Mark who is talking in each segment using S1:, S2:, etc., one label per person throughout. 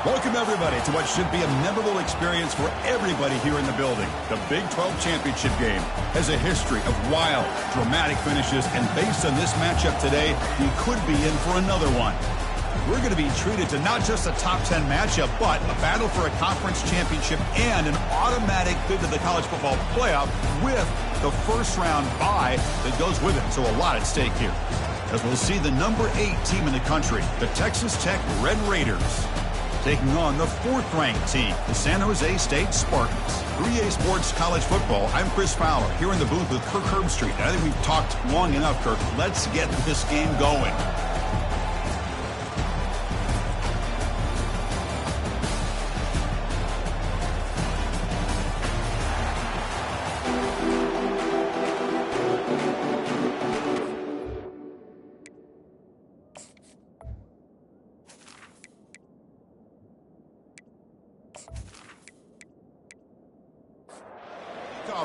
S1: Welcome, everybody, to what should be a memorable experience for everybody here in the building. The Big 12 Championship game has a history of wild, dramatic finishes, and based on this matchup today, we could be in for another one. We're going to be treated to not just a top 10 matchup, but a battle for a conference championship and an automatic bid to the college football playoff with the first-round bye that goes with it. So a lot at stake here. As we'll see the number 8 team in the country, the Texas Tech Red Raiders, taking on the 4th-ranked team, the San Jose State Spartans. 3A Sports College Football, I'm Chris Fowler, here in the booth with Kirk Herbstreit. I think we've talked long enough, Kirk. Let's get this game going.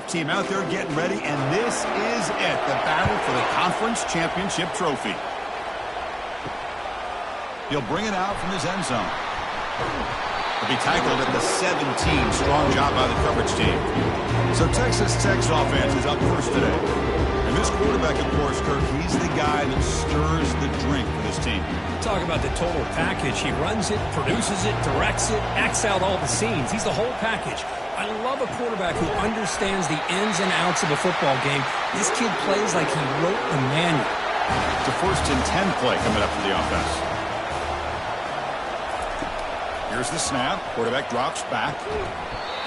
S1: Team out there getting ready, and this is it, the battle for the conference championship trophy. He'll bring it out from his end zone. He'll be tackled at the 17. Strong job by the coverage team. So Texas Tech's offense is up first today. And this quarterback, of course, Kirk, he's the guy that stirs the drink for this team.
S2: Talk about the total package. He runs it, produces it, directs it, acts out all the scenes. He's the whole package. I love a quarterback who understands the ins and outs of a football game. This kid plays like he wrote the manual.
S1: It's a 1st and 10 play coming up for the offense. Here's the snap. Quarterback drops back.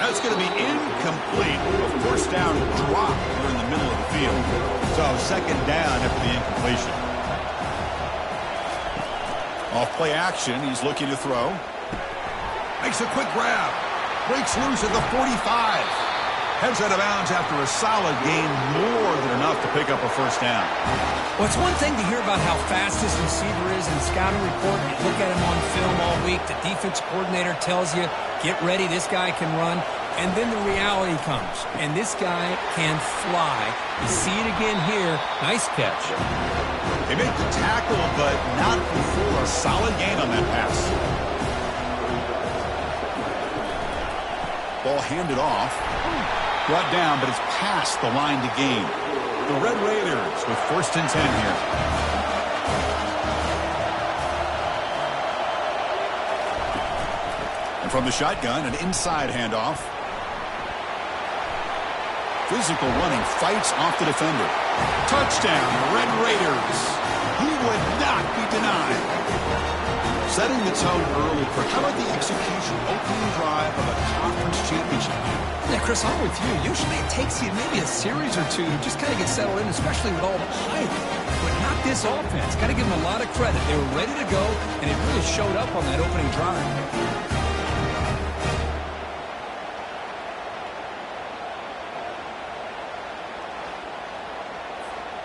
S1: That's going to be incomplete. A 1st down drop here in the middle of the field. So 2nd down after the incompletion. Off play action. He's looking to throw. Makes a quick grab. Breaks loose at the 45. Heads out of bounds after a solid gain, more than enough to pick up a 1st down.
S2: Well, it's one thing to hear about how fast this receiver is in the scouting report. You look at him on film all week. The defense coordinator tells you, get ready, this guy can run. And then the reality comes, and this guy can fly. You see it again here. Nice catch.
S1: They make the tackle, but not before a solid gain on that pass. Ball handed off. Brought down, but it's past the line to gain. The Red Raiders with 1st and 10 here. And from the shotgun, an inside handoff. Physical running, fights off the defender. Touchdown, Red Raiders. He would not be denied. Setting the tone early, Kirk. How about the execution, opening drive of a conference championship?
S2: Yeah, Chris, I'm with you. Usually it takes you maybe a series or two to just kind of get settled in, especially with all the hype. But not this offense. Got to give them a lot of credit. They were ready to go, and it really showed up on that opening drive.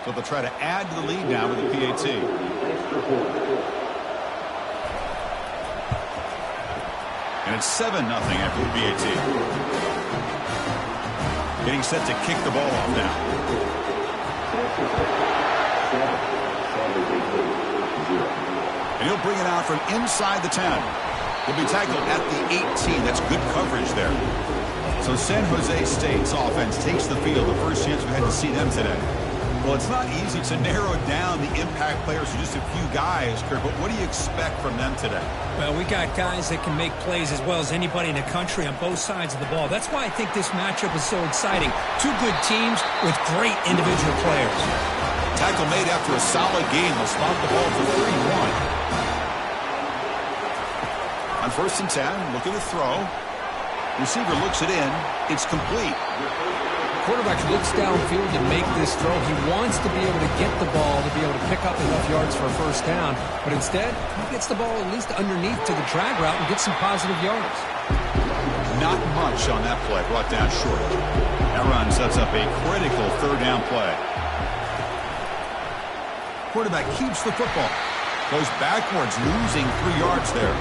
S1: So they'll try to add to the lead now with the PAT. And it's 7-0 after the PAT. Getting set to kick the ball off now. And he'll bring it out from inside the 10. He'll be tackled at the 18. That's good coverage there. So San Jose State's offense takes the field. The first chance we had to see them today. Well, it's not easy to narrow down the impact players to just a few guys, Kirk, but what do you expect from them today?
S2: Well, we got guys that can make plays as well as anybody in the country on both sides of the ball. That's why I think this matchup is so exciting. Two good teams with great individual players.
S1: Tackle made after a solid game. They'll spot the ball for 31. On 1st and 10, looking to throw. Receiver looks it in. It's complete.
S2: Quarterback looks downfield to make this throw. He wants to be able to get the ball to be able to pick up enough yards for a 1st down. But instead, he gets the ball at least underneath to the drag route and gets some positive yards.
S1: Not much on that play. Brought down short. That run sets up a critical 3rd down play. Quarterback keeps the football. Goes backwards, losing 3 yards there.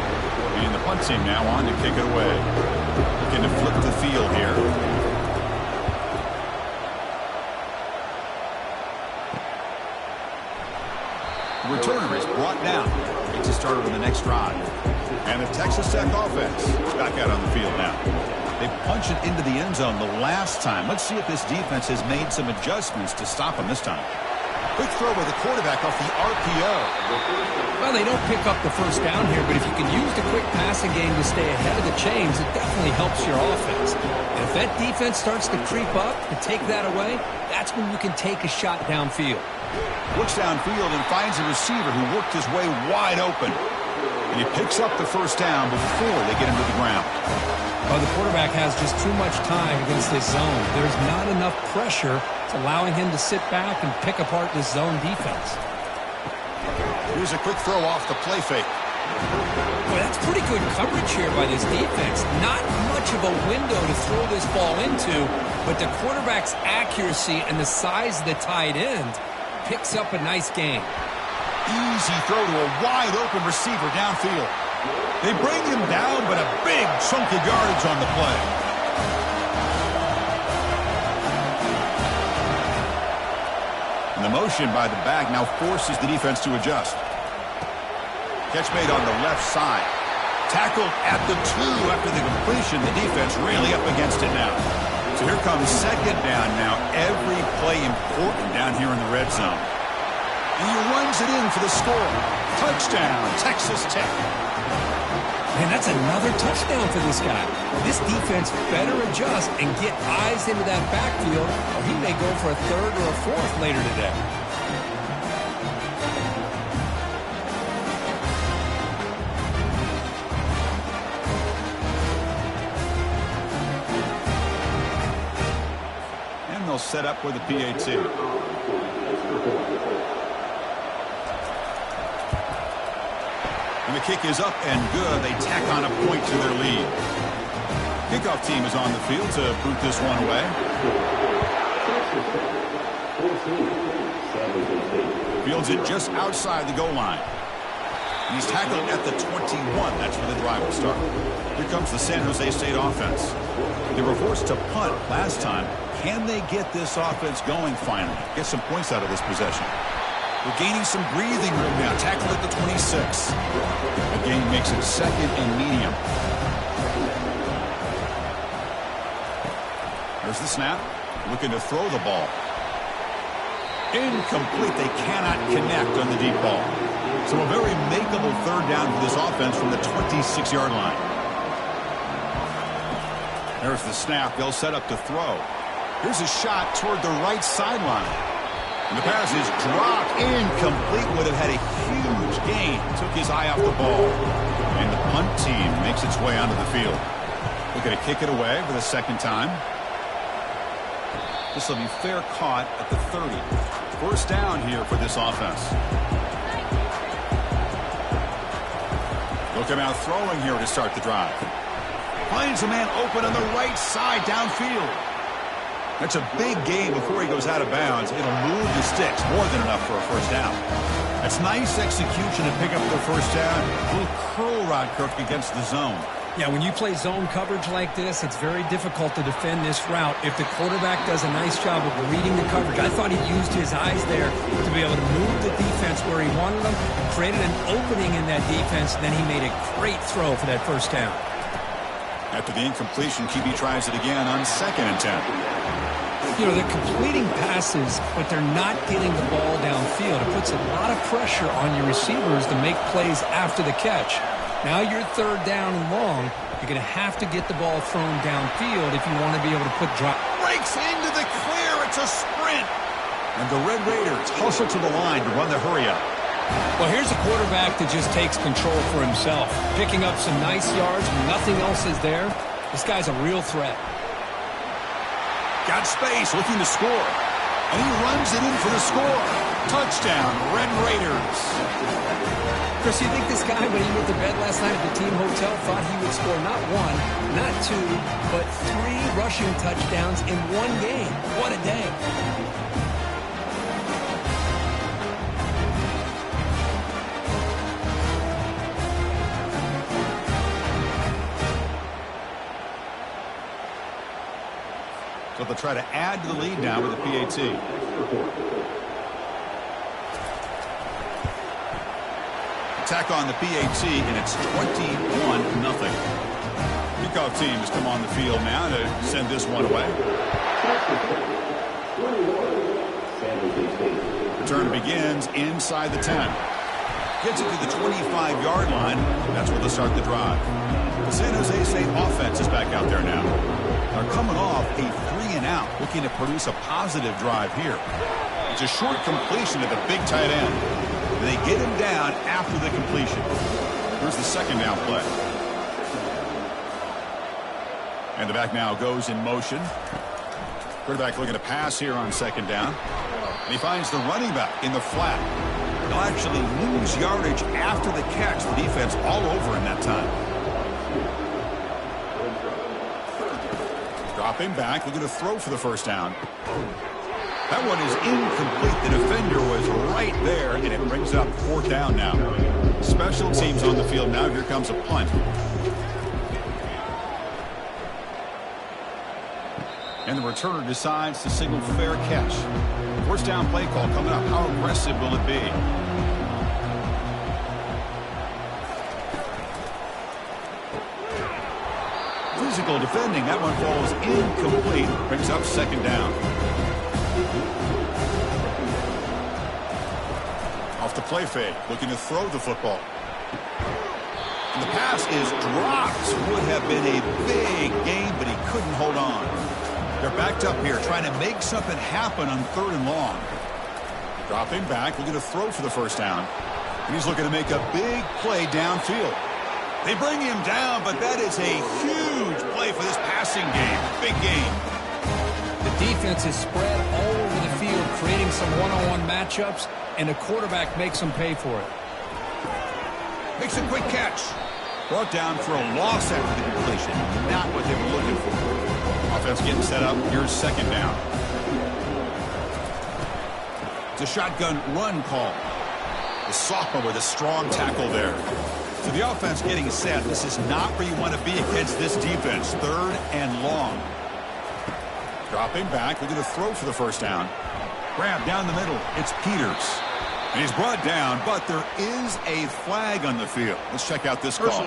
S1: And the punt team now on to kick it away. Looking to flip the field here. The returner is brought down. Gets a starter on the next drive. And the Texas Tech offense back out on the field now. They punched it into the end zone the last time. Let's see if this defense has made some adjustments to stop them this time. Quick throw by the quarterback off the RPO.
S2: Well, they don't pick up the first down here, but if you can use the quick passing game to stay ahead of the chains, it definitely helps your offense. And if that defense starts to creep up and take that away, that's when you can take a shot downfield.
S1: Looks downfield and finds a receiver who worked his way wide open. And he picks up the first down before they get him to the ground.
S2: Well, the quarterback has just too much time against this zone. There's not enough pressure to allowing him to sit back and pick apart this zone defense.
S1: Here's a quick throw off the play fake.
S2: Boy, that's pretty good coverage here by this defense. Not much of a window to throw this ball into, but the quarterback's accuracy and the size of the tight end picks up a nice gain.
S1: Easy throw to a wide-open receiver downfield. They bring him down, but a big chunk of yardage on the play. And the motion by the back now forces the defense to adjust. Catch made on the left side. Tackled at the 2 after the completion. The defense really up against it now. So here comes second down now. Every play important down here in the red zone. And he runs it in for the score. Touchdown, Texas Tech.
S2: Man, that's another touchdown for this guy. This defense better adjust and get eyes into that backfield, or he may go for a third or a fourth later today.
S1: And they'll set up with a PAT. And the kick is up and good. They tack on a point to their lead. Kickoff team is on the field to boot this one away. Fields it just outside the goal line. And he's tackled at the 21. That's where the drive will start. Here comes the San Jose State offense. They were forced to punt last time. Can they get this offense going finally? Get some points out of this possession. We're gaining some breathing room now. Tackled at the 26. The gain makes it second and medium. There's the snap. Looking to throw the ball. Incomplete. They cannot connect on the deep ball. So a very makeable third down for this offense from the 26-yard line. There's the snap. They'll set up to throw. Here's a shot toward the right sideline. And the pass is dropped. Incomplete. Would have had a huge gain. Took his eye off the ball. And the punt team makes its way onto the field. Looking to kick it away for the second time. This will be fair caught at the 30. First down here for this offense. Look him out throwing here to start the drive. Finds a man open on the right side downfield. That's a big gain before he goes out of bounds. It'll move the sticks. More than enough for a first down. That's nice execution to pick up the first down. A little curl rod, Kirk, against the zone.
S2: Yeah, when you play zone coverage like this, it's very difficult to defend this route if the quarterback does a nice job of reading the coverage. I thought he used his eyes there to be able to move the defense where he wanted them, created an opening in that defense, then he made a great throw for that first down.
S1: After the incompletion, QB tries it again on 2nd and 10.
S2: You know, they're completing passes, but they're not getting the ball downfield. It puts a lot of pressure on your receivers to make plays after the catch. Now you're third down and long. You're going to have to get the ball thrown downfield if you want to be able to put drop.
S1: Breaks into the clear. It's a sprint. And the Red Raiders hustle to the line to run the hurry up.
S2: Well, here's a quarterback that just takes control for himself. Picking up some nice yards when nothing else is there. This guy's a real threat.
S1: Got space, looking to score. And he runs it in for the score. Touchdown, Red Raiders.
S2: Chris, you think this guy, when he went to bed last night at the team hotel, thought he would score not one, not two, but 3 rushing touchdowns in one game? What a day.
S1: So they'll try to add to the lead now with a PAT. Tack on the PAT, and it's 21-0. Kickoff team has come on the field now to send this one away. Return begins inside the 10. Gets it to the 25-yard line. That's where they'll start the drive. The San Jose State offense is back out there now. They're coming off a 3-and-out, looking to produce a positive drive here. It's a short completion to the big tight end. And they get him down after the completion. Here's the second down play. And the back now goes in motion. Quarterback looking to pass here on second down. And he finds the running back in the flat. They'll actually lose yardage after the catch. The defense all over in that time. Dropping back, looking to throw for the first down. That one is incomplete. The defender was right there, and it brings up fourth down now. Special teams on the field now. Here comes a punt. And the returner decides to signal fair catch. First down play call coming up. How aggressive will it be? Physical defending. That one falls incomplete. Brings up second down. Off the play fake. Looking to throw the football. And the pass is dropped. Would have been a big gain, but he couldn't hold on. They're backed up here, trying to make something happen on third and long. Dropping back, looking to throw for the first down. And he's looking to make a big play downfield. They bring him down, but that is a huge play for this passing game. Big game.
S2: The defense is spread all over the field, creating some one-on-one matchups, and the quarterback makes them pay for it.
S1: Makes a quick catch. Brought down for a loss after the completion. Not what they were looking for. Offense getting set up. Here's second down. It's a shotgun run call. The sophomore with a strong tackle there. So the offense getting set. This is not where you want to be against this defense. Third and long. Dropping back. We're going to throw for the first down. Grab down the middle. It's Peters. And he's brought down, but there is a flag on the field. Let's check out this call.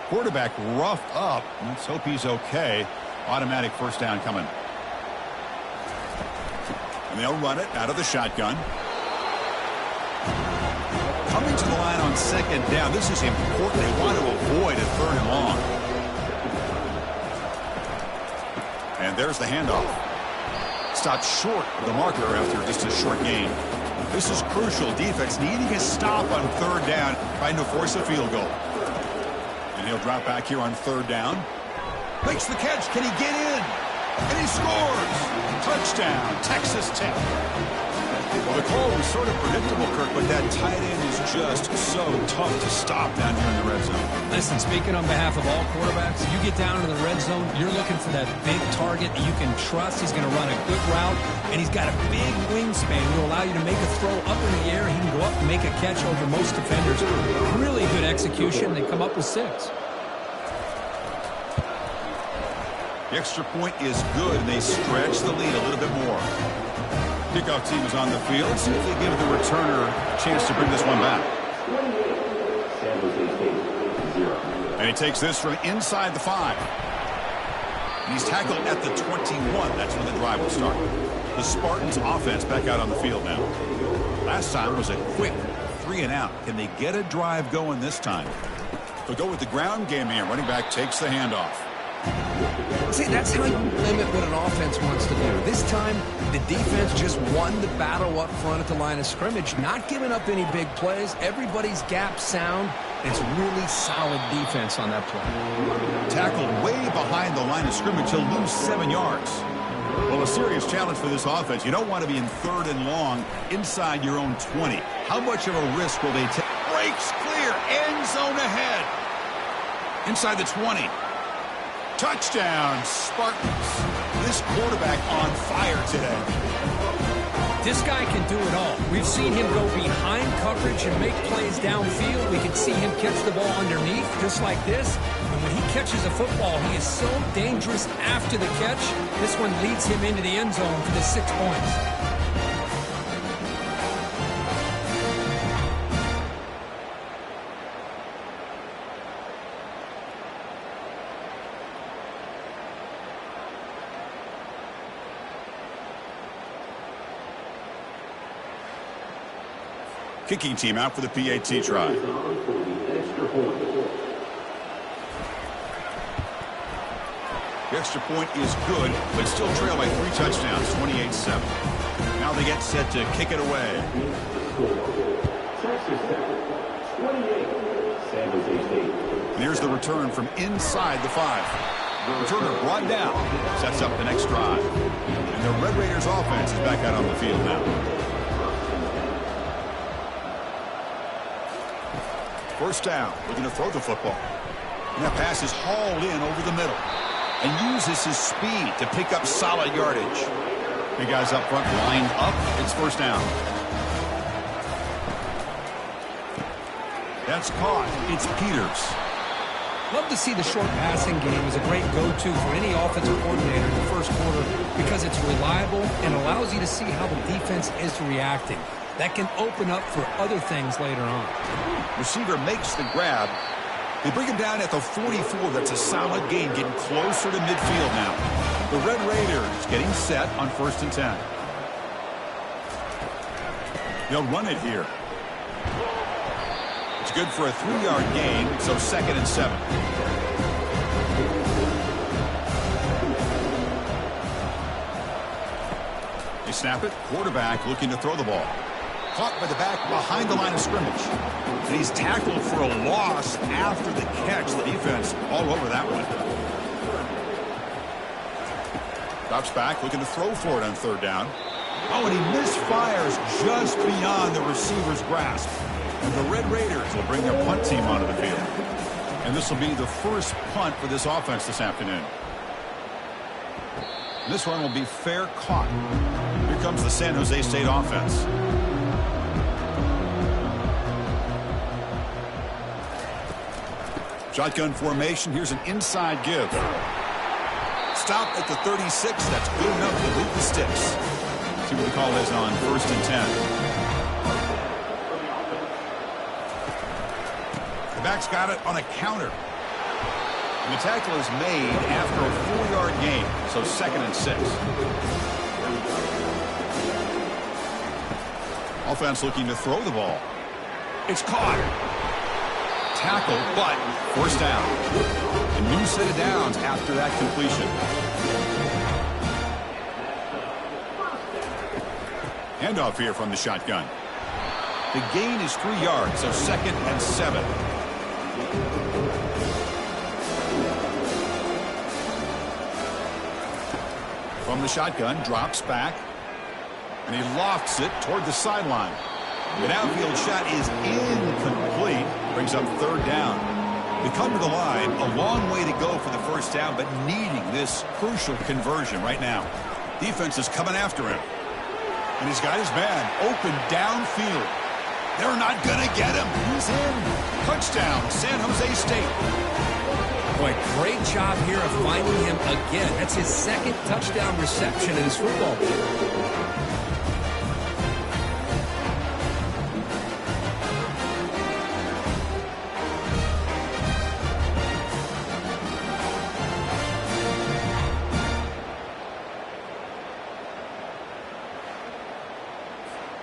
S1: Quarterback roughed up. Let's hope he's okay. Automatic first down coming. And they'll run it out of the shotgun. Coming to the line on second down. This is important. They want to avoid a third and long. And there's the handoff. Stopped short of the marker after just a short gain. This is crucial. Defense needing a stop on third down, trying to force a field goal. And he'll drop back here on third down. Makes the catch. Can he get in? And he scores. Touchdown, Texas Tech. Well, the call was sort of predictable, Kirk, but that tight end is just so tough to stop down here in the red zone.
S2: Listen, speaking on behalf of all quarterbacks, you get down into the red zone, you're looking for that big target that you can trust. He's going to run a good route, and he's got a big wingspan that will allow you to make a throw up in the air. He can go up and make a catch over most defenders. Really good execution. They come up with 6.
S1: The extra point is good, and they stretch the lead a little bit more. Kickoff team is on the field. Let's see if they give the returner a chance to bring this one back. And he takes this from inside the 5. And he's tackled at the 21. That's when the drive will start. The Spartans offense back out on the field now. Last time was a quick 3-and-out. Can they get a drive going this time? They'll go with the ground game here. Running back takes the handoff.
S2: See, that's how you limit what an offense wants to do. This time, the defense just won the battle up front at the line of scrimmage, not giving up any big plays. Everybody's gap sound. It's really solid defense on that play.
S1: Tackled way behind the line of scrimmage. He'll lose 7 yards. Well, a serious challenge for this offense. You don't want to be in third and long inside your own 20. How much of a risk will they take? Breaks clear. End zone ahead. Inside the 20. Touchdown, Spartans. This quarterback on fire today.
S2: This guy can do it all. We've seen him go behind coverage and make plays downfield. We can see him catch the ball underneath just like this. And when he catches a football, he is so dangerous after the catch. This one leads him into the end zone for the 6 points.
S1: Kicking team out for the PAT try. The extra point is good, but still trail by 3 touchdowns, 28-7. Now they get set to kick it away. And here's the return from inside the 5. Returner brought down, sets up the next drive. And the Red Raiders offense is back out on the field now. First down, looking to throw the football. And that pass is hauled in over the middle. And uses his speed to pick up solid yardage. The guys up front lined up. It's first down. That's caught. It's Peters.
S2: Love to see the short passing game as a great go-to for any offensive coordinator in the first quarter because it's reliable and allows you to see how the defense is reacting. That can open up for other things later on.
S1: Receiver makes the grab. They bring him down at the 44. That's a solid gain, getting closer to midfield now. The Red Raiders getting set on 1st and 10. They'll run it here. It's good for a 3-yard gain, so 2nd and 7. They snap it. Quarterback looking to throw the ball. Caught by the back behind the line of scrimmage. And he's tackled for a loss after the catch. The defense all over that one. Drops back, looking to throw for it on 3rd down. Oh, and he misfires just beyond the receiver's grasp. And the Red Raiders will bring their punt team onto the field. And this will be the first punt for this offense this afternoon. This one will be fair caught. Here comes the San Jose State offense. Shotgun formation. Here's an inside give. Stop at the 36. That's good enough to lead the sticks. See what the call is on 1st and 10. The back's got it on a counter. And the tackle is made after a 4-yard gain. So 2nd and 6. Offense looking to throw the ball. It's caught. Tackle, but first down. A new set of downs after that completion. Handoff here from the shotgun. The gain is 3 yards, so 2nd and 7. From the shotgun, drops back. And he lofts it toward the sideline. The downfield shot is incomplete. Brings up 3rd down. They come to the line, a long way to go for the first down, but needing this crucial conversion right now. Defense is coming after him. And he's got his man open downfield. They're not going to get him. He's in. Touchdown, San Jose State.
S2: Boy, great job here of finding him again. That's his 2nd touchdown reception in this football game.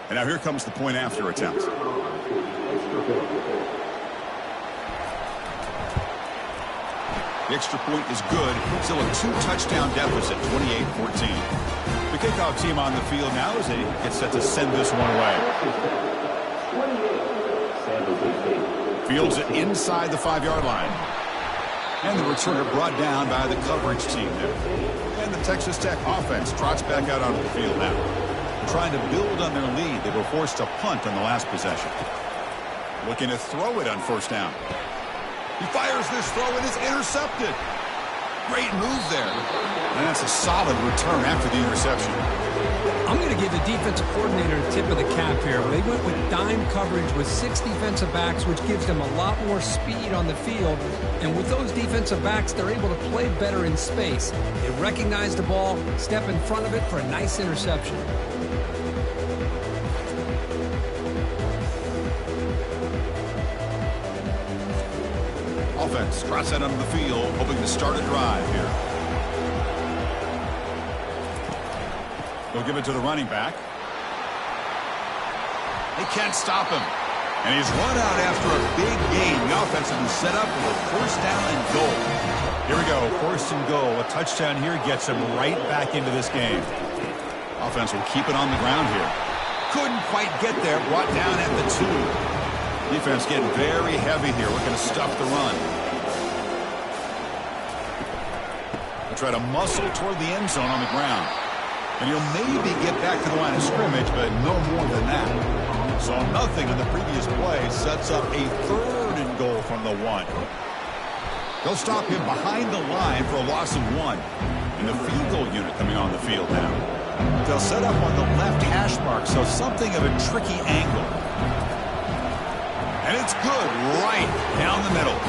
S1: And now here comes the point after attempt. The extra point is good. Still a 2-touchdown deficit, 28-14. The kickoff team on the field now as they get set to send this one away. Fields it inside the 5-yard line. And the returner brought down by the coverage team there. And the Texas Tech offense trots back out onto the field now. Trying to build on their lead. They were forced to punt on the last possession. Looking to throw it on 1st down. He fires this throw and it's intercepted. Great move there. And that's a solid return after the interception.
S2: I'm going to give the defensive coordinator a tip of the cap here. They went with dime coverage with 6 defensive backs, which gives them a lot more speed on the field. And with those defensive backs, they're able to play better in space. They recognize the ball, step in front of it for a nice interception.
S1: Offense, cross that onto the field, hoping to start a drive here. They'll give it to the running back. They can't stop him. And he's run out after a big gain. The offense will be set up with a first down and goal. Here we go, first and goal. A touchdown here gets him right back into this game. Offense will keep it on the ground here. Couldn't quite get there, brought down at the 2. Defense getting very heavy here. We're going to stuff the run. They'll try to muscle toward the end zone on the ground. And he'll maybe get back to the line of scrimmage, but no more than that. So nothing on the previous play sets up a 3rd and goal from the 1. They'll stop him behind the line for a loss of 1. And the field goal unit coming on the field now. They'll set up on the left hash mark, so something of a tricky angle. And it's good right down the middle.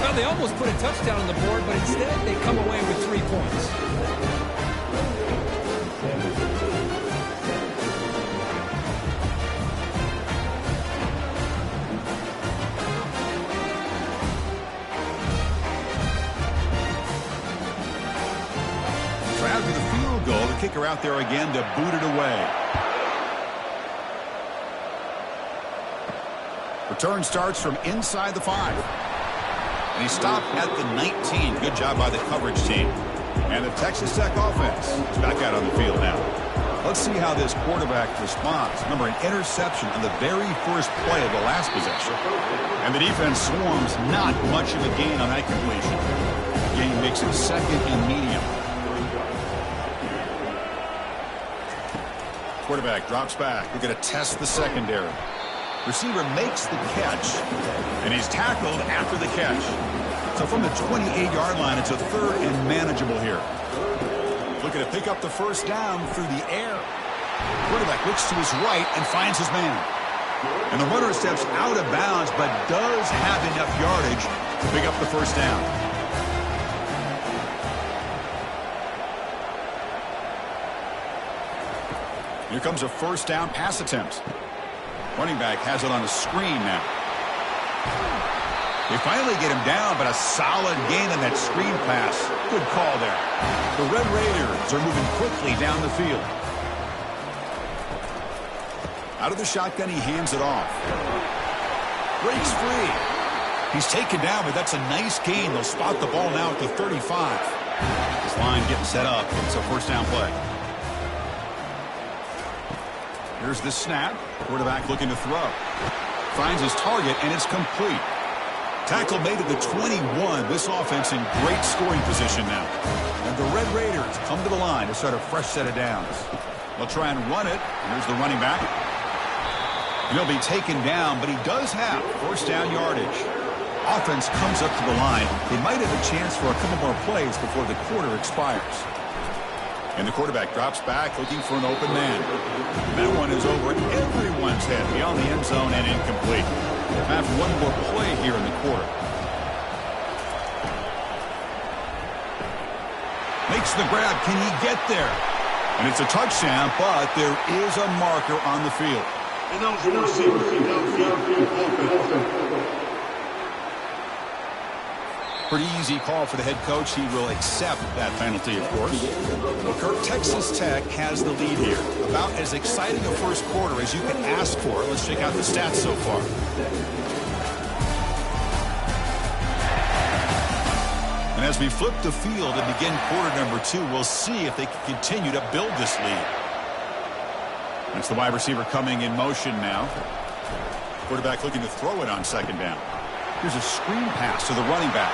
S2: Well, they almost put a touchdown on the board, but instead they come away with 3 points.
S1: So after the field goal, the kicker out there again to boot it away. Return starts from inside the 5. And he stopped at the 19. Good job by the coverage team. And the Texas Tech offense is back out on the field now. Let's see how this quarterback responds. Remember, an interception on the very first play of the last possession. And the defense swarms not much of a gain on that completion. The gain makes it 2nd and medium. Quarterback drops back. We're going to test the secondary. Receiver makes the catch, and he's tackled after the catch. So from the 28-yard line, it's a 3rd and manageable here. Looking to pick up the first down through the air. Quarterback looks to his right and finds his man. And the runner steps out of bounds, but does have enough yardage to pick up the first down. Here comes a first down pass attempt. Running back has it on a screen now. They finally get him down, but a solid gain on that screen pass. Good call there. The Red Raiders are moving quickly down the field. Out of the shotgun, he hands it off. Breaks free. He's taken down, but that's a nice gain. They'll spot the ball now at the 35. This line getting set up. It's a first down play. Here's the snap. Quarterback looking to throw. Finds his target, and it's complete. Tackle made at the 21. This offense in great scoring position now. And the Red Raiders come to the line to start a fresh set of downs. They'll try and run it. Here's the running back. He'll be taken down, but he does have first down yardage. Offense comes up to the line. They might have a chance for a couple more plays before the quarter expires. And the quarterback drops back looking for an open man. That one is over everyone's head beyond the end zone and incomplete. Have one more play here in the quarter. Makes the grab. Can he get there? And it's a touchdown, but there is a marker on the field. Pretty easy call for the head coach. He will accept that penalty, of course. Well, Kirk, Texas Tech has the lead here. About as exciting a first quarter as you can ask for. Let's check out the stats so far. And as we flip the field and begin quarter number 2, we'll see if they can continue to build this lead. That's the wide receiver coming in motion now. Quarterback looking to throw it on second down. Here's a screen pass to the running back.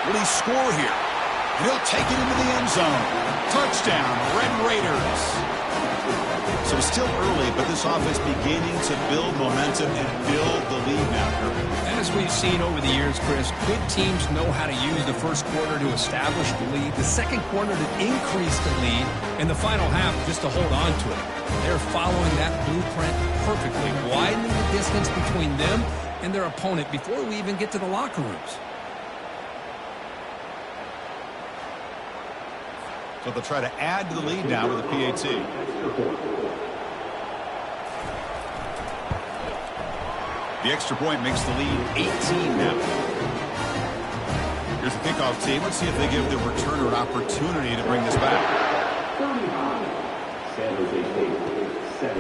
S1: Will he score here? And he'll take it into the end zone. Touchdown, Red Raiders. So it's still early, but this offense beginning to build momentum and build the lead now.
S2: As we've seen over the years, Chris, good teams know how to use the first quarter to establish the lead, the second quarter to increase the lead, and the final half just to hold on to it. They're following that blueprint perfectly, widening the distance between them and their opponent before we even get to the locker rooms.
S1: So they'll try to add to the lead now with the PAT. The extra point makes the lead 18 now. Here's the kickoff team. Let's see if they give the returner an opportunity to bring this back.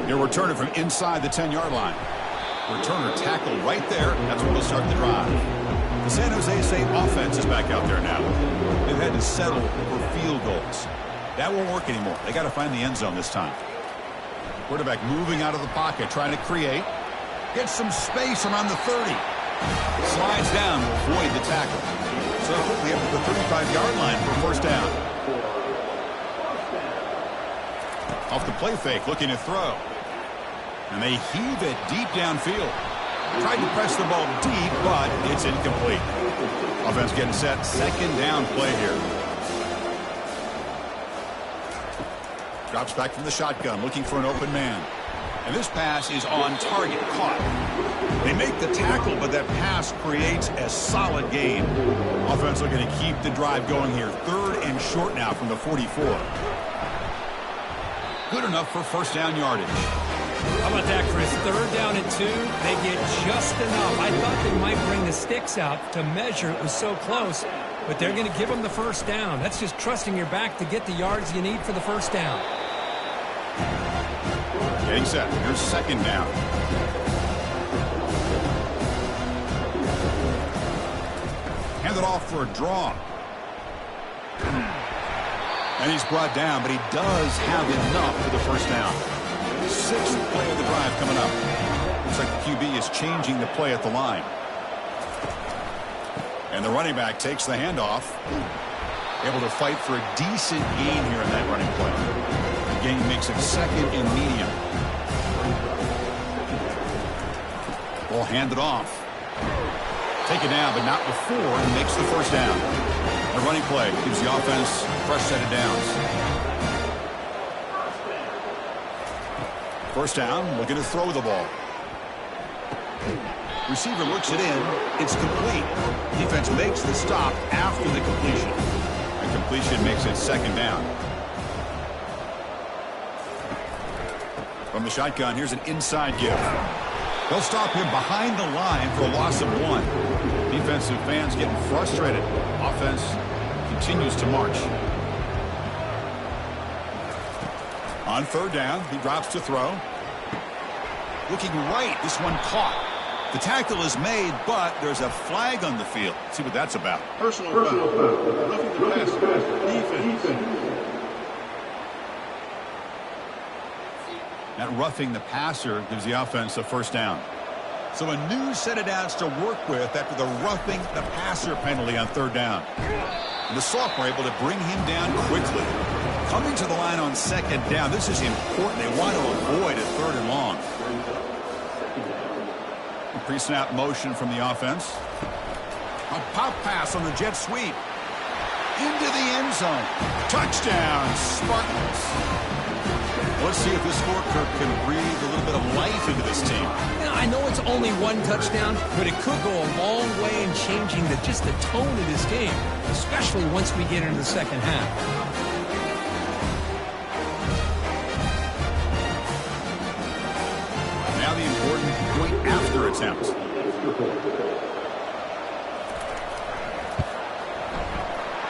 S1: He'll return it from inside the 10-yard line. Returner tackle right there. That's where we'll start the drive. The San Jose State offense is back out there now. They've had to settle for field goals. That won't work anymore. They got to find the end zone this time. Quarterback moving out of the pocket, trying to create. Gets some space around the 30. Slides down to avoid the tackle. So quickly up to the 35-yard line for first down. Off the play fake, looking to throw. And they heave it deep downfield. Tried to press the ball deep, but it's incomplete. Offense getting set. Second down play here. Drops back from the shotgun, looking for an open man. And this pass is on target, caught. They make the tackle, but that pass creates a solid gain. Offense looking to keep the drive going here. Third and short now from the 44. Good enough for first down yardage.
S2: How about that, Chris? Third down and 2. They get just enough. I thought they might bring the sticks out to measure. It was so close, but they're going to give them the first down. That's just trusting your back to get the yards you need for the first down.
S1: Getting set. Here's second down. Hand it off for a draw. And he's brought down, but he does have enough for the first down. Sixth play of the drive coming up. Looks like the QB is changing the play at the line. And the running back takes the handoff. Able to fight for a decent gain here in that running play. The gain makes it second and medium. Ball handed off. Taken down, but not before, and makes the first down. The running play gives the offense a fresh set of downs. First down, looking to throw the ball. Receiver looks it in. It's complete. Defense makes the stop after the completion. And completion makes it second down. From the shotgun, here's an inside give. They'll stop him behind the line for a loss of 1. Defensive fans getting frustrated. Offense continues to march. On third down, he drops to throw. Looking right, this one caught. The tackle is made, but there's a flag on the field. Let's see what that's about.
S3: Personal foul. Roughing the passer. Defense.
S1: That roughing the passer gives the offense a first down. So a new set of downs to work with after the roughing the passer penalty on third down. And the sophomore able to bring him down quickly. Coming to the line on second down. This is important. They want to avoid a third and long. A pre-snap motion from the offense. A pop pass on the jet sweep. Into the end zone. Touchdown, Spartans. Let's see if this scorecard can breathe a little bit of life into this team.
S2: Now, I know it's only one touchdown, but it could go a long way in changing just the tone of this game, especially once we get into the second half.
S1: Now the important point after attempt.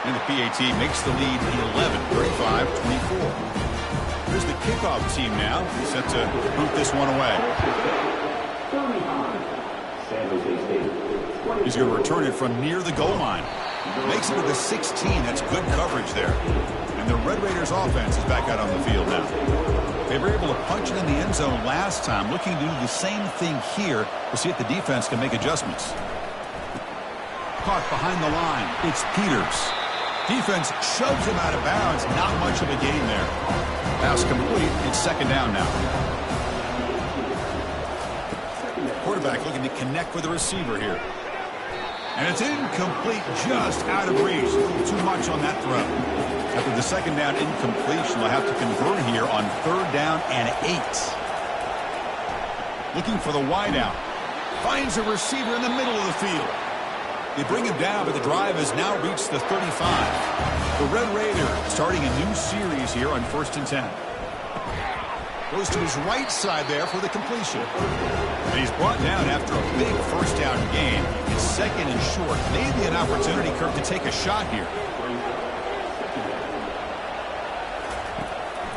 S1: And the PAT makes the lead 11, 35-24. Here's the kickoff team now, set to boot this one away. He's going to return it from near the goal line. Makes it to the 16. That's good coverage there. And the Red Raiders offense is back out on the field now. They were able to punch it in the end zone last time, looking to do the same thing here to see if the defense can make adjustments. Caught behind the line. It's Peters. Defense shoves him out of bounds. Not much of a gain there. Pass complete. It's second down now. Quarterback looking to connect with the receiver here. And it's incomplete, just out of reach. A little too much on that throw. After the second down incompletion, they'll have to convert here on third down and 8. Looking for the wideout. Finds a receiver in the middle of the field. They bring him down, but the drive has now reached the 35. The Red Raider starting a new series here on 1st and 10. Goes to his right side there for the completion. And he's brought down after a big first down gain. It's second and short. Maybe an opportunity, Kirk, to take a shot here.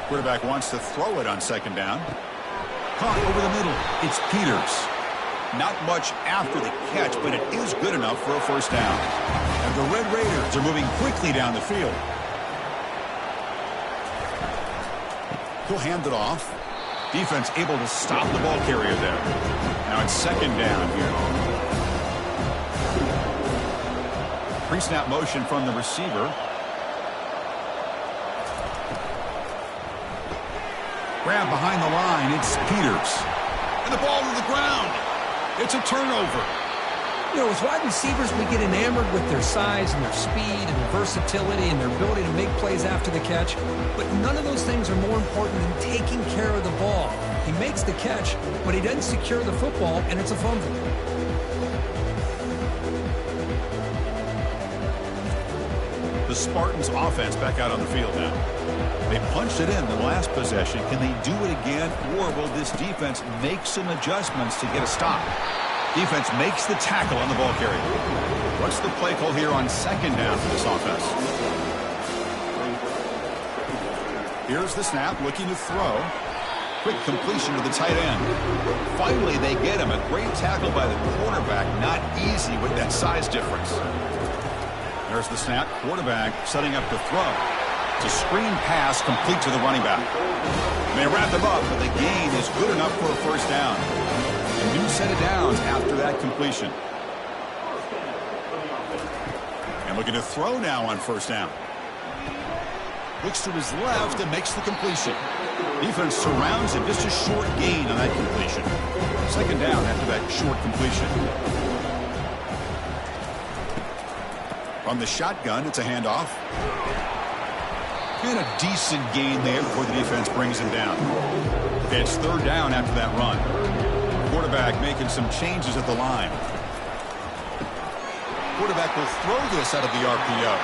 S1: Quarterback wants to throw it on second down. Caught over the middle. It's Peters. Not much after the catch, but it is good enough for a first down. And the Red Raiders are moving quickly down the field. He'll hand it off. Defense able to stop the ball carrier there. Now it's second down here. Pre-snap motion from the receiver. Grab behind the line. It's Peters. And the ball to the ground. It's a turnover.
S2: You know, as wide receivers, we get enamored with their size and their speed and their versatility and their ability to make plays after the catch. But none of those things are more important than taking care of the ball. He makes the catch, but he doesn't secure the football, and it's a fumble.
S1: The Spartans offense back out on the field now. They punched it in the last possession. Can they do it again, or will this defense make some adjustments to get a stop? Defense makes the tackle on the ball carrier. What's the play call here on second down for this offense? Here's the snap, looking to throw. Quick completion to the tight end. Finally, they get him. A great tackle by the quarterback. Not easy with that size difference. There's the snap. Quarterback setting up to throw. It's a screen pass complete to the running back. They wrap him up, but the gain is good enough for a first down. A new set of downs after that completion. And looking to throw now on first down. Looks to his left and makes the completion. Defense surrounds him. Just a short gain on that completion. Second down after that short completion. From the shotgun, it's a handoff. And a decent gain there before the defense brings him down. It's third down after that run. Quarterback making some changes at the line. Quarterback will throw this out of the RPO.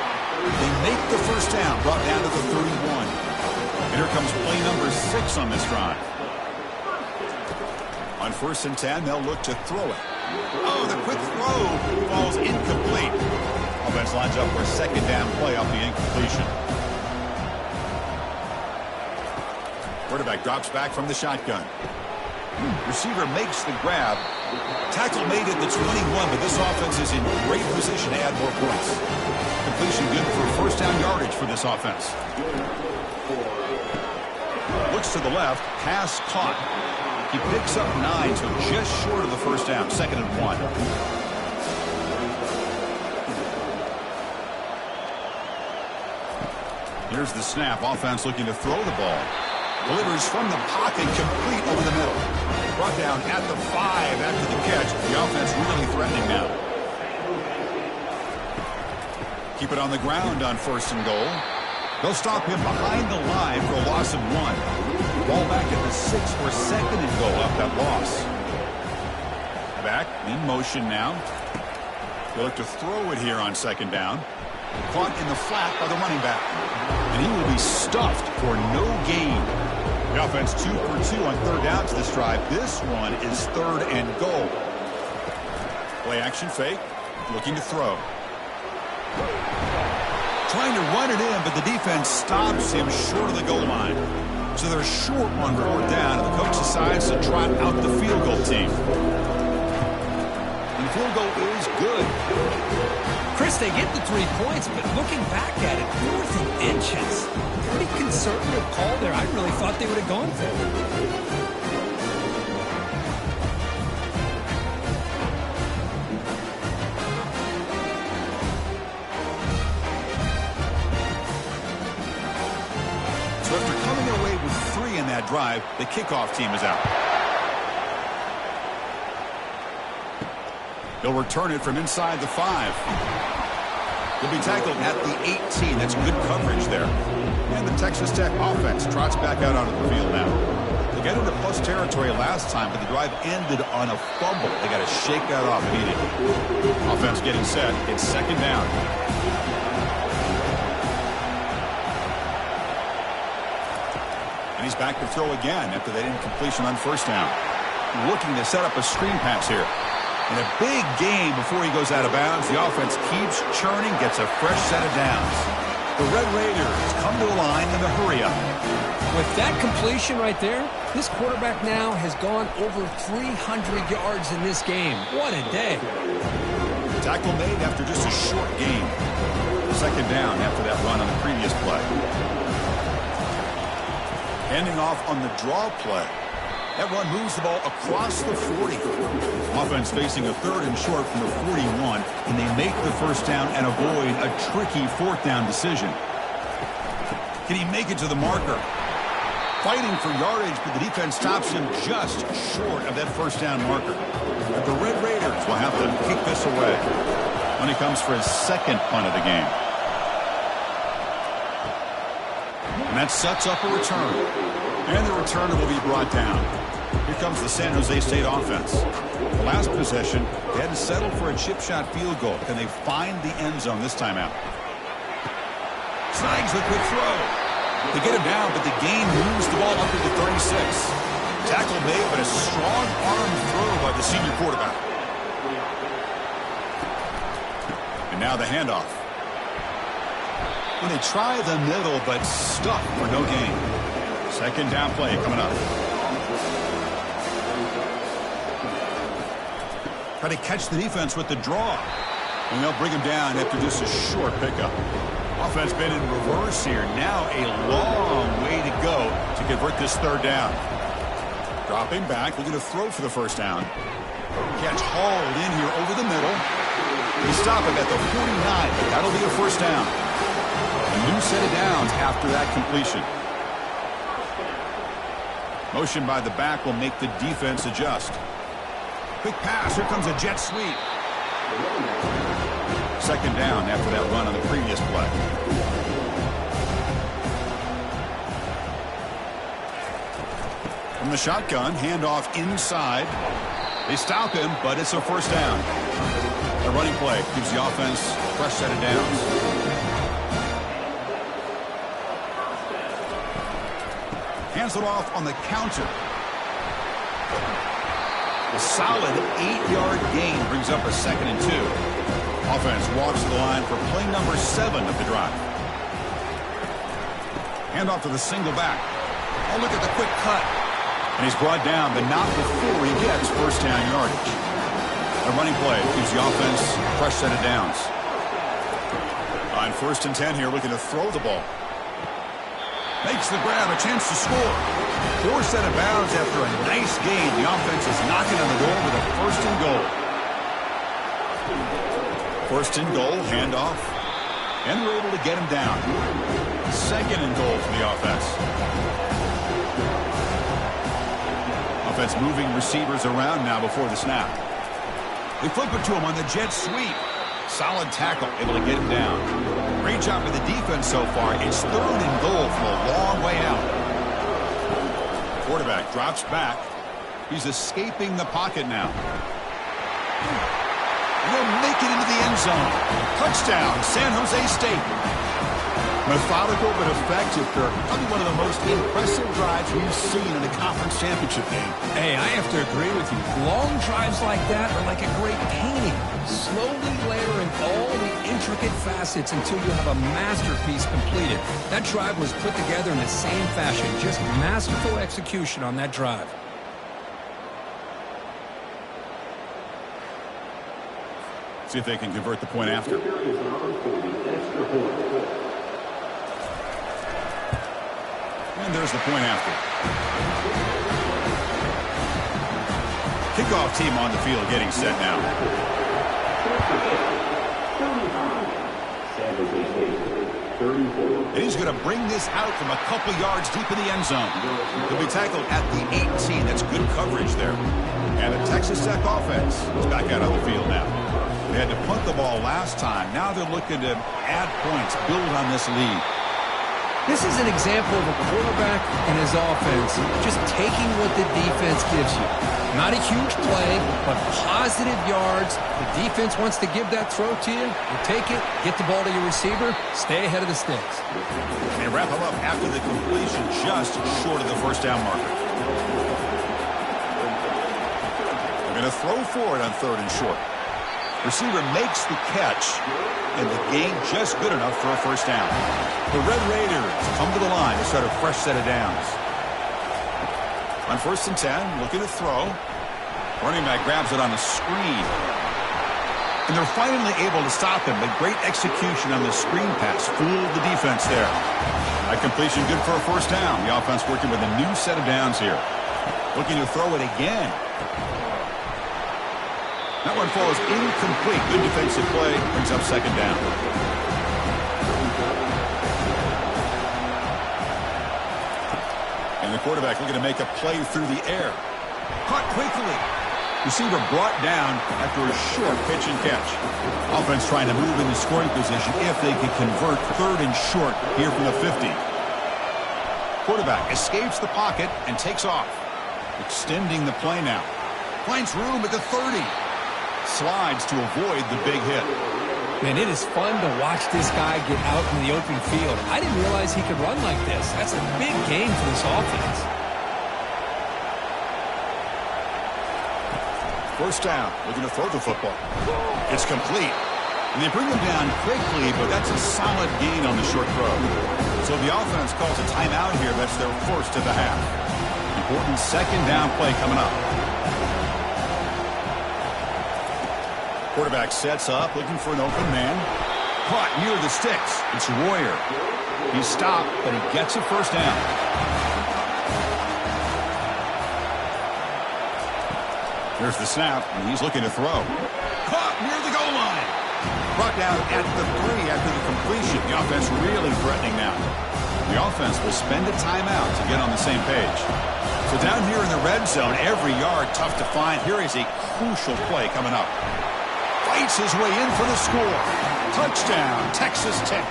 S1: They make the first down, brought down to the 31. And here comes play number 6 on this drive. On 1st and 10, they'll look to throw it. Oh, the quick throw falls incomplete. Offense lines up for a second down play off the incompletion. Quarterback drops back from the shotgun. Receiver makes the grab. Tackle made at the 21, but this offense is in great position to add more points. Completion good for first down yardage for this offense. Looks to the left. Pass caught. He picks up 9, so just short of the first down. 2nd and 1. Here's the snap. Offense looking to throw the ball. Delivers from the pocket, complete over the middle. Brought down at the 5 after the catch. The offense really threatening now. Keep it on the ground on 1st and goal. They'll stop him behind the line for a loss of 1. Ball back at the 6 for 2nd and goal off that loss. Back in motion now. They'll look to throw it here on 2nd down. Caught in the flat by the running back. And he will be stuffed for no gain. The offense 2 for 2 on third down to this drive. This one is 3rd and goal. Play action fake. Looking to throw. Trying to run it in, but the defense stops him short of the goal line. So they're short on 4th down, and the coach decides to trot out the field goal team. And the field goal is good.
S2: Chris, they get the 3 points, but looking back at it, 4th and inches. Pretty conservative call there. I really thought they would have gone for it.
S1: that drive, the kickoff team is out. He'll return it from inside the 5. He'll be tackled at the 18. That's good coverage there. And the Texas Tech offense trots back out onto the field now. They got into plus territory last time, but the drive ended on a fumble. They got to shake that off immediately. Offense getting set. It's second down. And he's back to throw again after that incompletion on first down. Looking to set up a screen pass here. And a big game before he goes out of bounds. The offense keeps churning, gets a fresh set of downs. The Red Raiders come to the line in a hurry-up.
S2: With that completion right there, this quarterback now has gone over 300 yards in this game. What a day.
S1: Tackle made after just a short game. Second down after that run on the previous play. Handing off on the draw play. That run moves the ball across the 40. Offense facing a third and short from the 41, and they make the first down and avoid a tricky fourth down decision. Can he make it to the marker? Fighting for yardage, but the defense stops him just short of that first down marker. But the Red Raiders will have to kick this away when he comes for his second punt of the game. And that sets up a return. And the returner will be brought down. Here comes the San Jose State offense. The last possession, they had to settle for a chip shot field goal. Can they find the end zone this time out? Snags the quick throw. They get him down, but the gain moves the ball up to the 36. Tackle made, but a strong arm throw by the senior quarterback. And now the handoff. When they try the middle, but stuck for no gain. Second down play coming up. Try to catch the defense with the draw. And they'll bring him down after just a short pickup. Offense been in reverse here. Now a long way to go to convert this third down. Dropping back, looking to throw for the first down. Catch hauled in here over the middle. They stop him at the 49, but that'll be a first down. A new set of downs after that completion. Motion by the back will make the defense adjust. Quick pass. Here comes a jet sweep. Second down after that run on the previous play. From the shotgun, handoff inside. They stop him, but it's a first down. The running play gives the offense a fresh set of downs. Hands it off on the counter. A solid 8-yard gain brings up a 2nd and 2. Offense walks to the line for play number 7 of the drive. Handoff to the single back. Oh, look at the quick cut. And he's brought down, but not before he gets first down yardage. The running play gives the offense a fresh set of downs. On 1st and 10 here, looking to throw the ball. Makes the grab, a chance to score. 4 set of bounds after a nice gain. The offense is knocking on the door with a 1st and goal. 1st and goal, handoff. And we're able to get him down. 2nd and goal for the offense. Offense moving receivers around now before the snap. They flip it to him on the jet sweep. Solid tackle, able to get him down. Great job with the defense so far. It's 3rd and goal from a long way out. Quarterback drops back. He's escaping the pocket now. He'll make it into the end zone. Touchdown, San Jose State. Methodical but effective, Kirk. Probably one of the most impressive drives we've seen in a conference championship game.
S2: Hey, I have to agree with you. Long drives like that are like a great painting. Slowly layering all the intricate facets until you have a masterpiece completed. That drive was put together in the same fashion. Just masterful execution on that drive.
S1: See if they can convert the point after. And there's the point after. Kickoff team on the field getting set now. And he's going to bring this out from a couple yards deep in the end zone. He'll be tackled at the 18. That's good coverage there. And the Texas Tech offense is back out on the field now. They had to punt the ball last time. Now they're looking to add points, build on this lead.
S2: This is an example of a quarterback and his offense just taking what the defense gives you. Not a huge play, but positive yards. The defense wants to give that throw to you. You take it, get the ball to your receiver, stay ahead of the sticks.
S1: They wrap him up after the completion just short of the first down marker. They're going to throw for it on 3rd and short. Receiver makes the catch, and the gain just good enough for a first down. The Red Raiders come to the line to start a fresh set of downs. On 1st and 10, looking to throw. Running back grabs it on a screen. And they're finally able to stop him, but great execution on the screen pass. Fooled the defense there. That completion good for a first down. The offense working with a new set of downs here. Looking to throw it again. That one falls incomplete. Good defensive play. Brings up 2nd down. And the quarterback looking to make a play through the air. Caught quickly. Receiver brought down after a short pitch and catch. Offense trying to move in the scoring position if they can convert 3rd and short here from the 50. Quarterback escapes the pocket and takes off. Extending the play now. Finds room at the 30. Slides to avoid the big hit.
S2: Man, it is fun to watch this guy get out in the open field. I didn't realize he could run like this. That's a big game for this offense.
S1: First down, looking to throw the football. It's complete. And they bring him down quickly, but that's a solid gain on the short throw. So the offense calls a timeout here. That's their first of the half. Important 2nd down play coming up. Quarterback sets up, looking for an open man. Caught near the sticks. It's Royer. He's stopped, but he gets a first down. There's the snap, and he's looking to throw. Caught near the goal line. Brought down at the 3 after the completion. The offense really threatening now. The offense will spend a timeout to get on the same page. So down here in the red zone, every yard tough to find. Here is a crucial play coming up. Fights his way in for the score. Touchdown, Texas Tech.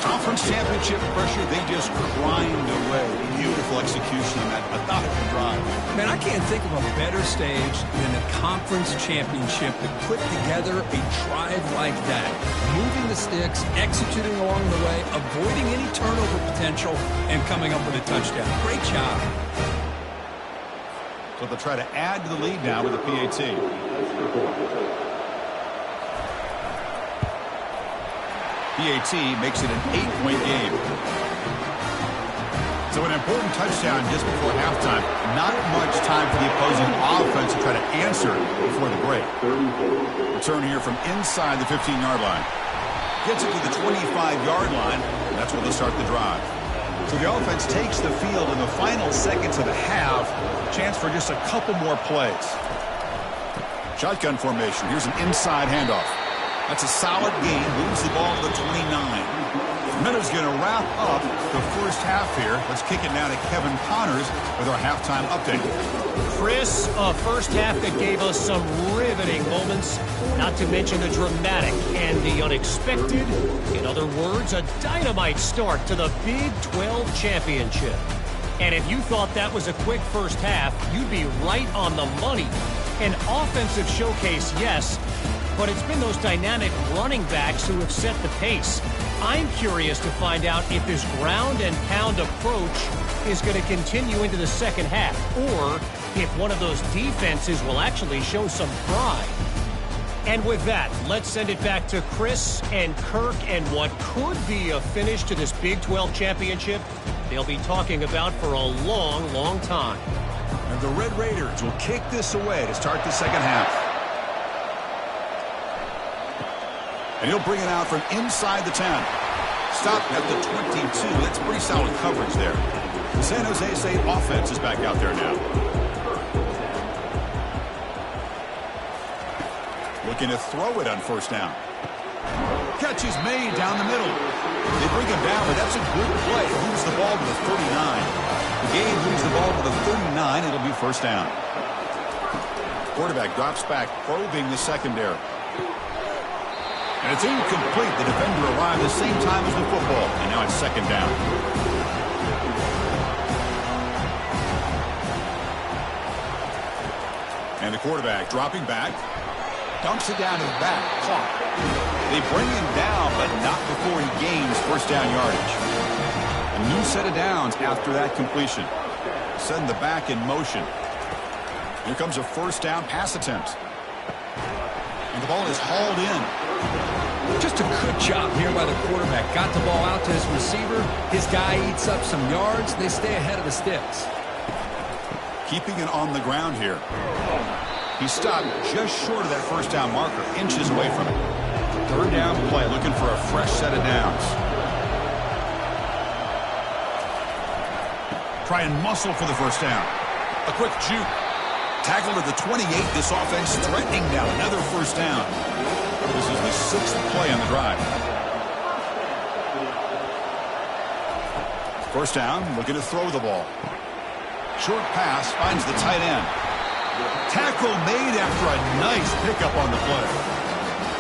S1: Conference championship pressure, they just grind away. Beautiful execution on that methodical drive.
S2: Man, I can't think of a better stage than the conference championship to put together a drive like that. Moving the sticks, executing along the way, avoiding any turnover potential, and coming up with a touchdown. Great job.
S1: So they'll try to add to the lead now with a PAT. PAT makes it an 8-point game. So an important touchdown just before halftime. Not much time for the opposing offense to try to answer before the break. Return here from inside the 15-yard line. Gets it to the 25-yard line. That's where they'll start the drive. So the offense takes the field in the final seconds of the half. Chance for just a couple more plays. Shotgun formation. Here's an inside handoff. That's a solid gain. Moves the ball to the 29. Meadows going to wrap up the first half here. Let's kick it now to Kevin Connors with our halftime update.
S4: Chris, a first half that gave us some riveting moments, not to mention the dramatic and the unexpected. In other words, a dynamite start to the Big 12 championship. And if you thought that was a quick first half, you'd be right on the money. An offensive showcase, yes, but it's been those dynamic running backs who have set the pace. I'm curious to find out if this ground and pound approach is going to continue into the second half, or if one of those defenses will actually show some pride. And with that, let's send it back to Chris and Kirk and what could be a finish to this Big 12 championship they'll be talking about for a long, long time.
S1: And the Red Raiders will kick this away to start the second half. And he'll bring it out from inside the 10. Stopped at the 22. That's pretty solid coverage there. The San Jose State offense is back out there now. Looking to throw it on first down. Catch is made down the middle. They bring him down, but that's a good play. Moves the ball to the 39. The game moves the ball to the 39. It'll be first down. Quarterback drops back, probing the secondary. And it's incomplete. The defender arrived the same time as the football, and now it's second down. And the quarterback dropping back. Dumps it down to the back. Caught. They bring him down, but not before he gains first down yardage. A new set of downs after that completion. Send the back in motion. Here comes a first down pass attempt. And the ball is hauled in.
S2: Just a good job here by the quarterback. Got the ball out to his receiver. His guy eats up some yards. They stay ahead of the sticks.
S1: Keeping it on the ground here. He stopped just short of that first down marker, inches away from it. Third down play, looking for a fresh set of downs. Try and muscle for the first down. A quick juke. Tackled at the 28. This offense threatening now. Another first down. This is the 6th play on the drive. First down, looking to throw the ball. Short pass, finds the tight end. Tackle made after a nice pickup on the play.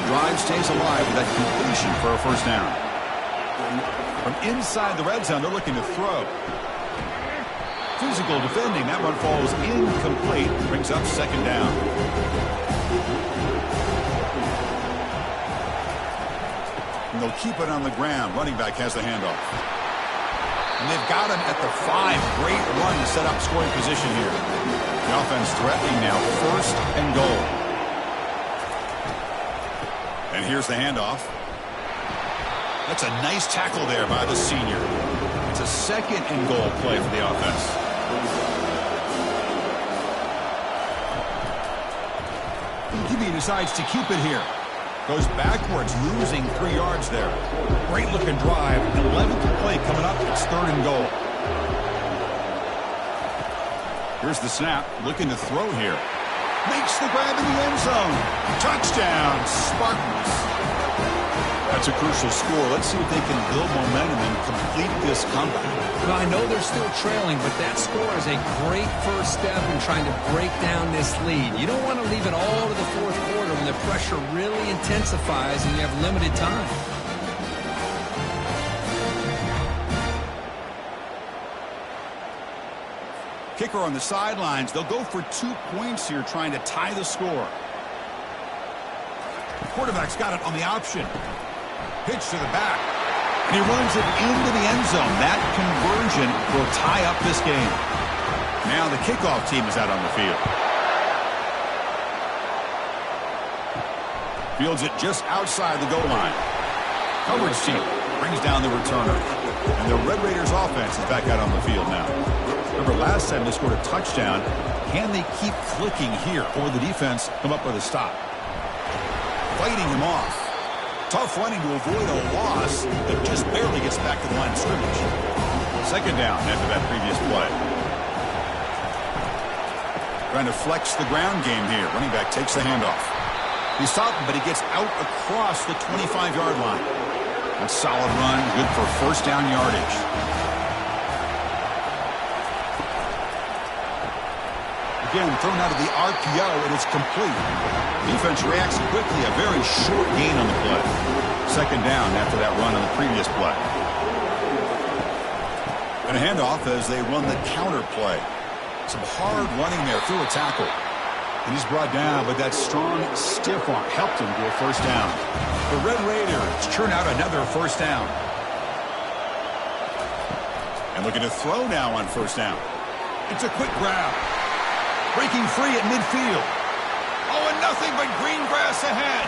S1: Drive stays alive with that completion for a first down. From inside the red zone, they're looking to throw. Physical defending. That one falls incomplete. Brings up second down. And they'll keep it on the ground. Running back has the handoff. And they've got him at the 5. Great run to set up scoring position here. The offense threatening now. First and goal. And here's the handoff. That's a nice tackle there by the senior. It's a second and goal play for the offense. He decides to keep it here. Goes backwards, losing 3 yards there. Great looking drive. 11th play coming up. It's third and goal. Here's the snap. Looking to throw here. Makes the grab in the end zone. Touchdown, Spartans. That's a crucial score. Let's see if they can build momentum and complete this comeback.
S2: Well, I know they're still trailing, but that score is a great first step in trying to break down this lead. You don't want to leave it all to the fourth quarter when the pressure really intensifies and you have limited time.
S1: Kicker on the sidelines. They'll go for 2 points here, trying to tie the score. Quarterback's got it on the option. Pitch to the back. And he runs it into the end zone. That conversion will tie up this game. Now the kickoff team is out on the field. Fields it just outside the goal line. Coverage team brings down the returner. And the Red Raiders offense is back out on the field now. Remember last time they scored a touchdown. Can they keep clicking here? Or the defense come up with a stop? Fighting him off. Tough running to avoid a loss, but just barely gets back to the line of scrimmage. Second down after that previous play. Trying to flex the ground game here. Running back takes the handoff. He's stopped, but he gets out across the 25-yard line. That's a solid run, good for first down yardage. Again, thrown out of the RPO, and it's complete. Defense reacts quickly, a very short gain on the play. Second down after that run on the previous play. And a handoff as they run the counter play. Some hard running there through a tackle. And he's brought down, but that strong, stiff arm helped him to a first down. The Red Raiders churn out another first down. And looking to throw now on first down. It's a quick grab. Breaking free at midfield. Oh, and nothing but green grass ahead.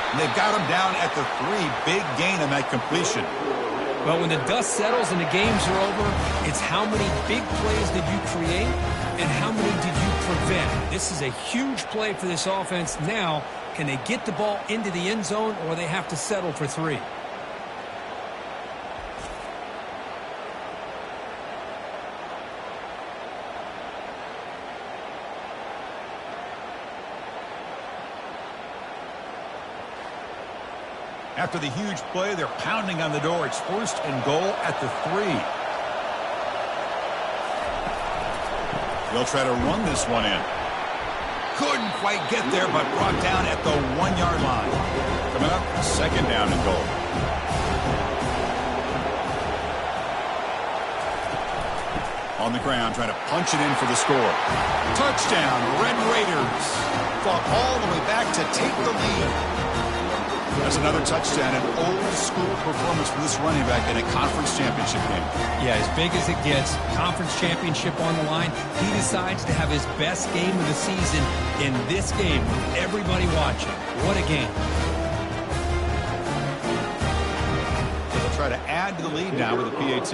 S1: And they've got him down at the 3. Big gain on that completion.
S2: Well, when the dust settles and the games are over, it's how many big plays did you create and how many did you prevent. This is a huge play for this offense. Now, can they get the ball into the end zone or they have to settle for 3?
S1: After the huge play, they're pounding on the door. It's 1st and goal at the 3. They'll try to run this one in. Couldn't quite get there, but brought down at the 1-yard line. Coming up, 2nd down and goal. On the ground, trying to punch it in for the score. Touchdown, Red Raiders. Fought all the way back to take the lead. That's another touchdown, an old-school performance for this running back in a conference championship game.
S2: Yeah, as big as it gets, conference championship on the line, he decides to have his best game of the season in this game with everybody watching. What a game.
S1: So they'll try to add to the lead now with a PAT.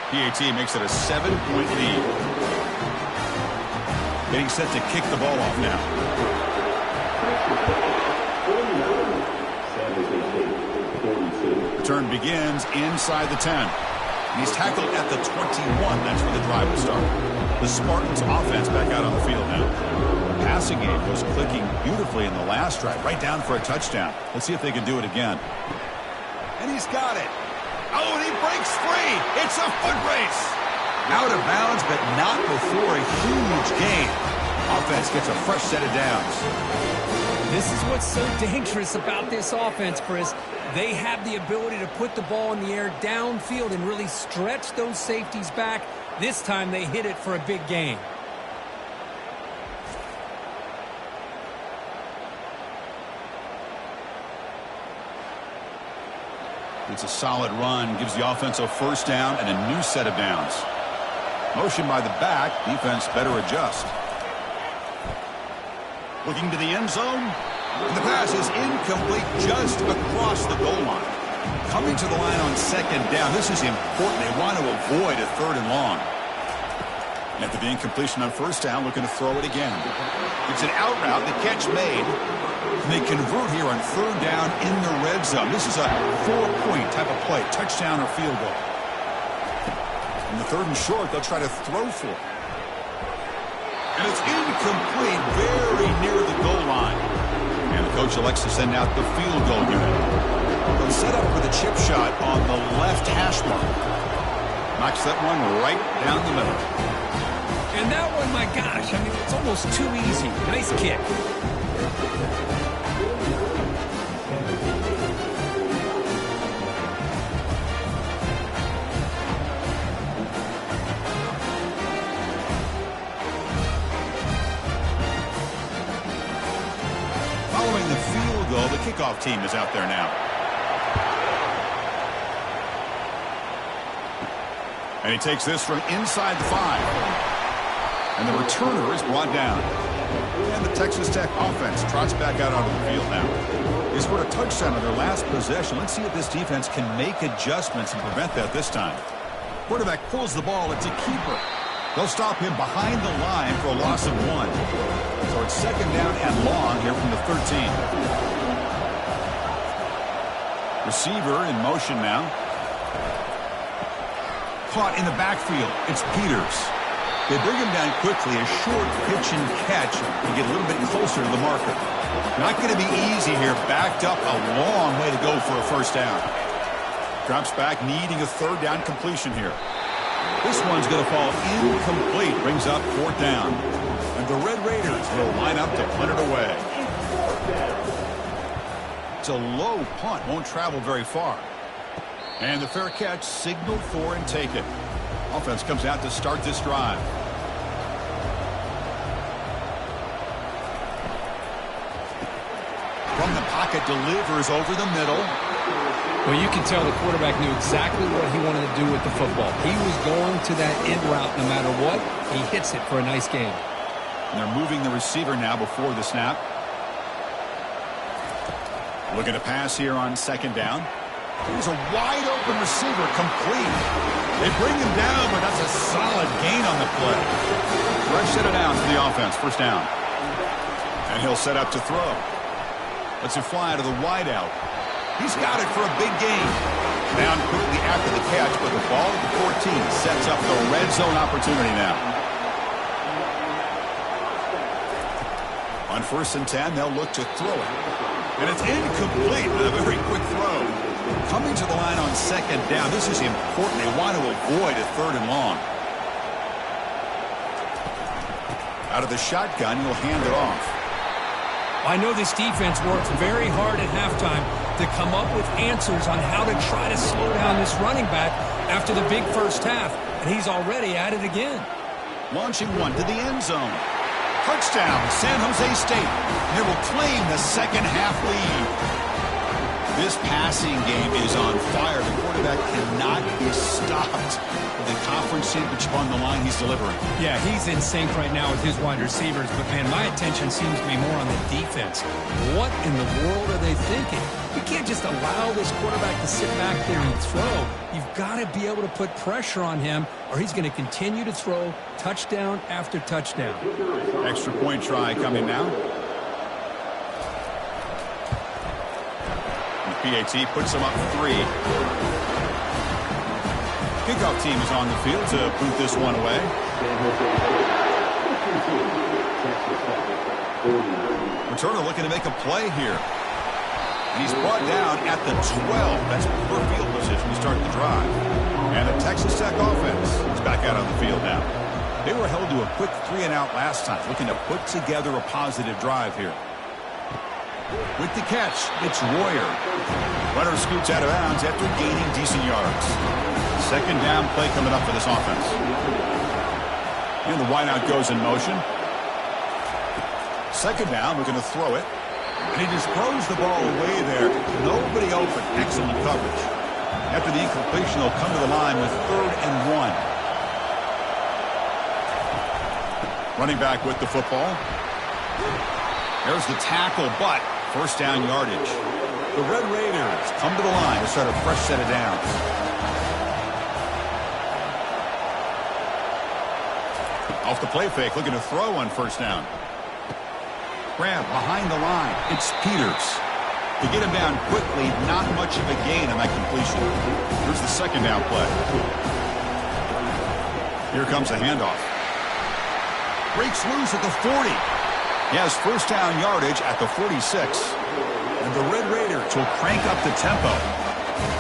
S1: PAT makes it a 7-point lead. Getting set to kick the ball off now. Return begins inside the 10. And he's tackled at the 21. That's where the drive will start. The Spartans offense back out on the field now. The passing game was clicking beautifully in the last drive, right down for a touchdown. Let's see if they can do it again. And he's got it. Oh, and he breaks free. It's a foot race. Out of bounds, but not before a huge gain. Offense gets a fresh set of downs.
S2: This is what's so dangerous about this offense, Chris. They have the ability to put the ball in the air downfield and really stretch those safeties back. This time they hit it for a big gain.
S1: It's a solid run, gives the offense a 1st down and a new set of downs. Motion by the back, defense better adjust. Looking to the end zone. And the pass is incomplete just across the goal line. Coming to the line on 2nd down. This is important. They want to avoid a 3rd and long. After the incompletion on 1st down, looking to throw it again. It's an out route. The catch made. And they convert here on 3rd down in the red zone. This is a 4-point type of play. Touchdown or field goal. And the 3rd and short, they'll try to throw for it. And it's incomplete, very near the goal line. And the coach elects to send out the field goal unit. They'll set up with a chip shot on the left hash mark. Knocks that one right down the middle.
S2: And that one, my gosh, I mean, it's almost too easy. Nice kick.
S1: Following the field goal, the kickoff team is out there now. And he takes this from inside the 5. And the returner is brought down. And the Texas Tech offense trots back out onto the field now. They scored a touchdown on their last possession. Let's see if this defense can make adjustments and prevent that this time. Quarterback pulls the ball. It's a keeper. They'll stop him behind the line for a loss of 1. So it's 2nd down and long here from the 13. Receiver in motion now. Caught in the backfield. It's Peters. They bring him down quickly. A short pitch and catch to get a little bit closer to the marker. Not going to be easy here. Backed up a long way to go for a 1st down. Drops back, needing a 3rd down completion here. This one's going to fall incomplete. Brings up 4th down. And the Red Raiders will line up to punt it away. It's a low punt. Won't travel very far. And the fair catch signaled for and taken. Offense comes out to start this drive. From the pocket, delivers over the middle.
S2: Well, you can tell the quarterback knew exactly what he wanted to do with the football. He was going to that end route no matter what. He hits it for a nice gain.
S1: And they're moving the receiver now before the snap. Looking to pass here on 2nd down. Here's a wide open receiver, complete. They bring him down, but that's a solid gain on the play. Fresh set of downs for the offense, 1st down. And he'll set up to throw. Lets it fly to the wideout. He's got it for a big gain. Down quickly after the catch, but the ball at the 14 sets up the red zone opportunity now. On 1st and 10, they'll look to throw it. And it's incomplete with a very quick throw. Coming to the line on 2nd down. This is important. They want to avoid a 3rd and long. Out of the shotgun, he'll hand it off.
S2: I know this defense worked very hard at halftime to come up with answers on how to try to slow down this running back after the big first half, and he's already at it again.
S1: Launching one to the end zone. Touchdown, San Jose State. They will claim the second half lead. This passing game is on fire. The quarterback cannot be stopped. With the conference championship on the line, he's delivering.
S2: Yeah, he's in sync right now with his wide receivers, but man, my attention seems to be more on the defense. What in the world are they thinking? You can't just allow this quarterback to sit back there and throw. You've got to be able to put pressure on him, or he's going to continue to throw touchdown after touchdown.
S1: Extra point try coming now. PAT puts him up 3. Kickoff team is on the field to boot this one away. Returner looking to make a play here. He's brought down at the 12. That's per field position to start the drive. And the Texas Tech offense is back out on the field now. They were held to a quick 3-and-out last time, looking to put together a positive drive here. With the catch, it's Royer. Runner scoots out of bounds after gaining decent yards. 2nd down play coming up for this offense. And the wideout goes in motion. 2nd down, we're going to throw it. And he just throws the ball away there. Nobody open. Excellent coverage. After the incompletion, they'll come to the line with 3rd and 1. Running back with the football. There's the tackle, but 1st down yardage. The Red Raiders come to the line to start a fresh set of downs. Off the play fake, looking to throw on 1st down. Grab behind the line. It's Peters. To get him down quickly, not much of a gain on that completion. Here's the 2nd down play. Here comes the handoff. Breaks loose at the 40. He has 1st down yardage at the 46. And the Red Raiders will crank up the tempo.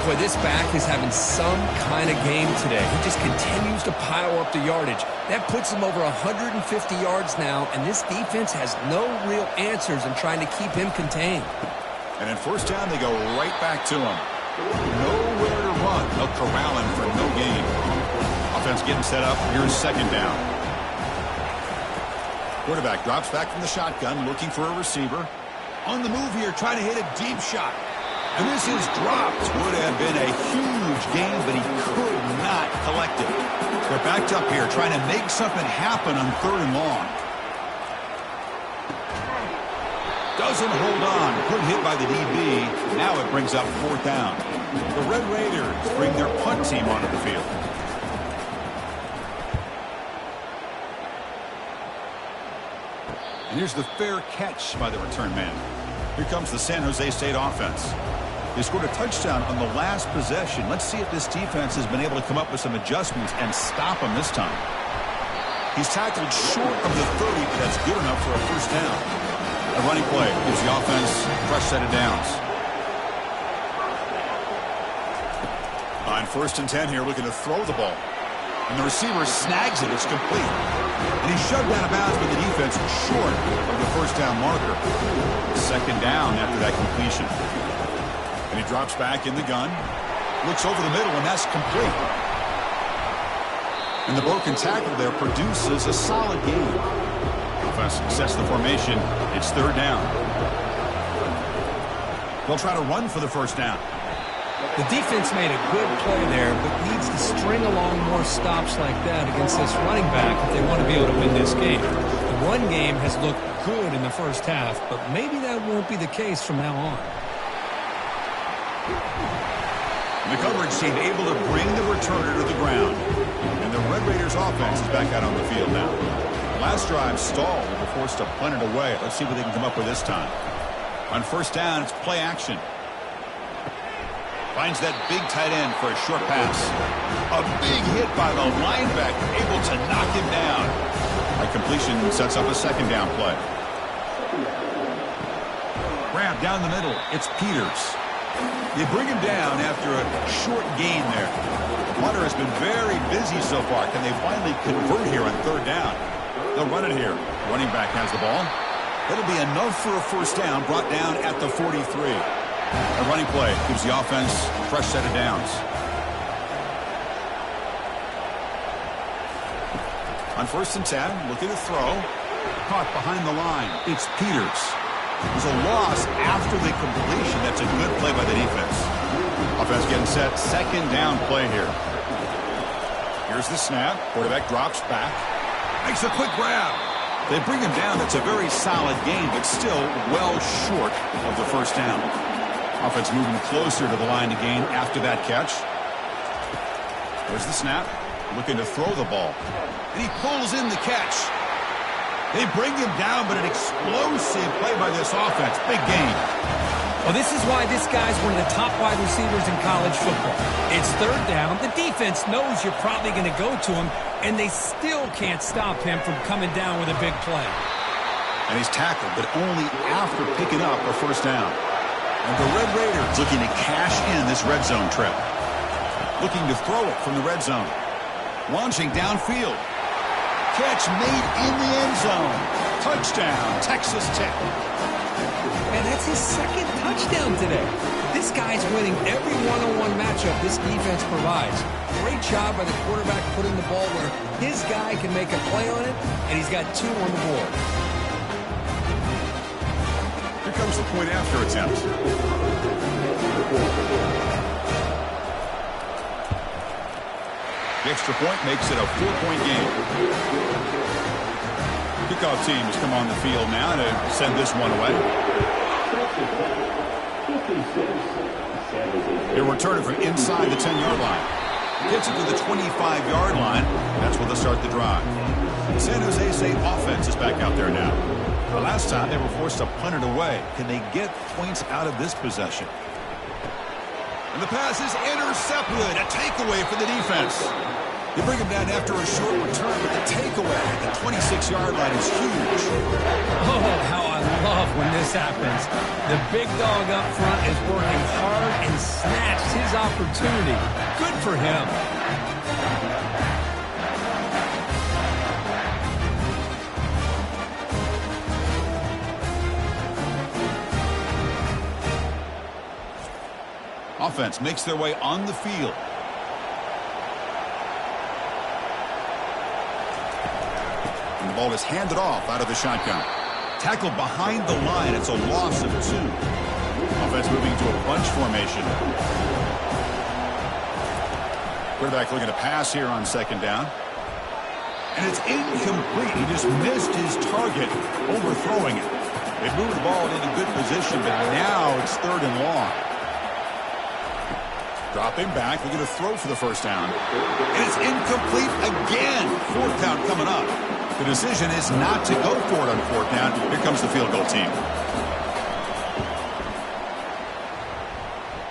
S2: Boy, this back is having some kind of game today. He just continues to pile up the yardage. That puts him over 150 yards now, and this defense has no real answers in trying to keep him contained.
S1: And in 1st down, they go right back to him. Nowhere to run. They'll corral him for no gain. Offense getting set up. Here's 2nd down. Quarterback drops back from the shotgun, looking for a receiver. On the move here, trying to hit a deep shot. And this is dropped. Would have been a huge gain, but he could not collect it. They're backed up here, trying to make something happen on 3rd and long. Doesn't hold on. Good hit by the DB. Now it brings up 4th down. The Red Raiders bring their punt team onto the field. And here's the fair catch by the return man. Here comes the San Jose State offense. They scored a touchdown on the last possession. Let's see if this defense has been able to come up with some adjustments and stop them this time. He's tackled short of the 30, but that's good enough for a 1st down. A running play gives the offense a fresh set of downs. On 1st and 10 here, looking to throw the ball. And the receiver snags it. It's complete. And he's shoved out of bounds by the defense short of the 1st down marker. 2nd down after that completion. And he drops back in the gun. Looks over the middle, and that's complete. And the broken tackle there produces a solid gain. Offense sets the formation. It's 3rd down. They'll try to run for the 1st down.
S2: The defense made a good play there, but needs to string along more stops like that against this running back if they want to be able to win this game. The run game has looked good in the 1st half, but maybe that won't be the case from now on.
S1: The coverage team able to bring the returner to the ground. And the Red Raiders offense is back out on the field now. Last drive stalled and were forced to punt it away. Let's see what they can come up with this time. On 1st down, it's play action. Finds that big tight end for a short pass. A big hit by the linebacker, able to knock him down. That completion sets up a 2nd down play. Grab down the middle. It's Peters. They bring him down after a short gain there. The punter has been very busy so far. Can they finally convert here on third down? They'll run it here. Running back has the ball. That'll be enough for a first down, brought down at the 43. A running play gives the offense a fresh set of downs. On 1st and 10, looking to throw. Caught behind the line. It's Peters. There's a loss after the completion. That's a good play by the defense. Offense getting set. 2nd down play here. Here's the snap. Quarterback drops back. Makes a quick grab. They bring him down. That's a very solid gain, but still well short of the first down. Offense moving closer to the line to gain after that catch. There's the snap. Looking to throw the ball. And he pulls in the catch. They bring him down, but an explosive play by this offense. Big gain.
S2: Well, this is why this guy's one of the top wide receivers in college football. It's 3rd down. The defense knows you're probably going to go to him, and they still can't stop him from coming down with a big play.
S1: And he's tackled, but only after picking up a first down. And the Red Raiders looking to cash in this red zone trip. Looking to throw it from the red zone. Launching downfield. Catch made in the end zone. Touchdown, Texas Tech.
S2: And that's his 2nd touchdown today. This guy's winning every one-on-one matchup this defense provides. Great job by the quarterback putting the ball where his guy can make a play on it, and he's got 2 on the board.
S1: Here comes the point after attempt. The extra point makes it a 4-point game. Kickoff team has come on the field now to send this one away. They'll return it from inside the 10-yard line. Gets it to the 25-yard line. That's where they'll start the drive. The San Jose State offense is back out there now. The last time they were forced to punt it away. Can they get points out of this possession? And the pass is intercepted. A takeaway for the defense. They bring him down after a short return, but the takeaway at the 26-yard line is huge.
S2: Oh, how I love when this happens. The big dog up front is working hard and snatched his opportunity. Good for him.
S1: Offense makes their way on the field. And the ball is handed off out of the shotgun. Tackled behind the line. It's a loss of 2. Offense moving to a bunch formation. Quarterback looking to pass here on 2nd down. And it's incomplete. He just missed his target, overthrowing it. They moved the ball into good position, but now it's 3rd and long. Dropping back, looking to throw for the first down. And it's incomplete again. 4th down coming up. The decision is not to go for it on 4th down. Here comes the field goal team.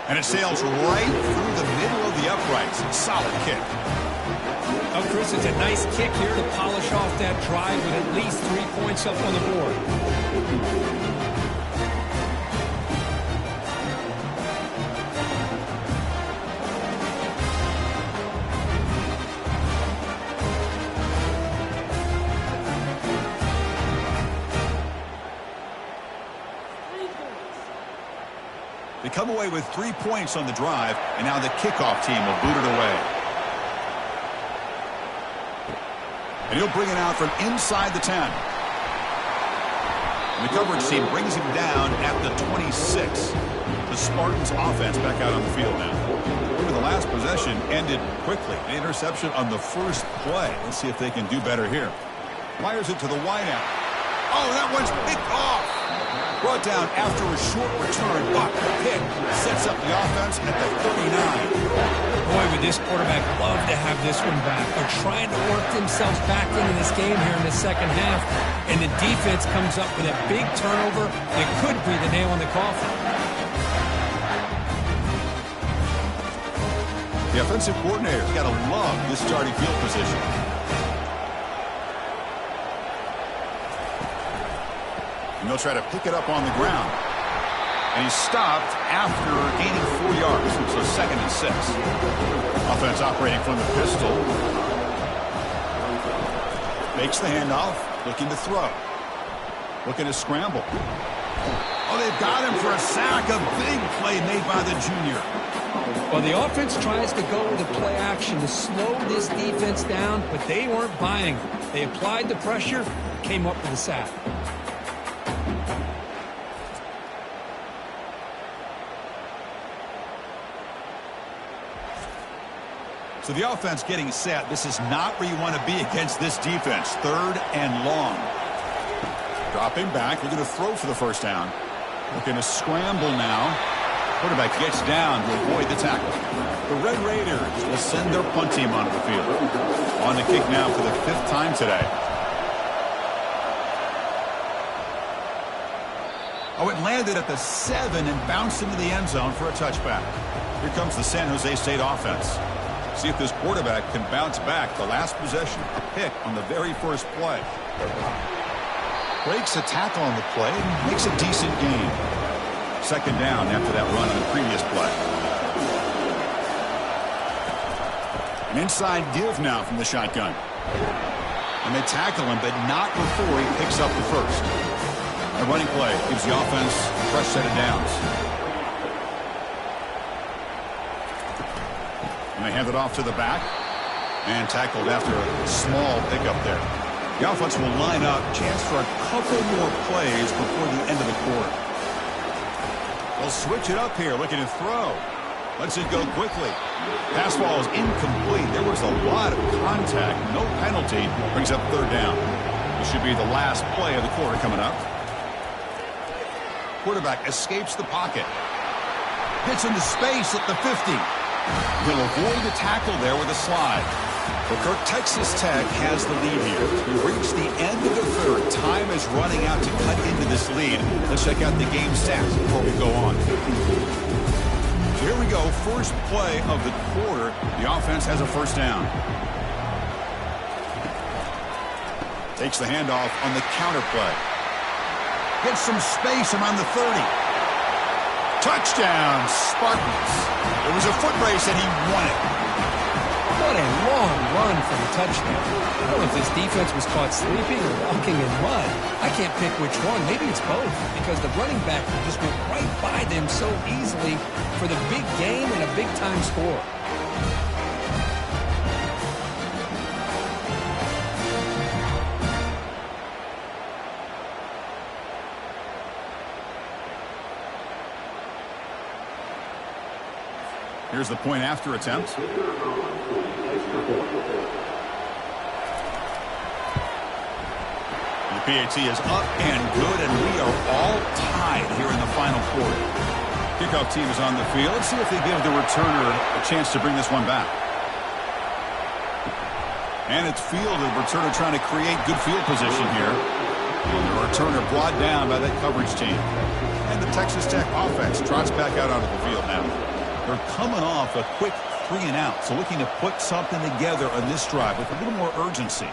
S1: And it sails right through the middle of the uprights. Solid kick.
S2: Oh, Chris, it's a nice kick here to polish off that drive with at least 3 points up on the board.
S1: They come away with 3 points on the drive, and now the kickoff team will boot it away. And he'll bring it out from inside the 10. And the coverage team brings him down at the 26. The Spartans offense back out on the field now. Remember, the last possession ended quickly. An interception on the first play. Let's see if they can do better here. Fires it to the wideout. Oh, that one's picked off. Brought down after a short return, but the pick sets up the offense at the 39.
S2: Boy, would this quarterback love to have this one back. They're trying to work themselves back into this game here in the second half, and the defense comes up with a big turnover that could be the nail in the coffin.
S1: The offensive coordinator's got to love this starting field position. And they'll try to pick it up on the ground. And he's stopped after gaining 4 yards. So 2nd and 6. Offense operating from the pistol. Makes the handoff. Looking to throw. Looking to scramble. Oh, they've got him for a sack. A big play made by the junior.
S2: Well, the offense tries to go with a play action to slow this defense down, but they weren't buying it. They applied the pressure, came up with a sack.
S1: So the offense getting set. This is not where you want to be against this defense. 3rd and long. Dropping back. Looking to throw for the first down. Looking to scramble now. Quarterback gets down to avoid the tackle. The Red Raiders will send their punt team onto the field. On the kick now for the 5th time today. Oh, it landed at the 7 and bounced into the end zone for a touchback. Here comes the San Jose State offense. See if this quarterback can bounce back. The last possession, a pick on the very first play. Breaks a tackle on the play and makes a decent gain. 2nd down after that run on the previous play. An inside give now from the shotgun. And they tackle him, but not before he picks up the first. A running play gives the offense a fresh set of downs. And they hand it off to the back. And tackled after a small pickup there. The offense will line up. Chance for a couple more plays before the end of the quarter. They'll switch it up here, looking to throw. Lets it go quickly. Pass ball is incomplete. There was a lot of contact. No penalty. Brings up 3rd down. This should be the last play of the quarter coming up. Quarterback escapes the pocket. Gets into space at the 50. He'll avoid the tackle there with a slide. Well, Texas Tech has the lead here. We reached the end of the 3rd. Time is running out to cut into this lead. Let's check out the game stats before we go on. So here we go. First play of the quarter. The offense has a first down. Takes the handoff on the counter play. Gets some space around the 30. Touchdown, Spartans. It was a foot race and he won it.
S2: What a long run for the touchdown. I don't know if this defense was caught sleeping or walking in mud. I can't pick which one. Maybe it's both, because the running back just went right by them so easily for the big game and a big-time score.
S1: Here's the point after attempt. The PAT is up and good, and we are all tied here in the final quarter. Kickoff team is on the field. Let's see if they give the returner a chance to bring this one back. And it's fielded. The returner trying to create good field position here. And the returner brought down by that coverage team. And the Texas Tech offense trots back out onto the field now. They're coming off a quick 3 and out, so looking to put something together on this drive with a little more urgency.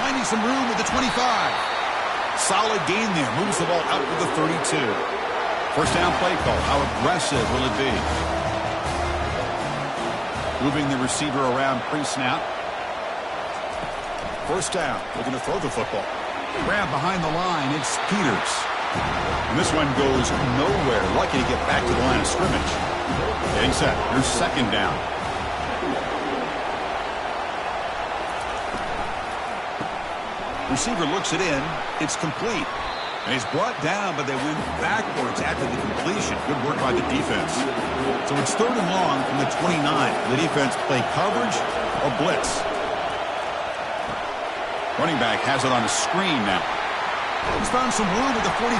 S1: Finding some room with the 25. Solid gain there. Moves the ball out to the 32. First down play call. How aggressive will it be? Moving the receiver around pre-snap. First down. Looking to throw the football. Grab behind the line. It's Peters. And this one goes nowhere. Lucky to get back to the line of scrimmage. Getting set. Here's 2nd down. Receiver looks it in. It's complete. And he's brought down, but they went backwards after the completion. Good work by the defense. So it's 3rd and long from the 29. The defense play coverage or blitz. Running back has it on a screen now. He's found some room at the 45.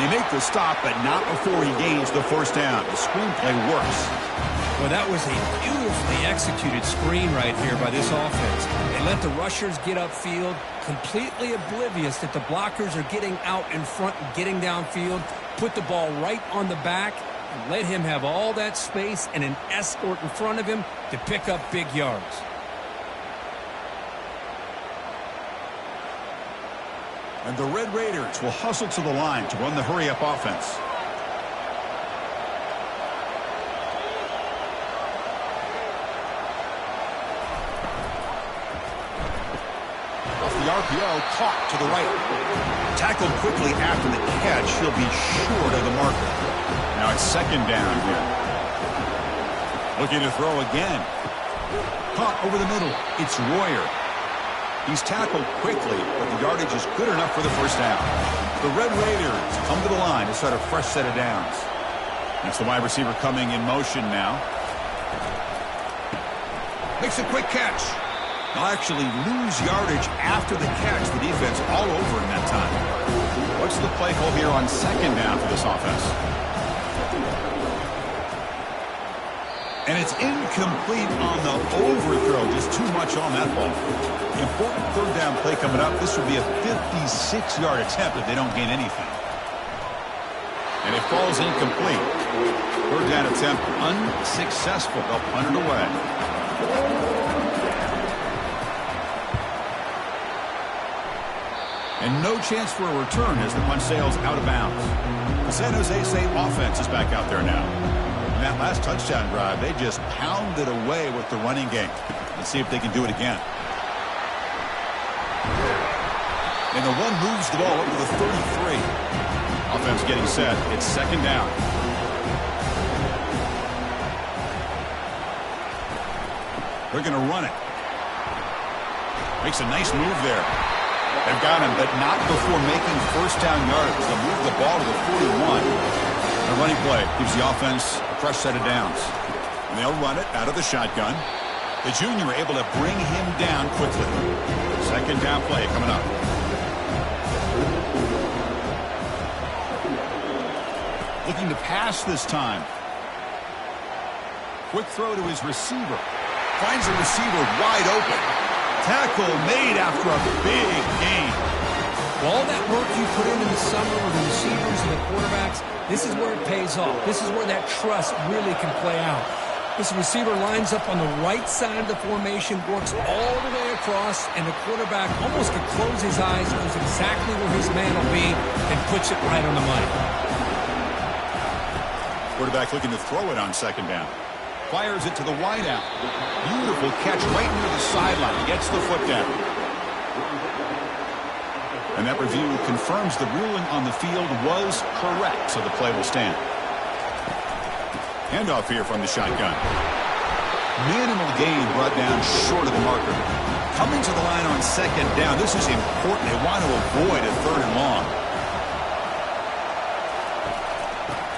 S1: They make the stop, but not before he gains the first down. The screenplay works.
S2: Well, that was a beautifully executed screen right here by this offense. They let the rushers get upfield, completely oblivious that the blockers are getting out in front and getting downfield, put the ball right on the back, and let him have all that space and an escort in front of him to pick up big yards.
S1: And the Red Raiders will hustle to the line to run the hurry-up offense. Off the RPO, caught to the right. Tackled quickly after the catch. He'll be short of the marker. Now it's second down here. Looking to throw again. Caught over the middle. It's Royer. He's tackled quickly, but the yardage is good enough for the first down. The Red Raiders come to the line to start a fresh set of downs. That's the wide receiver coming in motion now. Makes a quick catch. They'll actually lose yardage after the catch. The defense all over in that time. What's the play call here on second down for this offense? And it's incomplete on the overthrow. Just too much on that ball. Important third down play coming up. This would be a 56-yard attempt if they don't gain anything. And it falls incomplete. Third down attempt unsuccessful. They'll punt it away. And no chance for a return as the punt sails out of bounds. The San Jose State offense is back out there now. That last touchdown drive, they just pounded away with the running game. Let's see if they can do it again. And the one moves the ball up to the 33. Offense getting set. It's second down. They're going to run it. Makes a nice move there. They've got him, but not before making first down yards. They'll move the ball to the 41. The running play gives the offense a fresh set of downs. And they'll run it out of the shotgun. The junior able to bring him down quickly. Second down play coming up. Looking to pass this time. Quick throw to his receiver. Finds the receiver wide open. Tackle made after a big gain.
S2: Well, all that work you put in the summer with the receivers and the quarterbacks, this is where it pays off. This is where that trust really can play out. This receiver lines up on the right side of the formation, works all the way across, and the quarterback almost can close his eyes, knows exactly where his man will be, and puts it right on the money.
S1: Quarterback looking to throw it on second down. Fires it to the wideout. Beautiful catch right near the sideline. Gets the foot down. And that review confirms the ruling on the field was correct, so the play will stand. Handoff here from the shotgun. Minimal gain brought down short of the marker. Coming to the line on second down. This is important. They want to avoid a third and long.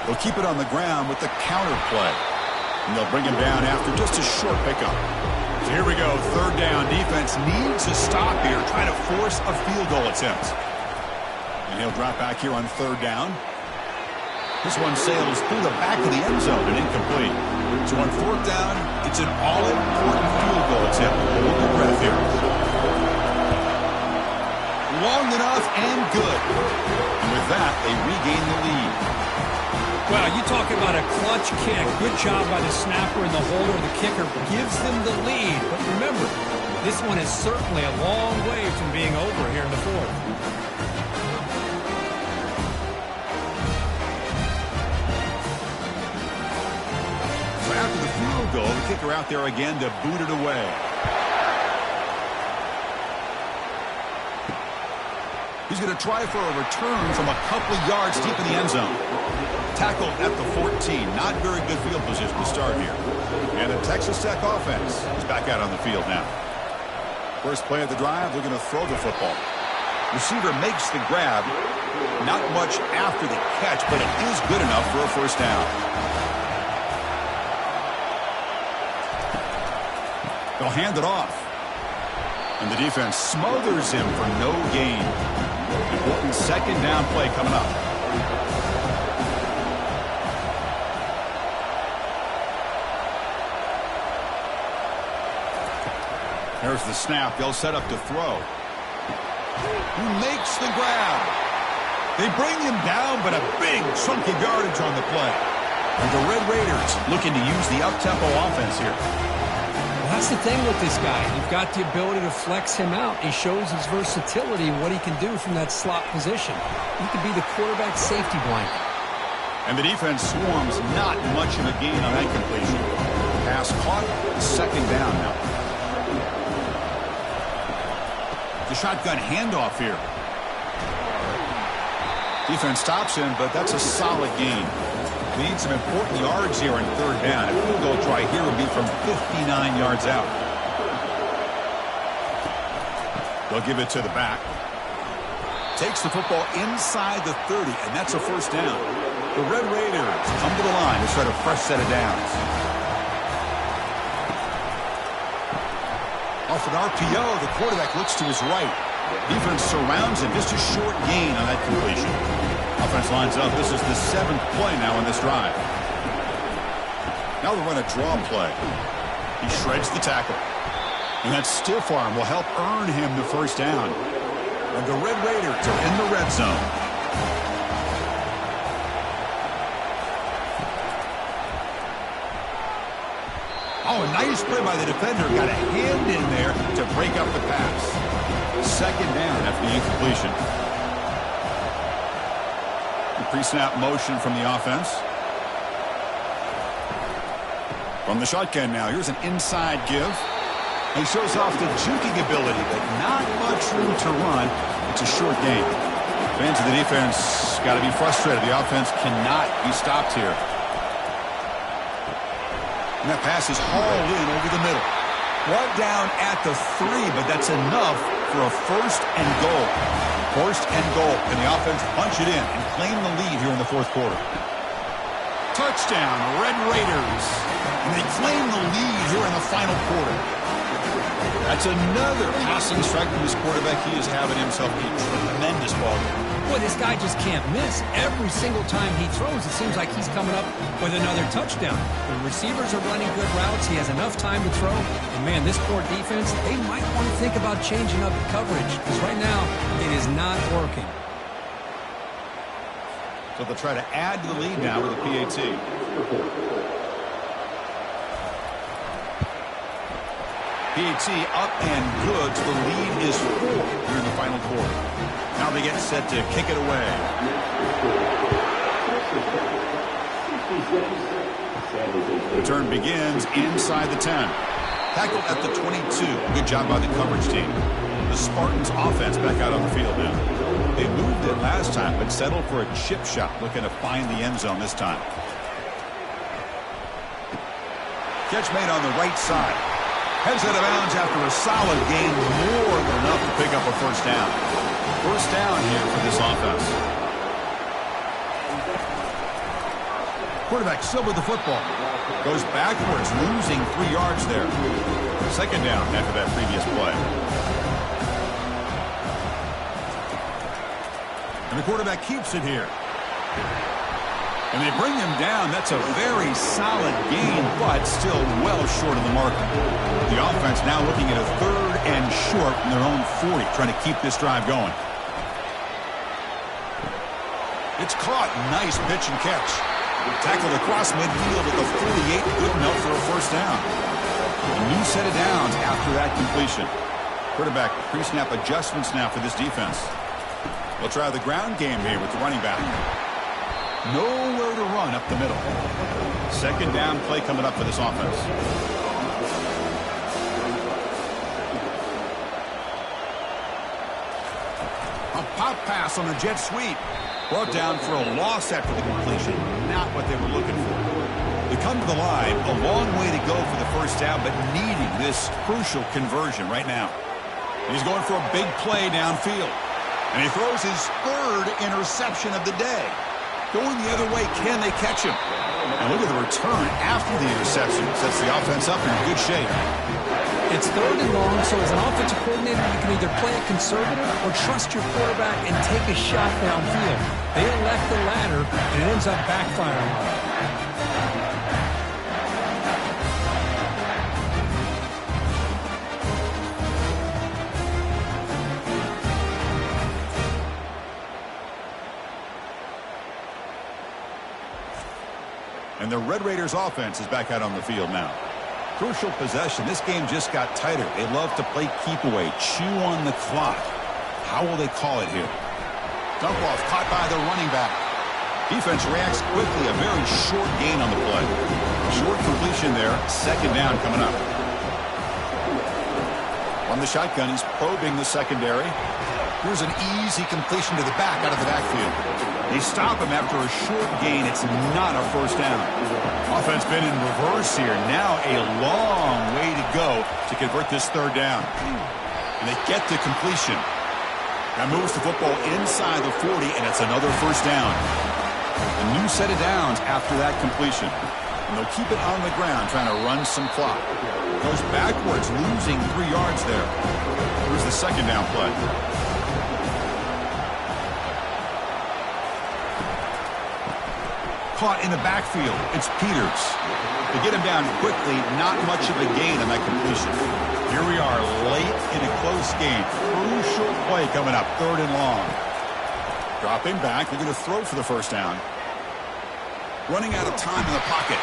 S1: They'll keep it on the ground with the counter play. And they'll bring him down after just a short pickup. So here we go, third down. Defense needs a stop here, trying to force a field goal attempt. And he'll drop back here on third down. This one sails through the back of the end zone and incomplete. So on fourth down, it's an all-important field goal attempt. Hold your breath here. Long enough and good. And with that, they regain the lead.
S2: Well, you talk about a clutch kick. Good job by the snapper and the holder. The kicker gives them the lead. But remember, this one is certainly a long way from being over here in the fourth.
S1: So after the field goal, the kicker out there again to boot it away. He's going to try for a return from a couple of yards deep in the end zone. Tackled at the 14. Not very good field position to start here. And the Texas Tech offense is back out on the field now. First play of the drive, they're going to throw the football. Receiver makes the grab. Not much after the catch, but it is good enough for a first down. They'll hand it off. And the defense smothers him for no gain. Important second down play coming up. There's the snap. They'll set up to throw. Who makes the grab? They bring him down, but a big chunk of yardage on the play. And the Red Raiders looking to use the up-tempo offense here.
S2: Well, That's the thing with this guy. You've got the ability to flex him out. He shows his versatility and what he can do from that slot position. He could be the quarterback safety blanket.
S1: And the defense swarms, not much of a gain on that completion. Pass caught, second down now. The shotgun handoff here. Defense stops him, but that's a solid gain. We need some important yards here on third down. A field goal try here would be from 59 yards out. They'll give it to the back. Takes the football inside the 30, and that's a first down. The Red Raiders come to the line to start a fresh set of downs. Off an RPO, the quarterback looks to his right. Defense surrounds him. Just a short gain on that completion. Offense lines up. This is the 7th play now on this drive. Now they'll run a draw play. He shreds the tackle. And that stiff arm will help earn him the first down. And the Red Raiders are in the red zone. Oh, a nice play by the defender. Got a hand in there to break up the pass. Second down after the incompletion. The pre-snap motion from the offense. From the shotgun now. Here's an inside give. He shows off the juking ability, but not much room to run. It's a short game. Fans of the defense got to be frustrated. The offense cannot be stopped here. And that pass is hauled in over the middle. Brought down at the 3, but that's enough for a first and goal. First and goal. And the offense punch it in and claim the lead here in the fourth quarter. Touchdown, Red Raiders. And they claim the lead here in the final quarter. That's another passing strike from this quarterback. He is having himself a tremendous ball game.
S2: Boy, this guy just can't miss. Every single time he throws, it seems like he's coming up with another touchdown. The receivers are running good routes. He has enough time to throw. And, man, this poor defense, they might want to think about changing up the coverage because right now it is not working.
S1: So they'll try to add to the lead now with a PAT. PAT up and good. So the lead is 4 here in the final quarter. Now they get set to kick it away. Return begins inside the 10. Tackled at the 22. Good job by the coverage team. The Spartans offense back out on the field now. They moved it last time, but settled for a chip shot, looking to find the end zone this time. Catch made on the right side. Heads out of bounds after a solid gain, more than enough to pick up a first down. First down here for this offense. Quarterback still with the football. Goes backwards, losing 3 yards there. Second down after that previous play. And the quarterback keeps it here. And they bring him down. That's a very solid gain, but still well short of the mark. The offense now looking at a 3rd and short from their own 40, trying to keep this drive going. It's caught. Nice pitch and catch. Tackled across midfield at the 48. Good enough for a first down. A new set of downs after that completion. Quarterback pre-snap adjustments now for this defense. They'll try the ground game here with the running back. Nowhere to run up the middle. Second down play coming up for this offense. A pop pass on the jet sweep. Brought down for a loss after the completion. Not what they were looking for. They come to the line. A long way to go for the first down, but needing this crucial conversion right now. He's going for a big play downfield. And he throws his 3rd interception of the day. Going the other way, can they catch him? And look at the return after the interception. Sets the offense up in good shape.
S2: It's 3rd and long, so as an offensive coordinator, you can either play it conservative or trust your quarterback and take a shot downfield. They elect the latter, and it ends up backfiring on them.
S1: And the Red Raiders offense is back out on the field now. Crucial possession. This game just got tighter. They love to play keep away, chew on the clock. How will they call it here? Dump off caught by the running back. Defense reacts quickly. A very short gain on the play. Short completion there. Second down coming up. On the shotgun, he's probing the secondary. Here's an easy completion to the back out of the backfield. They stop him after a short gain. It's not a first down. Offense been in reverse here. Now a long way to go to convert this third down. And they get to completion. Now moves the football inside the 40, and it's another first down. A new set of downs after that completion. And they'll keep it on the ground, trying to run some clock. Goes backwards, losing 3 yards there. Here's the second down play. Caught in the backfield. It's Peters. They get him down quickly. Not much of a gain on that completion. Here we are late in a close game. Crucial play coming up. 3rd and long. Dropping back. They're going to throw for the first down. Running out of time in the pocket.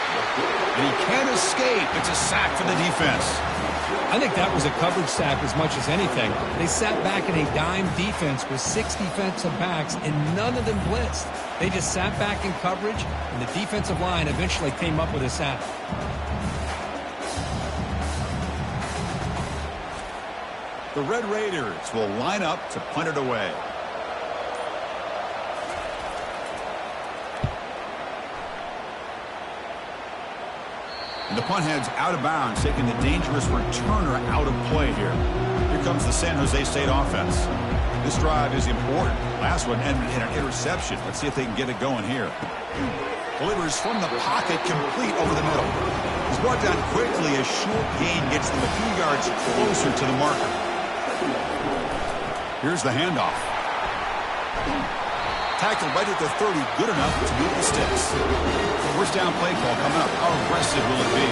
S1: And he can't escape. It's a sack for the defense.
S2: I think that was a coverage sack as much as anything. They sat back in a dime defense with 6 defensive backs, and none of them blitzed. They just sat back in coverage, and the defensive line eventually came up with a sack.
S1: The Red Raiders will line up to punt it away. And the punt heads out of bounds, taking the dangerous returner out of play here. Here comes the San Jose State offense. This drive is important. Last one ended in an interception. Let's see if they can get it going here. Delivers from the pocket, complete over the middle. He's brought down quickly. A short gain gets them a few yards closer to the marker. Here's the handoff. Tackled right at the 30, good enough to move the sticks. First down play call coming up. How aggressive will it be?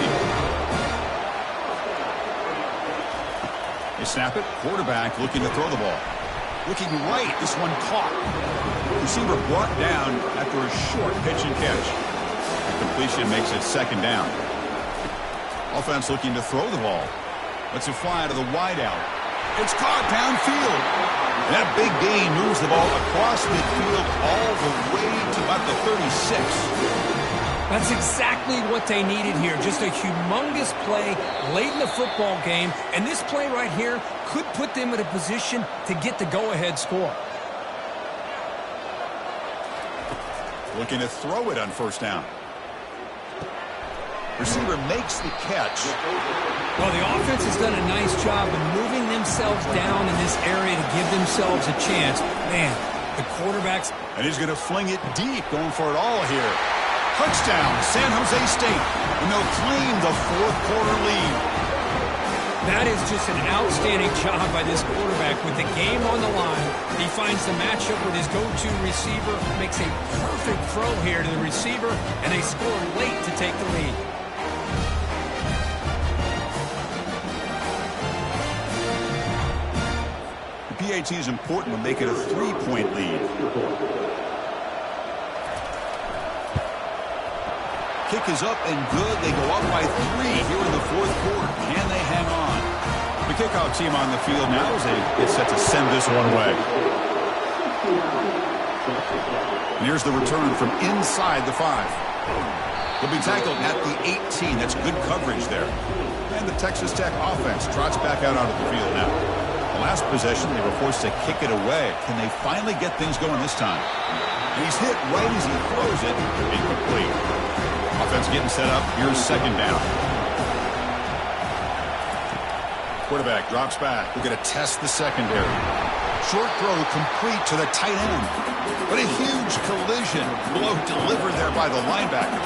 S1: They snap it. Quarterback looking to throw the ball. Looking right. This one caught. Receiver brought down after a short pitch and catch. The completion makes it second down. Offense looking to throw the ball. Lets it fly out of the wideout. It's caught downfield. That big gain moves the ball across midfield all the way to about the 36.
S2: That's exactly what they needed here. Just a humongous play late in the football game. And this play right here could put them in a position to get the go-ahead score.
S1: Looking to throw it on first down. Receiver makes the catch.
S2: Well, the offense has done a nice job of moving themselves down in this area to give themselves a chance. Man, the quarterbacks.
S1: And he's going to fling it deep, going for it all here. Touchdown, San Jose State. And they'll claim the fourth quarter lead.
S2: That is just an outstanding job by this quarterback. With the game on the line, he finds the matchup with his go-to receiver, makes a perfect throw here to the receiver, and they score late to take the lead.
S1: PAT is important when making a 3-point lead. Kick is up and good. They go up by 3 here in the fourth quarter. Can they hang on? The kickoff team on the field now as they get set to send this one away. And here's the return from inside the 5. He'll be tackled at the 18. That's good coverage there. And the Texas Tech offense trots back out onto the field now. Last possession, they were forced to kick it away. Can they finally get things going this time? And he's hit right as he throws it. Incomplete. Offense getting set up. Here's second down. Quarterback drops back. We're going to test the secondary. Short throw complete to the tight end. But a huge collision. Blow delivered there by the linebacker.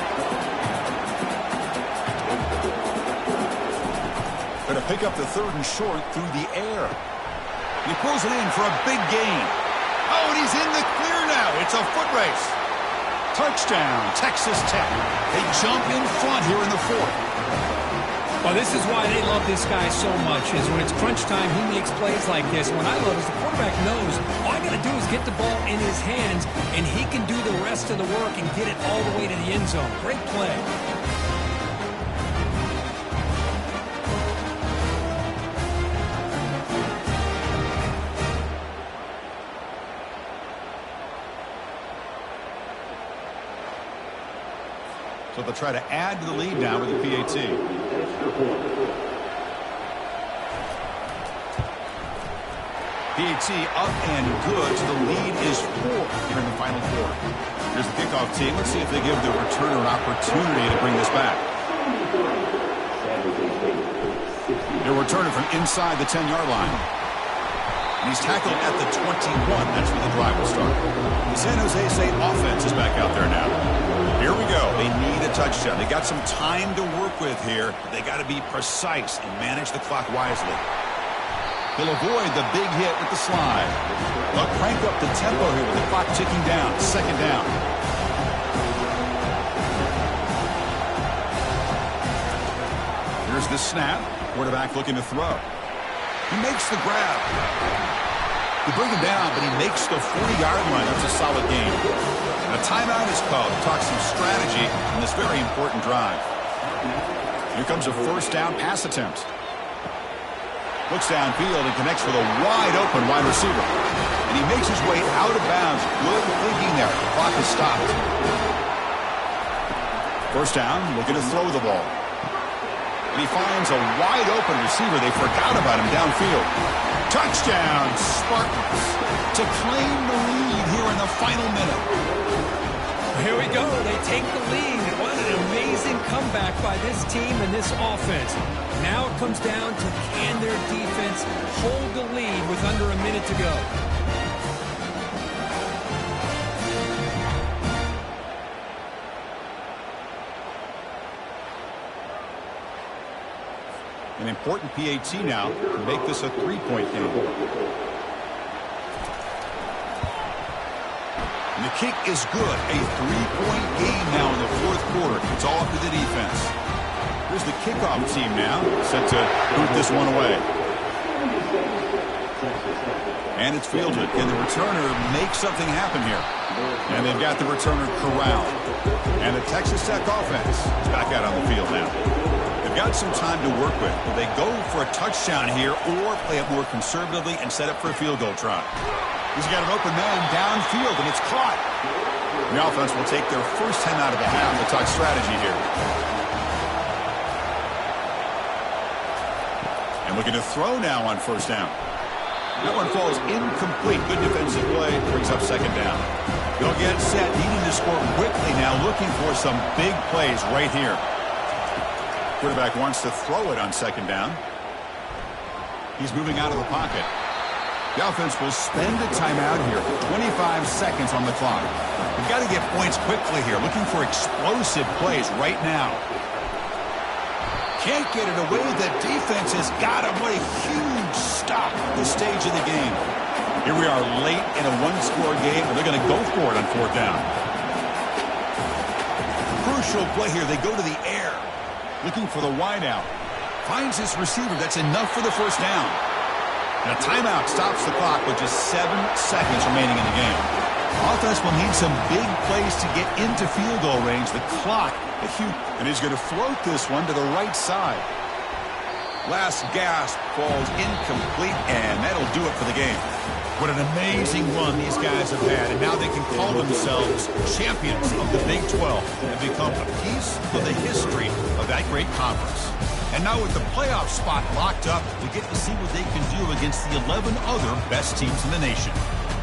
S1: Going to pick up the 3rd and short through the air. He pulls it in for a big gain. Oh, and he's in the clear now. It's a foot race. Touchdown, Texas Tech. They jump in front here in the 4th.
S2: Well, this is why they love this guy so much, is when it's crunch time, he makes plays like this. What I love is the quarterback knows all I got to do is get the ball in his hands, and he can do the rest of the work and get it all the way to the end zone. Great play.
S1: So they'll try to add to the lead now with the PAT. PAT up and good, so the lead is 4 here in the final quarter. Here's the kickoff team. Let's see if they give the returner an opportunity to bring this back. They're returning from inside the 10-yard line. And he's tackled at the 21. That's where the drive will start. The San Jose State offense is back out there now. Here we go. They need a touchdown. They got some time to work with here. They got to be precise and manage the clock wisely. He'll avoid the big hit with the slide. They'll crank up the tempo here with the clock ticking down. Second down. Here's the snap. Quarterback looking to throw. He makes the grab. They bring him down, but he makes the 40-yard line. That's a solid game. And a timeout is called to talk some strategy in this very important drive. Here comes a first down pass attempt. Looks downfield and connects with a wide-open wide receiver. And he makes his way out of bounds. Good thinking there. The clock is stopped. First down, looking to throw the ball. And he finds a wide-open receiver. They forgot about him downfield. Touchdown, Spartans, to claim the lead here in the final minute.
S2: Here we go. They take the lead. What an amazing comeback by this team and this offense. Now it comes down to can their defense hold the lead with under a minute to go.
S1: An important PAT now to make this a 3-point game. And the kick is good. A 3-point game now in the fourth quarter. It's all up to the defense. Here's the kickoff team now, set to boot this one away. And it's fielded. Can the returner make something happen here? And they've got the returner corralled. And the Texas Tech offense is back out on the field now. They've got some time to work with. Will they go for a touchdown here or play it more conservatively and set up for a field goal try? He's got an open man downfield, and it's caught. The offense will take their first 10 out of the half to talk strategy here. And looking to throw now on first down. That one falls incomplete. Good defensive play. Brings up second down. They'll get set, needing to score quickly now, looking for some big plays right here. Quarterback wants to throw it on second down. He's moving out of the pocket. The offense will spend a timeout here. 25 seconds on the clock. We've got to get points quickly here. Looking for explosive plays right now. Can't get it away. The defense has got him. What a huge stop at this stage of the game. Here we are late in a one-score game, and they're going to go for it on fourth down. Crucial play here. They go to the air. Looking for the wideout. Finds his receiver. That's enough for the first down. And a timeout stops the clock with just 7 seconds remaining in the game. Offense will need some big plays to get into field goal range. The clock, and he's going to float this one to the right side. Last gasp falls incomplete, and that'll do it for the game. What an amazing run these guys have had, and now they can call themselves champions of the Big 12 and become a piece of the history of that great conference. And now with the playoff spot locked up, we get to see what they can do against the 11 other best teams in the nation.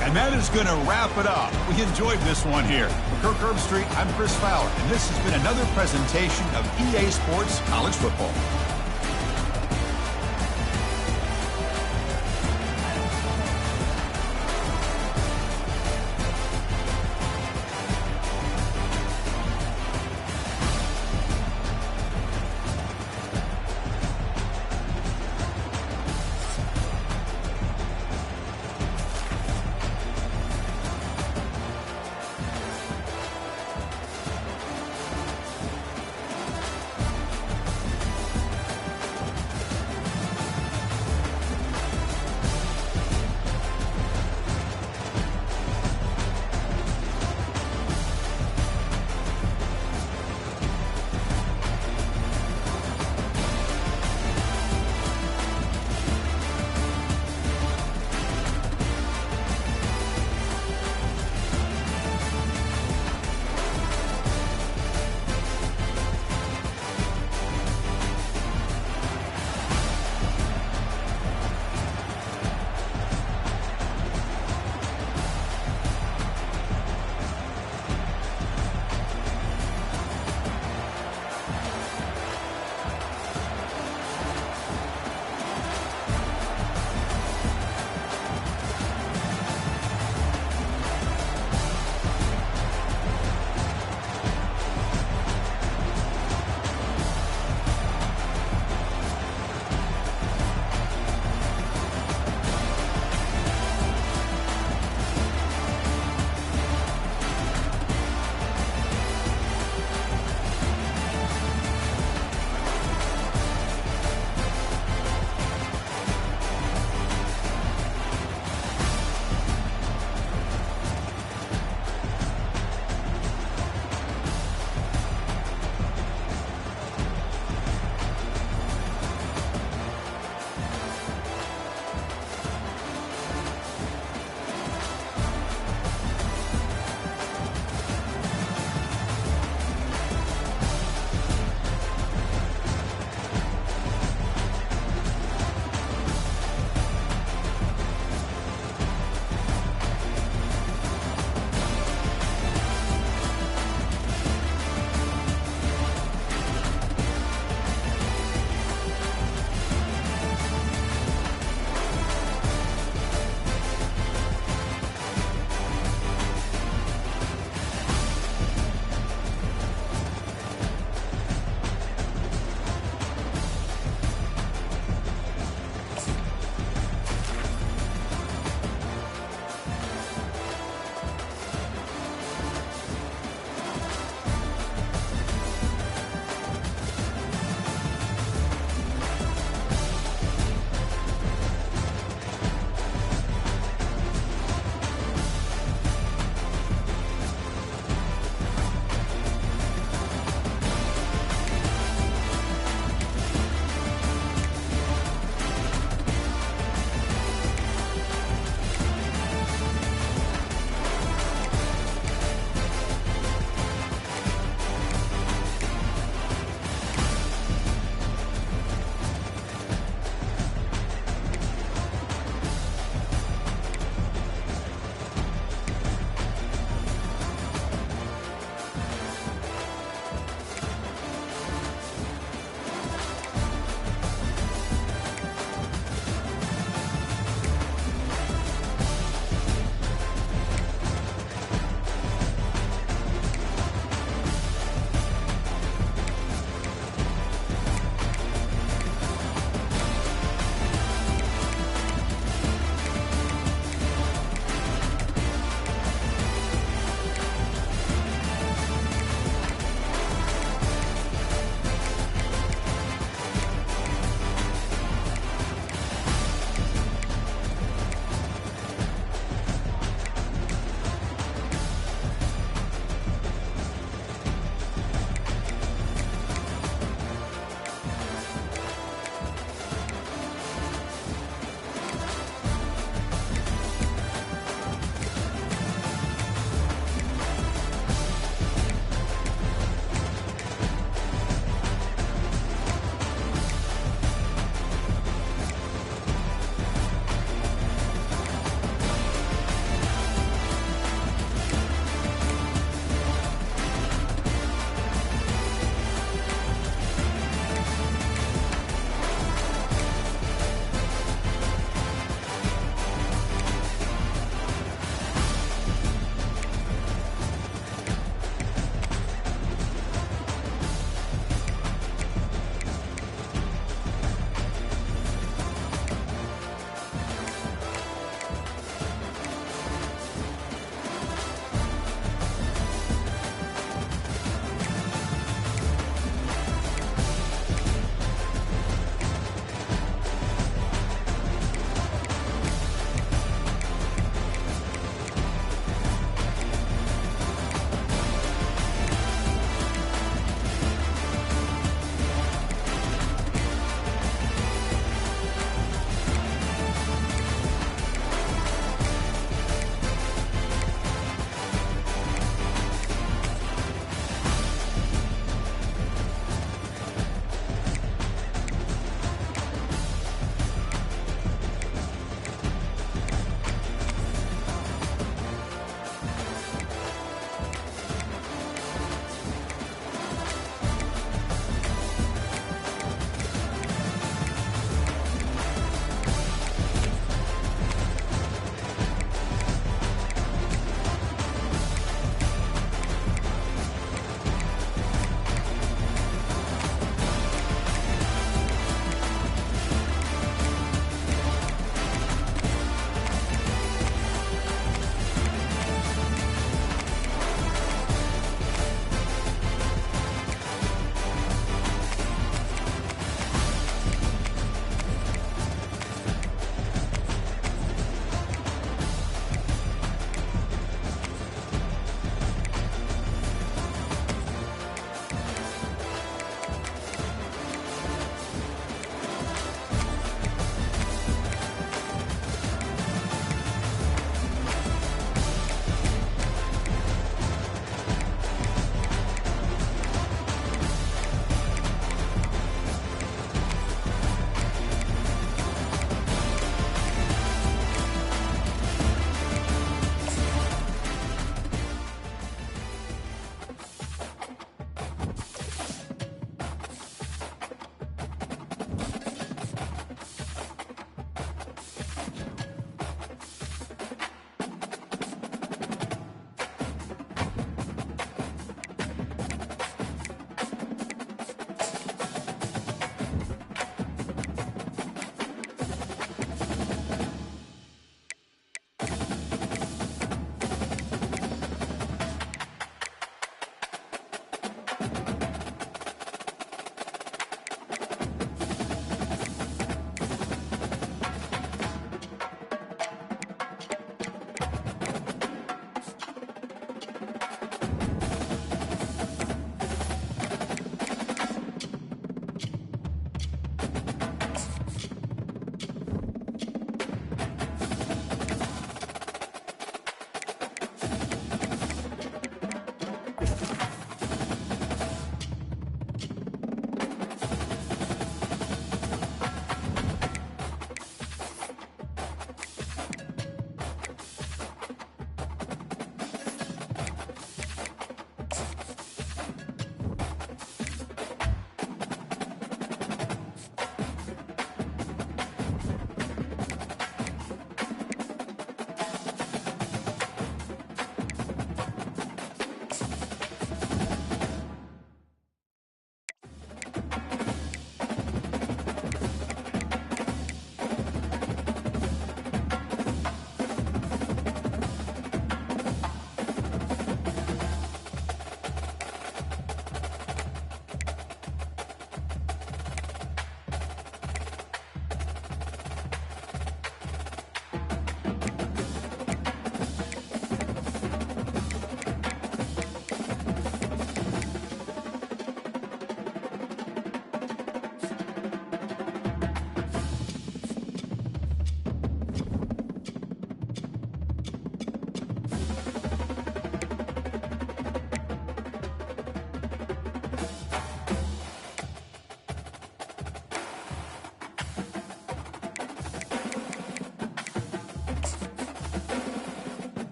S1: And that is going to wrap it up. We enjoyed this one here. For Kirk Herbstreit, I'm Chris Fowler, and this has been another presentation of EA Sports College Football.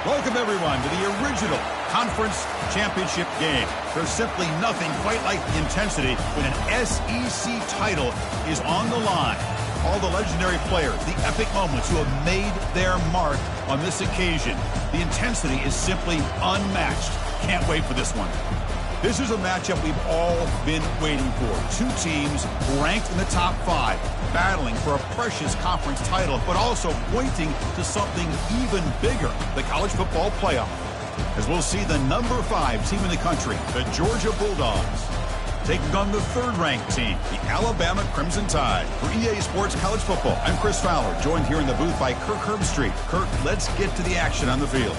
S1: Welcome, everyone, to the original conference championship game. There's simply nothing quite like the intensity when an SEC title is on the line. All the legendary players, the epic moments who have made their mark on this occasion. The intensity is simply unmatched. Can't wait for this one. This is a matchup we've all been waiting for. Two teams ranked in the top 5, battling for a precious conference title, but also pointing to something even bigger, the college football playoff. As we'll see the number 5 team in the country, the Georgia Bulldogs, taking on the 3rd-ranked team, the Alabama Crimson Tide. For EA Sports College Football, I'm Chris Fowler, joined here in the booth by Kirk Herbstreit. Kirk, let's get to the action on the field.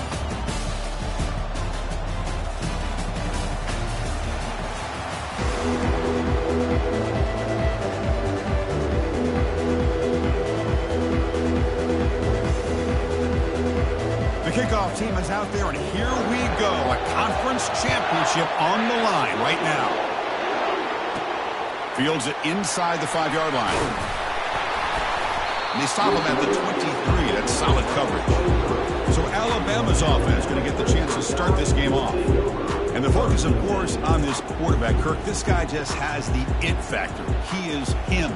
S1: Kickoff team is out there, and here we go. A conference championship on the line right now. Fields it inside the 5-yard line. And they stop him at the 23. That's solid coverage. So Alabama's offense is going to get the chance to start this game off. And the focus, of course, on this quarterback, Kirk. This guy just has the it factor. He is him,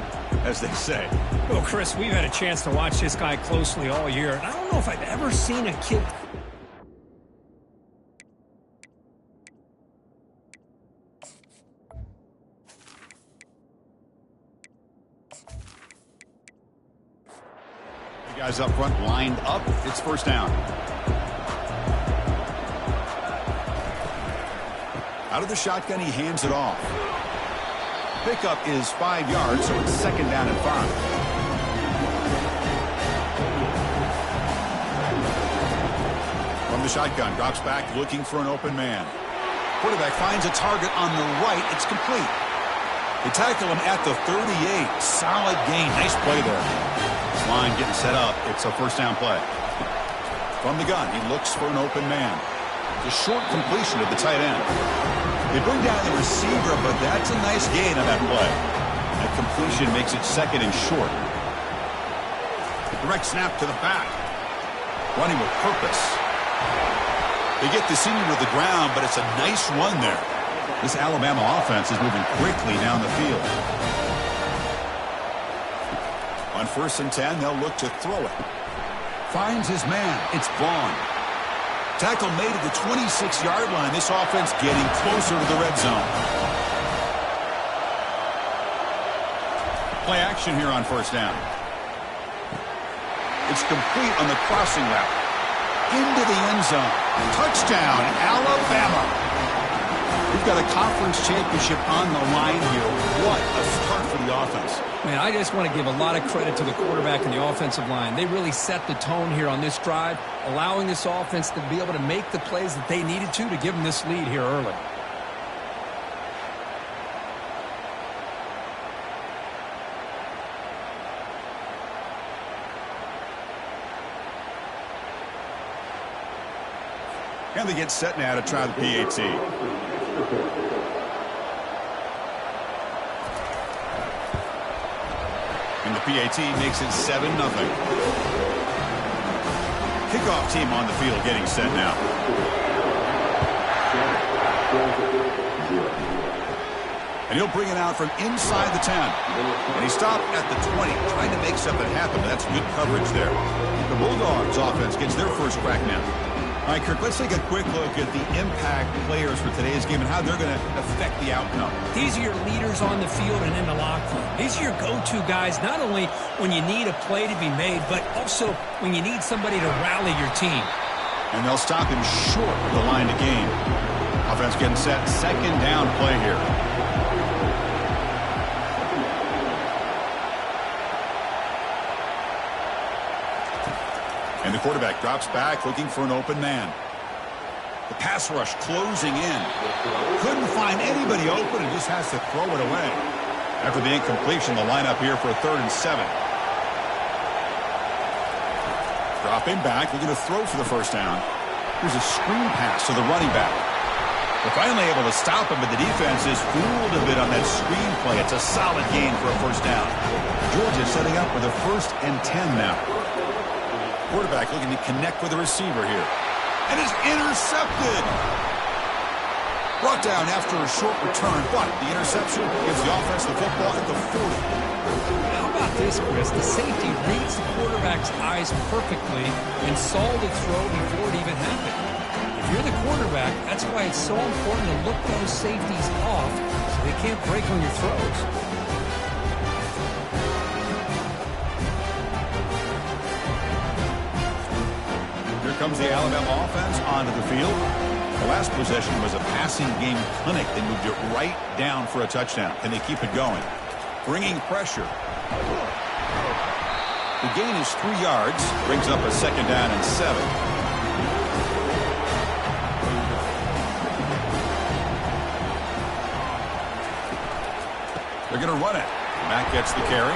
S1: as they say.
S2: Well, Chris, we've had a chance to watch this guy closely all year. I don't know if I've ever seen a kid...
S1: The guys up front lined up. It's first down. Out of the shotgun, he hands it off. Pickup is 5 yards, so it's 2nd down and 5. From the shotgun, drops back, looking for an open man. Quarterback finds a target on the right. It's complete. They tackle him at the 38. Solid gain. Nice play there. This line getting set up. It's a first down play. From the gun, he looks for an open man. The short completion of the tight end. They bring down the receiver, but that's a nice gain on that play. That completion makes it 2nd and short. Direct snap to the back. Running with purpose. They get the senior to the ground, but it's a nice run there. This Alabama offense is moving quickly down the field. On 1st and 10, they'll look to throw it. Finds his man. It's Vaughn. Tackle made at the 26-yard line. This offense getting closer to the red zone. Play action here on 1st down. It's complete on the crossing route. Into the end zone. Touchdown, Alabama. We've got a conference championship on the line here. What a start for the offense.
S2: Man, I just want to give a lot of credit to the quarterback and the offensive line. They really set the tone here on this drive, allowing this offense to be able to make the plays that they needed to give them this lead here early.
S1: And they get set now to try the PAT. And the PAT makes it 7-0. Kickoff team on the field getting set now. And he'll bring it out from inside the 10. And he stopped at the 20, trying to make something happen. That's good coverage there. The Bulldogs offense gets their first crack now. All right, Kirk, let's take a quick look at the impact players for today's game and how they're going to affect the outcome.
S2: These are your leaders on the field and in the locker room. These are your go-to guys, not only when you need a play to be made, but also when you need somebody to rally your team.
S1: And they'll stop him short of the line to gain. Offense getting set. 2nd down play here. And the quarterback drops back, looking for an open man. The pass rush closing in. Couldn't find anybody open and just has to throw it away. After the incompletion, the lineup here for a 3rd and 7. Dropping back, looking to throw for the first down. Here's a screen pass to the running back. They're finally able to stop him, but the defense is fooled a bit on that screen play. It's a solid gain for a first down. Georgia setting up with a 1st and 10 now. Quarterback looking to connect with the receiver here. and is intercepted. Brought down after a short return, but the interception gives the offense the football at the 40.
S2: How about this, Chris? The safety reads the quarterback's eyes perfectly and saw the throw before it even happened. If you're the quarterback, that's why it's so important to look those safeties off so they can't break on your throws.
S1: Here comes the Alabama offense onto the field. The last possession was a passing game clinic. They moved it right down for a touchdown. Can they keep it going? Bringing pressure. The gain is 3 yards. Brings up a 2nd down and 7. They're going to run it. Matt gets the carry.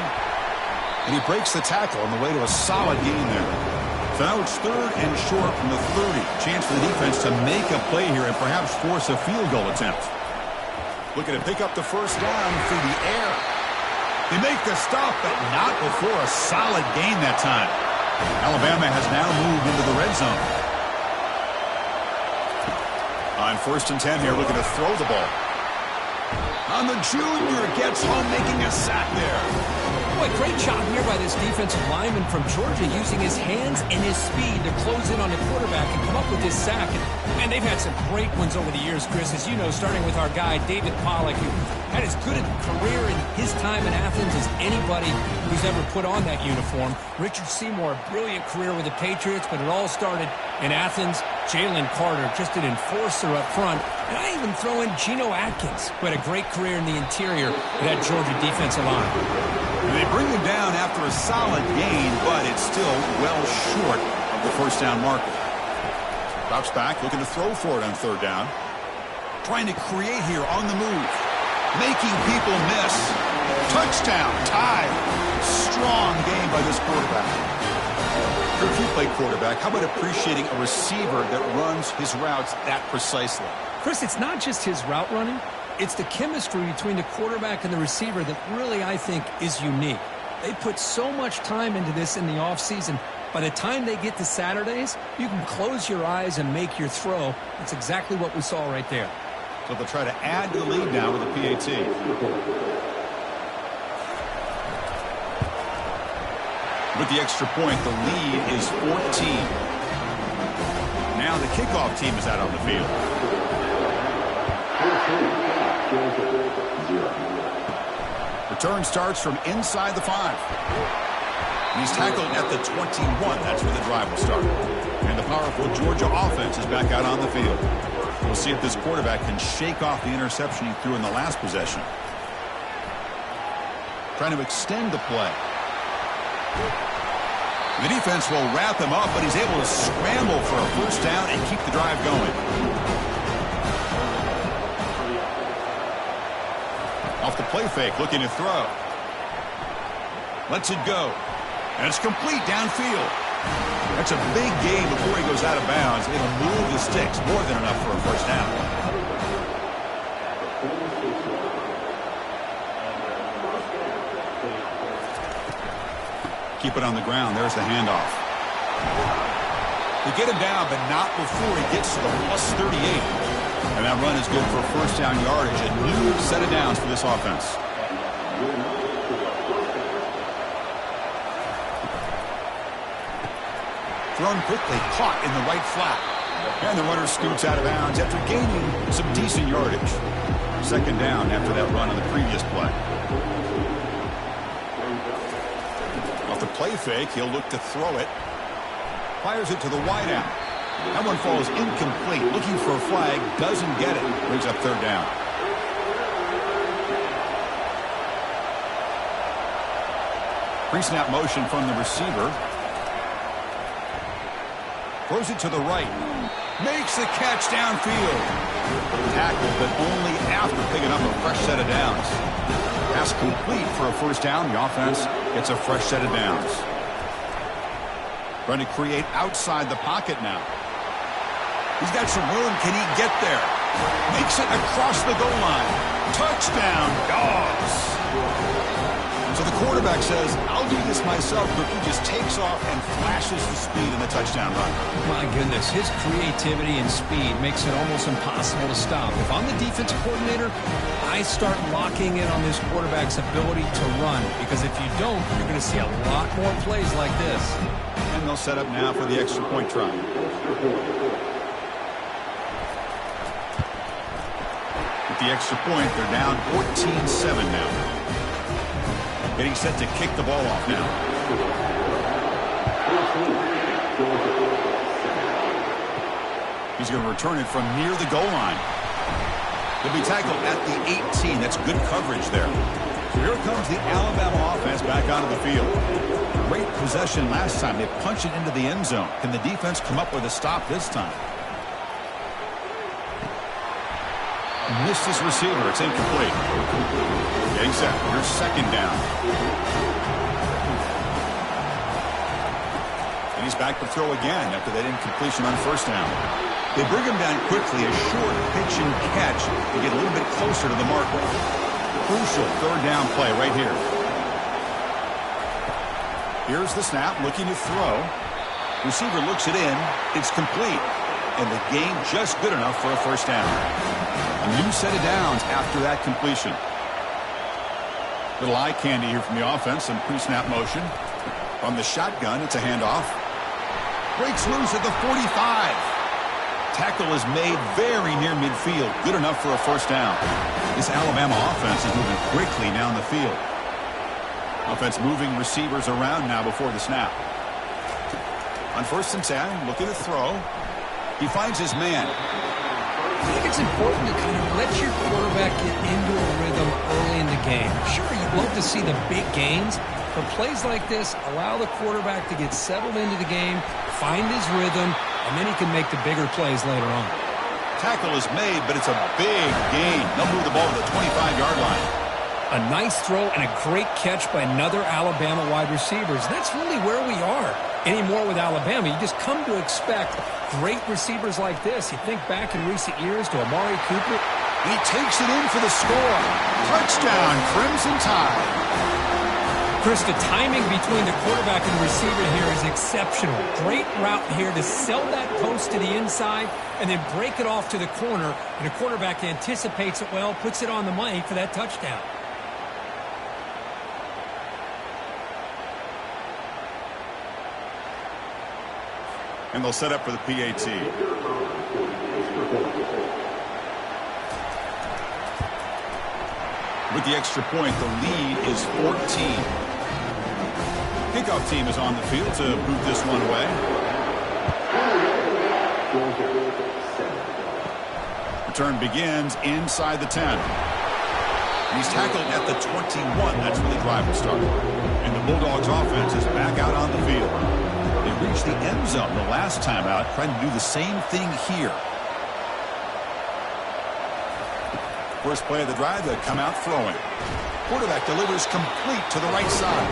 S1: And he breaks the tackle on the way to a solid gain there. So now it's 3rd and short from the 30. Chance for the defense to make a play here and perhaps force a field goal attempt. Looking to pick up the 1st down through the air. They make the stop, but not before a solid gain that time. Alabama has now moved into the red zone. On 1st and 10 here, looking to throw the ball. On the junior, gets home, making a sack there.
S2: Boy, great job here by this defensive lineman from Georgia using his hands and his speed to close in on the quarterback and come up with this sack. And they've had some great ones over the years, Chris, as you know, starting with our guy, David Pollack, who had as good a career in his time in Athens as anybody who's ever put on that uniform. Richard Seymour, a brilliant career with the Patriots, but it all started in Athens. Jalen Carter, just an enforcer up front. And I even throw in Geno Atkins, who had a great career in the interior of that Georgia defensive line.
S1: They bring him down after a solid gain, but it's still well short of the 1st down marker. Drops back, looking to throw for it on 3rd down. Trying to create here on the move. Making people miss. Touchdown, tied. Strong game by this quarterback. If you play quarterback, how about appreciating a receiver that runs his routes that precisely?
S2: Chris, it's not just his route running. It's the chemistry between the quarterback and the receiver that really, I think, is unique. They put so much time into this in the offseason. By the time they get to Saturdays, you can close your eyes and make your throw. That's exactly what we saw right there.
S1: So they'll try to add to the lead now with a PAT. With the extra point, the lead is 14. Now the kickoff team is out on the field. Return starts from inside the 5. He's tackled at the 21. That's where the drive will start. And the powerful Georgia offense is back out on the field. We'll see if this quarterback can shake off the interception he threw in the last possession. Trying to extend the play. The defense will wrap him up, but he's able to scramble for a 1st down and keep the drive going. Off the play fake, looking to throw. Lets it go. And it's complete downfield. That's a big gain before he goes out of bounds. It'll move the sticks, more than enough for a 1st down. Keep it on the ground. There's the handoff. They get him down, but not before he gets to the +38. And that run is good for 1st down yardage. A new set of downs for this offense. Thrown quickly, caught in the right flat. And the runner scoots out of bounds after gaining some decent yardage. 2nd down after that run on the previous play. Off the play fake, he'll look to throw it. Fires it to the wideout. That one falls incomplete. Looking for a flag, doesn't get it. Brings up 3rd down. Pre-snap motion from the receiver. Throws it to the right. Makes the catch downfield. Tackled, but only after picking up a fresh set of downs. Pass complete for a 1st down. The offense gets a fresh set of downs. Trying to create outside the pocket now. He's got some room. Can he get there? Makes it across the goal line. Touchdown, Dogs. So the quarterback says, I'll do this myself, but he just takes off and flashes the speed in the touchdown run.
S2: My goodness, his creativity and speed makes it almost impossible to stop. If I'm the defensive coordinator, I start locking in on this quarterback's ability to run, because if you don't, you're going to see a lot more plays like this.
S1: And they'll set up now for the extra point try. With the extra point, they're down 14-7 now. Getting set to kick the ball off now. He's going to return it from near the goal line. He'll be tackled at the 18. That's good coverage there. So here comes the Alabama offense back onto the field. Great possession last time. They punch it into the end zone. Can the defense come up with a stop this time? Missed his receiver. It's incomplete. Getting set. Here's second down. And he's back to throw again after that incompletion on first down. They bring him down quickly. A short pitch and catch to get a little bit closer to the mark. Crucial third down play right here. Here's the snap. Looking to throw. Receiver looks it in. It's complete. And the game just good enough for a first down. A new set of downs after that completion. Little eye candy here from the offense. Some pre-snap motion. From the shotgun, it's a handoff. Breaks loose at the 45. Tackle is made very near midfield. Good enough for a first down. This Alabama offense is moving quickly down the field. Offense moving receivers around now before the snap. On 1st and 10, looking to throw. He finds his man.
S2: I think it's important to kind of let your quarterback get into a rhythm early in the game. Sure, you'd love to see the big gains, but plays like this allow the quarterback to get settled into the game, find his rhythm, and then he can make the bigger plays later on.
S1: Tackle is made, but it's a big gain. They'll move the ball to the 25-yard line.
S2: A nice throw and a great catch by another Alabama wide receivers. That's really where we are. Anymore with Alabama, you just come to expect great receivers like this. You think back in recent years to Amari Cooper.
S1: He takes it in for the score. Touchdown, Crimson Tide.
S2: Chris, the timing between the quarterback and the receiver here is exceptional. Great route here to sell that post to the inside and then break it off to the corner. And the quarterback anticipates it well, puts it on the money for that touchdown.
S1: And they'll set up for the PAT. With the extra point, the lead is 14. Kickoff team is on the field to boot this one away. Return begins inside the 10. And he's tackled at the 21. That's where the drive will start. And the Bulldogs offense is back out on the field. They reached the end zone the last time out, trying to do the same thing here. First play of the drive, they come out throwing. Quarterback delivers complete to the right side.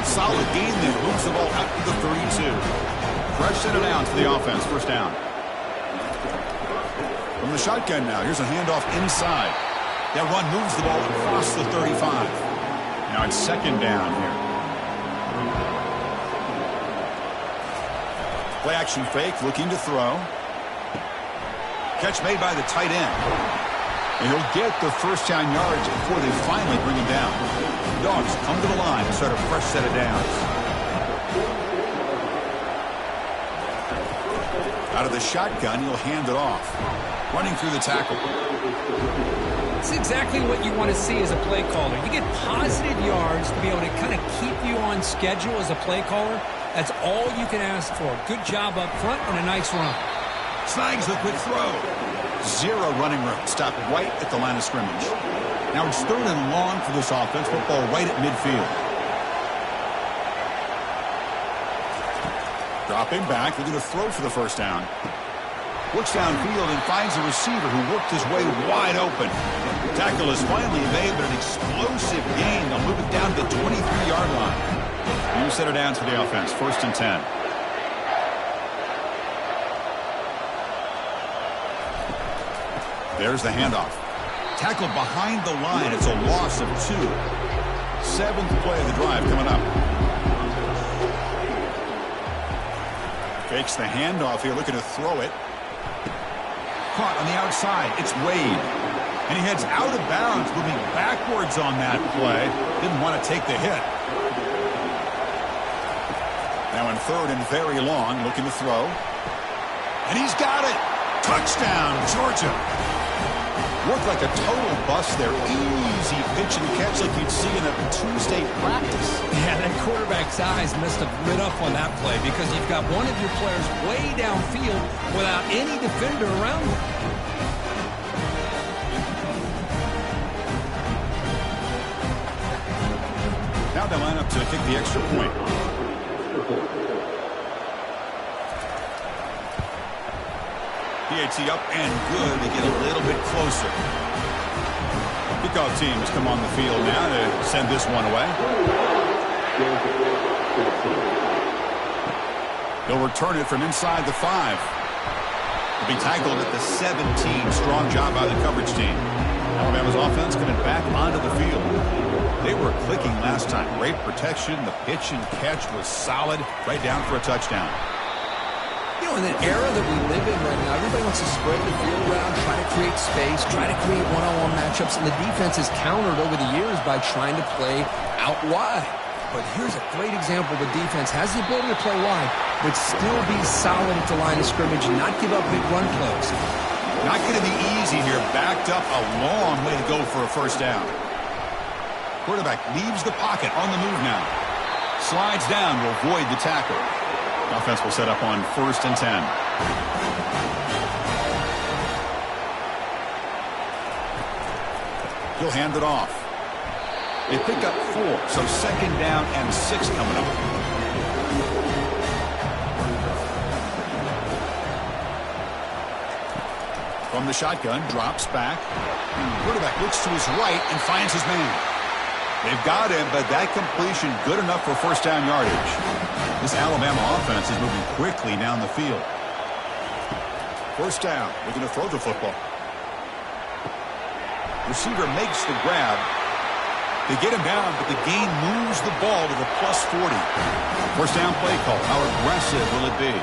S1: Solid gain there, moves the ball out to the 32. Fresh set of downs for the offense, first down. From the shotgun now, here's a handoff inside. That run moves the ball across the 35. Now it's second down here. Play action fake, looking to throw. Catch made by the tight end. And he'll get the first down yards before they finally bring him down. Dogs come to the line and start a fresh set of downs. Out of the shotgun, he'll hand it off. Running through the tackle.
S2: It's exactly what you want to see as a play caller. You get positive yards to be able to kind of keep you on schedule as a play caller. That's all you can ask for. Good job up front and a nice run.
S1: Snags the quick throw. Zero running room. Stopped right at the line of scrimmage. Now it's third and long for this offense. Football right at midfield. Dropping back. They're going to throw for the first down. Looks downfield and finds a receiver who worked his way wide open. Tackle is finally made, but an explosive gain. They'll move it down to the 23-yard line. New set of downs for the offense. 1st and 10. There's the handoff. Tackled behind the line. It's a loss of 2. 7th play of the drive coming up. Fakes the handoff here, looking to throw it. Caught on the outside. It's Wade. And he heads out of bounds, moving backwards on that play. Didn't want to take the hit. Now in 3rd and very long, looking to throw. And he's got it. Touchdown, Georgia. Worked like a total bust there. Easy pitch and catch like you'd see in a Tuesday practice.
S2: Yeah, that quarterback's eyes must have lit up on that play because you've got one of your players way downfield without any defender around him.
S1: Now they line up to kick the extra point. PAT up and good to get a little bit closer. Kickoff teams come on the field now to send this one away. They'll return it from inside the 5. He'll be tackled at the 17. Strong job by the coverage team. Alabama's offense coming back onto the field. They were clicking last time. Great protection. The pitch and catch was solid. Right down for a touchdown.
S2: You know, in the era that we live in right now, everybody wants to spread the field around, try to create space, try to create one-on-one matchups, and the defense has countered over the years by trying to play out wide. But here's a great example. The defense has the ability to play wide, but still be solid at the line of scrimmage and not give up big run plays.
S1: Not going to be easy here. Backed up a long way to go for a first down. Quarterback leaves the pocket on the move now. Slides down to avoid the tackle. Offense will set up on 1st and 10. He'll hand it off. They pick up 4, so 2nd down and 6 coming up. From the shotgun, drops back. Quarterback looks to his right and finds his man. They've got him, but that completion good enough for first down yardage. This Alabama offense is moving quickly down the field. First down. We're going to throw the football. Receiver makes the grab. They get him down, but the gain moves the ball to the +40. First down play call. How aggressive will it be?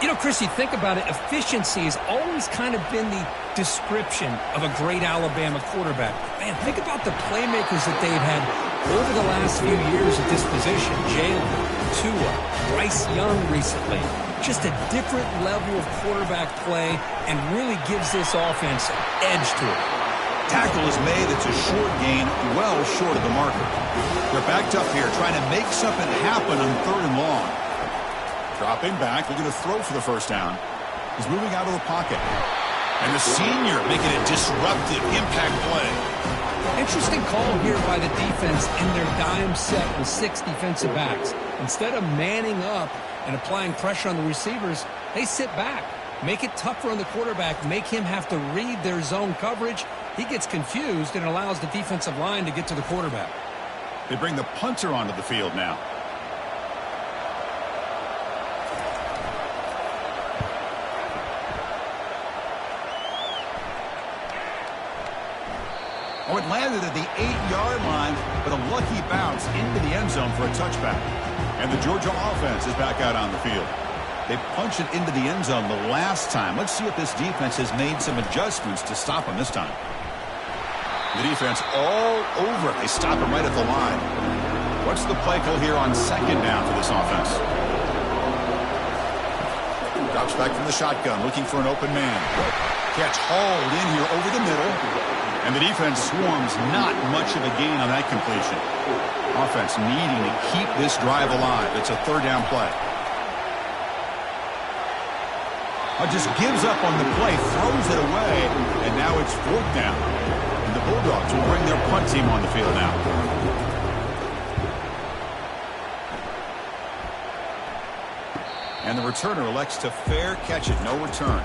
S2: You know, Chris, you think about it, efficiency has always kind of been the description of a great Alabama quarterback. Man, think about the playmakers that they've had over the last few years at this position. Jalen, Tua, Bryce Young recently. Just a different level of quarterback play and really gives this offense an edge to it.
S1: Tackle is made. It's a short gain, well short of the marker. They're backed up here trying to make something happen on 3rd and long. Dropping back, looking to throw for the first down. He's moving out of the pocket. And the senior making a disruptive impact play.
S2: Interesting call here by the defense in their dime set with 6 defensive backs. Instead of manning up and applying pressure on the receivers, they sit back, make it tougher on the quarterback, make him have to read their zone coverage. He gets confused and allows the defensive line to get to the quarterback.
S1: They bring the punter onto the field now. Oh, it landed at the 8-yard line, but a lucky bounce into the end zone for a touchback. And the Georgia offense is back out on the field. They punched it into the end zone the last time. Let's see if this defense has made some adjustments to stop him this time. The defense all over. They stop him right at the line. What's the play call here on 2nd down for this offense? Drops back from the shotgun, looking for an open man. Catch hauled in here over the middle. And the defense swarms. Not much of a gain on that completion. Offense needing to keep this drive alive. It's a 3rd down play. Just gives up on the play, throws it away, and now it's 4th down. And the Bulldogs will bring their punt team on the field now. And the returner elects to fair catch it. No return.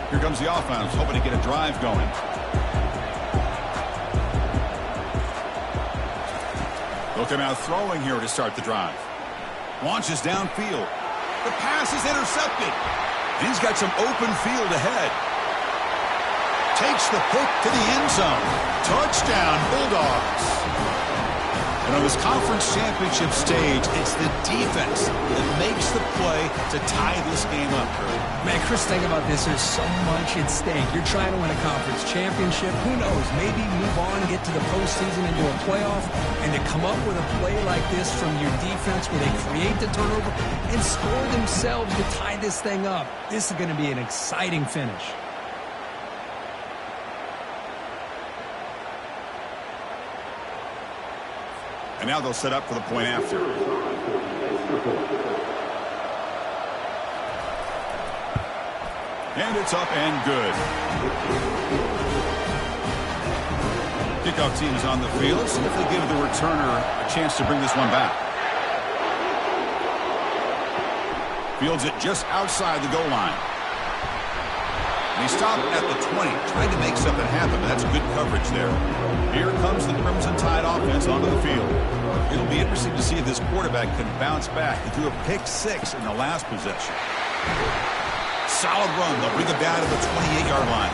S1: Here comes the offense, hoping to get a drive going. They'll come out throwing here to start the drive. Launches downfield. The pass is intercepted. And he's got some open field ahead. Takes the pick to the end zone. Touchdown, Bulldogs. And on this conference championship stage, it's the defense that makes the play to tie this game up, Curry.
S2: Man, Chris, think about this. There's so much at stake. You're trying to win a conference championship. Who knows? Maybe move on, get to the postseason, into a playoff, and to come up with a play like this from your defense where they create the turnover and score themselves to tie this thing up. This is going to be an exciting finish.
S1: And now they'll set up for the point after. And it's up and good. Kickoff team is on the field. See if they give the returner a chance to bring this one back. Fields it just outside the goal line. And he stopped at the 20, trying to make something happen, but that's good coverage there. Here comes the Crimson Tide offense onto the field. It'll be interesting to see if this quarterback can bounce back. He threw a pick-6 in the last possession. Solid run. They'll bring it down to the 28-yard line.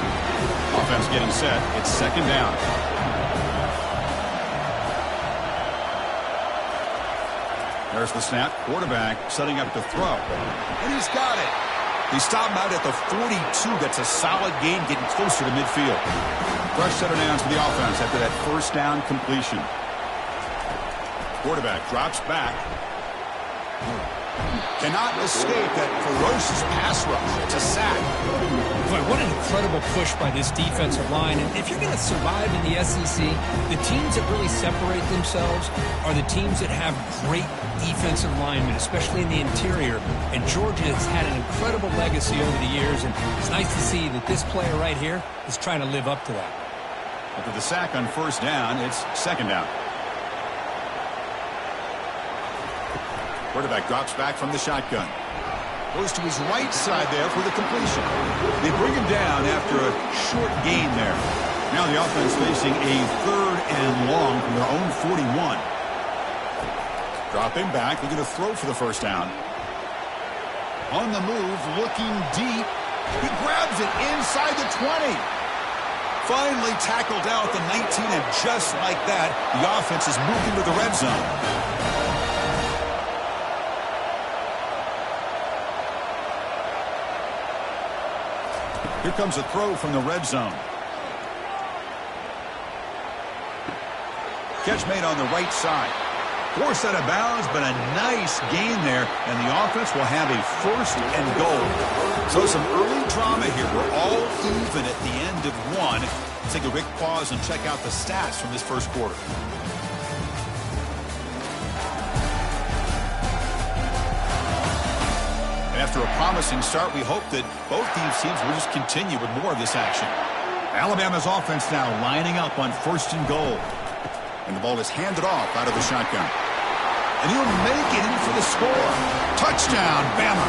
S1: Offense getting set. It's second down. There's the snap. Quarterback setting up to throw. And he's got it. He stopped him out at the 42. That's a solid gain, getting closer to midfield. Rush set her down to the offense after that first down completion. Quarterback drops back. Cannot escape that ferocious pass rush. It's a sack.
S2: Boy, what an incredible push by this defensive line. And if you're going to survive in the SEC, the teams that really separate themselves are the teams that have great defensive linemen, especially in the interior. And Georgia has had an incredible legacy over the years, and it's nice to see that this player right here is trying to live up to that.
S1: After the sack on first down, it's second down. Quarterback drops back from the shotgun. Goes to his right side there for the completion. They bring him down after a short gain there. Now the offense facing a third and long from their own 41. Dropping back, looking to throw for the first down. On the move, looking deep. He grabs it inside the 20. Finally tackled down at the 19, and just like that, the offense is moving to the red zone. Here comes a throw from the red zone. Catch made on the right side. Forced out of bounds, but a nice gain there, and the offense will have a first and goal. So some early drama here. We're all even at the end of one. Let's take a quick pause and check out the stats from this first quarter. After a promising start, we hope that both these teams will just continue with more of this action. Alabama's offense now lining up on first and goal. And the ball is handed off out of the shotgun. And he'll make it in for the score. Touchdown, Bama.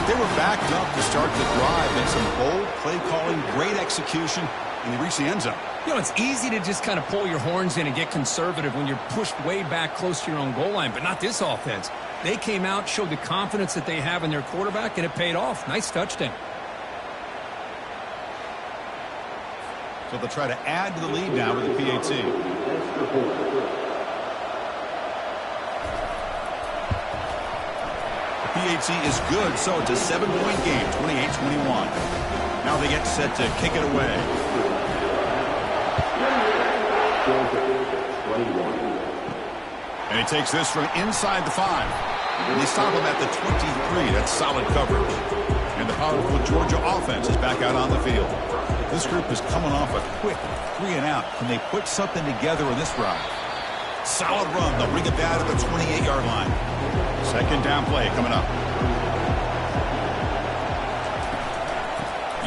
S1: They were backed up to start the drive, and some bold play calling, great execution, and they reached the end zone.
S2: You know, it's easy to just kind of pull your horns in and get conservative when you're pushed way back close to your own goal line, but not this offense. They came out, showed the confidence that they have in their quarterback, and it paid off. Nice touchdown.
S1: So they'll try to add to the lead now with the PAT. PAT is good, so it's a 7-point game, 28-21. Now they get set to kick it away. And he takes this from inside the 5. And they stop him at the 23. That's solid coverage. And the powerful Georgia offense is back out on the field. This group is coming off a quick 3-and-out. Can they put something together in this drive? Solid run. They'll bring it down to the 28-yard line. Second down play coming up.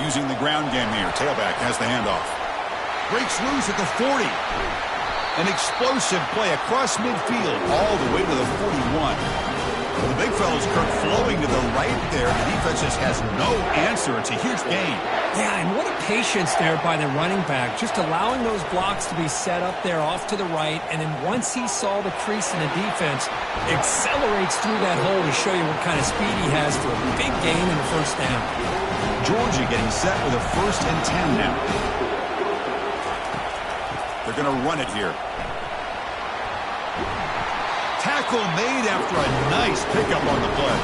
S1: Using the ground game here. Tailback has the handoff. Breaks loose at the 40. An explosive play across midfield all the way to the 41. Well, the big fella's Kirk flowing to the right there. The defense just has no answer. It's a huge gain.
S2: Yeah, and what a patience there by the running back. Just allowing those blocks to be set up there off to the right. And then once he saw the crease in the defense, accelerates through that hole to show you what kind of speed he has for a big gain in the first down.
S1: Georgia getting set with a 1st and 10 now. They're going to run it here. tackle made after a nice pickup on the play.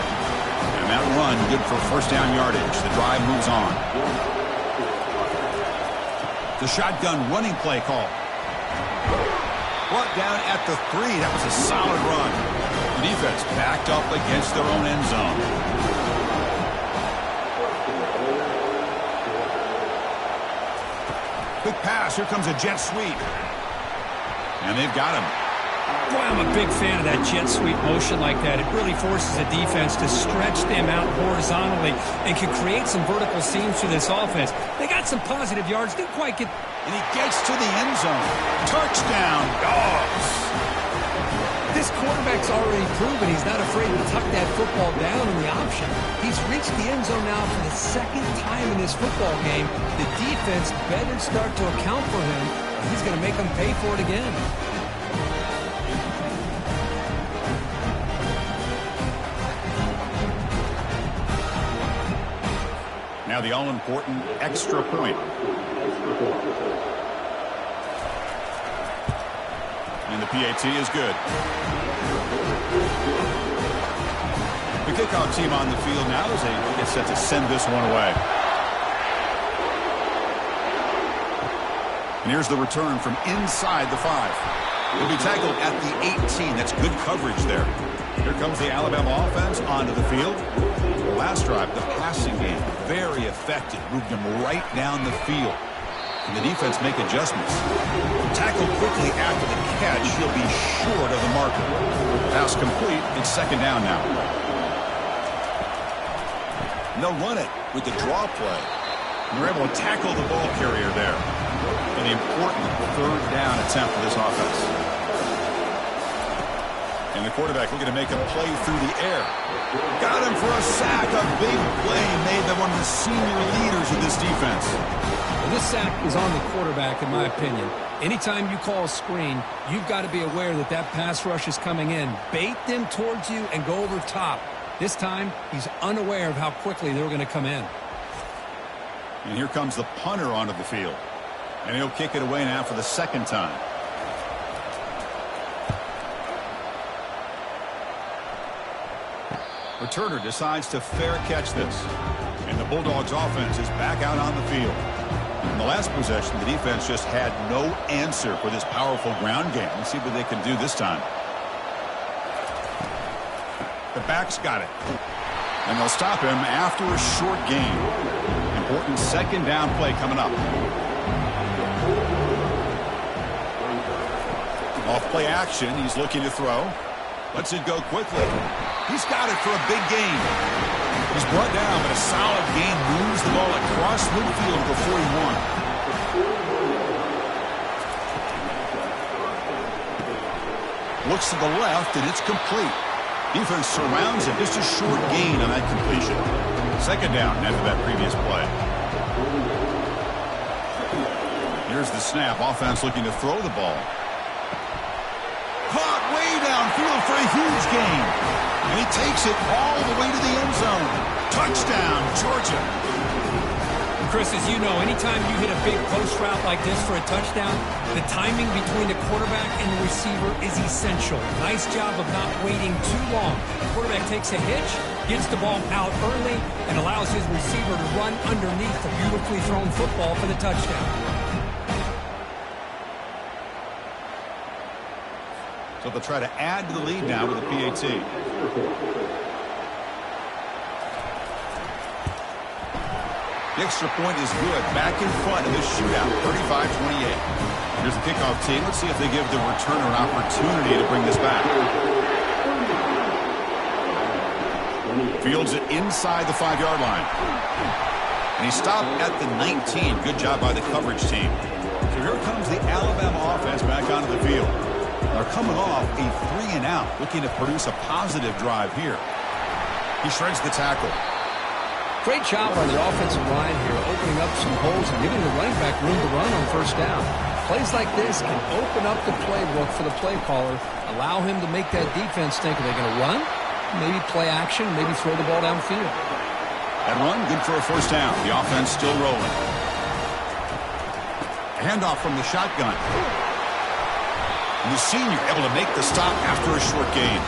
S1: And that run good for first down yardage. The drive moves on. The shotgun running play call. Brought down at the 3. That was a solid run. The defense backed up against their own end zone. Quick pass. Here comes a jet sweep. And they've got him.
S2: Boy, I'm a big fan of that jet sweep motion like that. It really forces a defense to stretch them out horizontally and can create some vertical seams through this offense. They got some positive yards. Didn't quite get...
S1: And he gets to the end zone. Touchdown, Dogs.
S2: This quarterback's already proven he's not afraid to tuck that football down in the option. He's reached the end zone now for the second time in this football game. The defense better start to account for him. He's going to make them pay for it again.
S1: Now the all-important extra point. And the PAT is good. The kickoff team on the field now as they get set to send this one away. And here's the return from inside the 5. He'll be tackled at the 18. That's good coverage there. Here comes the Alabama offense onto the field. The last drive, the passing game, very effective. Moved him right down the field. And the defense make adjustments. Tackled quickly after the catch. He'll be short of the marker. Pass complete. It's second down now. And they'll run it with the draw play. And they're able to tackle the ball carrier there. An important third down attempt for this offense. And the quarterback looking to make a play through the air. Got him for a sack. A big play made by one of the senior leaders of this defense.
S2: Well, this sack is on the quarterback, in my opinion. Anytime you call a screen, you've got to be aware that that pass rush is coming in. Bait them towards you and go over top. This time, he's unaware of how quickly they're going to come in.
S1: And here comes the punter onto the field. And he'll kick it away now for the second time. Returner decides to fair catch this. And the Bulldogs offense is back out on the field. In the last possession, the defense just had no answer for this powerful ground game. Let's see what they can do this time. The back's got it. And they'll stop him after a short gain. Important second down play coming up. Off play action. He's looking to throw. Lets it go quickly. He's got it for a big gain. He's brought down, but a solid gain moves the ball across midfield to the 41. Looks to the left, and it's complete. Defense surrounds him. Just a short gain on that completion. Second down after that previous play. Here's the snap. Offense looking to throw the ball. Caught way downfield for a huge gain. And he takes it all the way to the end zone. Touchdown, Georgia.
S2: Chris, as you know, anytime you hit a big post route like this for a touchdown, the timing between the quarterback and the receiver is essential. Nice job of not waiting too long. The quarterback takes a hitch, gets the ball out early, and allows his receiver to run underneath the beautifully thrown football for the touchdown.
S1: So they'll try to add to the lead now with the PAT. The extra point is good. Back in front of this shootout, 35-28. Here's the kickoff team. Let's see if they give the returner an opportunity to bring this back. Fields it inside the 5-yard line. And he stopped at the 19. Good job by the coverage team. So here comes the Alabama offense back onto the field. They're coming off a 3-and-out, looking to produce a positive drive here. He shreds the tackle.
S2: Great job on the offensive line here, opening up some holes and giving the running back room to run on first down. Plays like this can open up the playbook for the play caller, allow him to make that defense think, are they going to run? Maybe play action, maybe throw the ball downfield.
S1: That run, good for a first down. The offense still rolling. A handoff from the shotgun. And the senior able to make the stop after a short gain.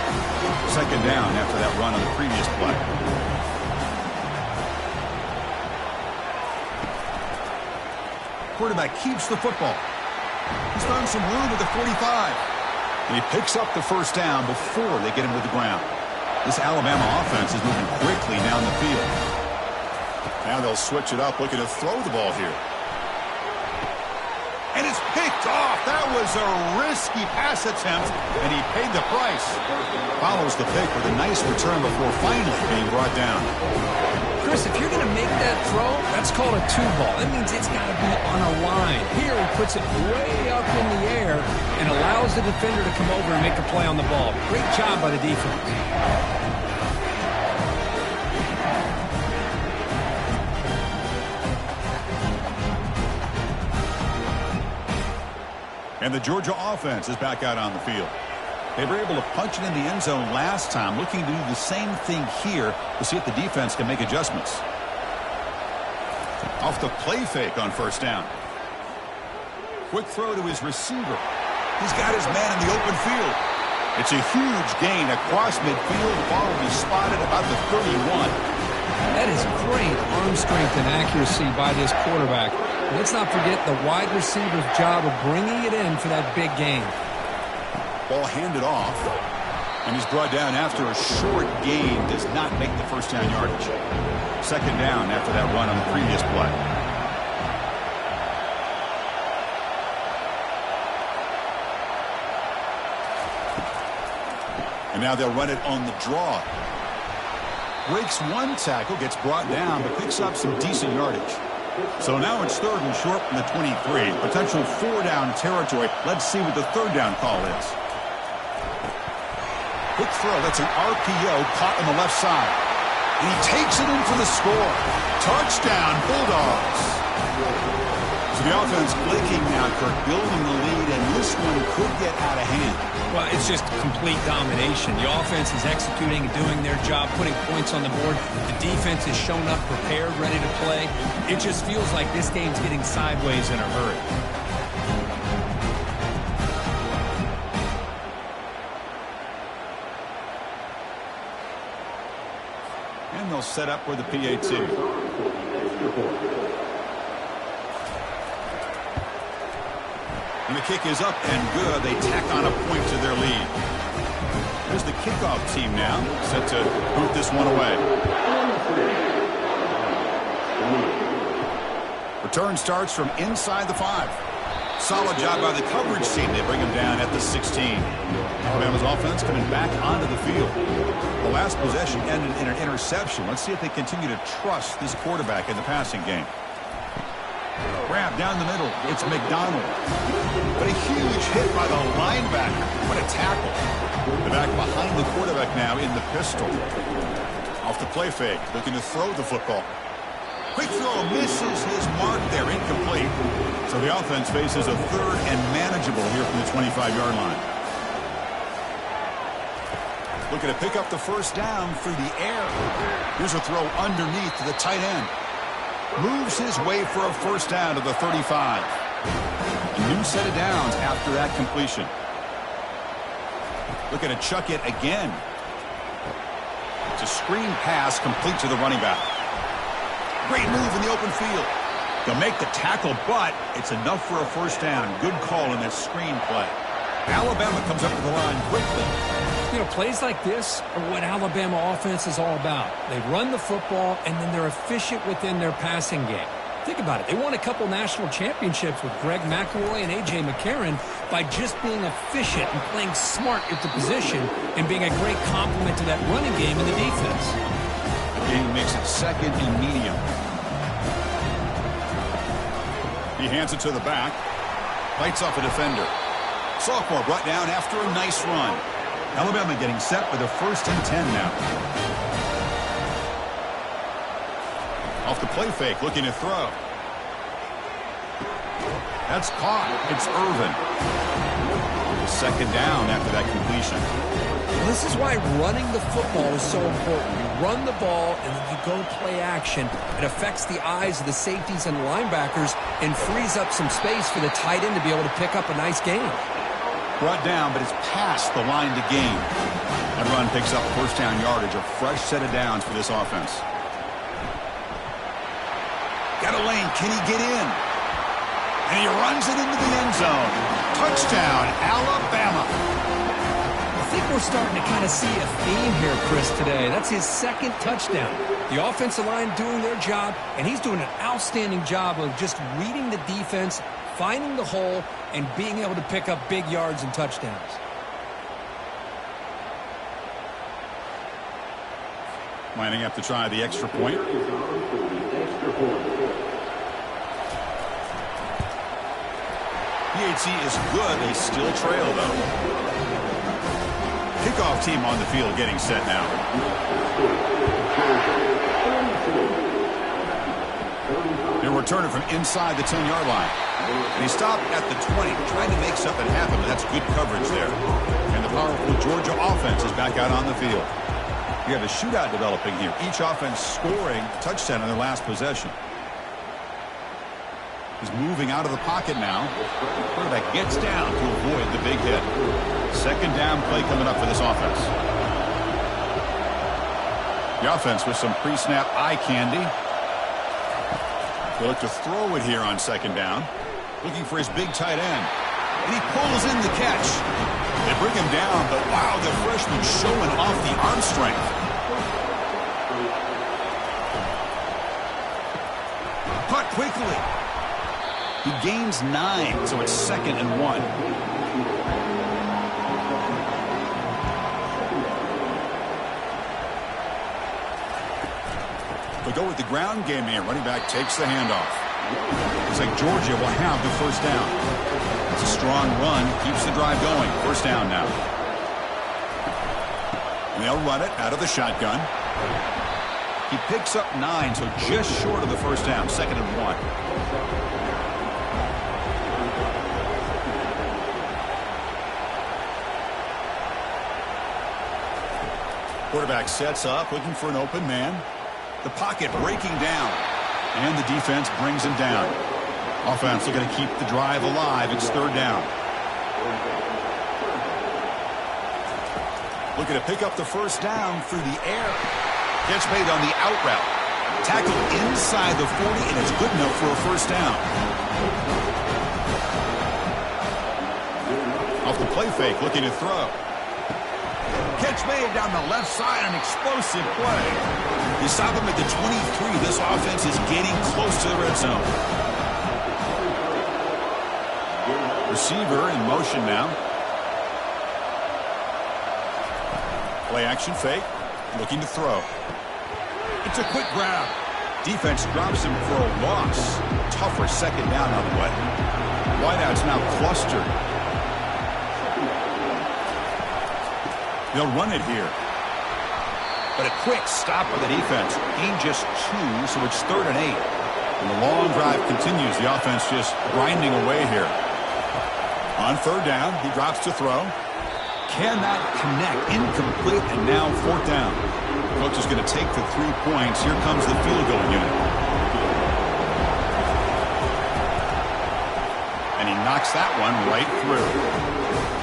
S1: Second down after that run on the previous play. Quarterback keeps the football. He's found some room at the 45. And he picks up the first down before they get him to the ground. This Alabama offense is moving quickly down the field. Now they'll switch it up, looking to throw the ball here. And it's picked off. That was a risky pass attempt, and he paid the price. Follows the pick with a nice return before finally being brought down.
S2: Chris, if you're going to make that throw, that's called a two-ball. That means it's got to be on a line. Here he puts it way up in the air and allows the defender to come over and make a play on the ball. Great job by the defense.
S1: And the Georgia offense is back out on the field. They were able to punch it in the end zone last time, looking to do the same thing here to see if the defense can make adjustments. Off the play fake on first down. Quick throw to his receiver. He's got his man in the open field. It's a huge gain across midfield. The ball will be spotted about the 31.
S2: That is great arm strength and accuracy by this quarterback. Let's not forget the wide receiver's job of bringing it in for that big gain.
S1: Ball handed off, and he's brought down after a short gain. Does not make the first down yardage. Second down after that run on the previous play. And now they'll run it on the draw. Breaks one tackle, gets brought down, but picks up some decent yardage. So now it's third and short from the 23. Potential four-down territory. Let's see what the third down call is. Quick throw. That's an RPO caught on the left side. And he takes it in for the score. Touchdown, Bulldogs. So the offense blinking now, Kirk, building the lead, and this one could get out of hand.
S2: Well, it's just complete domination. The offense is executing and doing their job, putting points on the board. The defense has shown up prepared, ready to play. It just feels like this game's getting sideways in a hurry.
S1: And they'll set up for the PAT. And the kick is up and good. They tack on a point to their lead. There's the kickoff team now, set to boot this one away. Return starts from inside the 5. Solid job by the coverage team. They bring him down at the 16. Alabama's offense coming back onto the field. The last possession ended in an interception. Let's see if they continue to trust this quarterback in the passing game. Grab down the middle. It's McDonald. But a huge hit by the linebacker. What a tackle. The back behind the quarterback now in the pistol. Off the play fake. Looking to throw the football. Quick throw misses his mark there. Incomplete. So the offense faces a third and manageable here from the 25-yard line. Looking to pick up the first down through the air. Here's a throw underneath to the tight end. Moves his way for a first down to the 35. A new set of downs after that completion. Looking to chuck it again. It's a screen pass complete to the running back. Great move in the open field. They'll make the tackle, but it's enough for a first down. Good call in that screen play. Alabama comes up to the line quickly.
S2: You know, plays like this are what Alabama offense is all about. They run the football, and then they're efficient within their passing game. Think about it. They won a couple national championships with Greg McElroy and A.J. McCarron by just being efficient and playing smart at the position and being a great complement to that running game in the defense.
S1: The game makes it second and medium. He hands it to the back. Bites off a defender. Sophomore brought down after a nice run. Alabama getting set for the 1st and 10 now. Off the play fake, looking to throw. That's caught. It's Irvin. Second down after that completion.
S2: Well, this is why running the football is so important. You run the ball and then you go play action. It affects the eyes of the safeties and linebackers and frees up some space for the tight end to be able to pick up a nice gain.
S1: Brought down, but it's past the line to gain. That run picks up first down yardage, a fresh set of downs for this offense. Got a lane. Can he get in? And he runs it into the end zone. Touchdown, Alabama.
S2: I think we're starting to kind of see a theme here, Chris, today. That's his second touchdown. The offensive line doing their job, and he's doing an outstanding job of just reading the defense, finding the hole, and being able to pick up big yards and touchdowns.
S1: Lining up to try the extra point. PHC is good. They still trail, though. Kickoff team on the field getting set now. They're returning from inside the 10-yard line. And he stopped at the 20, trying to make something happen, but that's good coverage there. And the powerful Georgia offense is back out on the field. You have a shootout developing here. Each offense scoring a touchdown in their last possession. He's moving out of the pocket now. Quarterback gets down to avoid the big hit. Second down play coming up for this offense. The offense with some pre-snap eye candy. They look to throw it here on second down. Looking for his big tight end. And he pulls in the catch. They bring him down, but wow, the freshman showing off the arm strength. Caught quickly. He gains 9, so it's 2nd and 1. They go with the ground game here. Running back takes the handoff. Looks like Georgia will have the first down. It's a strong run. Keeps the drive going. First down now. And they'll run it out of the shotgun. He picks up 9, so just short of the first down. 2nd and 1. Quarterback sets up, looking for an open man. The pocket breaking down. And the defense brings him down. Offense looking to keep the drive alive. It's 3rd down. Looking to pick up the first down through the air. Catch made on the out route. Tackled inside the 40, and it's good enough for a first down. Off the play fake, looking to throw. Catch made down the left side, an explosive play. You stop him at the 23. This offense is getting close to the red zone. Receiver in motion now. Play action fake. Looking to throw. It's a quick grab. Defense drops him for a loss. Tougher second down on the way. Wideouts now clustered. They'll run it here. But a quick stop by the defense. Gain just 2, so it's 3rd and 8. And the long drive continues. The offense just grinding away here. On 3rd down, he drops to throw. Cannot connect. Incomplete, and now 4th down. Coach is going to take the 3 points. Here comes the field goal unit. And he knocks that one right through.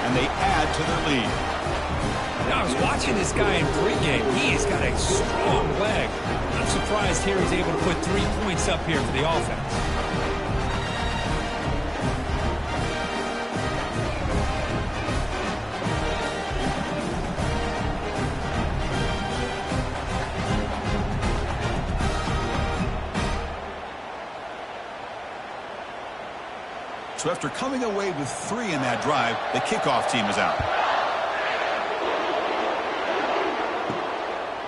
S1: And they add to their lead.
S2: I was watching this guy in pregame. He has got a strong leg. I'm surprised here he's able to put 3 points up here for the offense.
S1: So after coming away with 3 in that drive, the kickoff team is out.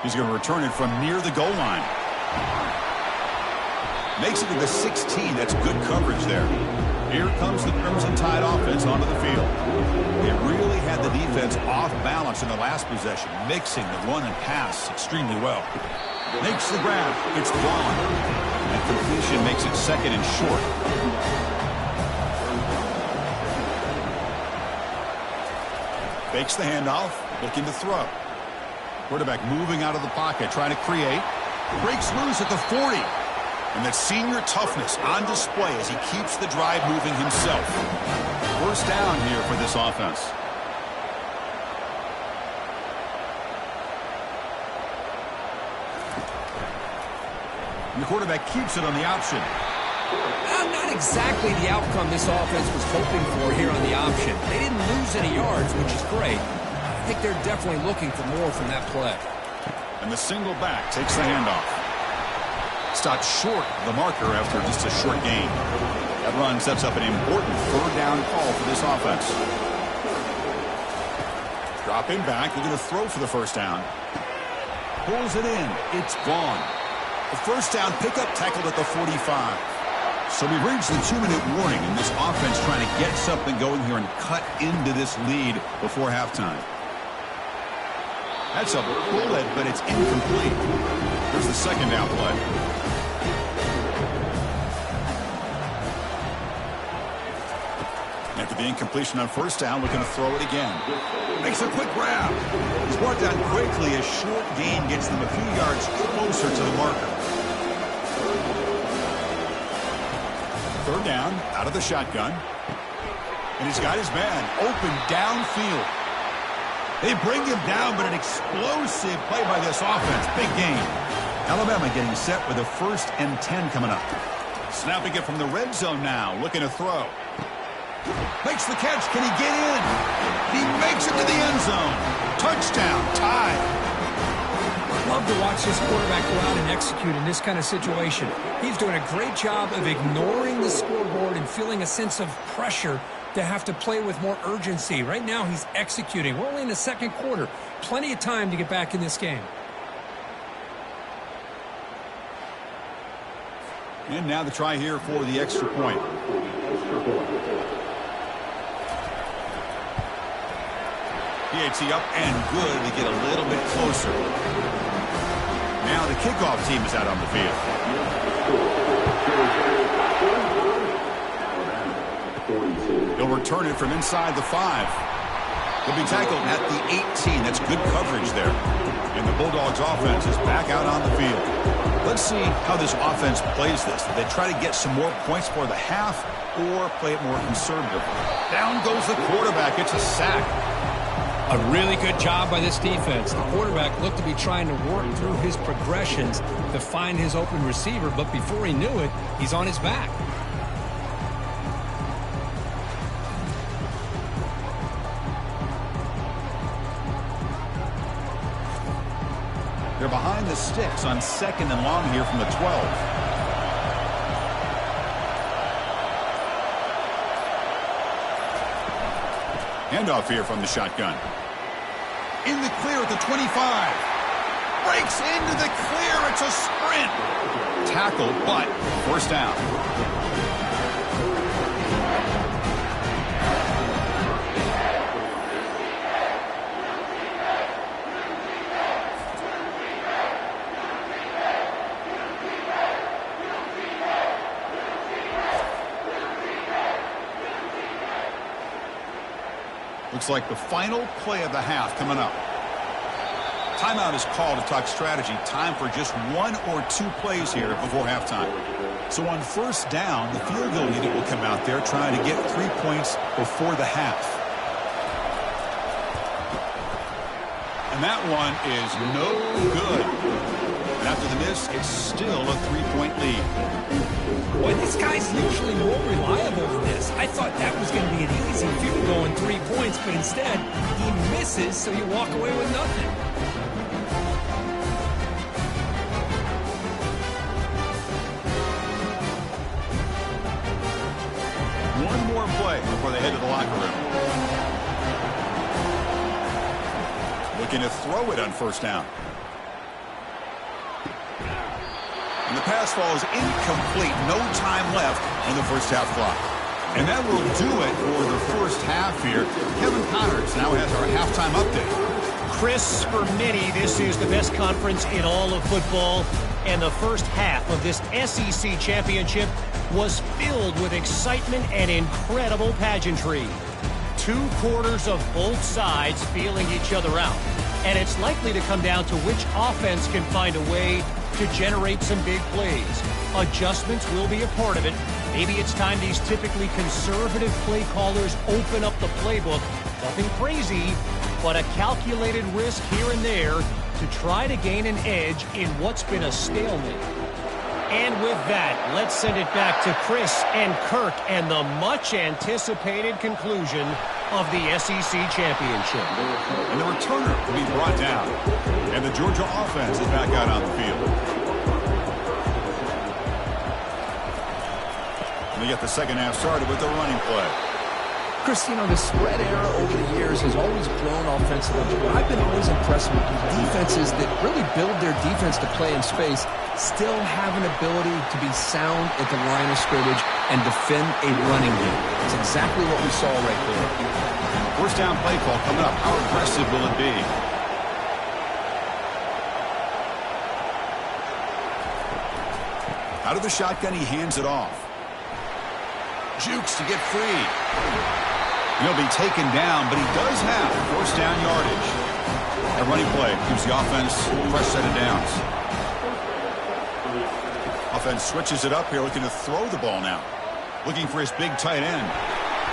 S1: He's going to return it from near the goal line. Makes it to the 16. That's good coverage there. Here comes the Crimson Tide offense onto the field. They really had the defense off balance in the last possession, mixing the run and pass extremely well. Makes the grab. It's gone. And completion makes it 2nd and short. Fakes the handoff, looking to throw. Quarterback moving out of the pocket, trying to create. Breaks loose at the 40. And that senior toughness on display as he keeps the drive moving himself. first down here for this offense. And the quarterback keeps it on the option.
S2: Not exactly the outcome this offense was hoping for here on the option. They didn't lose any yards, which is great. I think they're definitely looking for more from that play.
S1: And the single back takes the handoff. Stopped short of the marker after just a short gain. That run sets up an important third down call for this offense. Dropping back, they're going to throw for the first down. Pulls it in. It's gone. The first down pickup tackled at the 45. So we've reached the 2-minute warning, and this offense trying to get something going here and cut into this lead before halftime. That's a bullet, but it's incomplete. Here's the second down play. After the incompletion on first down, looking to throw it again. Makes a quick grab. He's brought down quickly. A short gain gets them a few yards closer to the marker. Third down, out of the shotgun. And he's got his man open downfield. They bring him down, but an explosive play by this offense. Big gain. Alabama getting set with a 1st and 10 coming up. Snapping it from the red zone now, looking to throw. Makes the catch. Can he get in? He makes it to the end zone. Touchdown. Tied.
S2: Love to watch this quarterback go out and execute in this kind of situation. He's doing a great job of ignoring the scoreboard and feeling a sense of pressure to have to play with more urgency. Right now, he's executing. We're only in the second quarter. Plenty of time to get back in this game.
S1: And now the try here for the extra point. PAT up and good. We get a little bit closer. Now the kickoff team is out on the field. He'll return it from inside the 5. He'll be tackled at the 18. That's good coverage there. And the Bulldogs offense is back out on the field. Let's see how this offense plays this. Do they try to get some more points for the half or play it more conservative? Down goes the quarterback. It's a sack.
S2: A really good job by this defense. The quarterback looked to be trying to work through his progressions to find his open receiver, but before he knew it, he's on his back.
S1: They're behind the sticks on 2nd and long here from the 12. Handoff here from the shotgun. In the clear at the 25. Breaks into the clear. It's a sprint. Tackle, but first down. Looks like the final play of the half coming up. Timeout is called to talk strategy. Time for just 1 or 2 plays here before halftime. So on first down, the field goal unit will come out there trying to get 3 points before the half. And that one is no good. And after the miss, it's still a 3-point lead.
S2: Boy, this guy's usually more reliable than this. I thought that was going to be an easy field goal and 3 points, but instead, he misses, so you walk away with nothing.
S1: One more play before they head to the locker room. Looking to throw it on first down. And the pass falls incomplete. No time left on the first half clock. And that will do it for the first half here. Kevin Connors now has our halftime update.
S4: Chris, for many, this is the best conference in all of football. And the first half of this SEC championship was filled with excitement and incredible pageantry. 2 quarters of both sides feeling each other out. And it's likely to come down to which offense can find a way to generate some big plays. Adjustments will be a part of it, Maybe it's time these typically conservative play callers open up the playbook. Nothing crazy, but a calculated risk here and there to try to gain an edge in what's been a stalemate. And with that, let's send it back to Chris and Kirk and the much-anticipated conclusion of the SEC Championship.
S1: And the returner will be brought down. And the Georgia offense is back out on the field. And they get the second half started with the running play.
S2: Chris, you know, the spread era over the years has always grown offensively. But I've been always impressed with defenses that really build their defense to play in space, still have an ability to be sound at the line of scrimmage and defend a running game. It's exactly what we saw right there.
S1: First down play call coming up. How aggressive will it be? Out of the shotgun, he hands it off. Jukes to get free. He'll be taken down, but he does have first down yardage. That running play gives the offense a fresh set of downs. Offense switches it up here, looking to throw the ball now. Looking for his big tight end.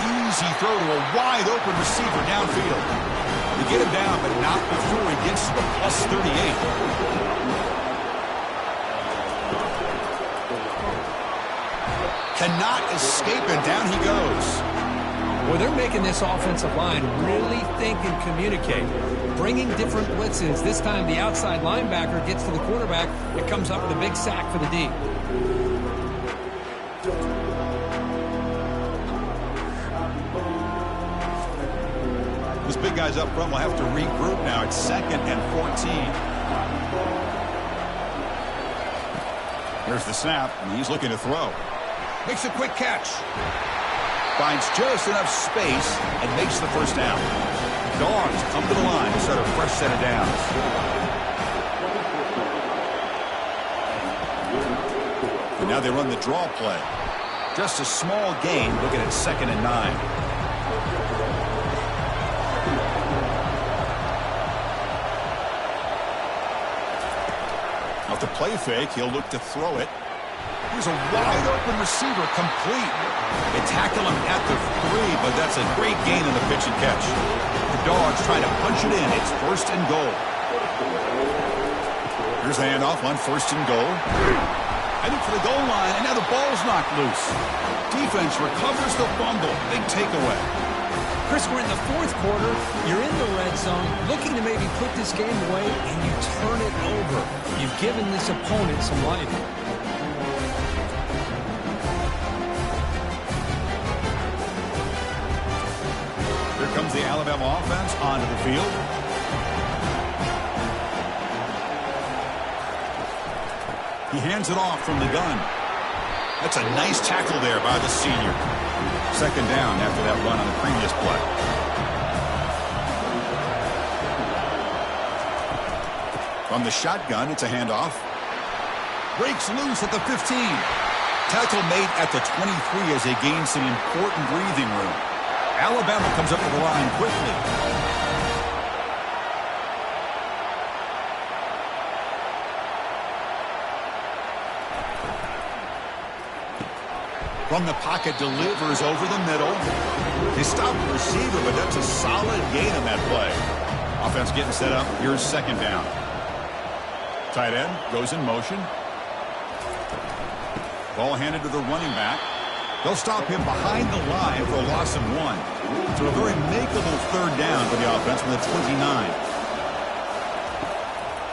S1: Easy throw to a wide-open receiver downfield. They get him down, but not before he gets to the plus 38. Cannot escape, and down he goes.
S2: Well, they're making this offensive line really think and communicate. Bringing different blitzes. This time the outside linebacker gets to the quarterback. It comes up with a big sack for the D.
S1: Those big guys up front will have to regroup now. It's 2nd and 14. Here's the snap, and he's looking to throw. Makes a quick catch. Finds just enough space and makes the first down. Dogs come to the line to start a fresh set of downs. And now they run the draw play. Just a small gain, looking at 2nd and 9. Off the play fake, he'll look to throw it. Here's a wide-open receiver, complete. They tackle him at the 3, but that's a great gain on the pitch and catch. The Dogs trying to punch it in. It's 1st and goal. Here's the handoff on 1st and goal. Heading for the goal line, and now the ball's knocked loose. Defense recovers the fumble. Big takeaway.
S2: Chris, we're in the 4th quarter. You're in the red zone, looking to maybe put this game away, and you turn it over. You've given this opponent some life.
S1: Comes the Alabama offense onto the field. He hands it off from the gun. That's a nice tackle there by the senior. 2nd down after that run on the previous play. From the shotgun, it's a handoff. Breaks loose at the 15. Tackle made at the 23 as they gain some important breathing room. Alabama comes up to the line quickly. From the pocket, delivers over the middle. They stop the receiver, but that's a solid gain on that play. Offense getting set up. Here's 2nd down. Tight end goes in motion. Ball handed to the running back. They'll stop him behind the line for a loss of 1. So a very makeable 3rd down for the offense from the 29.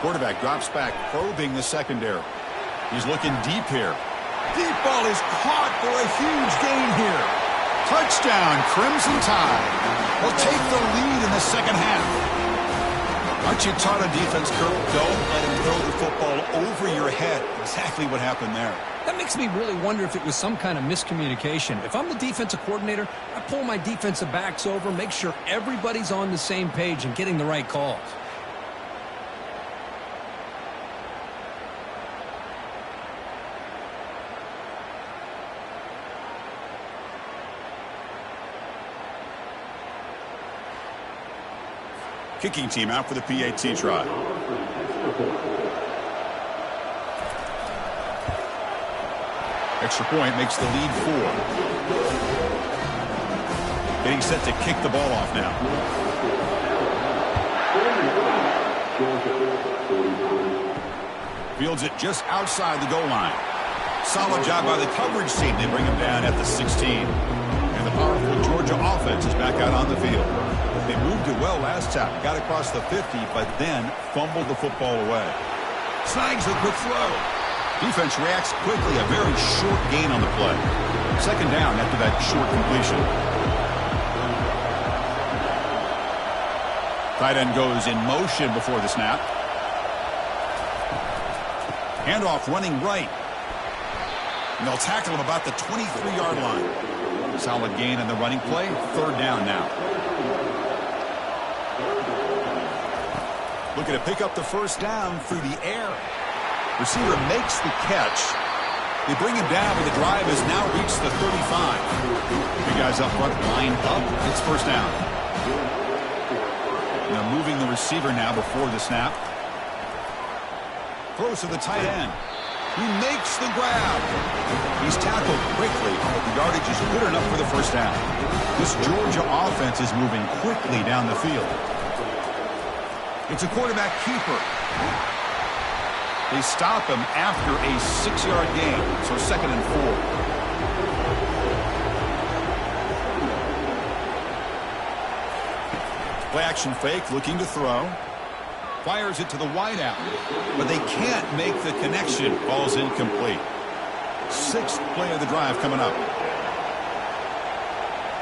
S1: Quarterback drops back, probing the secondary. He's looking deep here. Deep ball is caught for a huge gain here. Touchdown, Crimson Tide. They'll take the lead in the 2nd half. Aren't you taught on defense, Kirk? Don't let him throw the football over your head. Exactly what happened there.
S2: That makes me really wonder if it was some kind of miscommunication. If I'm the defensive coordinator, I pull my defensive backs over, make sure everybody's on the same page and getting the right calls.
S1: Kicking team out for the PAT try. Extra point makes the lead 4. Getting set to kick the ball off now. Fields it just outside the goal line. Solid job by the coverage team. They bring him down at the 16. And the powerful Georgia offense is back out on the field. They moved it well last time. Got across the 50, but then fumbled the football away. Snags the quick throw. Defense reacts quickly. A very short gain on the play. Second down after that short completion. Tight end goes in motion before the snap. Handoff running right. And they'll tackle him about the 23-yard line. Solid gain in the running play. Third down now. Looking to pick up the first down through the air. Receiver makes the catch. They bring him down, but the drive has now reached the 35. Big guys up front, line up. It's first down. They're moving the receiver now before the snap. Throws to the tight end. He makes the grab. He's tackled quickly, but the yardage is good enough for the first down. This Georgia offense is moving quickly down the field. It's a quarterback keeper. They stop him after a 6-yard gain, so second and 4. Play action fake, looking to throw. Fires it to the wideout, but they can't make the connection. Ball's incomplete. 6th play of the drive coming up.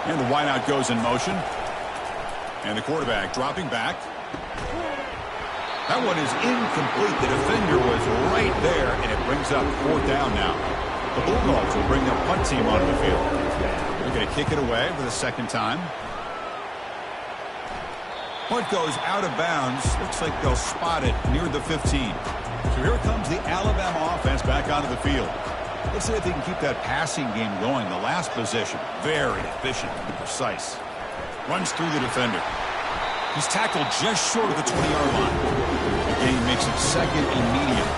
S1: And the wideout goes in motion. And the quarterback dropping back. That one is incomplete. The defender was right there, and it brings up 4th down now. The Bulldogs will bring their punt team onto the field. They're going to kick it away for the second time. Punt goes out of bounds. Looks like they'll spot it near the 15. So here comes the Alabama offense back onto the field. Let's see if they can keep that passing game going. The last possession, very efficient and precise. Runs through the defender. He's tackled just short of the 20-yard line. The gain makes it second and medium.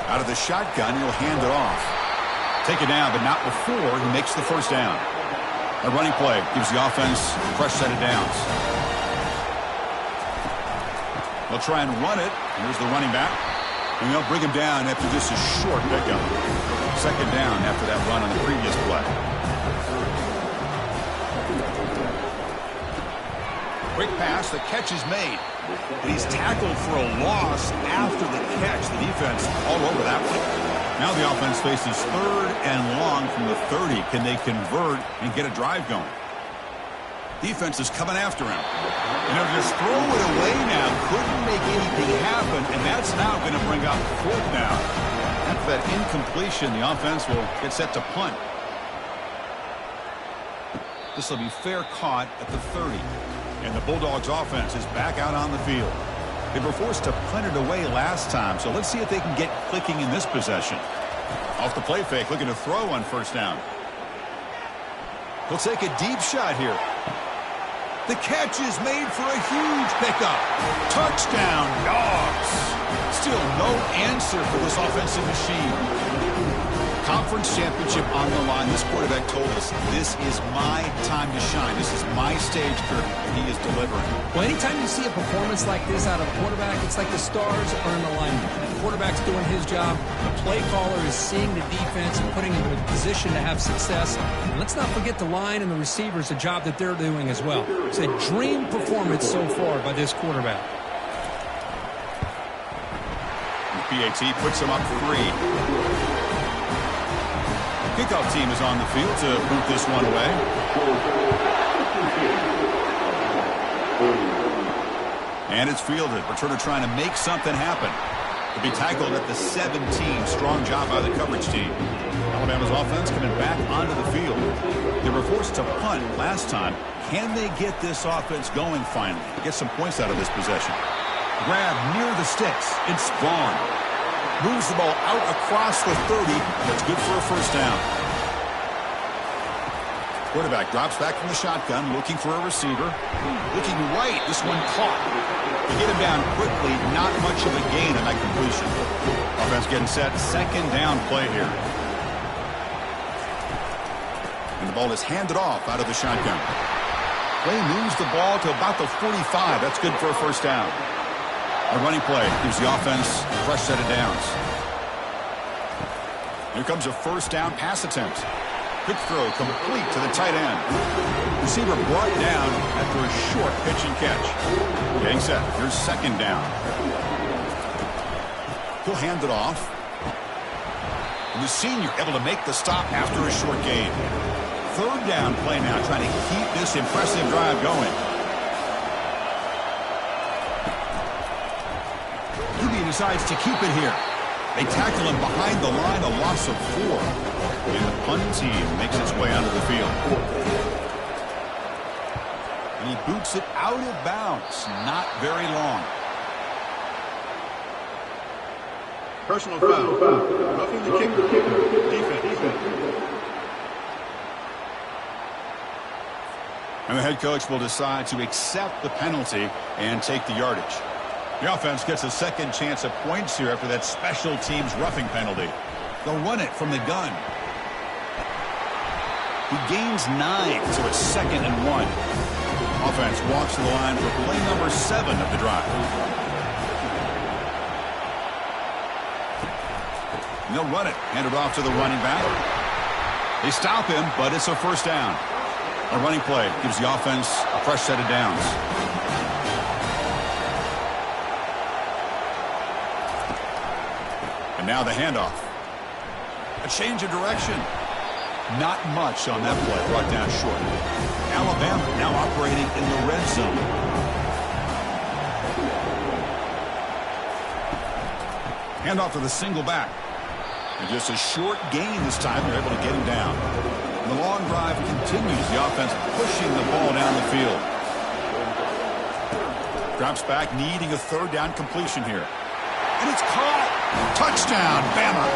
S1: Out of the shotgun, he'll hand it off. Take it down, but not before he makes the first down. A running play gives the offense a fresh set of downs. They'll try and run it. Here's the running back. And they'll bring him down after just a short pickup. Second down after that run on the previous play. Quick pass. The catch is made. And he's tackled for a loss after the catch. The defense all over that one. Now the offense faces third and long from the 30. Can they convert and get a drive going? Defense is coming after him. And they'll just throw it away now. Couldn't make anything happen, and that's now going to bring up 4th down. After that incompletion, the offense will get set to punt. This will be fair caught at the 30. And the Bulldogs offense is back out on the field. They were forced to punt it away last time, so let's see if they can get clicking in this possession. Off the play fake, looking to throw on first down. He'll take a deep shot here. The catch is made for a huge pickup. Touchdown, Dogs. Still no answer for this offensive machine. Conference championship on the line. This quarterback told us, this is my time to shine. This is my stage, Kirk, and he is delivering.
S2: Well, anytime you see a performance like this out of a quarterback, it's like the stars are in alignment. The quarterback's doing his job. The play caller is seeing the defense and putting him in a position to have success. And let's not forget the line and the receivers, the job that they're doing as well. It's a dream performance so far by this quarterback.
S1: The PAT puts him up 3. Kickoff team is on the field to boot this one away. And it's fielded. Returner trying to make something happen. To be tackled at the 17. Strong job by the coverage team. Alabama's offense coming back onto the field. They were forced to punt last time. Can they get this offense going finally? Get some points out of this possession. Grab near the sticks. It's Vaughn. Moves the ball out across the 30. That's good for a first down. Quarterback drops back from the shotgun, looking for a receiver. Looking right, this one caught. To get him down quickly, not much of a gain on that completion. Offense getting set, second down play here. And the ball is handed off out of the shotgun. Play moves the ball to about the 45. That's good for a first down. A running play gives the offense a fresh set of downs. Here comes a first down pass attempt. Quick throw complete to the tight end. Receiver brought down after a short pitch and catch. Getting set. Here's second down. He'll hand it off. And the senior able to make the stop after a short gain. Third down play now, trying to keep this impressive drive going. QB decides to keep it here. They tackle him behind the line, a loss of 4. And the punt team makes its way onto the field. And he boots it out of bounds. Not very long.
S3: Personal foul. Roughing the kicker. Defense.
S1: And the head coach will decide to accept the penalty and take the yardage. The offense gets a second chance at points here after that special teams roughing penalty. They'll run it from the gun. He gains 9, so it's second and 1. Offense walks to the line for play number 7 of the drive. And they'll run it. Hand it off to the running back. They stop him, but it's a first down. A running play gives the offense a fresh set of downs. And now the handoff. A change of direction. Not much on that play. Brought down short. Alabama now operating in the red zone. Handoff to the single back. And just a short gain this time. They're able to get him down. And the long drive continues. The offense pushing the ball down the field. Drops back, needing a third down completion here. And it's caught. Touchdown, Bama.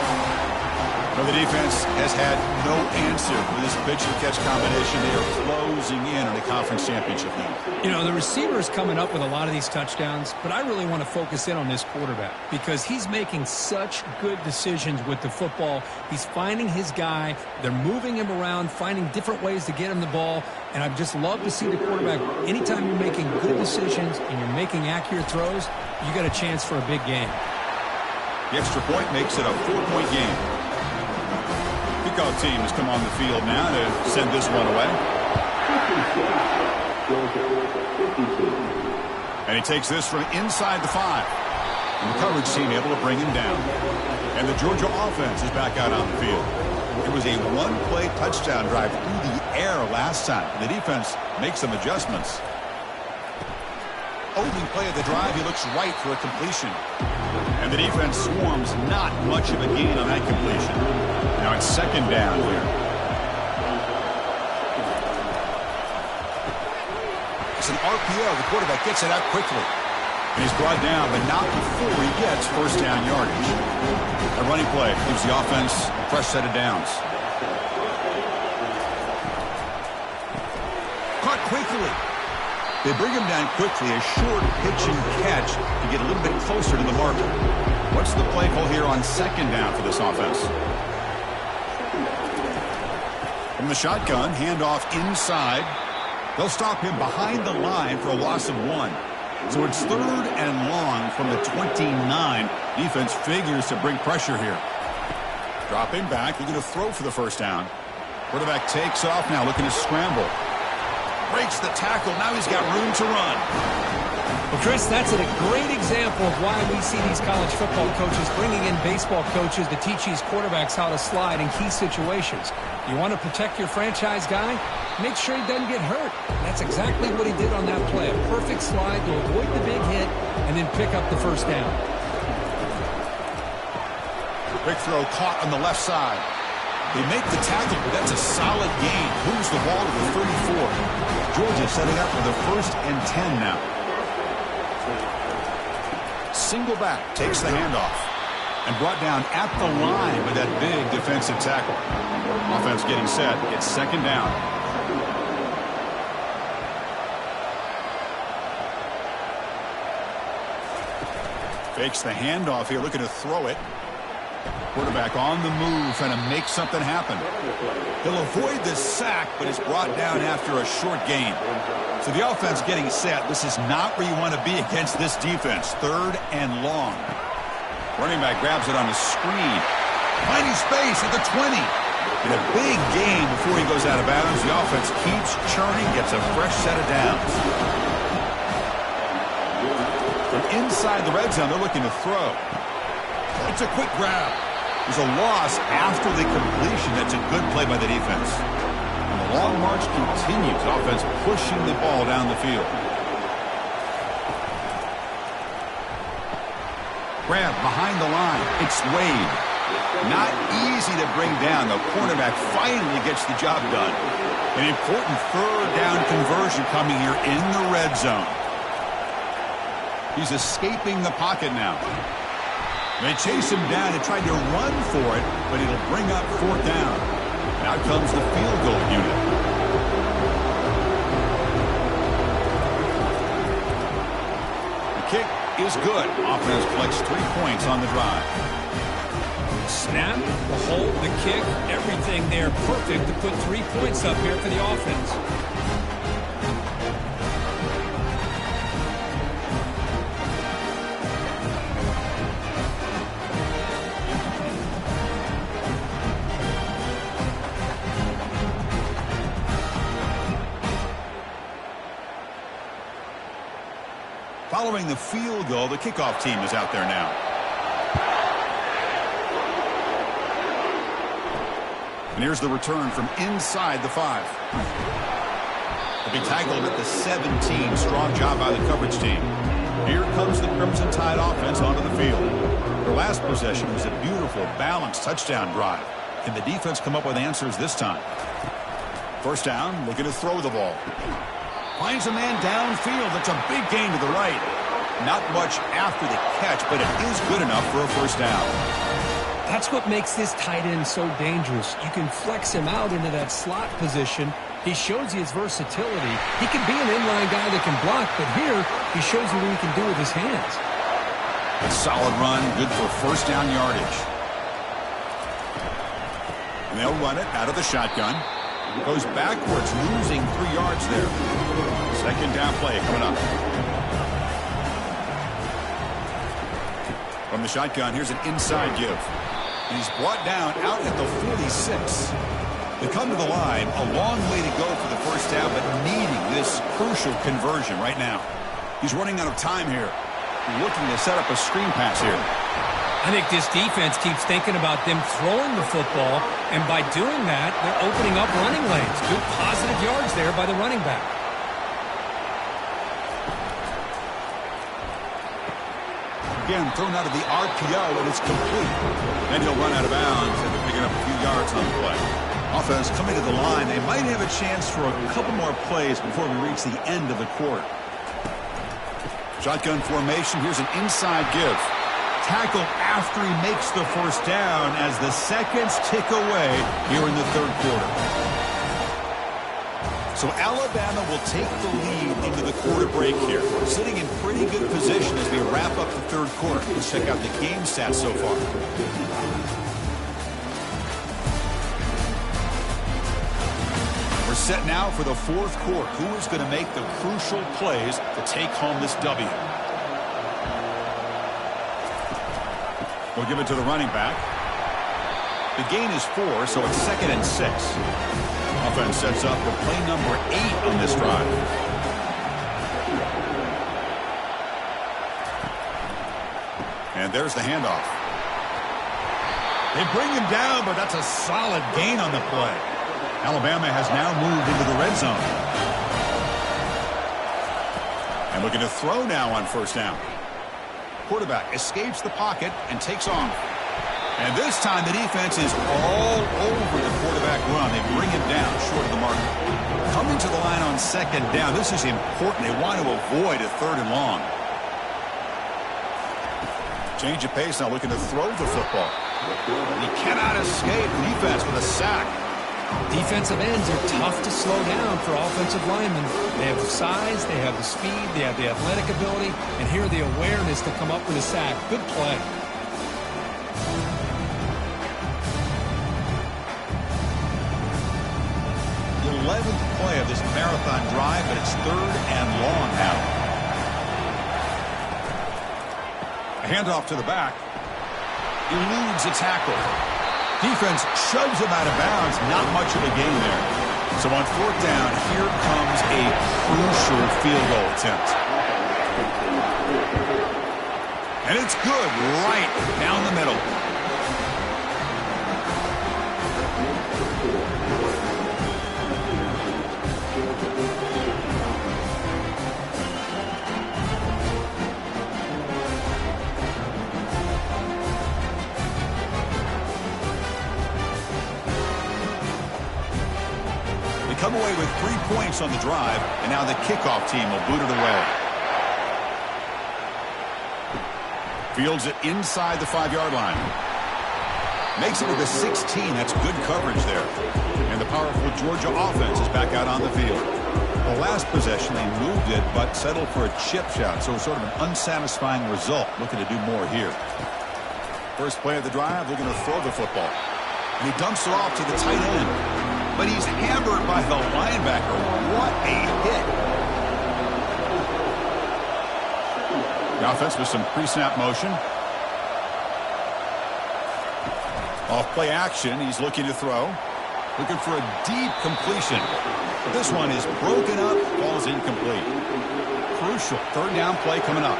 S1: Well, the defense has had no answer for this pitch and catch combination. They are closing in on the conference championship now.
S2: You know, the receiver is coming up with a lot of these touchdowns, but I really want to focus in on this quarterback because he's making such good decisions with the football. He's finding his guy. They're moving him around, finding different ways to get him the ball, and I just love to see the quarterback. Anytime you're making good decisions and you're making accurate throws, you got a chance for a big game.
S1: The extra point makes it a 4-point game. Kickoff team has come on the field now to send this one away. And he takes this from inside the 5. And the coverage team able to bring him down. And the Georgia offense is back out on the field. It was a one-play touchdown drive through the air last time. The defense makes some adjustments. Opening play of the drive, he looks right for a completion. And the defense swarms, not much of a gain on that completion. Now it's second down here. It's an RPO. The quarterback gets it out quickly. And he's brought down, but not before he gets first down yardage. A running play gives the offense a fresh set of downs. Caught quickly. They bring him down quickly, a short pitch and catch to get a little bit closer to the marker. What's the play call here on second down for this offense? From the shotgun, handoff inside. They'll stop him behind the line for a loss of 1. So it's third and long from the 29. Defense figures to bring pressure here. Dropping back, they're going to throw for the first down. Quarterback takes off now, looking to scramble. Breaks the tackle. Now he's got room to run.
S2: Well, Chris, that's a great example of why we see these college football coaches bringing in baseball coaches to teach these quarterbacks how to slide in key situations. You want to protect your franchise guy? Make sure he doesn't get hurt. That's exactly what he did on that play. A perfect slide to avoid the big hit and then pick up the first down.
S1: Quick throw caught on the left side. They make the tackle, but that's a solid gain. Moves the ball to the 34. Georgia setting up for the 1st and 10 now. Single back takes the handoff. And brought down at the line with that big defensive tackle. Offense getting set. It's second down. Fakes the handoff here, looking to throw it. Quarterback on the move, trying to make something happen. He'll avoid the sack, but is brought down after a short gain. So the offense getting set. This is not where you want to be against this defense. 3rd and long. Running back grabs it on the screen. Finding space at the 20. In a big game before he goes out of bounds. The offense keeps churning, gets a fresh set of downs. From inside the red zone, they're looking to throw. It's a quick grab. There's a loss after the completion. That's a good play by the defense. And the long march continues. Offense pushing the ball down the field. Grab behind the line. It's Wade. Not easy to bring down. The cornerback finally gets the job done. An important 3rd down conversion coming here in the red zone. He's escaping the pocket now. They chase him down and tried to run for it, but it'll bring up 4th down. And out comes the field goal unit. The kick is good. Offense collects 3 points on the drive.
S2: Snap, the hold, the kick, everything there perfect to put 3 points up here for the offense.
S1: Following the field goal, the kickoff team is out there now. And here's the return from inside the 5. They'll be tackled at the 17. Strong job by the coverage team. Here comes the Crimson Tide offense onto the field. Their last possession was a beautiful, balanced touchdown drive. Can the defense come up with answers this time? 1st down, looking to throw the ball. Finds a man downfield. That's a big gain to the right. Not much after the catch, but it is good enough for a 1st down.
S2: That's what makes this tight end so dangerous. You can flex him out into that slot position. He shows you his versatility. He can be an inline guy that can block, but here he shows you what he can do with his hands.
S1: A solid run, good for 1st down yardage. And they'll run it out of the shotgun. Goes backwards, losing 3 yards there. 2nd down play coming up. From the shotgun, here's an inside give. And he's brought down out at the 46. They come to the line, a long way to go for the 1st down, but needing this crucial conversion right now. He's running out of time here. Looking to set up a screen pass here.
S2: I think this defense keeps thinking about them throwing the football, and by doing that, they're opening up running lanes. Good positive yards there by the running back.
S1: Again, thrown out of the RPO, and it's complete. Then he'll run out of bounds, and they're picking up a few yards on the play. Offense coming to the line. They might have a chance for a couple more plays before we reach the end of the quarter. Shotgun formation. Here's an inside give. Tackle after he makes the 1st down as the seconds tick away here in the 3rd quarter. So Alabama will take the lead into the quarter break here. Sitting in pretty good position as we wrap up the 3rd quarter. Let's check out the game stats so far. We're set now for the 4th quarter. Who is going to make the crucial plays to take home this W? We'll give it to the running back. The gain is 4, so it's 2nd and 6. Offense sets up for play number 8 on this drive. And there's the handoff. They bring him down, but that's a solid gain on the play. Alabama has now moved into the red zone. And looking to throw now on 1st down. Quarterback escapes the pocket and takes off. And this time the defense is all over the quarterback run. They bring him down short of the mark. Coming to the line on 2nd down. This is important. They want to avoid a 3rd and long. Change of pace now, looking to throw the football. He cannot escape the defense with a sack.
S2: Defensive ends are tough to slow down for offensive linemen. They have the size, they have the speed, they have the athletic ability, and here the awareness to come up with a sack. Good play.
S1: The 11th play of this marathon drive, but it's 3rd and long now. A handoff to the back. Eludes a tackle. Defense shoves him out of bounds. Not much of a gain there. So on 4th down, here comes a crucial field goal attempt. And it's good right down the middle. Come away with 3 points on the drive, and now the kickoff team will boot it away. Fields it inside the 5-yard line. Makes it to the 16. That's good coverage there. And the powerful Georgia offense is back out on the field. The last possession, they moved it, but settled for a chip shot, so sort of an unsatisfying result. Looking to do more here. First play of the drive, they're going to throw the football. And he dumps it off to the tight end. But he's hammered by the linebacker. What a hit. The offense with some pre-snap motion. Off play action. He's looking to throw. Looking for a deep completion. But this one is broken up. Falls incomplete. Crucial 3rd down play coming up.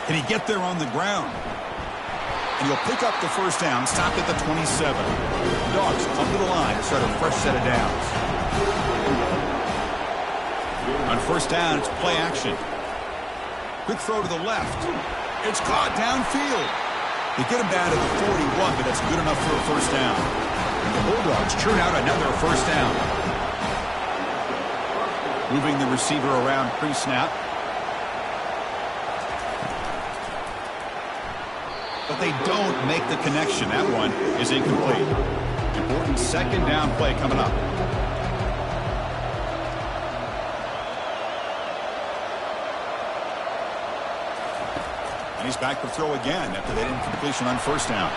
S1: Can he get there on the ground? And he'll pick up the 1st down, stopped at the 27. Dogs come to the line to start a fresh set of downs. On 1st down, it's play action. Quick throw to the left. It's caught downfield. They get him down to the 41, but that's good enough for a 1st down. And the Bulldogs churn out another 1st down. Moving the receiver around pre-snap. But they don't make the connection. That one is incomplete. Important 2nd down play coming up. And he's back to throw again after that incompletion on 1st down.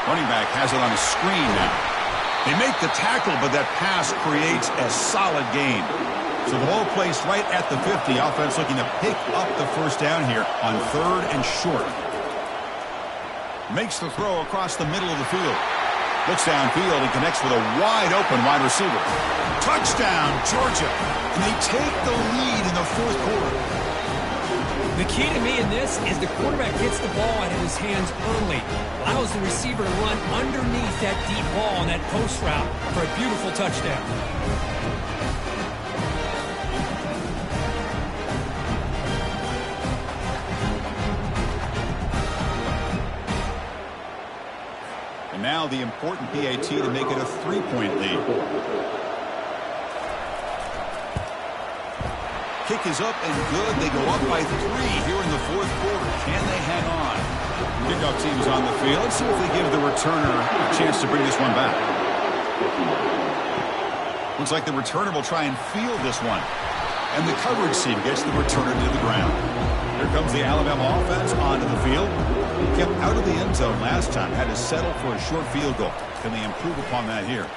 S1: Running back has it on a screen now. They make the tackle, but that pass creates a solid gain. So the ball placed right at the 50. Offense looking to pick up the 1st down here on 3rd and short. Makes the throw across the middle of the field. Looks downfield and connects with a wide-open wide receiver. Touchdown, Georgia. And they take the lead in the 4th quarter.
S2: The key to me in this is the quarterback gets the ball out of his hands early. Allows the receiver to run underneath that deep ball on that post route for a beautiful touchdown.
S1: Now the important PAT to make it a 3-point lead. Kick is up and good. They go up by 3 here in the 4th quarter. Can they hang on? Kickoff team is on the field. Let's see if they give the returner a chance to bring this one back. Looks like the returner will try and field this one. And the coverage team gets the returner to the ground. Here comes the Alabama offense onto the field. Kept out of the end zone last time. Had to settle for a short field goal. Can they improve upon that here?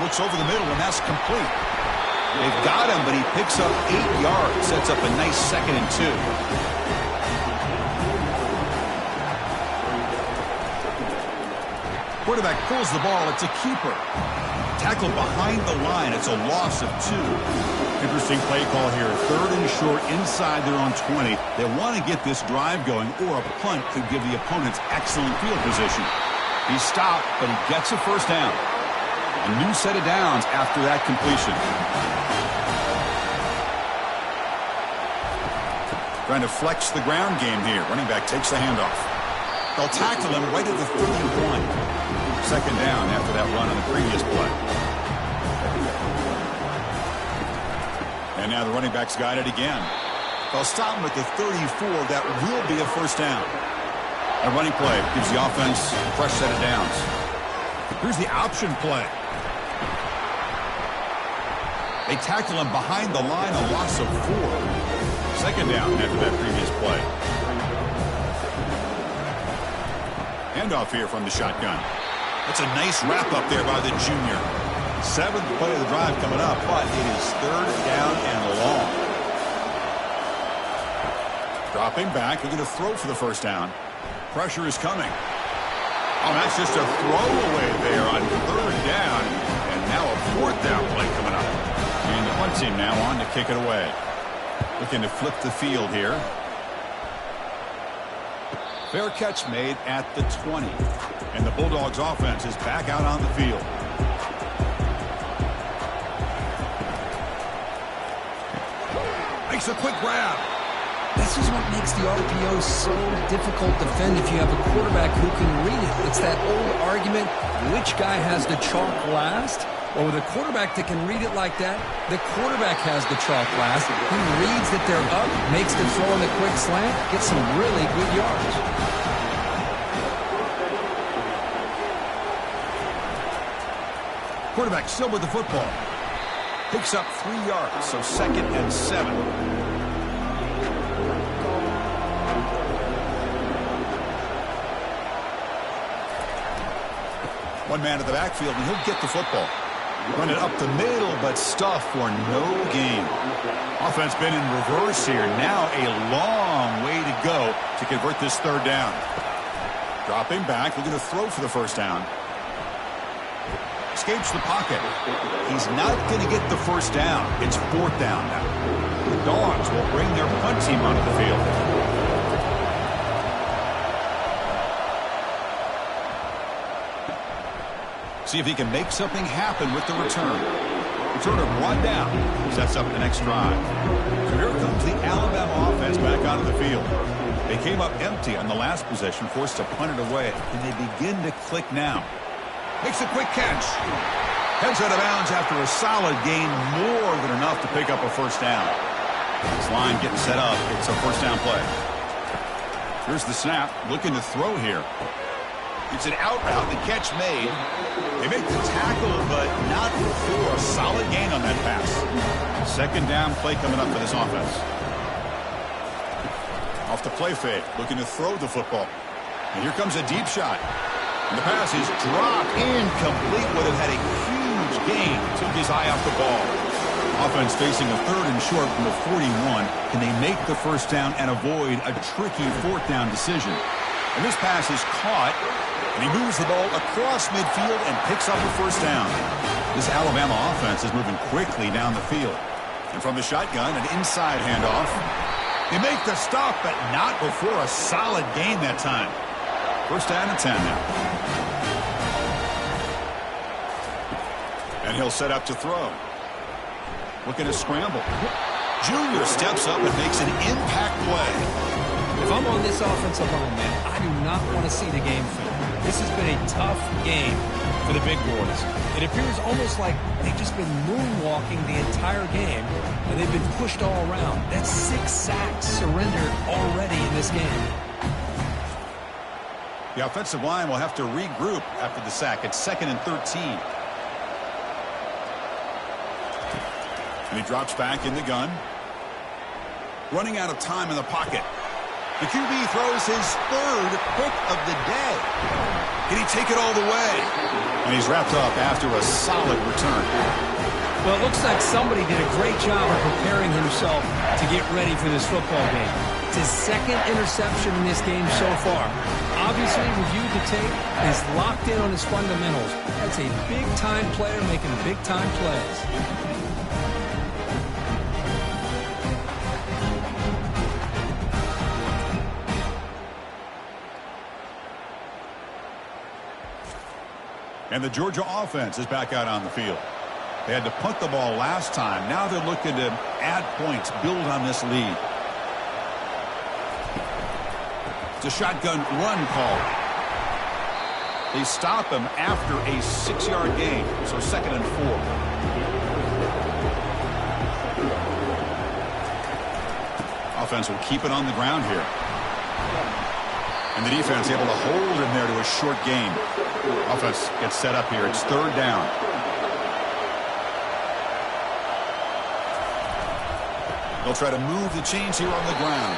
S1: Looks over the middle, and that's complete. They've got him, but he picks up 8 yards. Sets up a nice 2nd and 2. Quarterback pulls the ball. It's a keeper. Tackled behind the line. It's a loss of 2. Interesting play call here. 3rd and short inside their own 20. They want to get this drive going, or a punt could give the opponents excellent field position. He stopped, but he gets a 1st down. A new set of downs after that completion. Trying to flex the ground game here. Running back takes the handoff. They'll tackle him right at the 31. 2nd down after that run on the previous play. And now the running back's got it again. They'll stop him at the 34. That will be a 1st down. A running play gives the offense a fresh set of downs. Here's the option play. They tackle him behind the line, a loss of 4. Second down after that previous play. Handoff here from the shotgun. That's a nice wrap up there by the junior. 7th play of the drive coming up, but it is 3rd down and long. Dropping back, looking to throw for the first down. Pressure is coming. Oh, that's just a throwaway there on 3rd down. And now a 4th down play coming up. And the punt team now on to kick it away. Looking to flip the field here. Fair catch made at the 20. And the Bulldogs offense is back out on the field. Makes a quick grab.
S2: This is what makes the RPO so difficult to defend if you have a quarterback who can read it. It's that old argument, which guy has the chalk last? Well, with a quarterback that can read it like that, the quarterback has the chalk last. He reads that they're up, makes the throw in the quick slant, gets some really good yards.
S1: Quarterback still with the football. Picks up 3 yards, so 2nd and 7. One man at the backfield, and he'll get the football. Run it up the middle, but stuffed for no gain. Offense been in reverse here. Now a long way to go to convert this 3rd down. Dropping back, looking to throw for the first down. Escapes the pocket. He's not going to get the first down. It's 4th down now. The Dogs will bring their punt team onto the field. See if he can make something happen with the return. Returner brought down. Sets up the next drive. So here comes the Alabama offense back onto the field. They came up empty on the last possession, forced to punt it away. And they begin to click now. Makes a quick catch. Heads out of bounds after a solid gain, more than enough to pick up a first down. This line getting set up. It's a first down play. Here's the snap. Looking to throw here. It's an out route. The catch made. They make the tackle, but not before a solid gain on that pass. 2nd down play coming up for this offense. Off the play fake. Looking to throw the football. And here comes a deep shot. And the pass is dropped, incomplete. Would have had a huge gain. Took his eye off the ball. Offense facing a 3rd and short from the 41. Can they make the first down and avoid a tricky 4th down decision? And this pass is caught, and he moves the ball across midfield and picks up a first down. This Alabama offense is moving quickly down the field. And from the shotgun, an inside handoff. They make the stop, but not before a solid gain that time. First down and 10 now. And he'll set up to throw. Looking to scramble. Junior steps up and makes an impact play.
S2: If I'm on this offensive line, man, I do not want to see the game film. This has been a tough game for the big boys. It appears almost like they've just been moonwalking the entire game, and they've been pushed all around. That's 6 sacks surrendered already in this game.
S1: The offensive line will have to regroup after the sack. It's 2nd and 13. And he drops back in the gun. Running out of time in the pocket. The QB throws his 3rd pick of the day. Can he take it all the way? And he's wrapped up after a solid return.
S2: Well, it looks like somebody did a great job of preparing himself to get ready for this football game. It's his 2nd interception in this game so far. Obviously, reviewed the tape, is locked in on his fundamentals. That's a big-time player making big-time plays.
S1: And the Georgia offense is back out on the field. They had to punt the ball last time. Now they're looking to add points, build on this lead. It's a shotgun run call. They stop him after a 6-yard gain, so 2nd and 4. Offense will keep it on the ground here. And the defense able to hold him there to a short gain. Offense gets set up here. It's third down. They'll try to move the chains here on the ground.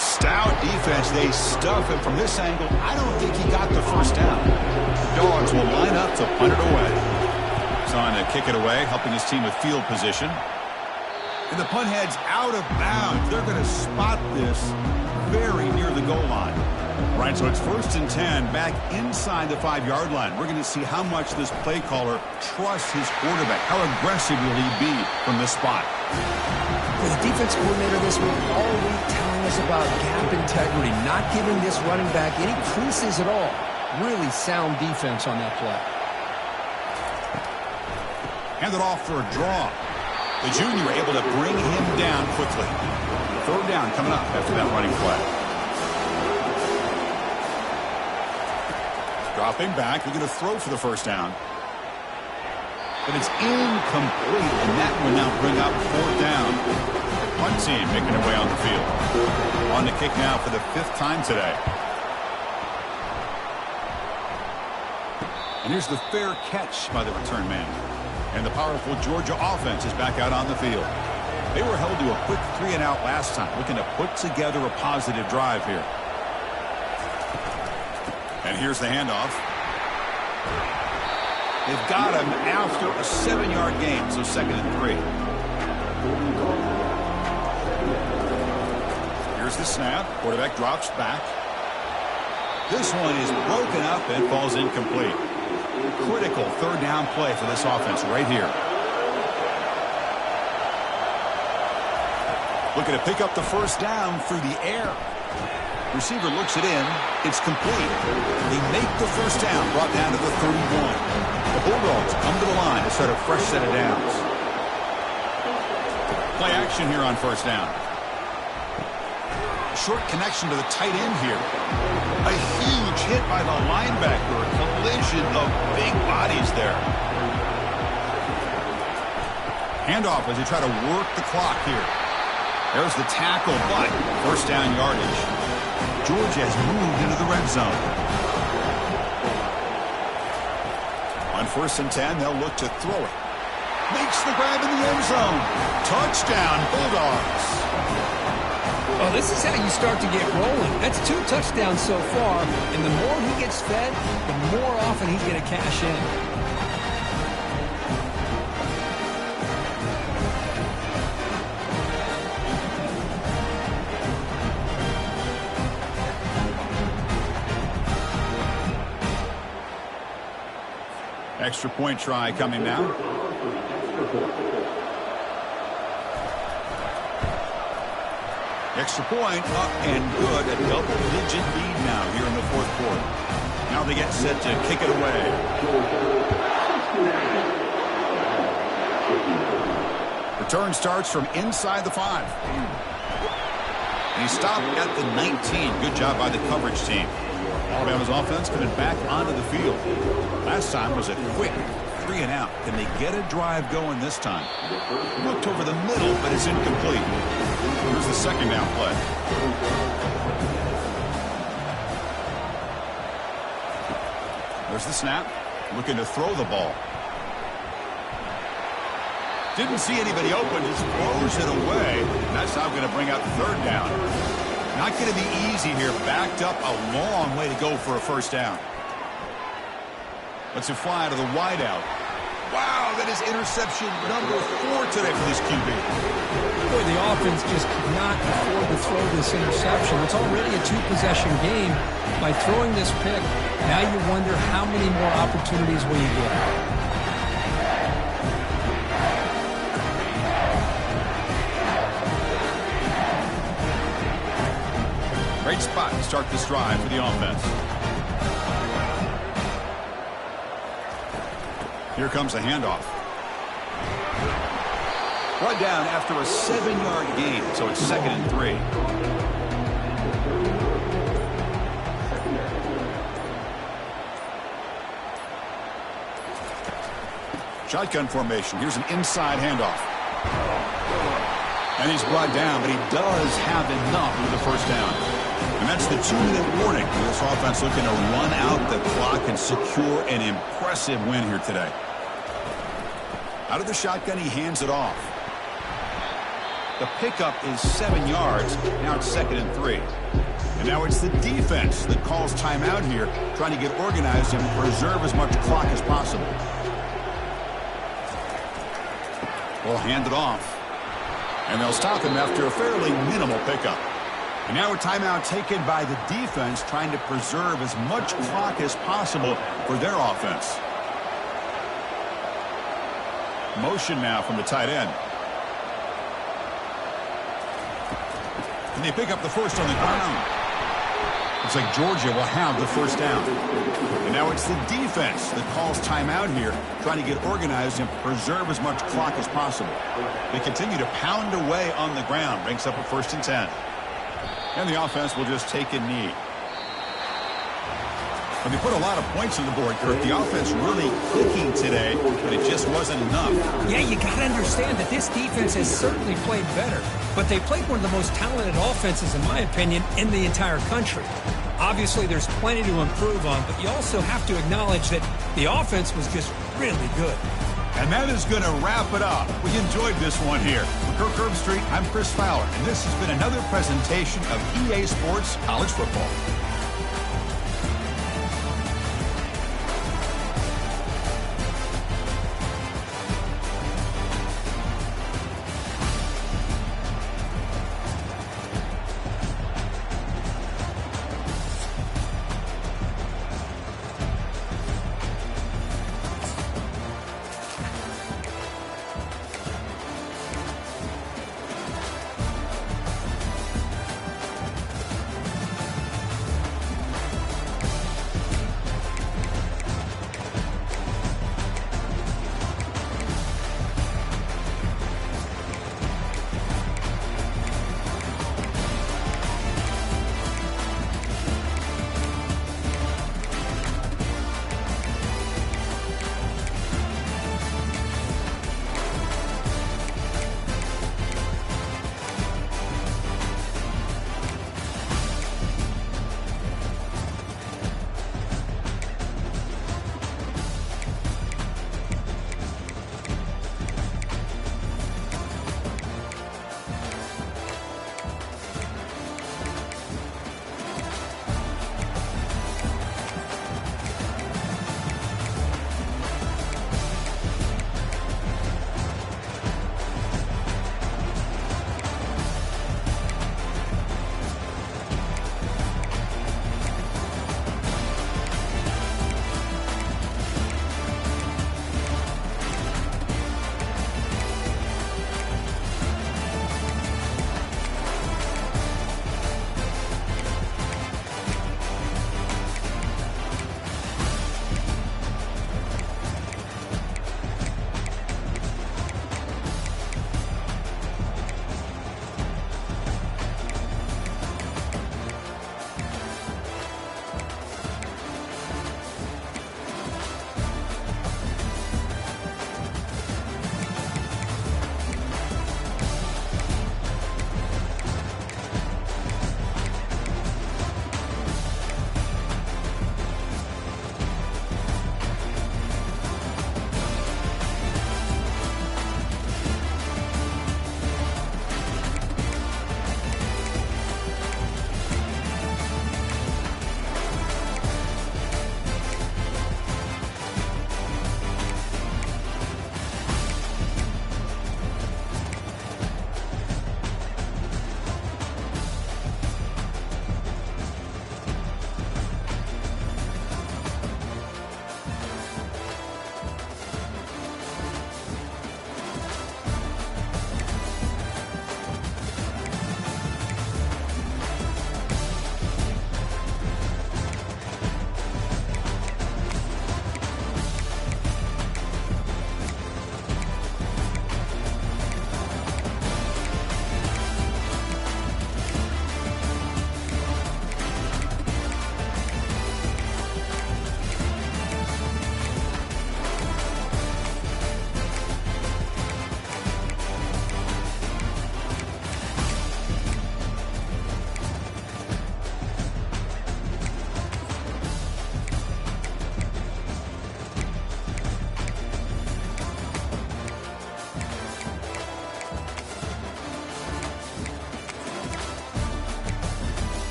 S1: Stout defense. They stuff him from this angle. I don't think he got the first down. The Dogs will line up to punt it away. He's on to kick it away, helping his team with field position. And the punt heads out of bounds. They're going to spot this very near the goal line. Right, so it's 1st and 10 back inside the 5-yard line. We're going to see how much this play caller trusts his quarterback. How aggressive will he be from this spot?
S2: The defense coordinator this week all week telling us about gap integrity, not giving this running back any creases at all. Really sound defense on that play.
S1: Hand it off for a draw. The junior able to bring him down quickly. Third down coming up after that running play. Dropping back, they're going to throw for the first down. But it's incomplete, and that will now bring up 4th down. Punt team making their way on the field. On the kick now for the 5th time today. And here's the fair catch by the return man. And the powerful Georgia offense is back out on the field. They were held to a quick 3-and-out last time, looking to put together a positive drive here. And here's the handoff. They've got him after a 7-yard gain, so 2nd and 3. Here's the snap. Quarterback drops back. This one is broken up and falls incomplete. Critical 3rd down play for this offense right here. Looking to pick up the first down through the air. Receiver looks it in. It's complete. They make the first down, brought down to the 31. The Bulldogs come to the line to start a fresh set of downs. Play action here on first down. Short connection to the tight end here. A huge hit by the linebacker. A collision of big bodies there. Handoff as they try to work the clock here. There's the tackle, but first down yardage. Georgia has moved into the red zone. On 1st and 10, they'll look to throw it. Makes the grab in the end zone. Touchdown, Bulldogs.
S2: Well, this is how you start to get rolling. That's 2 touchdowns so far, and the more he gets fed, the more often he's going to cash in.
S1: Extra point try coming now. Extra point up and good. A double-digit lead now here in the 4th quarter. Now they get set to kick it away. Return starts from inside the 5. And he stopped at the 19. Good job by the coverage team. Alabama's offense coming back onto the field. Last time was a quick 3-and-out. Can they get a drive going this time? Looked over the middle, but it's incomplete. Here's the 2nd down play. There's the snap. Looking to throw the ball. Didn't see anybody open. Just throws it away. And that's now going to bring out the 3rd down. Not going to be easy here. Backed up a long way to go for a first down. Let's fly to the wideout. Wow, that is interception number 4 today for this QB.
S2: Boy, the offense just could not afford to throw this interception. It's already a 2-possession game. By throwing this pick, now you wonder how many more opportunities will you get.
S1: Great spot to start this drive for the offense. Here comes the handoff. Brought down after a 7-yard gain, so it's 2nd and 3. Shotgun formation. Here's an inside handoff. And he's brought down, but he does have enough for the first down. And And that's the 2-minute warning. This offense looking to run out the clock and secure an impressive win here today. Out of the shotgun, he hands it off. The pickup is 7 yards. Now it's 2nd and 3. And now it's the defense that calls timeout here, trying to get organized and preserve as much clock as possible. Will hand it off. And they'll stop him after a fairly minimal pickup. And now a timeout taken by the defense, trying to preserve as much clock as possible for their offense. Motion now from the tight end. And they pick up the first on the ground. Looks like Georgia will have the first down. And now it's the defense that calls timeout here, trying to get organized and preserve as much clock as possible. They continue to pound away on the ground. Brings up a 1st and 10. And the offense will just take a knee. When they put a lot of points on the board, Kurt, the offense really clicking today, but it just wasn't enough.
S2: Yeah, you got to understand that this defense has certainly played better, but they played one of the most talented offenses, in my opinion, in the entire country. Obviously, there's plenty to improve on, but you also have to acknowledge that the offense was just really good.
S1: And that is going to wrap it up. We enjoyed this one here. For Kirk Herbstreit, I'm Chris Fowler, and this has been another presentation of EA Sports College Football.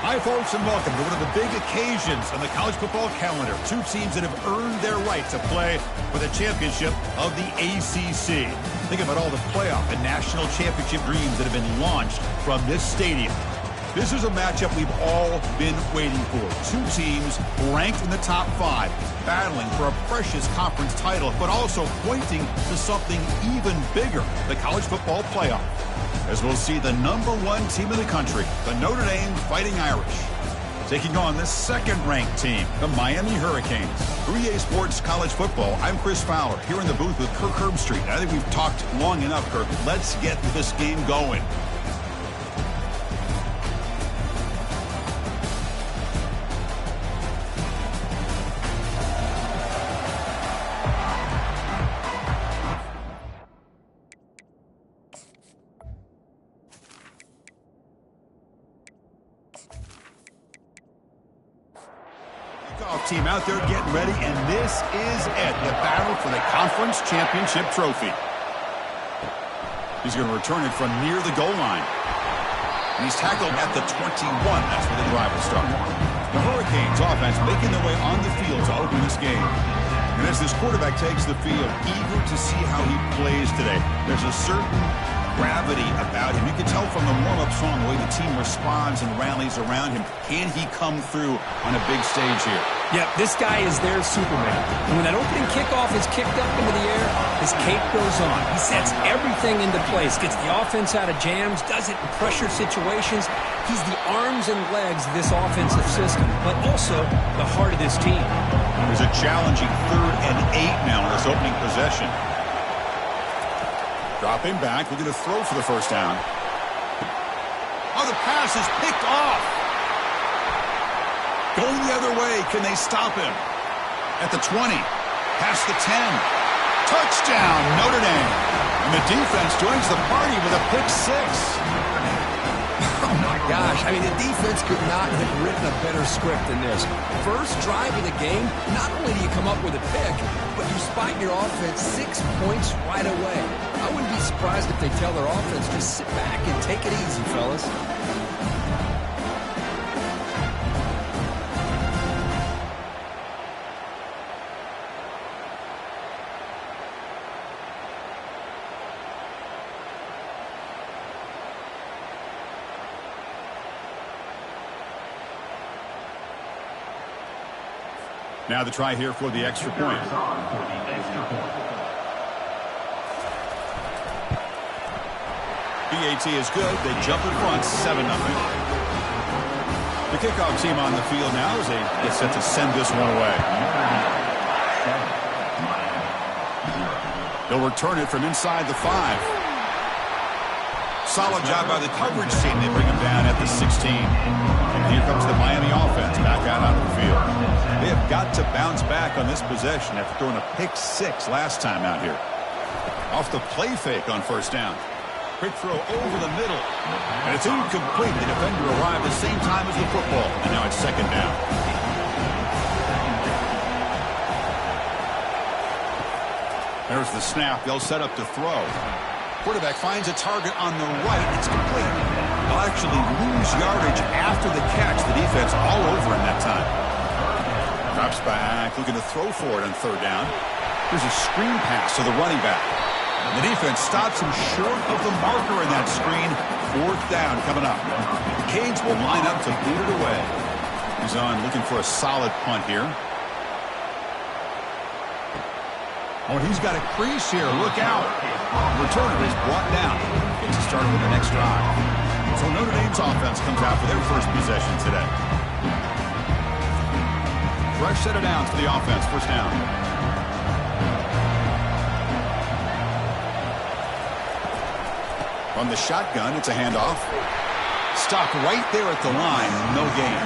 S1: Hi, folks, and welcome to one of the big occasions on the college football calendar. Two teams that have earned their right to play for the championship of the ACC. Think about all the playoff and national championship dreams that have been launched from this stadium. This is a matchup we've all been waiting for. Two teams ranked in the top 5, battling for a precious conference title, but also pointing to something even bigger, the college football playoff. As we'll see the #1 team in the country, the Notre Dame Fighting Irish, taking on the second-ranked team, the Miami Hurricanes. For EA Sports College Football, I'm Chris Fowler, here in the booth with Kirk Herbstreit. I think we've talked long enough, Kirk. Let's get this game going. Team out there getting ready, and this is it, the battle for the conference championship trophy. He's going to return it from near the goal line. And he's tackled at the 21. That's where the drive will start. The Hurricanes offense making their way on the field to open this game. And as this quarterback takes the field, eager to see how he plays today, there's a certain gravity about him. You can tell from the warm-up song the way the team responds and rallies around him. Can he come through on a big stage here?
S2: Yep, this guy is their Superman. And when that opening kickoff is kicked up into the air, his cape goes on. He sets everything into place, gets the offense out of jams, does it in pressure situations. He's the arms and legs of this offensive system, but also the heart of this team.
S1: There's a challenging 3rd and 8 now in this opening possession. Dropping back, looking to throw for the first down. Oh, the pass is picked off. Going the other way, can they stop him? At the 20, past the 10. Touchdown, Notre Dame. And the defense joins the party with a pick 6.
S2: Oh, my gosh. I mean, the defense could not have written a better script than this. First drive of the game, not only do you come up with a pick, but you spike your offense 6 points right away. I wouldn't be surprised if they tell their offense, just sit back and take it easy, fellas.
S1: Now the try here for the extra point. PAT is good. They jump in front, 7-0. The kickoff team on the field now as they get set to send this one away. They'll return it from inside the 5. Solid job by the coverage team. They bring him down at the 16. And here comes the Miami offense back out onto the field. They have got to bounce back on this possession after throwing a pick 6 last time out here. Off the play fake on first down. Quick throw over the middle. And it's incomplete. The defender arrived at the same time as the football. And now it's second down. There's the snap. They'll set up to throw. Quarterback finds a target on the right. It's complete. They'll actually lose yardage after the catch. The defense all over him that time. Drops back, looking to throw for it on third down. There's a screen pass to the running back. And the defense stops him short of the marker in that screen. Fourth down coming up. The Canes will line up to boot it away. He's on looking for a solid punt here. Oh, he's got a crease here. Look out. The returner is brought down. Gets started with the next drive. So Notre Dame's offense comes out for their first possession today. Fresh set of downs for the offense. First down. From the shotgun, it's a handoff. Stopped right there at the line. No gain.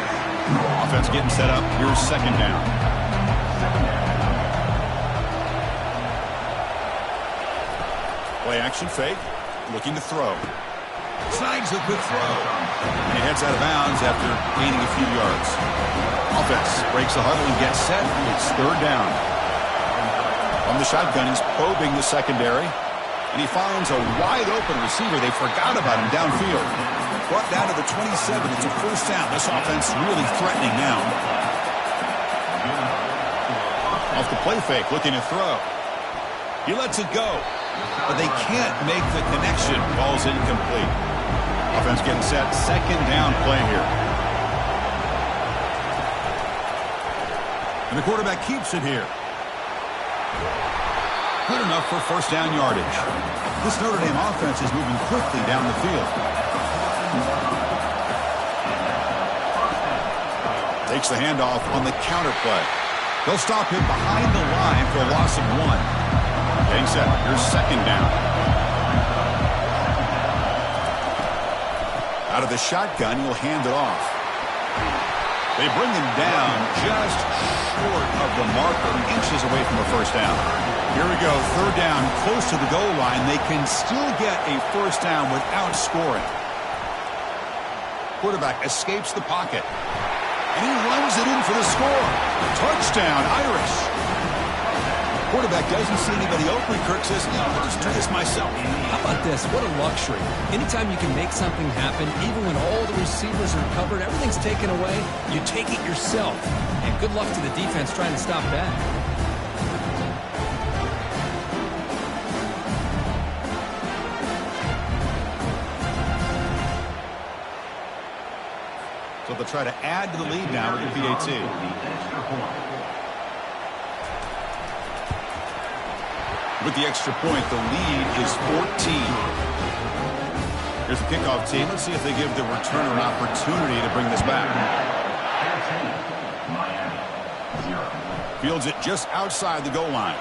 S1: Offense getting set up. Here's second down. Play action fake, looking to throw. Snags a good throw. And he heads out of bounds after gaining a few yards. Offense breaks the huddle and gets set. It's third down. From the shotgun, he's probing the secondary. And he finds a wide open receiver. They forgot about him downfield. Brought down to the 27. It's a first down. This offense really threatening now. Off the play fake, looking to throw. He lets it go, but they can't make the connection. Ball's incomplete. Offense getting set. Second down play here. And the quarterback keeps it here. Good enough for first down yardage. This Notre Dame offense is moving quickly down the field. Takes the handoff on the counter play. They'll stop him behind the line for a loss of 1. Getting set. Here's second down. Out of the shotgun, he'll hand it off. They bring him down just short of the marker, inches away from a first down. Here we go, third down, close to the goal line. They can still get a first down without scoring. Quarterback escapes the pocket. And he runs it in for the score. Touchdown, Irish. Quarterback doesn't see anybody open. Kirk says, no, I'll just do this myself.
S2: How about this? What a luxury. Anytime you can make something happen, even when all the receivers are covered, everything's taken away, you take it yourself. And good luck to the defense trying to stop that.
S1: So they'll try to add to the lead now with the PAT. With the extra point, the lead is 14. Here's the kickoff team. Let's see if they give the returner an opportunity to bring this back. Fields it just outside the goal line.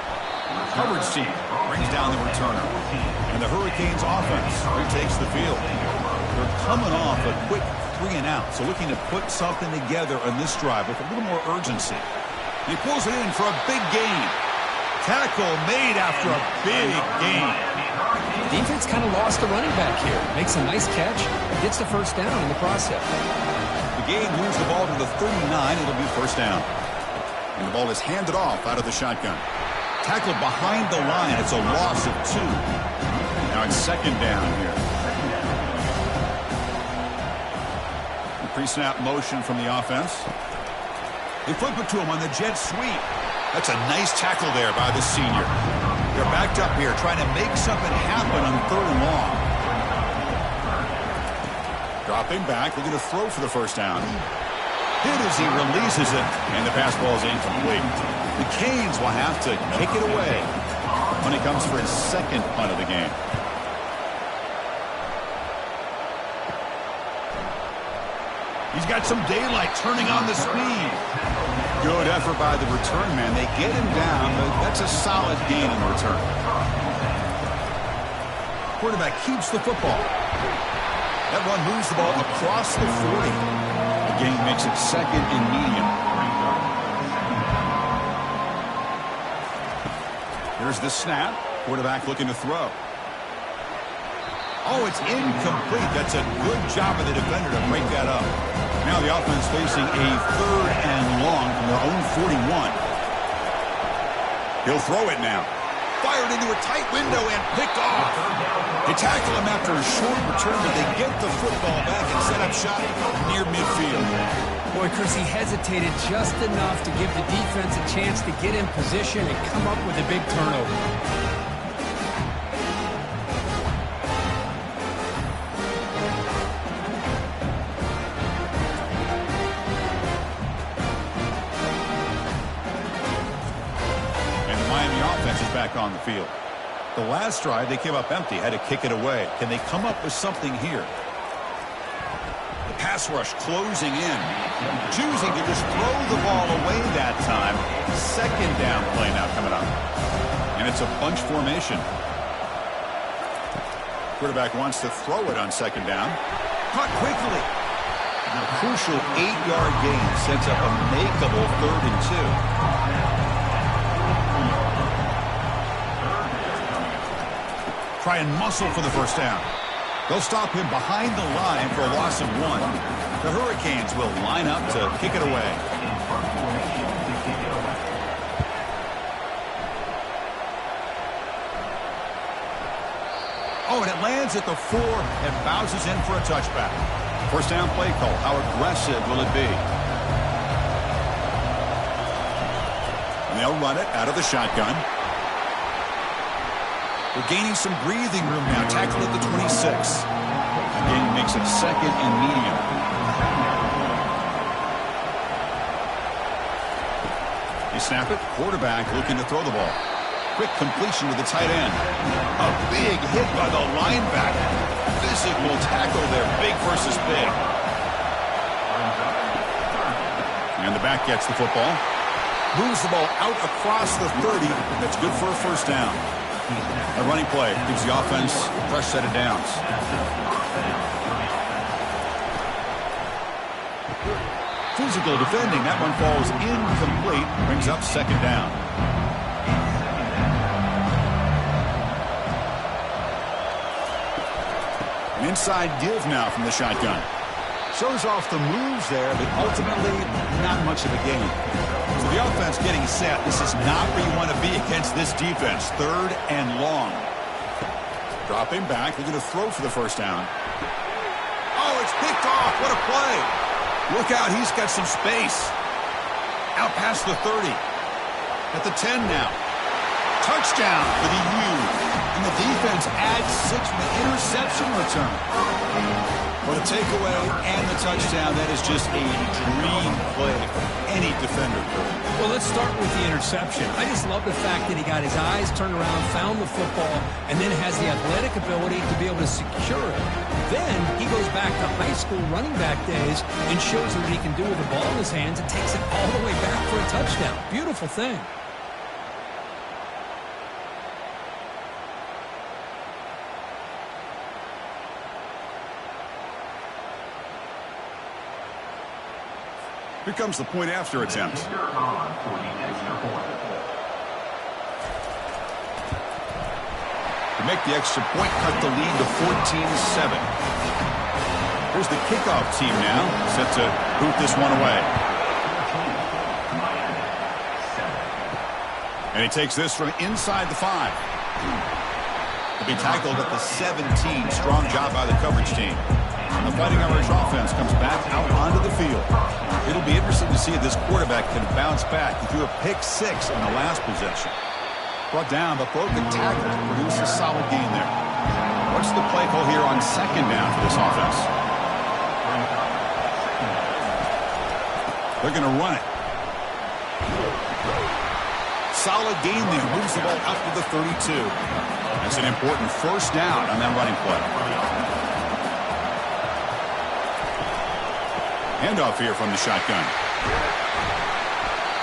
S1: Coverage team brings down the returner. And the Hurricanes offense retakes the field. They're coming off a quick 3 and out, so looking to put something together on this drive with a little more urgency. He pulls it in for a big gain. Tackle made after a big gain.
S2: Defense kind of lost the running back here. Makes a nice catch, gets the first down in the process.
S1: The game moves the ball to the 39. It'll be first down. And the ball is handed off out of the shotgun. Tackled behind the line. It's a loss of 2. Now it's second down here. Pre-snap motion from the offense. They flip it to him on the jet sweep. That's a nice tackle there by the senior. They're backed up here trying to make something happen on third and long. Dropping back, looking to throw for the first down. Hit as he releases it, and the pass ball is incomplete. The Canes will have to kick it away when he comes for his second punt of the game. He's got some daylight turning on the speed. Good effort by the return man. They get him down, but that's a solid gain in return. Quarterback keeps the football. That run moves the ball across the 40. The gain makes it second and medium. Here's the snap. Quarterback looking to throw. Oh, it's incomplete. That's a good job of the defender to break that up. Now the offense facing a third and long from their own 41. He'll throw it now. Fired into a tight window and picked off. They tackle him after a short return, but they get the football back and set up shop near midfield.
S2: Boy, Chris, he hesitated just enough to give the defense a chance to get in position and come up with a big turnover.
S1: Back on the field. The last drive, they came up empty, had to kick it away. Can they come up with something here? The pass rush closing in. Choosing to just throw the ball away that time. Second down play now coming up. And it's a bunch formation. Quarterback wants to throw it on second down. Caught quickly. Now, crucial 8-yard gain sets up a makeable 3rd and 2. Try and muscle for the first down. They'll stop him behind the line for a loss of 1. The Hurricanes will line up to kick it away. Oh, and it lands at the 4 and bounces in for a touchback. First down play call. How aggressive will it be? And they'll run it out of the shotgun. We're gaining some breathing room now. Tackle at the 26. Again, makes it second and medium. They snap it. Quarterback looking to throw the ball. Quick completion to the tight end. A big hit by the linebacker. Physical tackle there. Big versus big. And the back gets the football. Moves the ball out across the 30. That's good for a first down. A running play gives the offense a fresh set of downs. Physical defending. That one falls incomplete. Brings up second down. An inside give now from the shotgun. Shows off the moves there, but ultimately not much of a gain. So the offense getting set. This is not where you want to be against this defense. Third and long. Dropping back. Looking to throw for the first down. Oh, it's picked off. What a play. Look out. He's got some space. Out past the 30. At the 10 now. Touchdown for the U. And the defense adds 6 from the interception return. For the takeaway and the touchdown, that is just a dream play for any defender.
S2: Well, let's start with the interception. I just love the fact that he got his eyes turned around, found the football, and then has the athletic ability to be able to secure it. Then he goes back to high school running back days and shows what he can do with the ball in his hands and takes it all the way back for a touchdown. Beautiful thing.
S1: Here comes the point after attempt. To make the extra point, cut the lead to 14-7. Here's the kickoff team now, set to boot this one away. And he takes this from inside the 5. He'll be tackled at the 17. Strong job by the coverage team. The Fighting Irish offense comes back out onto the field. It'll be interesting to see if this quarterback can bounce back. He threw a pick 6 in the last possession. Brought down, but broke a tackle to produce a solid gain there. What's the play call here on second down for this offense? They're going to run it. Solid gain there. Moves the ball up to the 32. That's an important first down on that running play. Handoff here from the shotgun.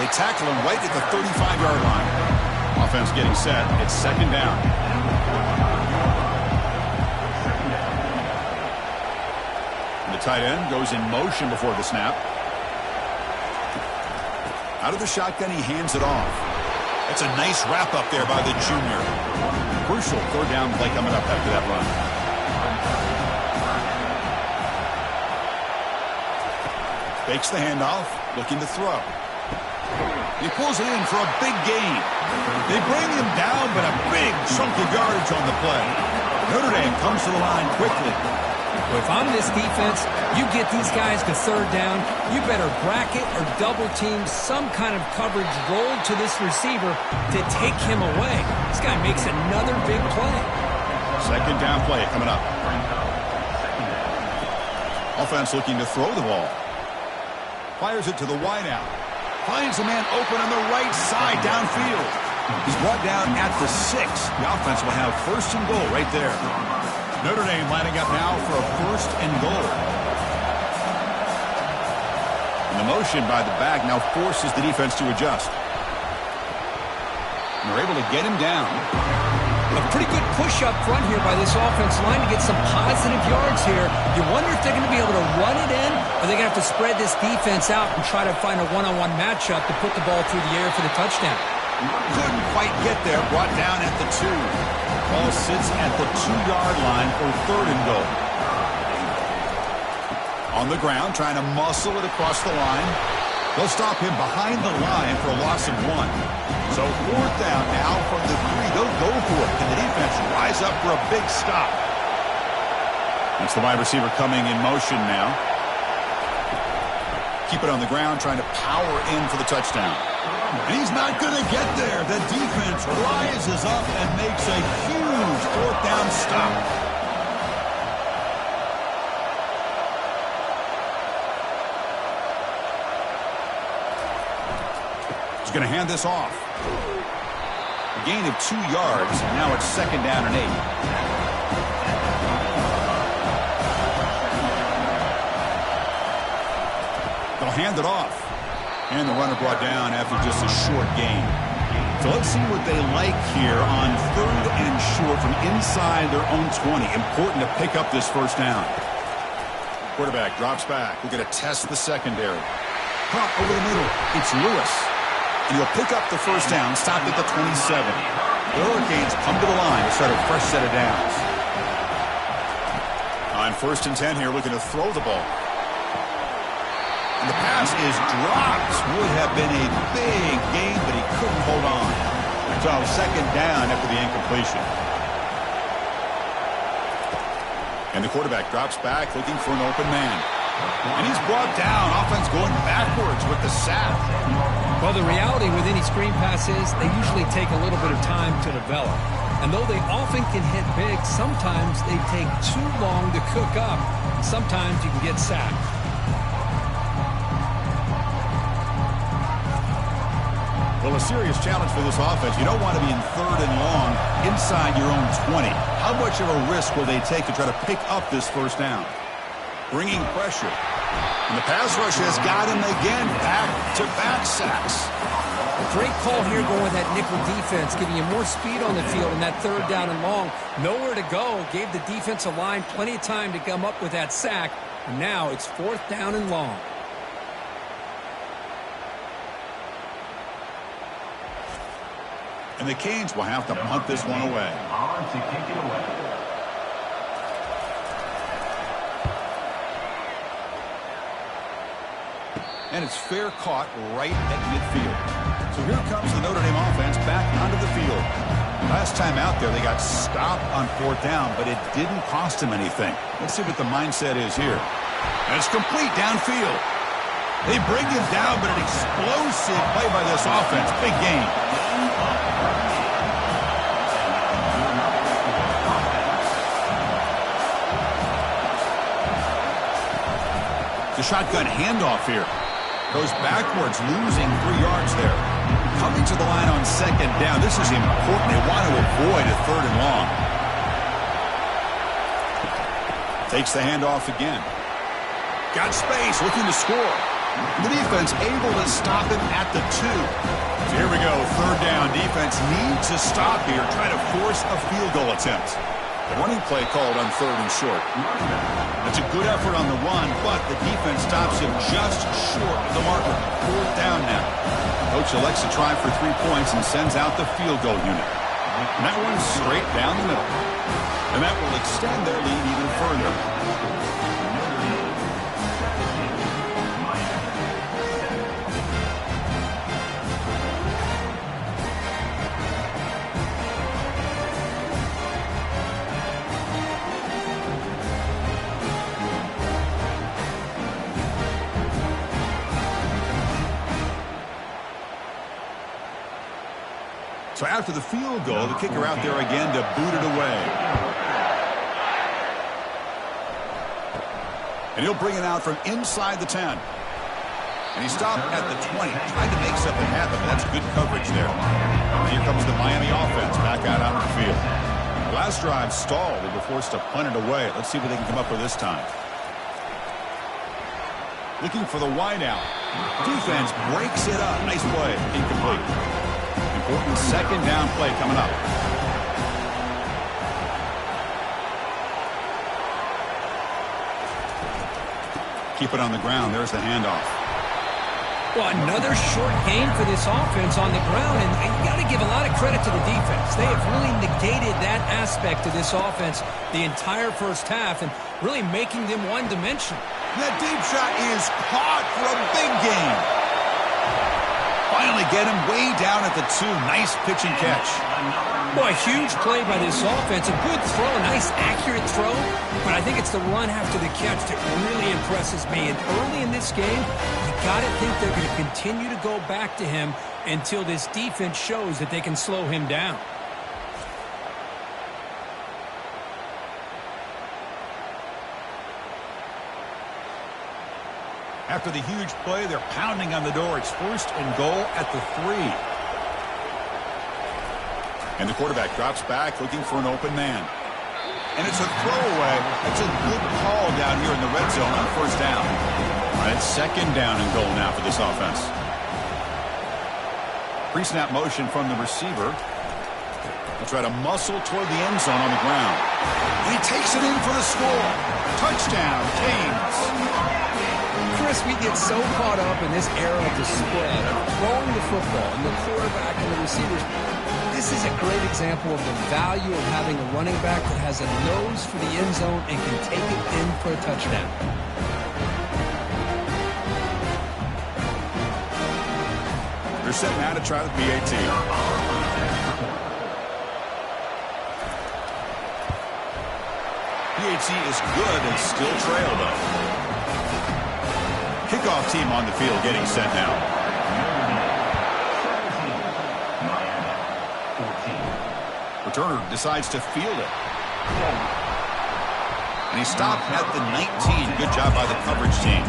S1: They tackle him right at the 35-yard line. Offense getting set. It's second down. And the tight end goes in motion before the snap. Out of the shotgun, he hands it off. That's a nice wrap up there by the junior. Crucial third down play coming up after that run. Fakes the handoff, looking to throw. He pulls it in for a big gain. They bring him down, but a big chunk of yardage on the play. Notre Dame comes to the line quickly.
S2: Well, if I'm this defense, you get these guys to third down, you better bracket or double team some kind of coverage roll to this receiver to take him away. This guy makes another big play.
S1: Second down play coming up. Offense looking to throw the ball. Fires it to the wideout. Finds a man open on the right side downfield. He's brought down at the 6. The offense will have first and goal right there. Notre Dame lining up now for a first and goal. And the motion by the back now forces the defense to adjust. And they're able to get him down.
S2: A pretty good push up front here by this offense line to get some positive yards here. You wonder if they're going to be able to run it in, or they're going to have to spread this defense out and try to find a one-on-one matchup to put the ball through the air for the touchdown.
S1: Couldn't quite get there. Brought down at the 2. Ball sits at the 2-yard line for third and goal. On the ground, trying to muscle it across the line. They'll stop him behind the line for a loss of 1. So 4th down now from the 3. They'll go for it. Can the defense rise up for a big stop? That's the wide receiver coming in motion now. Keep it on the ground, trying to power in for the touchdown. And he's not going to get there. The defense rises up and makes a huge 4th down stop. He's going to hand this off. A gain of 2 yards. Now it's 2nd down and 8. They'll hand it off. And the runner brought down after just a short gain. So let's see what they like here on 3rd and short from inside their own 20. Important to pick up this 1st down. Quarterback drops back. We're going to test the secondary. Pop over the middle. It's Lewis. And he'll pick up the 1st down, stopped at the 27. The Hurricanes come to the line to start a fresh set of downs. On 1st and 10 here, looking to throw the ball. And the pass is dropped. Would have been a big gain, but he couldn't hold on. So 2nd down after the incompletion. And the quarterback drops back, looking for an open man. And he's brought down. Offense going backwards with the sack.
S2: Well, the reality with any screen pass is they usually take a little bit of time to develop. And though they often can hit big, sometimes they take too long to cook up. Sometimes you can get sacked.
S1: Well, a serious challenge for this offense. You don't want to be in 3rd and long inside your own 20. How much of a risk will they take to try to pick up this 1st down? Bringing pressure. And the pass rush has got him again. Back-to-back sacks.
S2: Great call here going with that nickel defense, giving you more speed on the field in that 3rd down and long. Nowhere to go. Gave the defensive line plenty of time to come up with that sack. And now it's 4th down and long.
S1: And the Canes will have to punt this one away.
S3: To kick it away.
S1: And it's fair caught right at midfield. So here comes the Notre Dame offense back onto the field. Last time out there, they got stopped on 4th down, but it didn't cost them anything. Let's see what the mindset is here. And it's complete downfield. They bring him down, but an explosive play by this offense. Big game. The shotgun handoff here. Goes backwards, losing 3 yards there. Coming to the line on 2nd down. This is important. They want to avoid a 3rd and long. Takes the handoff again. Got space, looking to score. The defense able to stop him at the 2. So here we go, 3rd down. Defense needs to stop here, try to force a field goal attempt. The running play called on 3rd and short. That's a good effort on the run, but the defense stops him just short of the marker. 4th down now. Coach elects to try for 3 points and sends out the field goal unit. And that one's straight down the middle. And that will extend their lead even further. So after the field goal, the kicker out there again to boot it away. And he'll bring it out from inside the 10. And he stopped at the 20. Tried to make something happen, but that's good coverage there. And here comes the Miami offense back out on the field. The last drive stalled. They were forced to punt it away. Let's see what they can come up with this time. Looking for the wideout. Defense breaks it up. Nice play. Incomplete. Important 2nd down play coming up. Keep it on the ground. There's the handoff.
S2: Well, another short game for this offense on the ground, and you got to give a lot of credit to the defense. They have really negated that aspect of this offense the entire 1st half and really making them one-dimensional.
S1: That deep shot is caught for a big gain. Final finally get him way down at the 2. Nice pitch and catch.
S2: Boy, huge play by this offense. A good throw, a nice accurate throw. But I think it's the run after the catch that really impresses me. And early in this game, you got to think they're going to continue to go back to him until this defense shows that they can slow him down.
S1: After the huge play, they're pounding on the door. It's 1st and goal at the 3. And the quarterback drops back looking for an open man. And it's a throwaway. It's a good call down here in the red zone on 1st down. All right, 2nd down and goal now for this offense. Pre-snap motion from the receiver. He'll try to muscle toward the end zone on the ground. And he takes it in for the score. Touchdown, Canes.
S2: Chris, we get so caught up in this era of the spread, of throwing the football, and the quarterback and the receivers. This is a great example of the value of having a running back that has a nose for the end zone and can take it in for a touchdown.
S1: They're set now to try the PAT. PAT is good and still trail, though. Kickoff team on the field getting set now. Returner decides to field it. And he stopped at the 19. Good job by the coverage team.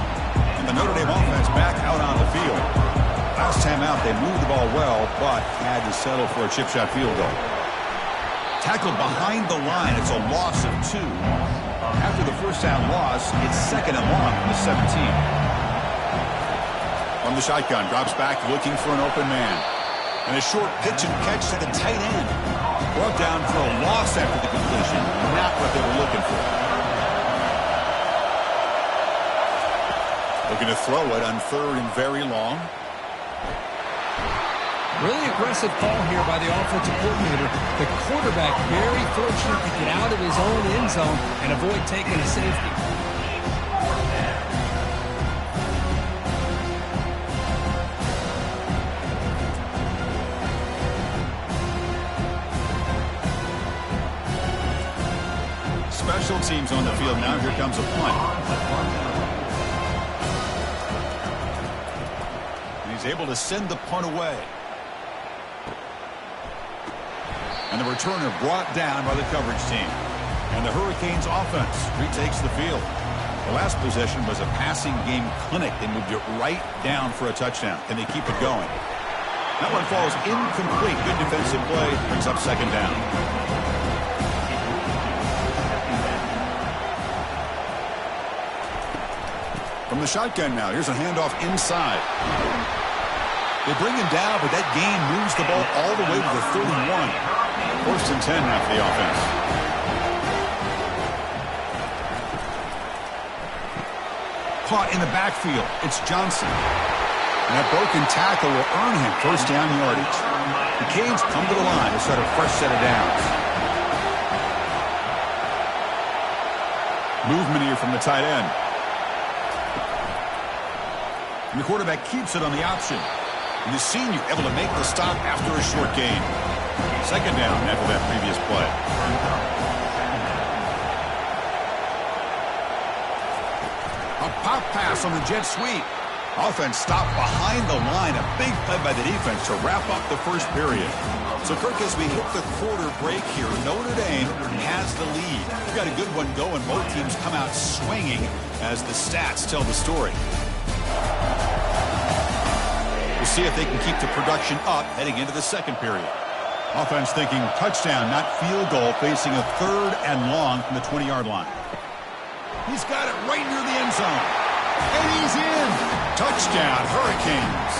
S1: And the Notre Dame offense back out on the field. Last time out, they moved the ball well, but had to settle for a chip shot field goal. Tackled behind the line. It's a loss of 2. After the 1st down loss, it's 2nd and long from the 17. From the shotgun, drops back looking for an open man. And a short pitch and catch to the tight end. Brought down for a loss after the completion. Not what they were looking for. Looking to throw it on 3rd and very long.
S2: Really aggressive call here by the offensive coordinator. The quarterback very fortunate to get out of his own end zone and avoid taking a safety.
S1: Special teams on the field now. Here comes a punt. And he's able to send the punt away. And the returner brought down by the coverage team. And the Hurricanes offense retakes the field. The last possession was a passing game clinic. They moved it right down for a touchdown. Can they keep it going? That one falls incomplete. Good defensive play. Brings up 2nd down. From the shotgun now, here's a handoff inside. They bring him down, but that gain moves the ball all the way to the 31. 1st and 10 now for the offense. Caught in the backfield. It's Johnson. And that broken tackle will earn him 1st down yardage. The Canes come to the line to start a fresh set of downs. Movement here from the tight end. And the quarterback keeps it on the option. And the senior able to make the stop after a short gain. 2nd down after that previous play. A pop pass on the jet sweep. Offense stopped behind the line. A big play by the defense to wrap up the 1st period. So, Kirk, as we hit the quarter break here, Notre Dame has the lead. We've got a good one going. Both teams come out swinging as the stats tell the story. We'll see if they can keep the production up heading into the 2nd period. Offense thinking touchdown, not field goal, facing a 3rd and long from the 20-yard line. He's got it right near the end zone. And he's in. Touchdown, Hurricanes.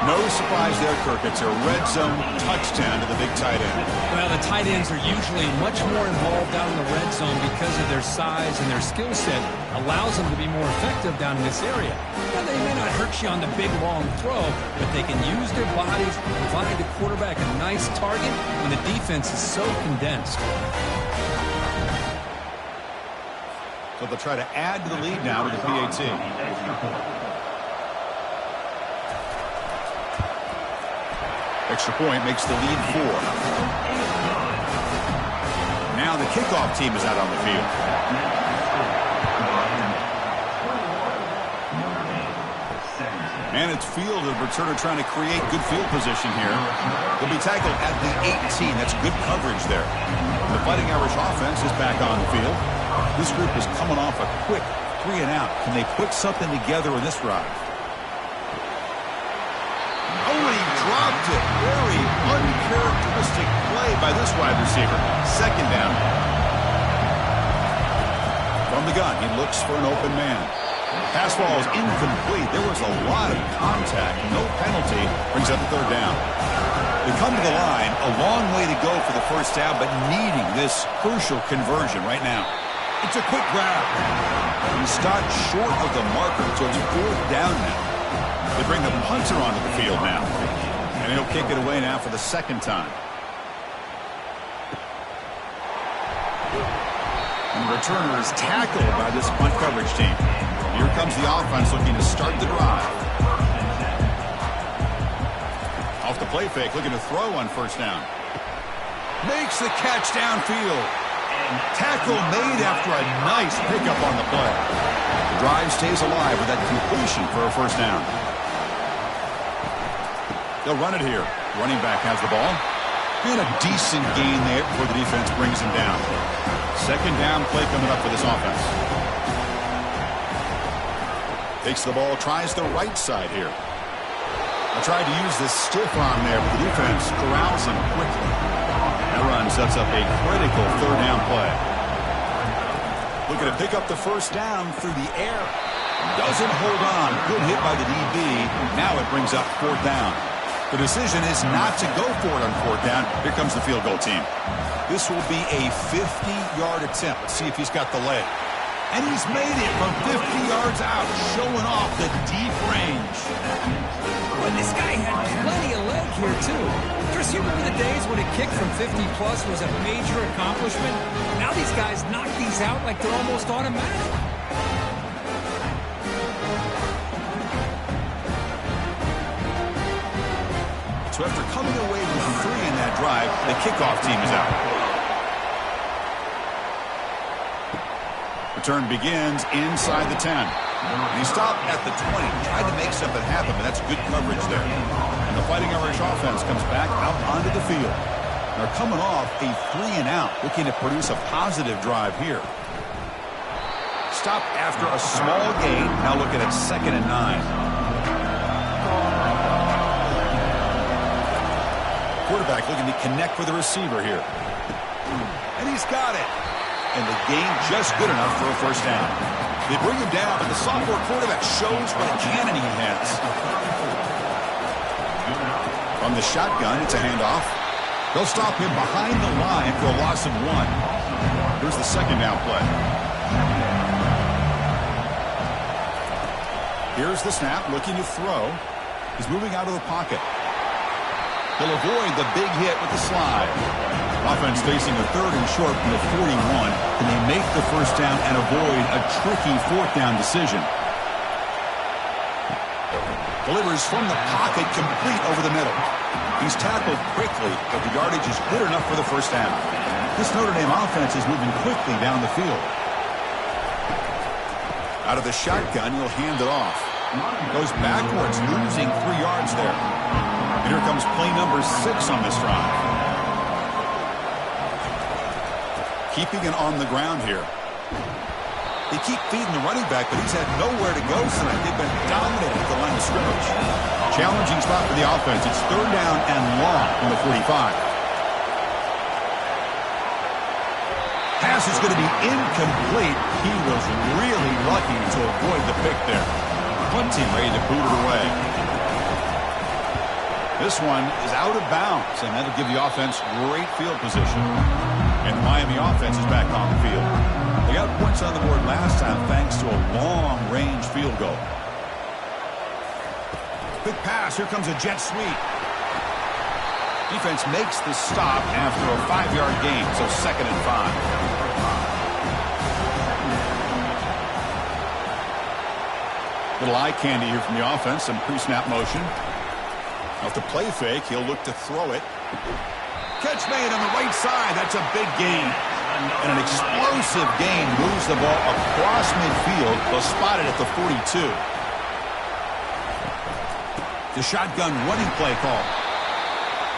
S1: No surprise there, Kirk. It's a red zone touchdown to the big tight end.
S2: Well, the tight ends are usually much more involved down in the red zone because of their size and their skill set allows them to be more effective down in this area. Now, they may not hurt you on the big, long throw, but they can use their bodies to provide the quarterback a nice target when the defense is so condensed.
S1: So they'll try to add to the lead now with the PAT. extra point makes the lead 4. Now the kickoff team is out on the field. And it's field, the returner trying to create good field position here. They'll be tackled at the 18. That's good coverage there. The Fighting Irish offense is back on the field. This group is coming off a quick 3 and out. Can they put something together in this drive? Oh, he dropped it. Very uncharacteristic play by this wide receiver. Second down. From the gun, he looks for an open man. Pass ball is incomplete. There was a lot of contact. No penalty. Brings up the 3rd down. They come to the line. A long way to go for the first down, but needing this crucial conversion right now. It's a quick grab. He stopped short of the marker, so it's 4th down now. They bring the punter onto the field now. And he'll kick it away now for the 2nd time. And the returner is tackled by this punt coverage team. Here comes the offense looking to start the drive. Off the play fake, looking to throw on 1st down. Makes the catch downfield. Tackle made after a nice pickup on the play. The drive stays alive with that completion for a 1st down. They'll run it here. Running back has the ball. And a decent gain there before the defense brings him down. 2nd down play coming up for this offense. Takes the ball, tries the right side here. I tried to use this stiff arm there, but the defense corrals him quickly. That run sets up a critical 3rd down play. Looking to pick up the 1st down through the air. Doesn't hold on. Good hit by the DB. Now it brings up 4th down. The decision is not to go for it on 4th down. Here comes the field goal team. This will be a 50-yard attempt. Let's see if he's got the leg. And he's made it from 50 yards out, showing off the deep range.
S2: But this guy had plenty of leg here, too. Chris, you remember the days when a kick from 50-plus was a major accomplishment? Now these guys knock these out like they're almost automatic.
S1: So after coming away with 3 in that drive, the kickoff team is out. Return begins inside the 10. And he stopped at the 20. Tried to make something happen, but that's good coverage there. And the Fighting Irish offense comes back out onto the field. They're coming off a 3 and out, looking to produce a positive drive here. Stopped after a small gain. Now looking at 2nd and 9. Quarterback looking to connect with the receiver here. And he's got it. And the gain just good enough for a 1st down. They bring him down, and the sophomore quarterback shows what a cannon he has. From the shotgun, it's a handoff. They'll stop him behind the line for a loss of 1. Here's the 2nd down play. Here's the snap, looking to throw. He's moving out of the pocket. He'll avoid the big hit with the slide. Offense facing a 3rd and short from the 41. Can they make the 1st down and avoid a tricky 4th down decision? Delivers from the pocket, complete over the middle. He's tackled quickly, but the yardage is good enough for the 1st down. This Notre Dame offense is moving quickly down the field. Out of the shotgun, he'll hand it off. Goes backwards, losing 3 yards there. And here comes play number 6 on this drive. Keeping it on the ground here. They keep feeding the running back, but he's had nowhere to go tonight. They've been dominating the line of scrimmage. Challenging spot for the offense. It's 3rd down and long from the 45. Pass is going to be incomplete. He was really lucky to avoid the pick there. Punting ready to boot it away. This one is out of bounds, and that'll give the offense great field position. And the Miami offense is back on the field. They got points on the board last time thanks to a long-range field goal. Quick pass. Here comes a jet sweep. Defense makes the stop after a 5-yard gain, so 2nd and 5. Little eye candy here from the offense. Some pre-snap motion. Off the play fake, he'll look to throw it. Catch made on the right side. That's a big gain. And an explosive gain moves the ball across midfield. They'll spot it at the 42. The shotgun running play call.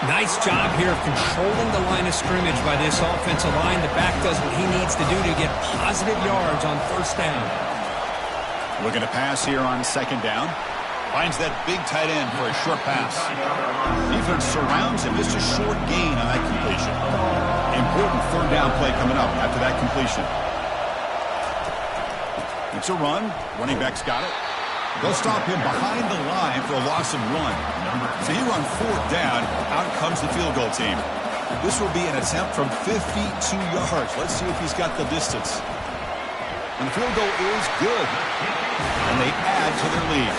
S2: Nice job here of controlling the line of scrimmage by this offensive line. The back does what he needs to do to get positive yards on first down.
S1: Looking to pass here on second down. Finds that big tight end for a short pass. Defense surrounds him. Just a short gain on that completion. Important third down play coming up after that completion. It's a run. Running back's got it. They'll stop him behind the line for a loss of 1. So he runs fourth down. Out comes the field goal team. This will be an attempt from 52 yards. Let's see if he's got the distance. And the field goal is good. And they add to their lead.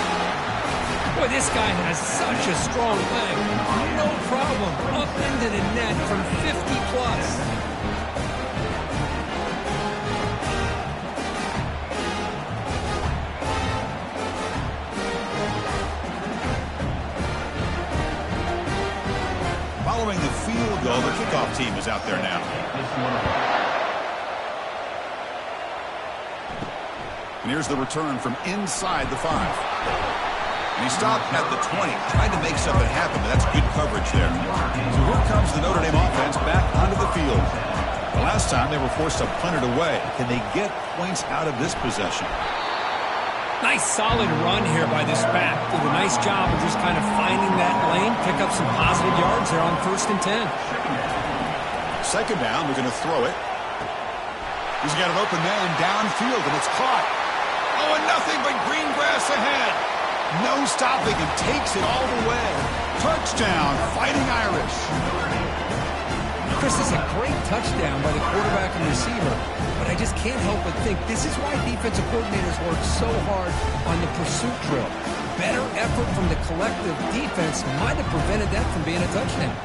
S2: Boy, this guy has such a strong leg. No problem. Up into the net from 50+.
S1: Following the field goal, the kickoff team is out there now. And here's the return from inside the 5. And he stopped at the 20, trying to make something happen, but that's good coverage there. So here comes the Notre Dame offense back onto the field. The last time they were forced to punt it away. Can they get points out of this possession?
S2: Nice solid run here by this back. Did a nice job of just kind of finding that lane, pick up some positive yards there on 1st and 10.
S1: Second down, we're going to throw it. He's got an open man downfield, and it's caught. Oh, and nothing but green grass ahead. No stopping and takes it all the way. Touchdown, Fighting Irish.
S2: Chris, this is a great touchdown by the quarterback and receiver, but I just can't help but think this is why defensive coordinators work so hard on the pursuit drill. Better effort from the collective defense might have prevented that from being a touchdown.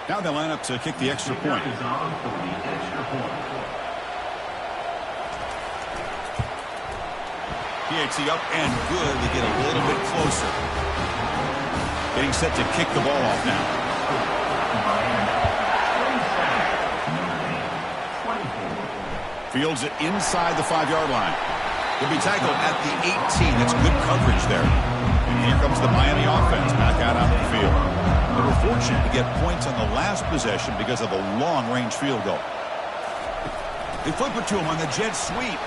S1: Now they line up to kick the extra point. PAT up and good. They get a little bit closer. Getting set to kick the ball off now. Fields it inside the 5-yard line. He'll be tackled at the 18. That's good coverage there. And here comes the Miami offense back out on the field. They were fortunate to get points on the last possession because of a long-range field goal. They flip it to him on the jet sweep.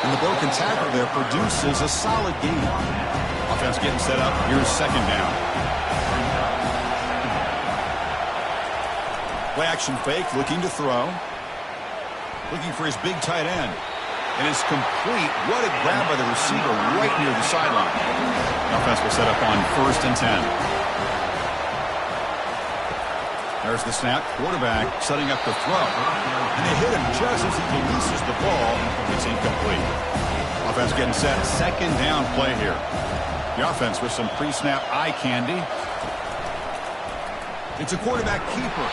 S1: And the broken tackle there produces a solid gain. Offense getting set up. Here's second down. Play action fake, looking to throw. Looking for his big tight end. And it's complete. What a grab by the receiver right near the sideline. Offense will set up on 1st and 10. There's the snap. Quarterback setting up the throw. And they hit him just as he releases the ball. It's incomplete. Offense getting set. Second down play here. The offense with some pre-snap eye candy. It's a quarterback keeper.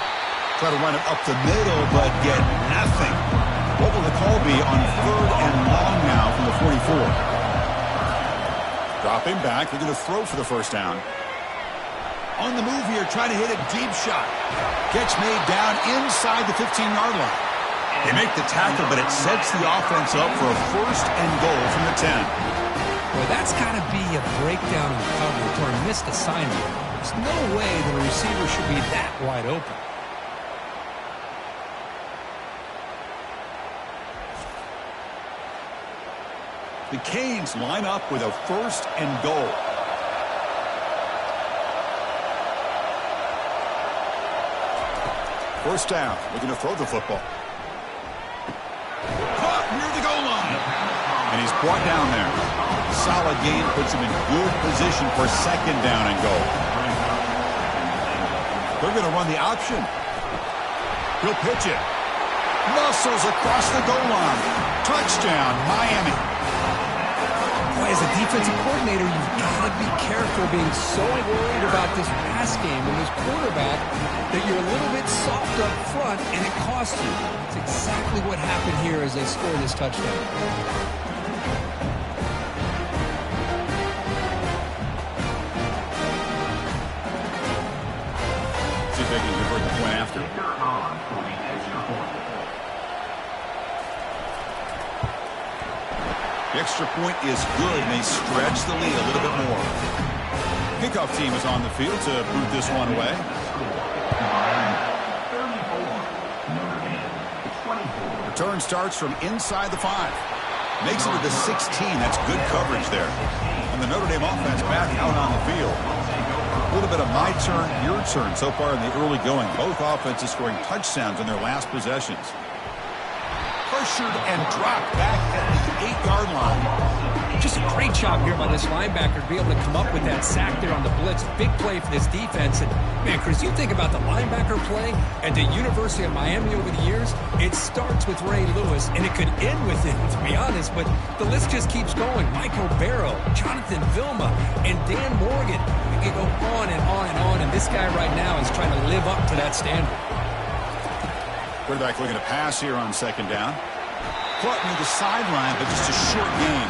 S1: Try to run it up the middle, but get nothing. What will the call be on 3rd and long now from the 44? Dropping back. They're going to throw for the first down. On the move here, trying to hit a deep shot. Catch made down inside the 15-yard line. They make the tackle, but it sets the offense up for a 1st and goal from the 10.
S2: Boy, that's got to be a breakdown in coverage or a missed assignment. There's no way that a receiver should be that wide open.
S1: The Canes line up with a 1st and goal. First down, looking to throw the football. Caught near the goal line. And he's brought down there. Solid gain puts him in good position for second down and goal. They're going to run the option. He'll pitch it. Muscles across the goal line. Touchdown, Miami.
S2: Boy, As a defensive coordinator, you've got to be careful being so worried about this pass game and this quarterback that you're a little bit soft up front and it costs you. It's exactly what happened here as they score this touchdown.
S1: See if they can convert the point after. The extra point is good, and they stretch the lead a little bit more. Kickoff team is on the field to boot this one away. Return starts from inside the 5. Makes it to the 16. That's good coverage there. And the Notre Dame offense back out on the field. A little bit of my turn, your turn so far in the early going. Both offenses scoring touchdowns in their last possessions. Pressured and dropped back at the 8-yard line.
S2: Just a great job here by this linebacker to be able to come up with that sack there on the blitz. Big play for this defense. And, man, Chris, you think about the linebacker play at the University of Miami over the years, it starts with Ray Lewis, and it could end with him, to be honest. But the list just keeps going. Michael Barrow, Jonathan Vilma, and Dan Morgan. We can go on and on and on, and this guy right now is trying to live up to that standard.
S1: Quarterback looking to pass here on second down. Caught near the sideline, but just a short gain.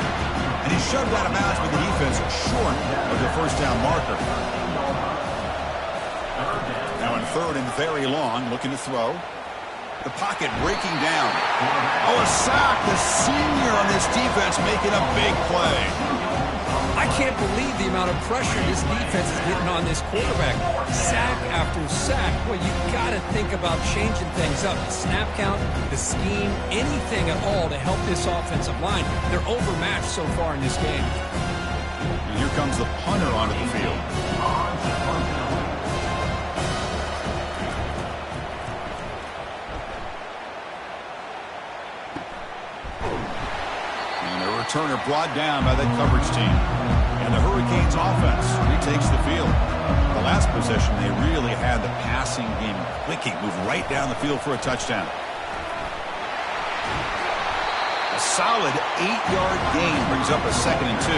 S1: And he shoved out of bounds with the defense short of the first down marker. Now in third and very long, looking to throw. The pocket breaking down. Oh, a sack. The senior on this defense making a big play.
S2: I can't believe the amount of pressure this defense is getting on this quarterback. Sack after sack. Well, you got to think about changing things up. The snap count, the scheme, anything at all to help this offensive line. They're overmatched so far in this game.
S1: And here comes the punter onto the field. And a returner brought down by that coverage team. And the Hurricanes offense retakes the field. The last possession, they really had the passing game clicking. Moved right down the field for a touchdown. A solid 8-yard gain brings up a 2nd and 2.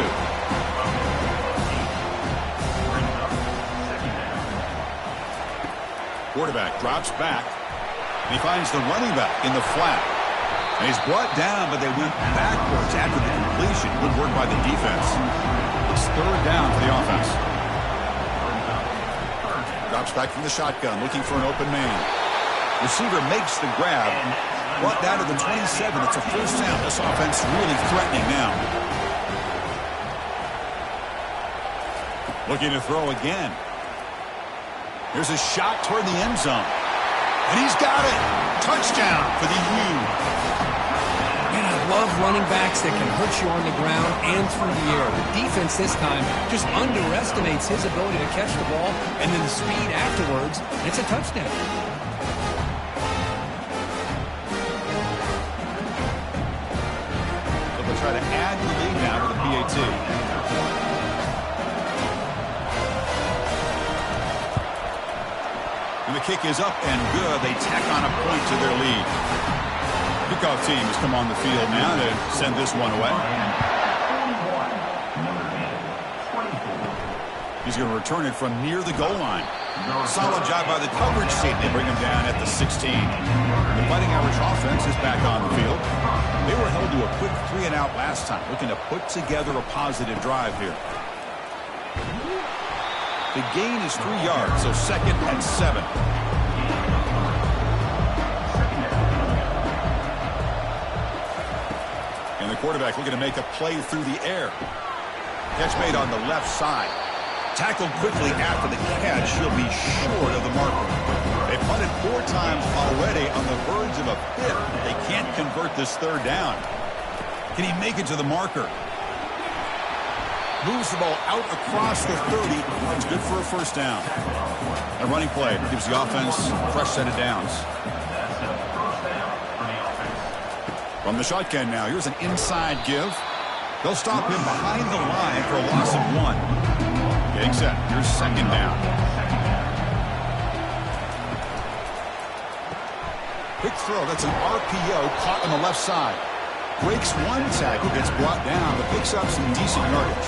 S1: Quarterback drops back. And he finds the running back in the flat. And he's brought down, but they went backwards after the completion. Good work by the defense. It's third down for the offense. Drops back from the shotgun, looking for an open man. Receiver makes the grab. Brought down to the 27. It's a first down. This offense really threatening now. Looking to throw again. Here's a shot toward the end zone. And he's got it. Touchdown for the U.
S2: And I love running backs that can hurt you on the ground and through the air. The defense this time just underestimates his ability to catch the ball and then the speed afterwards. It's a touchdown.
S1: So they'll try to add the lead now to the PAT. And the kick is up and good. They tack on a point to their lead. Kickoff team has come on the field now to send this one away. He's going to return it from near the goal line. Solid job by the coverage team. They bring him down at the 16. The Fighting Irish offense is back on the field. They were held to a quick 3-and-out last time, looking to put together a positive drive here. The gain is 3 yards, so 2nd and 7. And the quarterback looking to make a play through the air. Catch made on the left side. Tackled quickly after the catch. He'll be short of the marker. They punted 4 times already on the verge of a 5th. They can't convert this third down. Can he make it to the marker? Moves the ball out across the 30. That's good for a first down. A running play gives the offense a fresh set of downs. From the shotgun now, here's an inside give. They'll stop him behind the line for a loss of 1. Getting set. Here's 2nd down. Quick throw. That's an RPO caught on the left side. Breaks one tackle, gets brought down, but picks up some decent yardage.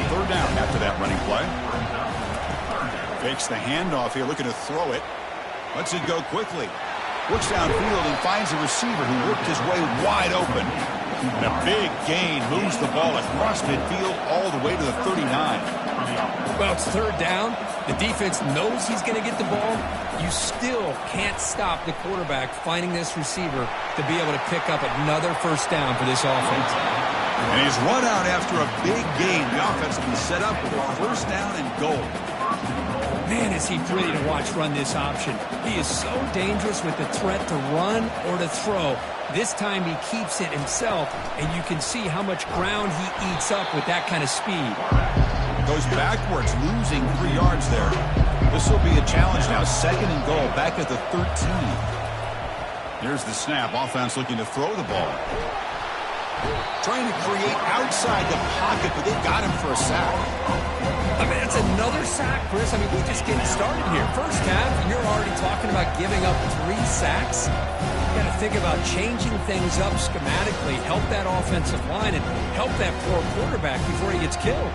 S1: Third down after that running play. Fakes the handoff here, looking to throw it. Lets it go quickly. Looks downfield and finds a receiver who worked his way wide open. And a big gain moves the ball across midfield all the way to the 39.
S2: Well, it's third down. The defense knows he's going to get the ball. You still can't stop the quarterback finding this receiver to be able to pick up another first down for this offense.
S1: And he's run out after a big gain. The offense can be set up with a first down and goal.
S2: Man, is he pretty to watch run this option. He is so dangerous with the threat to run or to throw. This time he keeps it himself, and you can see how much ground he eats up with that kind of speed.
S1: Goes backwards, losing 3 yards there. This will be a challenge now. Second and goal, back at the 13. Here's the snap. Offense looking to throw the ball. Trying to create outside the pocket, but they've got him for a sack.
S2: I mean, that's another sack, Chris. I mean, we're just getting started here. First half, and you're already talking about giving up 3 sacks. You got to think about changing things up schematically, help that offensive line, and help that poor quarterback before he gets killed.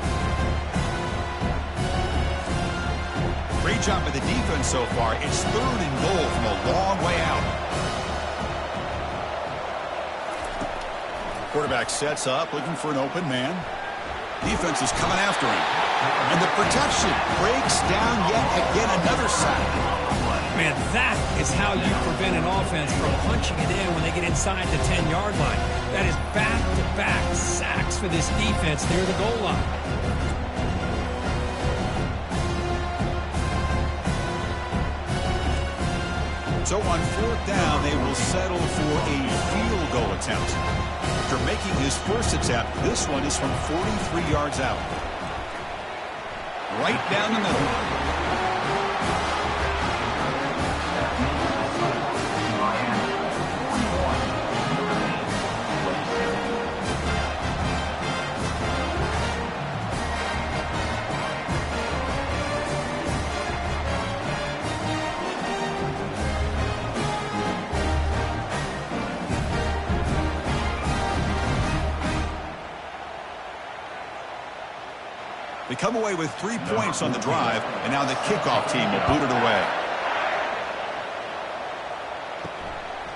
S1: Great job by the defense so far. It's third and goal from a long way out. Quarterback sets up, looking for an open man. Defense is coming after him. And the protection breaks down yet again another sack.
S2: Man, that is how you prevent an offense from punching it in when they get inside the 10-yard line. That is back-to-back sacks for this defense near the goal line.
S1: So on fourth down, they will settle for a field goal attempt. After making his first attempt, this one is from 43 yards out. Right down the middle. They come away with 3 points on the drive, and now the kickoff team will boot it away.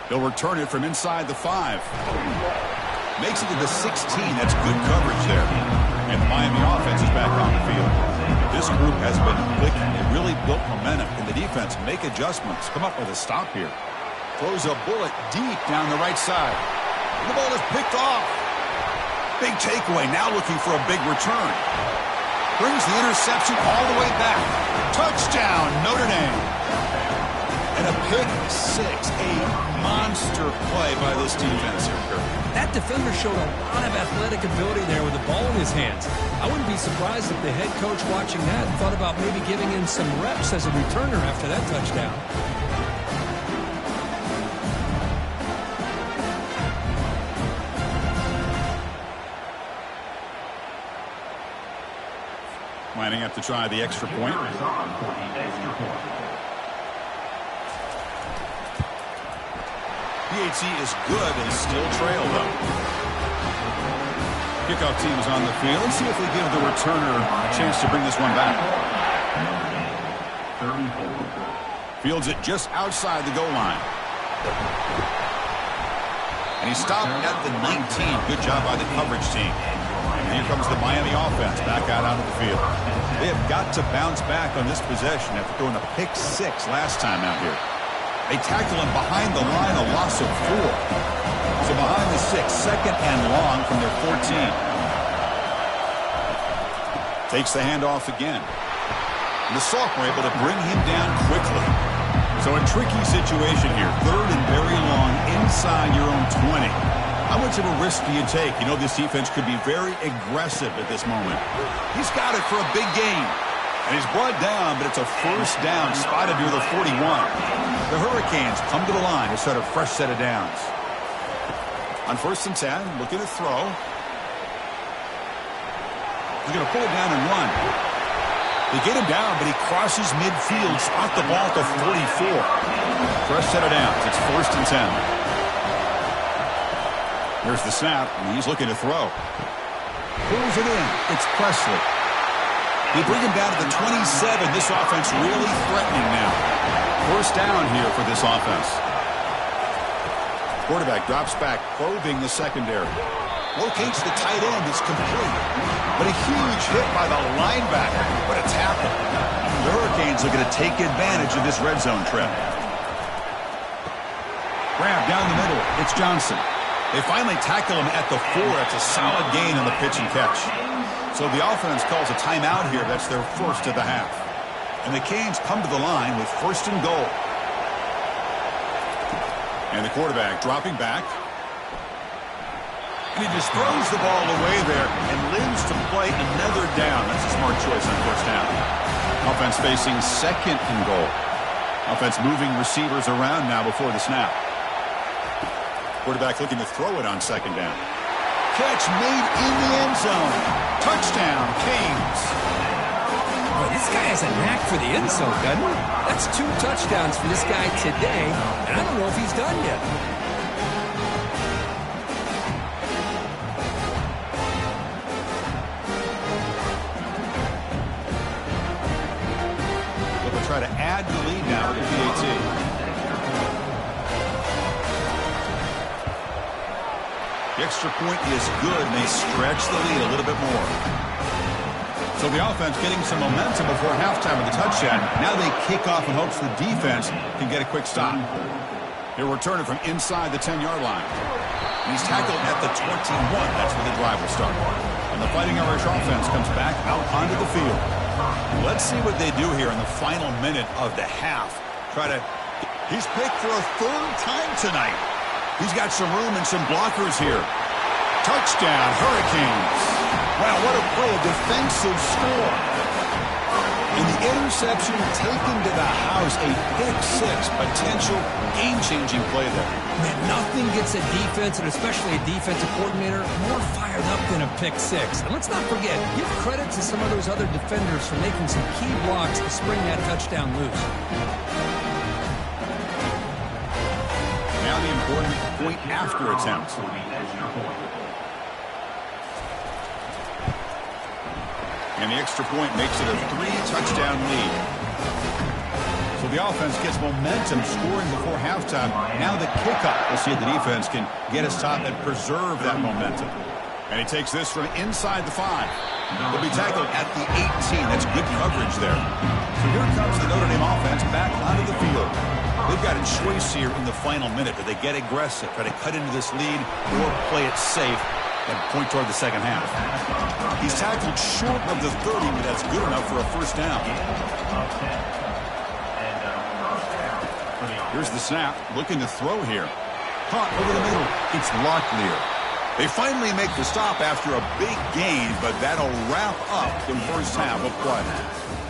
S1: They'll return it from inside the 5. Makes it to the 16. That's good coverage there. And the Miami offense is back on the field. This group has been clicking. It really built momentum. And the defense make adjustments. Come up with a stop here. Throws a bullet deep down the right side. And the ball is picked off. Big takeaway. Now looking for a big return. Brings the interception all the way back. Touchdown, Notre Dame. And a pick 6. A monster play by this defense here.
S2: That defender showed a lot of athletic ability there with the ball in his hands. I wouldn't be surprised if the head coach watching that thought about maybe giving him some reps as a returner after that touchdown.
S1: Lining up to try the extra point. PAT is good and still trail, though. Kickoff team is on the field. Let's see if we give the returner a chance to bring this one back. Fields it just outside the goal line. And he stopped at the 19. Good job by the coverage team. And here comes the Miami offense back out onto the field. They have got to bounce back on this possession after throwing a pick 6 last time out here. They tackle him behind the line, a loss of 4. So behind the 6, second and long from their 14. Takes the handoff again. And the sophomore able to bring him down quickly. So a tricky situation here. Third and very long inside your own 20. How much of a risk do you take? You know this defense could be very aggressive at this moment. He's got it for a big gain. And he's brought down, but it's a first down spotted near the 41. The Hurricanes come to the line to start a fresh set of downs. On first and 10, looking to throw. He's going to pull it down and run. They get him down, but he crosses midfield, spot the ball at the 44. Fresh set of downs. It's first and 10. Here's the snap, and he's looking to throw. Pulls it in. It's Presley. They bring him down to the 27. This offense really threatening now. First down here for this offense. Quarterback drops back, probing the secondary. Locates the tight end. It's complete. But a huge hit by the linebacker. What a tackle. The Hurricanes are going to take advantage of this red zone trip. Grab down the middle. It's Johnson. They finally tackle him at the 4. It's a solid gain on the pitch and catch. So the offense calls a timeout here. That's their first of the half. And the Canes come to the line with first and goal. And the quarterback dropping back. And he just throws the ball away there and lives to play another down. That's a smart choice on first down. Offense facing second and goal. Offense moving receivers around now before the snap. Quarterback looking to throw it on second down. Catch made in the end zone. Touchdown, Canes.
S2: Boy, this guy has a knack for the end zone, doesn't he? That's 2 touchdowns for this guy today, and I don't know if he's done yet.
S1: They'll try to add the lead now with the PAT. The extra point is good, and they stretch the lead a little bit more. So the offense getting some momentum before halftime with the touchdown. Now they kick off in hopes the defense can get a quick stop. He'll return it from inside the 10-yard line. And he's tackled at the 21. That's where the drive will start. And the Fighting Irish offense comes back out onto the field. Let's see what they do here in the final minute of the half. He's picked for a 3rd time tonight. He's got some room and some blockers here. Touchdown, Hurricanes. Wow, what a play, a defensive score. And the interception taken to the house, a pick-6, potential game-changing play there.
S2: Man, nothing gets a defense, and especially a defensive coordinator, more fired up than a pick-6. And let's not forget, give credit to some of those other defenders for making some key blocks to spring that touchdown loose.
S1: Now the important point after attempt. And the extra point makes it a 3-touchdown lead. So the offense gets momentum scoring before halftime. Now the kickoff. We'll see if the defense can get his top and preserve that momentum. And he takes this from inside the 5. He'll be tackled at the 18. That's good coverage there. So here comes the Notre Dame offense back onto the field. They've got a choice here in the final minute. Do they get aggressive, try to cut into this lead, or play it safe and point toward the second half? He's tackled short of the 30, but that's good enough for a first down. Here's the snap, looking to throw here. Caught over the middle. It's Locklear. They finally make the stop after a big gain, but that'll wrap up the first half of play.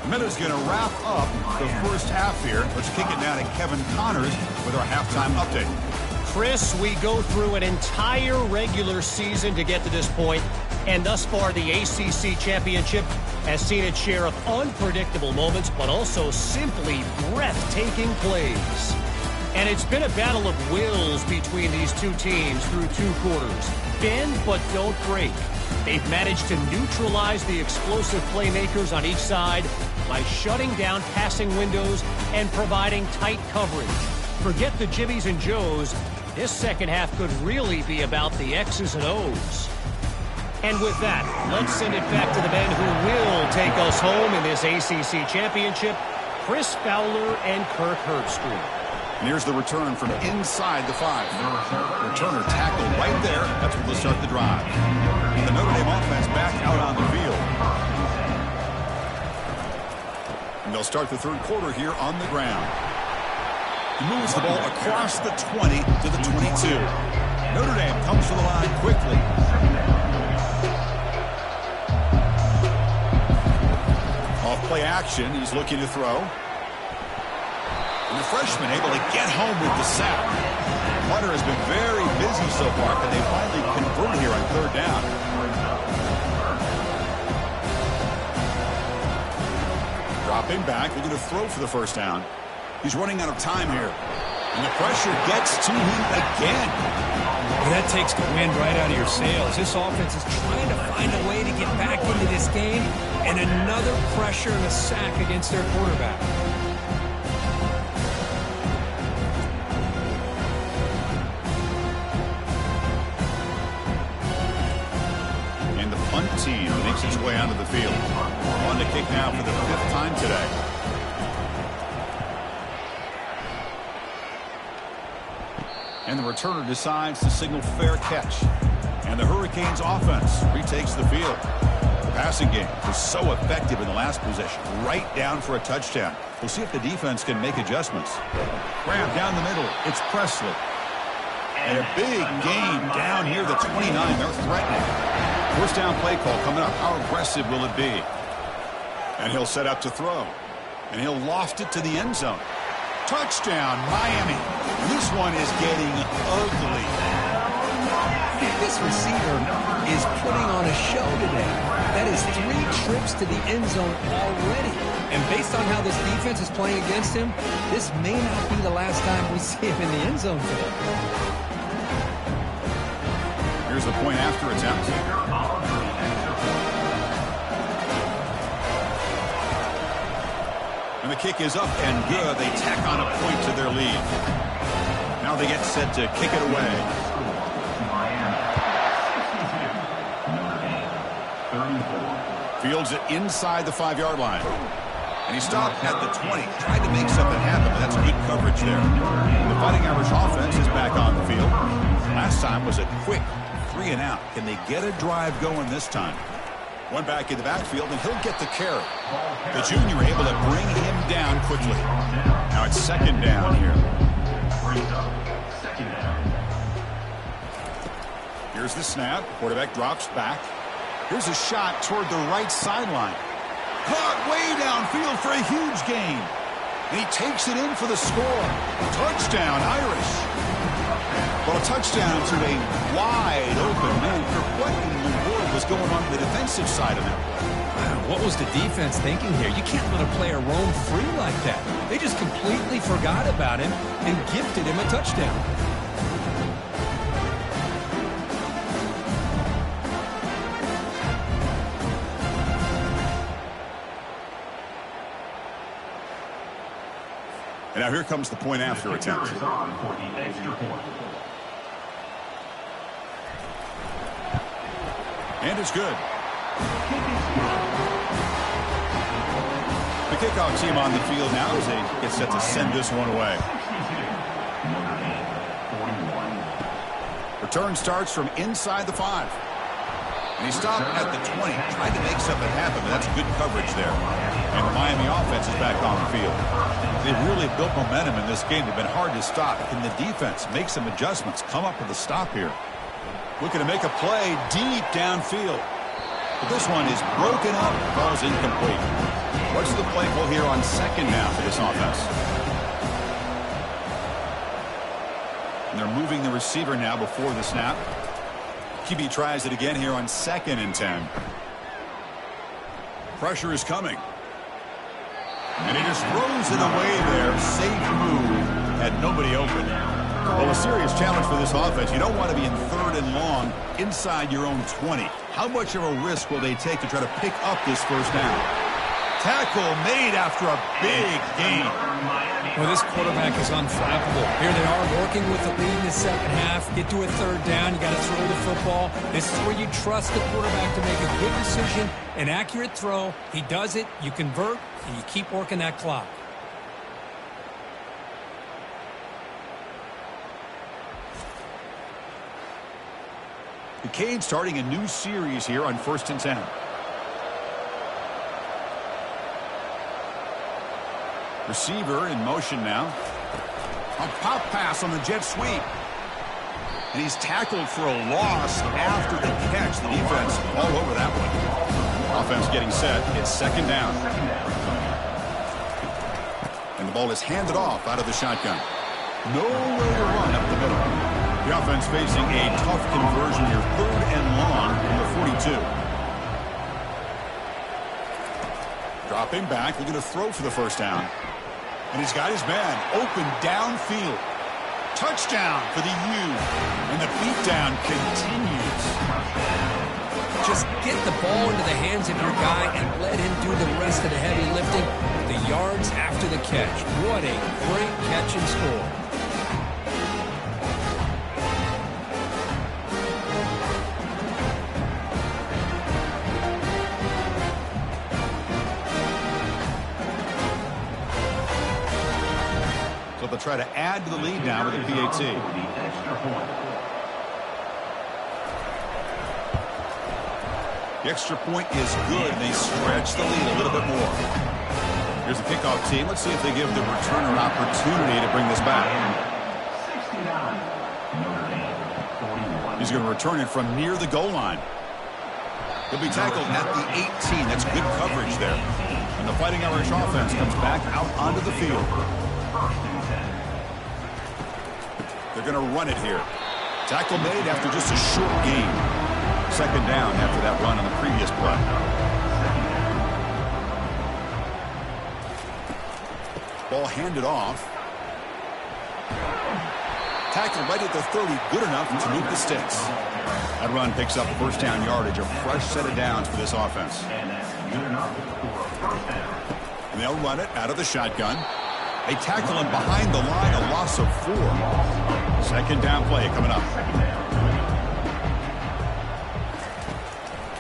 S1: Miller's going to wrap up the first half here. Let's kick it down to Kevin Connors with our halftime update.
S4: Chris, we go through an entire regular season to get to this point, and thus far the ACC Championship has seen its share of unpredictable moments, but also simply breathtaking plays. And it's been a battle of wills between these two teams through 2 quarters. Bend but don't break. They've managed to neutralize the explosive playmakers on each side by shutting down passing windows and providing tight coverage. Forget the Jimmies and Joes. This second half could really be about the X's and O's. And with that, let's send it back to the men who will take us home in this ACC Championship, Chris Fowler and Kirk Herbstreit.
S1: And here's the return from inside the 5. Returner tackled right there. That's where they'll start the drive. And the Notre Dame offense back out on the field. And they'll start the 3rd quarter here on the ground. He moves the ball across the 20 to the 22. Notre Dame comes to the line quickly. Off play action. He's looking to throw. And the freshman able to get home with the sack. Hunter has been very busy so far, but they finally convert here on 3rd down. Dropping back, looking to throw for the first down. He's running out of time here. And the pressure gets to him again.
S2: Well, that takes the wind right out of your sails. This offense is trying to find a way to get back into this game, and another pressure and a sack against their quarterback.
S1: And the punt team makes its way onto the field. On to kick now for the 5th time today. And the returner decides to signal fair catch. And the Hurricanes offense retakes the field. The passing game was so effective in the last possession, right down for a touchdown. We'll see if the defense can make adjustments. Grab down the middle. It's Presley. And a big gain down near the 29. They're threatening. First down play call coming up. How aggressive will it be? And he'll set up to throw. And he'll loft it to the end zone. Touchdown, Miami. This one is getting ugly.
S2: This receiver is putting on a show today. That is 3 trips to the end zone already. And based on how this defense is playing against him, this may not be the last time we see him in the end zone today.
S1: Here's the point after attempt. And the kick is up and good. They tack on a point to their lead. Now they get set to kick it away. Fields it inside the 5-yard line. And he stopped at the 20. Tried to make something happen, but that's good coverage there. The Fighting Irish offense is back on the field. Last time was a quick 3 and out. Can they get a drive going this time? One back in the backfield, and he'll get the carry. The junior able to bring him down quickly. Now it's 2nd down here. Here's the snap. Quarterback drops back. Here's a shot toward the right sideline. Caught way downfield for a huge gain. And he takes it in for the score. Touchdown, Irish. Well, a touchdown to a wide open man. What in the world was going on the defensive side of that play?
S2: What was the defense thinking here? You can't let a player roam free like that. They just completely forgot about him and gifted him a touchdown.
S1: And now here comes the point after attempt. And it's good. The kickoff team on the field now as they get set to send this one away. Return starts from inside the 5. And he stopped at the 20. Tried to make something happen, but that's good coverage there. And the Miami offense is back on the field. They've really built momentum in this game. They've been hard to stop. Can the defense make some adjustments? Come up with a stop here. Looking to make a play deep downfield. But this one is broken up. Ball's incomplete. What's the play call here on 2nd down for this offense? And they're moving the receiver now before the snap. QB tries it again here on 2nd and 10. Pressure is coming. And he just throws it away there. Safe move. Had nobody open. Well, a serious challenge for this offense. You don't want to be in 3rd and long inside your own 20. How much of a risk will they take to try to pick up this 1st down? Tackle made after a big gain.
S2: Well, this quarterback is unflappable. Here they are working with the lead in the 2nd half. Get to a 3rd down. You got to throw the football. This is where you trust the quarterback to make a good decision, an accurate throw. He does it. You convert, and you keep working that clock.
S1: The Canes starting a new series here on 1st and 10. Receiver in motion now. A pop pass on the jet sweep. And he's tackled for a loss after the catch. The defense all over that one. Offense getting set. It's 2nd down. And the ball is handed off out of the shotgun. Nowhere to run up the middle. The offense facing a tough conversion here. 3rd and long from the 42. Dropping back, looking to throw for the 1st down. And he's got his man open downfield. Touchdown for the U. And the beatdown continues.
S2: Just get the ball into the hands of your guy and let him do the rest of the heavy lifting. The yards after the catch. What a great catch and score.
S1: So they'll try to add to the lead now with a PAT. The extra point is good. They stretch the lead a little bit more. Here's the kickoff team. Let's see if they give the returner an opportunity to bring this back. He's going to return it from near the goal line. He'll be tackled at the 18. That's good coverage there. And the Fighting Irish offense comes back out onto the field. They're going to run it here. Tackle made after just a short gain. Second down after that run on the previous play. Ball handed off. Tackle right at the 30, good enough to move the sticks. That run picks up first down yardage, a fresh set of downs for this offense. And they'll run it out of the shotgun. They tackle him behind the line, a loss of 4. Second down play coming up.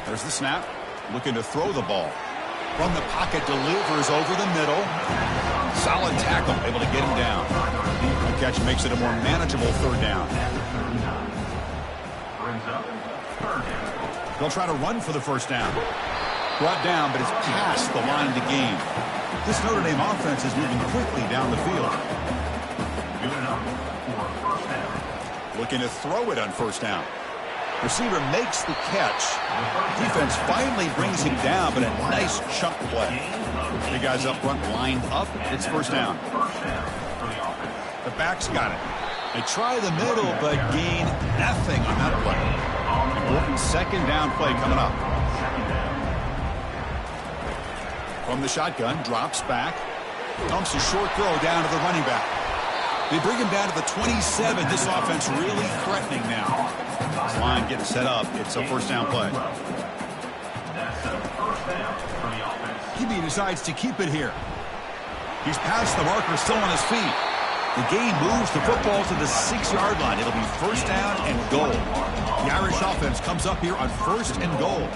S1: There's the snap. Looking to throw the ball. From the pocket, delivers over the middle. Solid tackle, able to get him down. The catch makes it a more manageable third down. They'll try to run for the first down. Brought down, but it's past the line to gain. This Notre Dame offense is moving quickly down the field. Looking to throw it on first down. Receiver makes the catch. Defense finally brings him down, but a nice chunk play. The guys up front lined up. It's first down. The backs got it. They try the middle, but gain nothing on that play. Important second down play coming up. From the shotgun, drops back. Dumps a short throw down to the running back. They bring him down to the 27. This offense really threatening now. This line getting set up. It's a first down play. He decides to keep it here. He's past the marker, still on his feet. The game moves the football to the 6-yard line. It'll be first down and goal. The Irish offense comes up here on first and goal.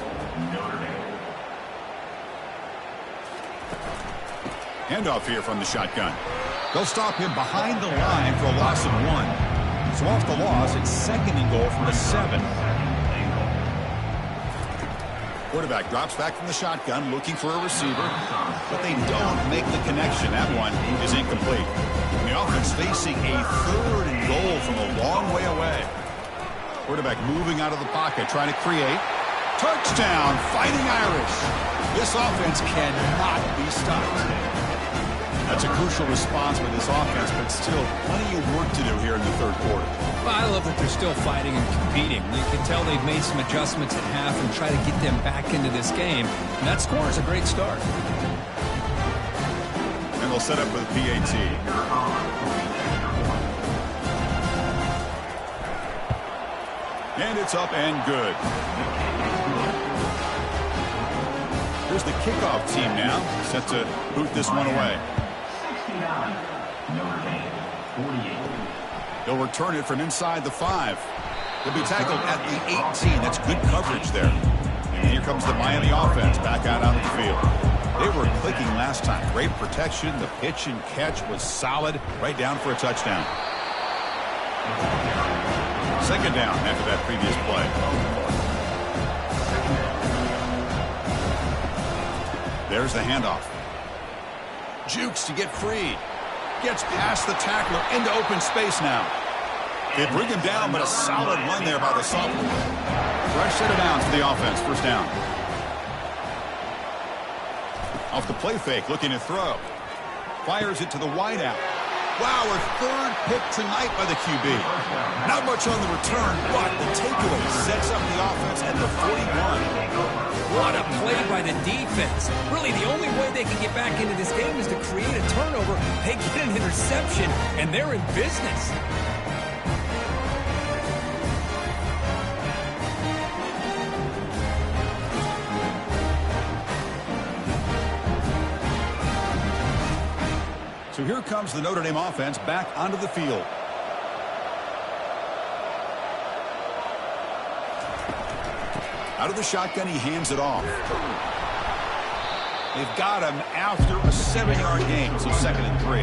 S1: Handoff here from the shotgun. They'll stop him behind the line for a loss of 1. So off the loss, it's second and goal from the 7. Quarterback drops back from the shotgun, looking for a receiver, but they don't make the connection. That one is incomplete. And the offense facing a third and goal from a long way away. Quarterback moving out of the pocket, trying to create. Touchdown, Fighting Irish. This offense cannot be stopped. That's a crucial response for this offense, but still plenty of work to do here in the third quarter.
S2: Well, I love that they're still fighting and competing. You can tell they've made some adjustments at half and try to get them back into this game. And that score is a great start.
S1: And they'll set up with PAT. And it's up and good. Here's the kickoff team now, set to boot this one away. They'll return it from inside the 5. They'll be tackled at the 18. That's good coverage there. And here comes the Miami offense back out onto the field. They were clicking last time. Great protection. The pitch and catch was solid. Right down for a touchdown. Second down after that previous play. There's the handoff. Jukes to get free. Gets past the tackler into open space now. They bring him down, but a solid run there by the sophomore. Fresh set of downs for the offense. First down. Off the play fake, looking to throw. Fires it to the wideout. Wow, a third pick tonight by the QB. Not much on the return, but the takeaway sets up the offense at the 41.
S2: What a play by the defense. Really, the only way they can get back into this game is to create a turnover. They get an interception, and they're in business.
S1: So here comes the Notre Dame offense back onto the field. Out of the shotgun, he hands it off. They've got him after a 7-yard gain, so 2nd and 3.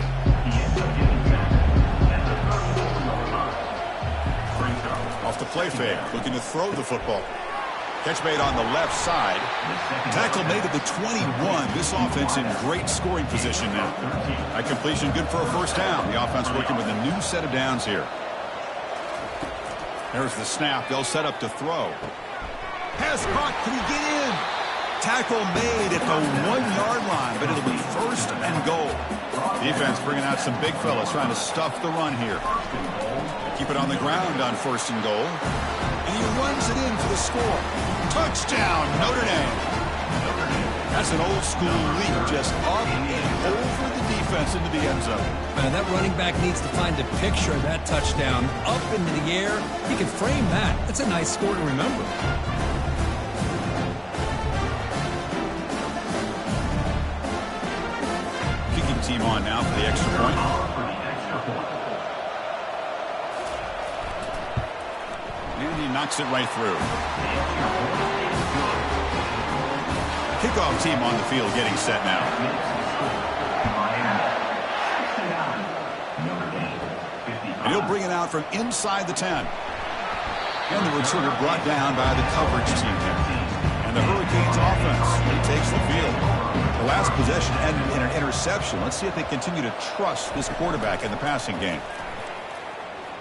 S1: Off the play fake, looking to throw the football. Catch made on the left side. Tackle made at the 21. This offense in great scoring position now. That completion good for a first down. The offense working with a new set of downs here. There's the snap. They'll set up to throw. Pass caught. Can he get in? Tackle made at the 1-yard line, but it'll be 1st and goal. Defense bringing out some big fellas trying to stuff the run here. Keep it on the ground on 1st and goal. And he runs it in for the score. Touchdown, Notre Dame. That's an old school leap, just up and over the defense into the end zone.
S2: Man, that running back needs to find a picture of that touchdown. Up into the air. He can frame that. That's a nice score to remember.
S1: Kicking team on now for the extra point. And he knocks it right through. Kickoff team on the field getting set now. And he'll bring it out from inside the 10. And the returner brought down by the coverage team here. And the Hurricanes offense retakes the field. The last possession ended in an interception. Let's see if they continue to trust this quarterback in the passing game.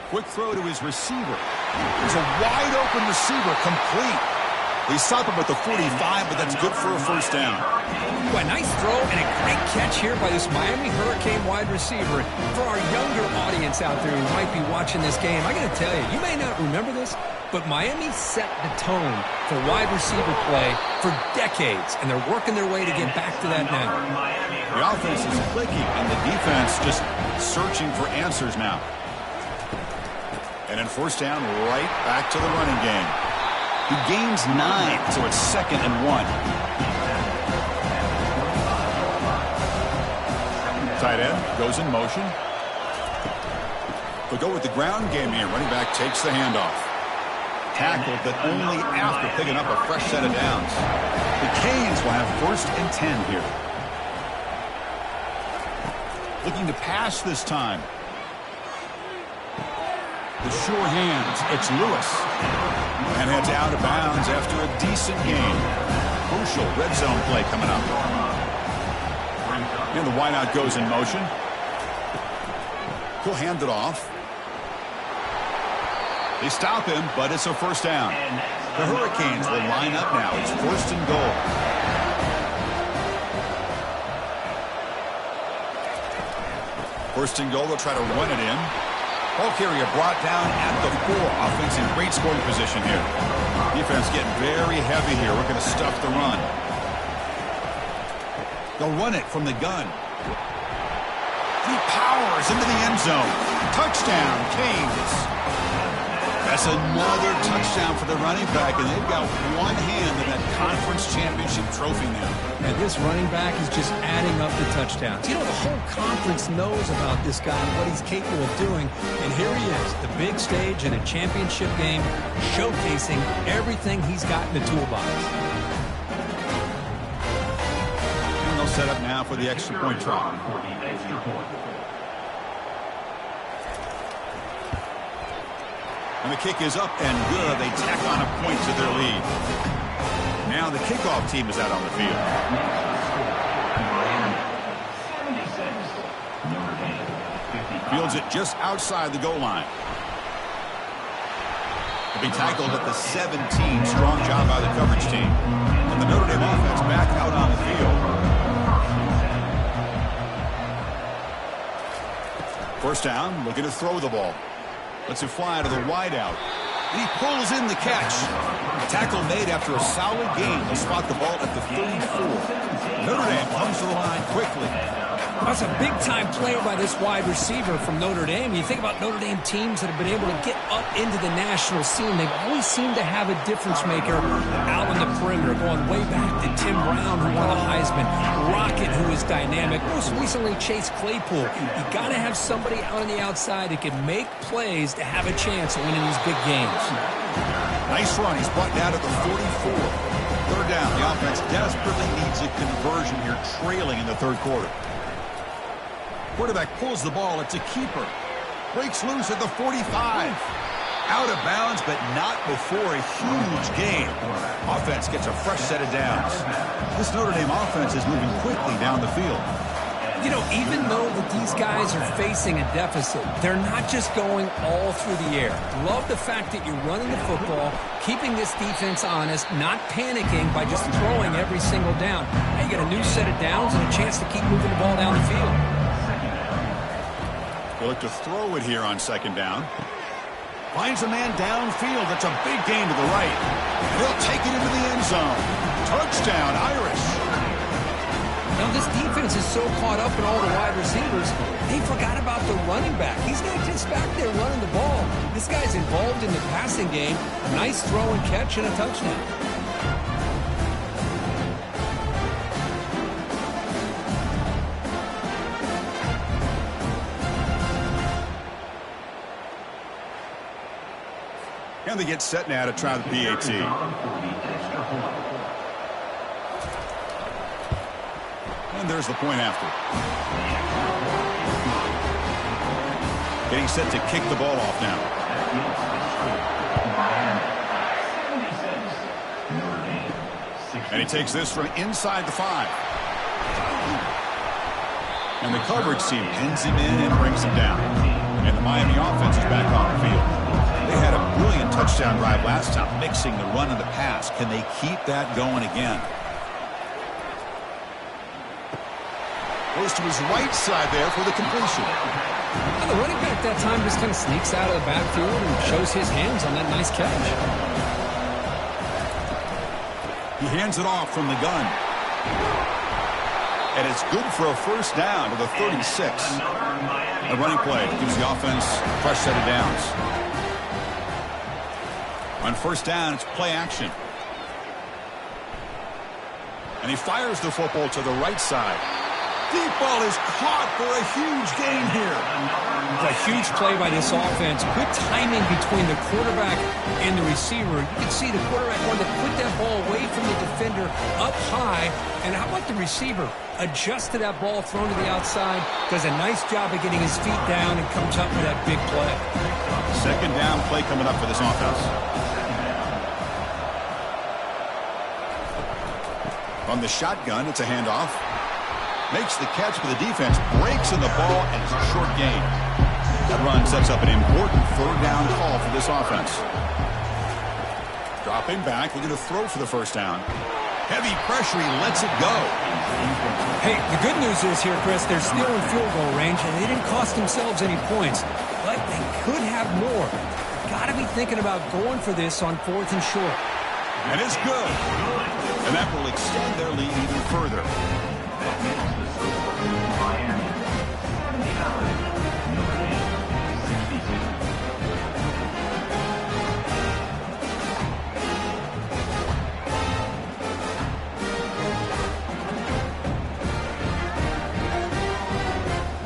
S1: Quick throw to his receiver. There's a wide open receiver, complete. They stop him at the 45, but that's good for a first down.
S2: Boy, nice throw and a great catch here by this Miami Hurricane wide receiver. For our younger audience out there who might be watching this game, I got to tell you, you may not remember this, but Miami set the tone for wide receiver play for decades, and they're working their way to get back to that now.
S1: The offense is clicking, and the defense just searching for answers now. And in first down, right back to the running game. He gains 9, so it's 2nd and 1. Tight end goes in motion. They'll go with the ground game here. Running back takes the handoff. Tackled, but only after picking up a fresh set of downs. The Canes will have 1st and 10 here. Looking to pass this time. The sure hands. It's Lewis. And heads out of bounds after a decent game. Crucial red zone play coming up. And the wideout goes in motion. He'll hand it off. They stop him, but it's a first down. The Hurricanes will line up now. It's 1st and goal. First and goal, they'll try to run it in. Ball carrier brought down at the 4. Offense in great scoring position here. Defense getting very heavy here. We're going to stuff the run. They'll run it from the gun. He powers into the end zone. Touchdown, Canes. That's another touchdown for the running back, and they've got one hand in that conference championship trophy now.
S2: And this running back is just adding up the touchdowns. You know, the whole conference knows about this guy and what he's capable of doing. And here he is, the big stage in a championship game, showcasing everything he's got in the toolbox.
S1: And they'll set up now for the extra point try. And the kick is up and good. They tack on a point to their lead. Now the kickoff team is out on the field. Fields it just outside the goal line. They'll be tackled at the 17. Strong job by the coverage team. And the Notre Dame offense back out on the field. First down, looking to throw the ball. Lets it fly to the wideout. And he pulls in the catch. Tackle made after a solid gain. They'll spot the ball at the 34. Notre Dame comes to the line quickly.
S2: That's a big-time play by this wide receiver from Notre Dame. You think about Notre Dame teams that have been able to get up into the national scene. They've always seemed to have a difference maker out on the perimeter, going way back to Tim Brown, who won the Heisman, Rocket, who is dynamic, most recently Chase Claypool. You got to have somebody out on the outside who can make plays to have a chance of winning these big games.
S1: Nice run. He's brought down to the 44. Third down. The offense desperately needs a conversion here, trailing in the third quarter. Quarterback pulls the ball. It's a keeper. Breaks loose at the 45. Out of bounds, but not before a huge gain. Offense gets a fresh set of downs. This Notre Dame offense is moving quickly down the field.
S2: You know, even though that these guys are facing a deficit, they're not just going all through the air. Love the fact that you're running the football, keeping this defense honest, not panicking by just throwing every single down. Now you get a new set of downs and a chance to keep moving the ball down the field.
S1: They look to throw it here on second down. Finds a man downfield. That's a big gain to the right. He'll take it into the end zone. Touchdown, Irish.
S2: Now, this defense is so caught up in all the wide receivers, they forgot about the running back. He's not just back there running the ball. This guy's involved in the passing game. Nice throw and catch and a touchdown.
S1: And they get set now to try the PAT. And there's the point after. Getting set to kick the ball off now. And he takes this from inside the 5. And the coverage team pins him in and brings him down. And the Miami offense is back on the field. They had a brilliant touchdown drive last time, mixing the run and the pass. Can they keep that going again? Goes to his right side there for the completion.
S2: Now the running back that time just kind of sneaks out of the backfield and shows his hands on that nice catch.
S1: He hands it off from the gun. And it's good for a first down to the 36. A running play gives the offense a fresh set of downs. On first down, it's play action. And he fires the football to the right side. Deep ball is caught for a huge gain here.
S2: A huge play by this offense. Good timing between the quarterback and the receiver. You can see the quarterback wanted to put that ball away from the defender up high. And how about the receiver? Adjusted that ball, thrown to the outside. Does a nice job of getting his feet down and comes up with that big play.
S1: Second down play coming up for this offense. On the shotgun, it's a handoff. Makes the catch, but the defense breaks in the ball, and it's a short gain. That run sets up an important third down call for this offense. Dropping back, looking to throw for the first down. Heavy pressure, he lets it go.
S2: Hey, the good news is here, Chris, they're still in field goal range, and they didn't cost themselves any points. But they could have more. Got to be thinking about going for this on 4th and short.
S1: And it's good. And that will extend their lead even further.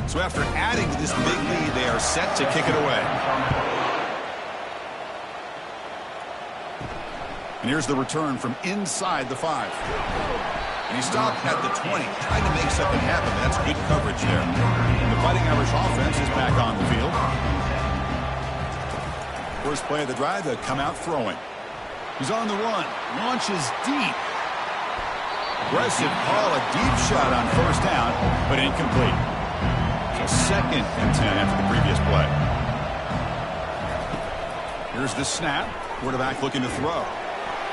S1: So after adding to this big lead, they are set to kick it away. And here's the return from inside the 5. And he stopped at the 20, trying to make something happen. That's good coverage there. And the Fighting Irish offense is back on the field. First play of the drive, they come out throwing. He's on the run, launches deep. Aggressive call, a deep shot on first down, but incomplete. So 2nd and 10 after the previous play. Here's the snap. Quarterback looking to throw.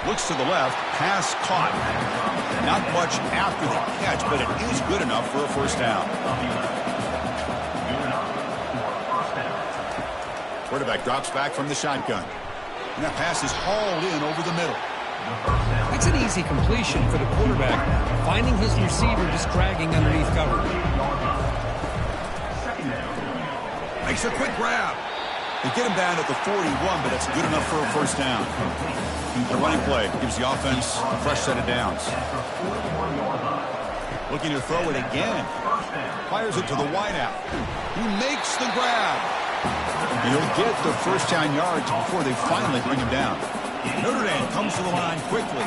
S1: Looks to the left, pass caught. Not much after the catch, but it is good enough for a first down. Quarterback drops back from the shotgun. And that pass is hauled in over the middle.
S2: That's an easy completion for the quarterback, finding his receiver just dragging underneath cover.
S1: Makes a quick grab. They get him down at the 41, but that's good enough for a first down. The running play gives the offense a fresh set of downs. Looking to throw it again. Fires it to the wideout. He makes the grab. He'll get the first down yards before they finally bring him down. Notre Dame comes to the line quickly.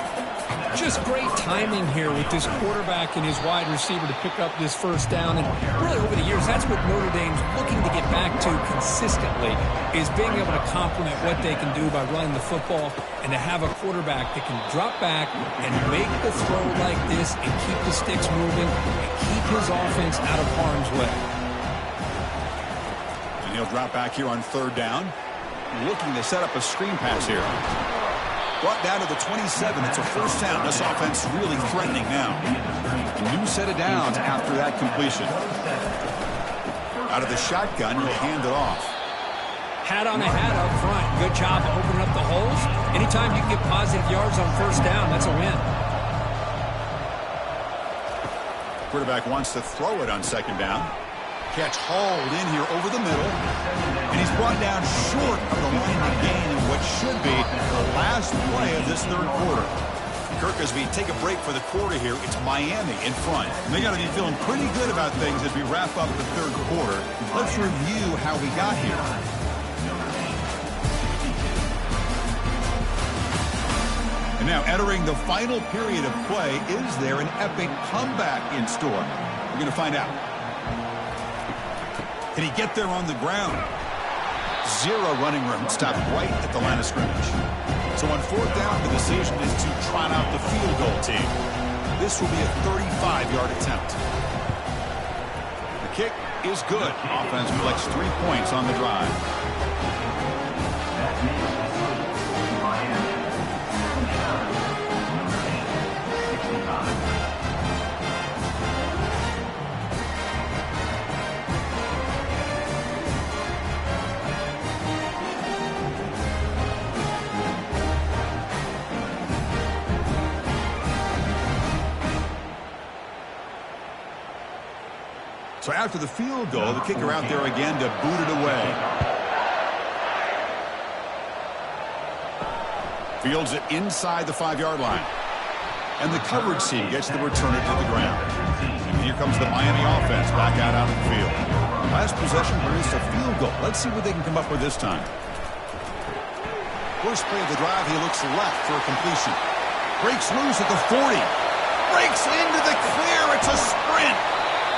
S2: Just great timing here with this quarterback and his wide receiver to pick up this first down. And really over the years, that's what Notre Dame's looking to get back to consistently, is being able to complement what they can do by running the football and to have a quarterback that can drop back and make the throw like this and keep the sticks moving and keep his offense out of harm's way.
S1: And he'll drop back here on third down, looking to set up a screen pass here. Brought down to the 27. It's a first down. This offense really threatening now. A new set of downs after that completion. Out of the shotgun, he'll hand it off.
S2: Hat on a hat up front. Good job of opening up the holes. Anytime you can get positive yards on first down, that's a win.
S1: Quarterback wants to throw it on second down. Catch hauled in here over the middle. And he's brought down short of the line to gain in what should be the last play of this third quarter. Kirk, as we take a break for the quarter here, it's Miami in front. And they got to be feeling pretty good about things as we wrap up the third quarter. Let's review how we got here. And now entering the final period of play, is there an epic comeback in store? We're going to find out. Can he get there on the ground? Zero running room. Stopped right at the line of scrimmage. So on fourth down, the decision is to trot out the field goal team. This will be a 35-yard attempt. The kick is good. Offense collects 3 points on the drive. So after the field goal, the kicker out there again to boot it away. Fields it inside the 5-yard line. And the coverage team gets the returner to the ground. And here comes the Miami offense back out on the field. Last possession produced a field goal. Let's see what they can come up with this time. First play of the drive, he looks left for a completion. Breaks loose at the 40. Breaks into the clear. It's a sprint.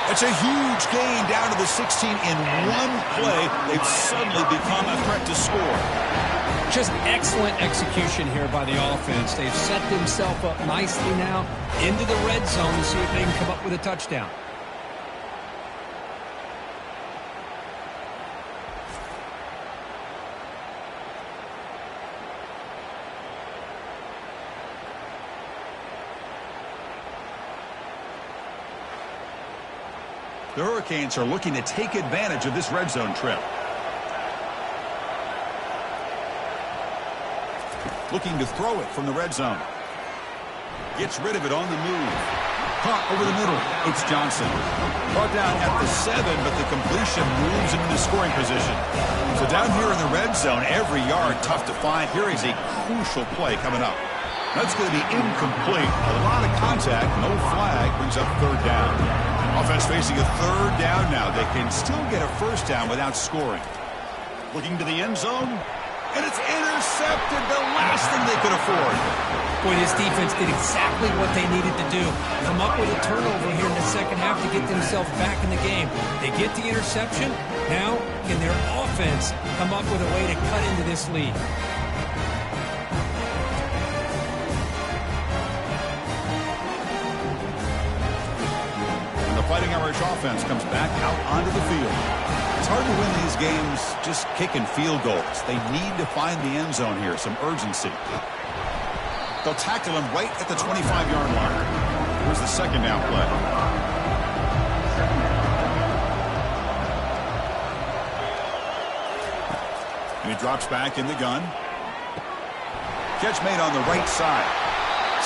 S1: It's a huge gain down to the 16 in one play. They've suddenly become a threat to score.
S2: Just excellent execution here by the offense. They've set themselves up nicely now into the red zone to see if they can come up with a touchdown.
S1: The Hurricanes are looking to take advantage of this red zone trip. Looking to throw it from the red zone. Gets rid of it on the move. Caught over the middle. It's Johnson. Brought down at the 7, but the completion moves him into scoring position. So down here in the red zone, every yard tough to find. Here is a crucial play coming up. That's going to be incomplete. A lot of contact, no flag, brings up third down. Offense facing a third down now. They can still get a first down without scoring. Looking to the end zone, and it's intercepted. The last thing they could afford.
S2: Boy, this defense did exactly what they needed to do. Come up with a turnover here in the second half to get themselves back in the game. They get the interception. Now, can their offense come up with a way to cut into this lead?
S1: Fighting Irish offense comes back out onto the field. It's hard to win these games just kicking field goals. They need to find the end zone here, some urgency. They'll tackle him right at the 25-yard line. Here's the second down play. And he drops back in the gun. Catch made on the right side.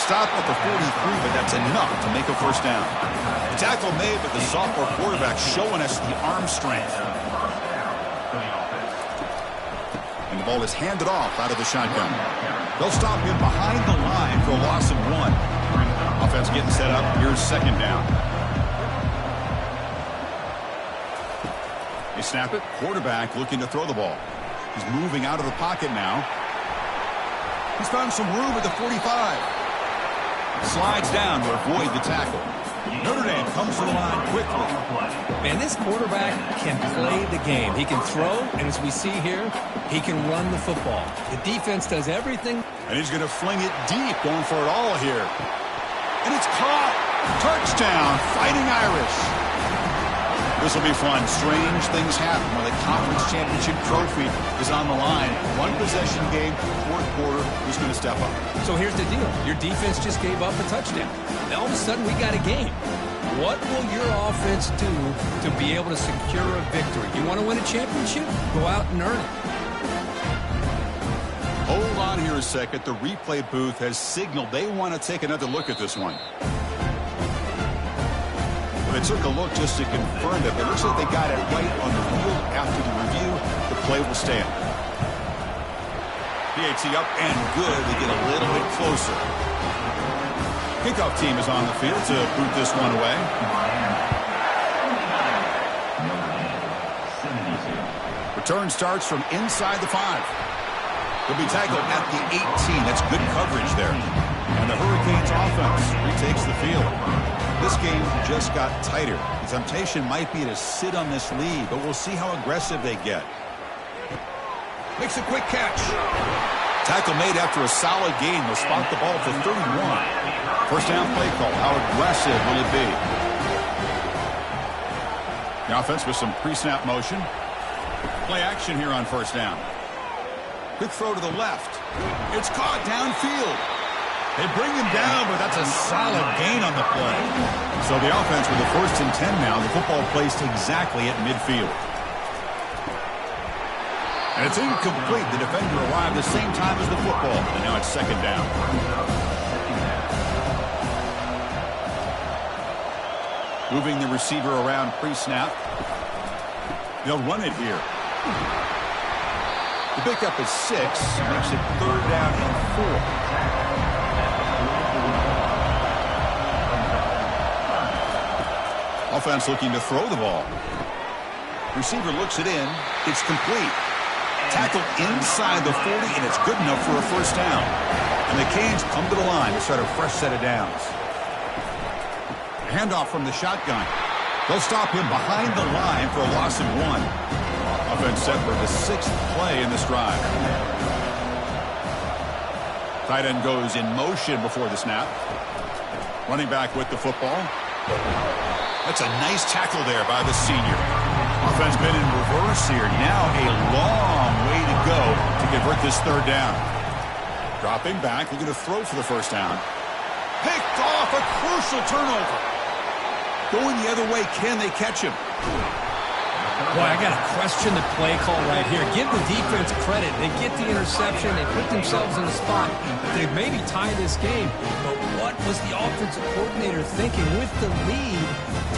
S1: Stop at the 43, but that's enough to make a first down. The tackle made, but the sophomore quarterback showing us the arm strength. ball is handed off out of the shotgun. They'll stop him behind the line for a loss of 1. Offense getting set up. Here's second down. They snap it. Quarterback looking to throw the ball. He's moving out of the pocket now. He's found some room at the 45. Slides down to avoid the tackle. Notre Dame comes to the line quickly.
S2: Man, this quarterback can play the game. He can throw, and as we see here, he can run the football. The defense does everything.
S1: And he's going to fling it deep, going for it all here. And it's caught. Touchdown, Fighting Irish. This will be fun. Strange things happen when the conference championship trophy is on the line. One possession game, fourth quarter, who's going to step up?
S2: So here's the deal. Your defense just gave up a touchdown. Now all of a sudden we got a game. What will your offense do to be able to secure a victory? You want to win a championship? Go out and earn it.
S1: Hold on here a second. The replay booth has signaled they want to take another look at this one. They took a look just to confirm it. It looks like they got it right on the field. After the review, the play will stand. PAT up and good. They get a little bit closer. Kickoff team is on the field to boot this one away. Return starts from inside the 5. He'll be tackled at the 18. That's good coverage there. And the Hurricanes offense retakes the field. This game just got tighter. The temptation might be to sit on this lead, but we'll see how aggressive they get. Makes a quick catch. Tackle made after a solid gain. They'll spot the ball to 31. First down play call. How aggressive will it be? The offense with some pre-snap motion. Play action here on first down. Quick throw to the left. It's caught downfield. They bring him down, but that's a solid gain on the play. So the offense with the 1st and 10 now. The football placed exactly at midfield. And it's incomplete. The defender arrived the same time as the football. And now it's second down. Moving the receiver around pre-snap. They'll run it here. The pickup is 6. Makes it third down and 4. Offense looking to throw the ball. Receiver looks it in. It's complete. Tackled inside the 40, and it's good enough for a first down. And the Canes come to the line to start a fresh set of downs. Handoff from the shotgun. They'll stop him behind the line for a loss of 1. Offense set for the 6th play in this drive. Tight end goes in motion before the snap. Running back with the football. That's a nice tackle there by the senior. Offense been in reverse here. Now a long way to go to convert this third down. Dropping back, looking to throw for the first down. Picked off, a crucial turnover. Going the other way, can they catch him?
S2: Boy, I got to question the play call right here. Give the defense credit. They get the interception. They put themselves in a spot. They maybe tie this game. But what was the offensive coordinator thinking with the lead,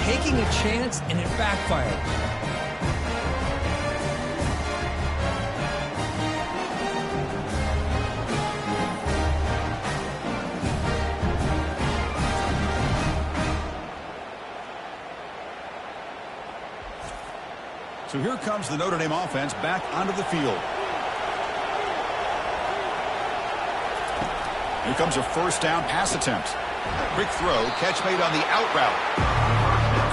S2: taking a chance, and it backfired?
S1: So here comes the Notre Dame offense back onto the field. Here comes a first down pass attempt. Quick throw, catch made on the out route.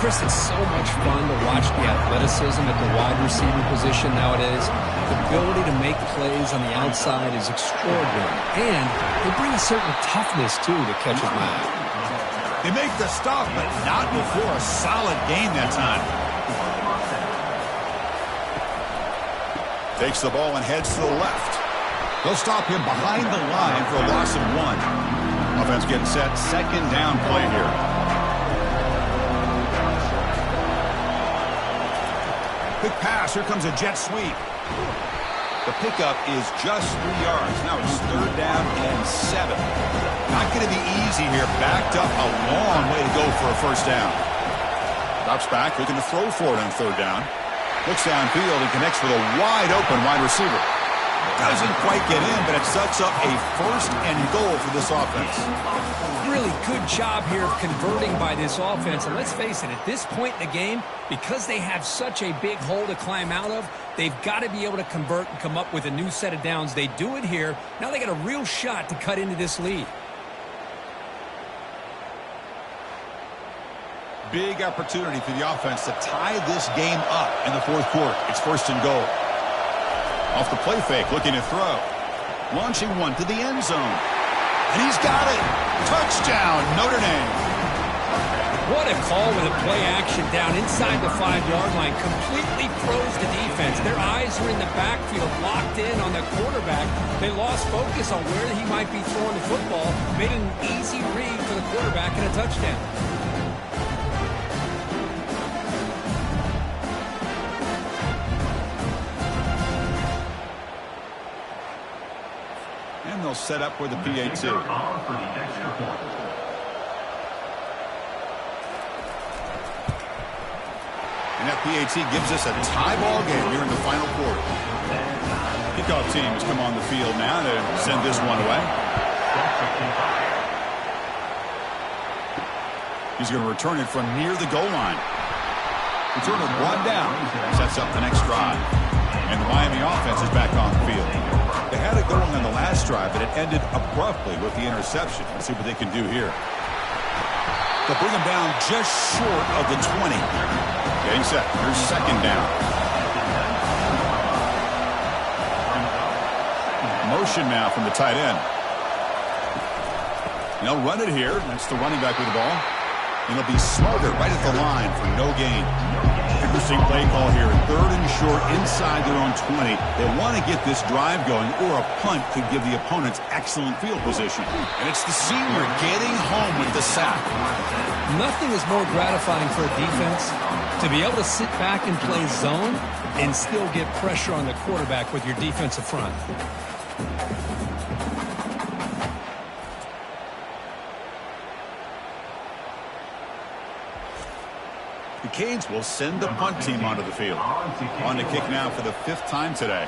S2: Chris, it's so much fun to watch the athleticism at the wide receiver position nowadays. The ability to make plays on the outside is extraordinary. And they bring a certain toughness, too, that catches my eye.
S1: They make the stop, but not before a solid gain that time. Takes the ball and heads to the left. They'll stop him behind the line for a loss of 1. Offense getting set. Second down play here. Quick pass. Here comes a jet sweep. The pickup is just 3 yards. Now it's third down and 7. Not going to be easy here. Backed up a long way to go for a first down. Drops back. Looking to throw for it on third down. Looks downfield and connects with a wide-open wide receiver. Doesn't quite get in, but it sets up a first and goal for this offense.
S2: Really good job here of converting by this offense. And let's face it, at this point in the game, because they have such a big hole to climb out of, they've got to be able to convert and come up with a new set of downs. They do it here. Now they got a real shot to cut into this lead.
S1: Big opportunity for the offense to tie this game up in the fourth quarter. It's first and goal. Off the play fake, looking to throw. Launching one to the end zone. And he's got it. Touchdown, Notre Dame.
S2: What a call with a play action down inside the 5-yard line. Completely froze the defense. Their eyes were in the backfield, locked in on the quarterback. They lost focus on where he might be throwing the football. Made an easy read for the quarterback and a touchdown.
S1: And they'll set up for the PAT. And that PAT gives us a tie ball game here in the final quarter. Kickoff teams come on the field now to send this one away. He's going to return it from near the goal line. Return it one down. Sets up the next drive. And the Miami offense is back on the field. They had it going on the last drive, but it ended abruptly with the interception. Let's see what they can do here. They'll bring him down just short of the 20. Getting set. Here's second down. Motion now from the tight end. And they'll run it here. That's the running back with the ball. And it'll be smothered right at the line for no gain. Interesting play call here. Third and short inside their own 20. They want to get this drive going, or a punt could give the opponents excellent field position. And it's the senior getting home with the sack.
S2: Nothing is more gratifying for a defense to be able to sit back and play zone and still get pressure on the quarterback with your defensive front.
S1: The Canes will send the punt team onto the field. On to kick now for the 5th time today.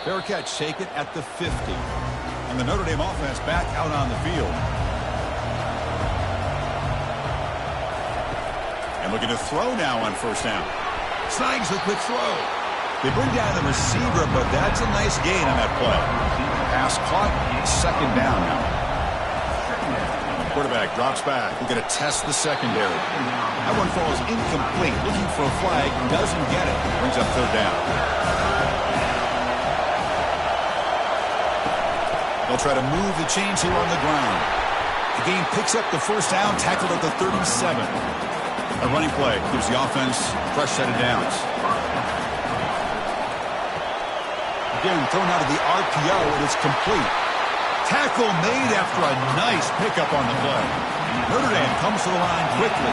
S1: Fair catch, shake it at the 50. And the Notre Dame offense back out on the field. And looking to throw now on first down. Snags a quick throw. They bring down the receiver, but that's a nice gain on that play. Pass caught, second down now. Quarterback drops back. We're going to test the secondary. That one falls incomplete. Looking for a flag. Doesn't get it. Brings up third down. They'll try to move the chains here on the ground. The game picks up the first down. Tackled at the 37. A running play gives the offense a fresh set of downs. Again, thrown out of the RPO. It is complete. Tackle made after a nice pickup on the play. Notre Dame comes to the line quickly.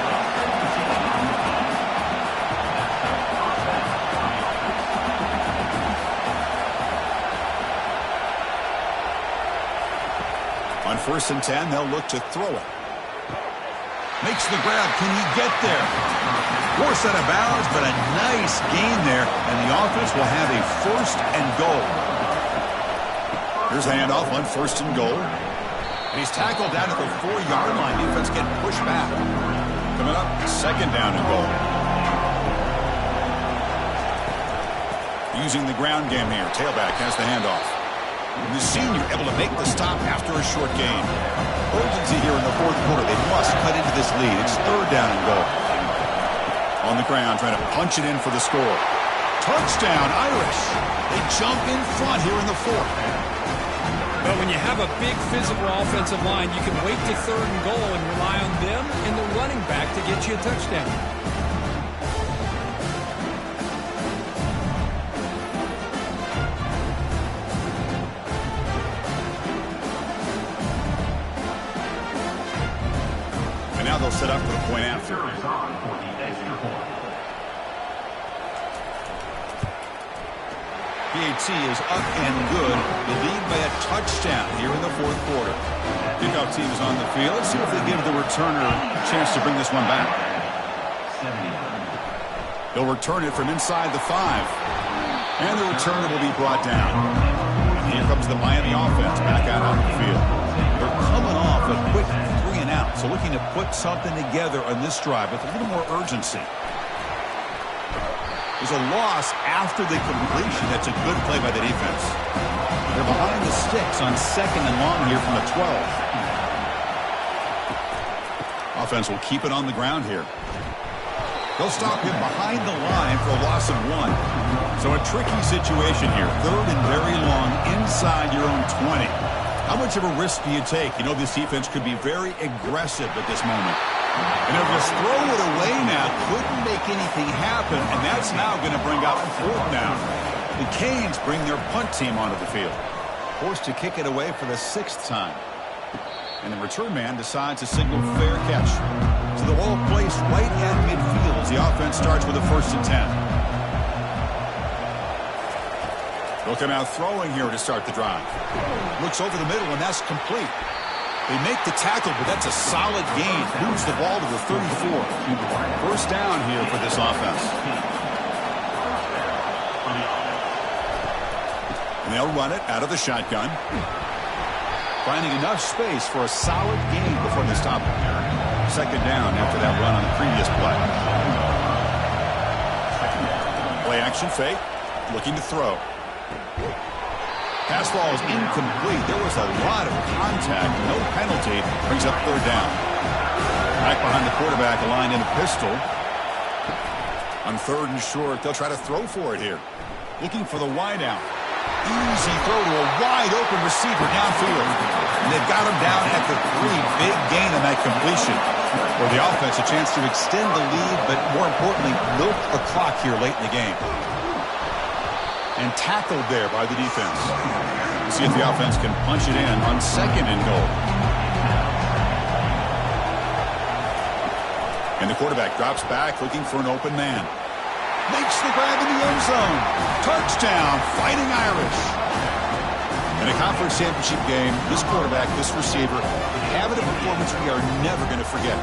S1: On 1st and 10, they'll look to throw it. Makes the grab. Can he get there? Forced out of bounds, but a nice gain there, and the offense will have a 1st and goal. Here's a handoff on 1st and goal. And he's tackled down at the 4-yard line. Defense getting pushed back. Coming up, 2nd down and goal. Using the ground game here. Tailback has the handoff. And the senior able to make the stop after a short gain. Urgency here in the fourth quarter. They must cut into this lead. It's 3rd down and goal. On the ground, trying to punch it in for the score. Touchdown, Irish. They jump in front here in the 4th.
S2: But when you have a big physical offensive line, you can wait to 3rd and goal and rely on them and the running back to get you a touchdown.
S1: And now they'll set up for the point after. PAT is up and good. The lead by a touchdown here in the 4th quarter. Kickoff team is on the field. Let's see if they give the returner a chance to bring this one back. They'll return it from inside the 5. And the return will be brought down. And here comes the Miami offense back out on the field. They're coming off a quick 3 and out, so looking to put something together on this drive with a little more urgency. There's a loss after the completion. That's a good play by the defense. They're behind the sticks on 2nd and long here from the 12. Offense will keep it on the ground here. They'll stop him behind the line for a loss of 1. So a tricky situation here. 3rd and very long inside your own 20. How much of a risk do you take? You know this defense could be very aggressive at this moment. And they'll just throw it away now. Couldn't make anything happen, and that's now going to bring out 4th down. The Canes bring their punt team onto the field. Forced to kick it away for the 6th time. And the return man decides to signal fair catch. So the ball placed right at midfield as the offense starts with a 1st and 10. Looking out throwing here to start the drive. Looks over the middle, and that's complete. They make the tackle, but that's a solid gain. Moves the ball to the 34. 1st down here for this offense. And they'll run it out of the shotgun. Finding enough space for a solid gain before they stop it. 2nd down after that run on the previous play. Play action fake. Looking to throw. Pass ball is incomplete. There was a lot of contact. No penalty. Brings up 3rd down. Back behind the quarterback, aligned in a pistol. On 3rd and short, they'll try to throw for it here. Looking for the wideout. Easy throw to a wide-open receiver downfield. And they've got him down at the 3. Big gain on that completion. For the offense, a chance to extend the lead, but more importantly, milk the clock here late in the game. And tackled there by the defense. We'll see if the offense can punch it in on 2nd and goal. And the quarterback drops back looking for an open man. Makes the grab in the end zone. Touchdown, Fighting Irish. In a conference championship game, this quarterback, this receiver, having a performance we are never going to forget.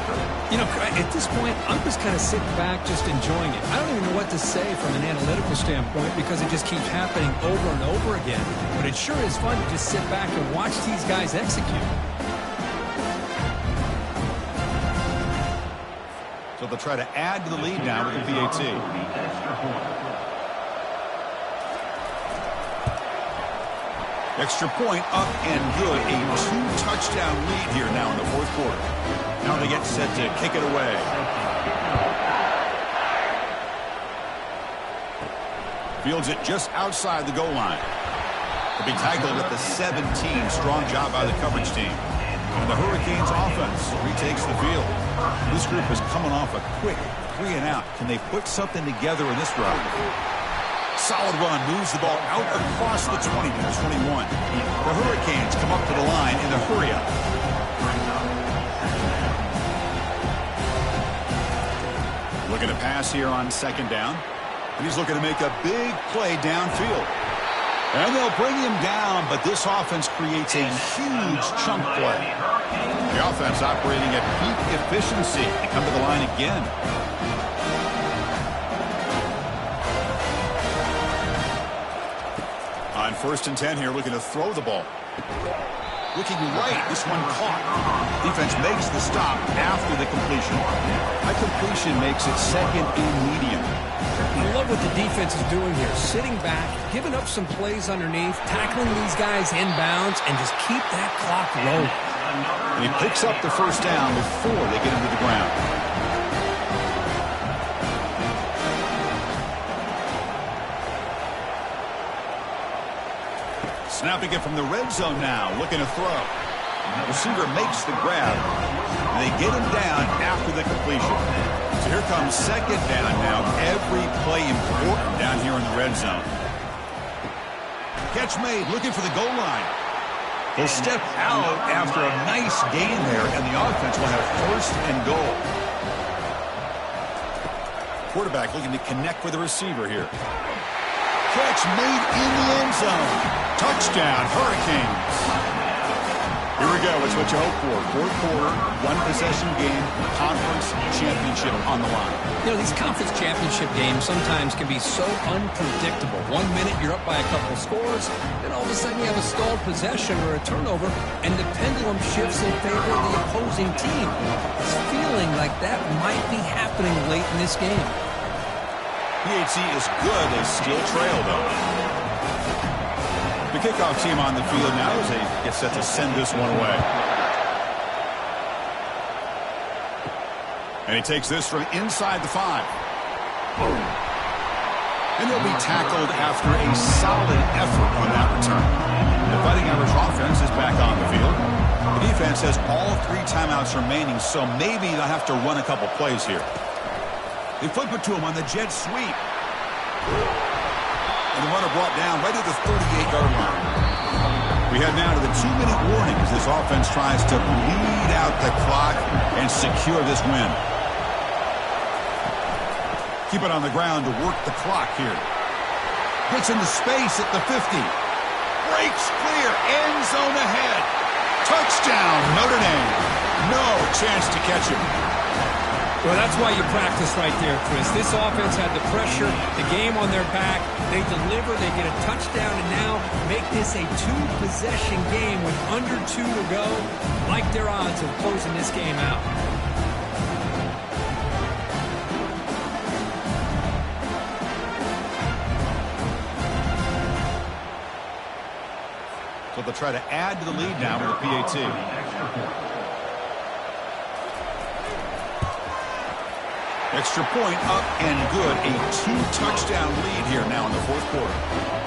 S2: You know, at this point, I'm just kind of sitting back, just enjoying it. I don't even know what to say from an analytical standpoint because it just keeps happening over and over again. But it sure is fun to just sit back and watch these guys execute.
S1: So they'll try to add to the lead now with the PAT. Extra point up and good. A 2-touchdown lead here now in the 4th quarter. Now they get set to kick it away. Fields it just outside the goal line. They'll be tackled at the 17. Strong job by the coverage team. And the Hurricanes offense retakes the field. This group is coming off a quick 3 and out. Can they put something together in this drive? Solid run, moves the ball out across the 20 to the 21. The Hurricanes come up to the line in a hurry-up. Looking to pass here on 2nd down. And he's looking to make a big play downfield. And they'll bring him down, but this offense creates a huge chunk play. The offense operating at peak efficiency. They come to the line again. On 1st and 10 here, looking to throw the ball. Looking right, this one caught. Defense makes the stop after the completion. That completion makes it 2nd and medium.
S2: I love what the defense is doing here. Sitting back, giving up some plays underneath, tackling these guys inbounds, and just keep that clock low.
S1: And he picks up the 1st down before they get him to the ground. Snapping it from the red zone now, looking to throw. The receiver makes the grab, and they get him down after the completion. So here comes 2nd down now. Every play important down here in the red zone. Catch made, looking for the goal line. He'll step out after a nice gain there, and the offense will have 1st and goal. Quarterback looking to connect with the receiver here. Catch made in the end zone. Touchdown, Hurricanes. Here we go. It's what you hope for. Fourth quarter, one-possession game, conference championship on the line.
S2: You know, these conference championship games sometimes can be so unpredictable. 1 minute you're up by a couple scores, then all of a sudden you have a stalled possession or a turnover, and the pendulum shifts in favor of the opposing team. It's feeling like that might be happening late in this game.
S1: PHC is good. They still trail, though. The kickoff team on the field now as they get set to send this one away. And he takes this from inside the 5. And he'll be tackled after a solid effort on that return. The Fighting Irish offense is back on the field. The defense has all 3 timeouts remaining, so maybe they'll have to run a couple plays here. They flip it to him on the jet sweep. And the runner brought down right at the 38-yard line. We head now to the 2-minute warning as this offense tries to bleed out the clock and secure this win. Keep it on the ground to work the clock here. Gets into space at the 50. Breaks clear. End zone ahead. Touchdown, Notre Dame. No chance to catch him.
S2: Well, that's why you practice right there, Chris. This offense had the pressure, the game on their back. They deliver, they get a touchdown, and now make this a 2-possession game with under 2 to go. Like their odds of closing this game out.
S1: So they'll try to add to the lead now with the PAT. Extra point up and good. A 2-touchdown lead here now in the fourth quarter.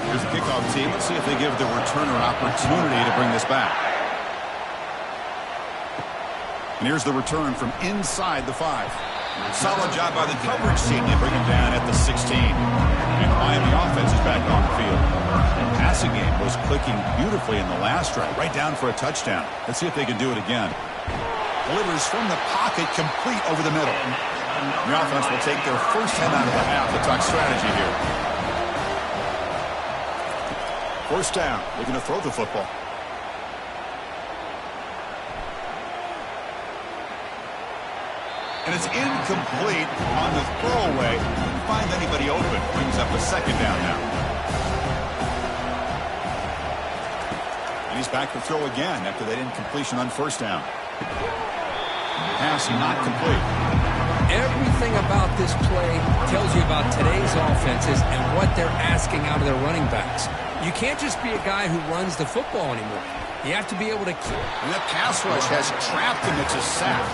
S1: Here's the kickoff team. Let's see if they give the returner opportunity to bring this back. And here's the return from inside the 5. Solid job by the coverage team. They bring him down at the 16. And the Miami offense is back on the field. The passing game was clicking beautifully in the last drive. Right down for a touchdown. Let's see if they can do it again. Delivers from the pocket, complete over the middle. The offense will take their first 10 out of the half. The talk strategy here. First down. Looking to throw the football. And it's incomplete on the throwaway. Didn't find anybody open. Brings up a second down now. And he's back to throw again after that incompletion on first down. Pass not complete.
S2: Everything about this play tells you about today's offenses and what they're asking out of their running backs. You can't just be a guy who runs the football anymore. You have to be able to keep.
S1: And that pass rush has trapped him. It's a sack.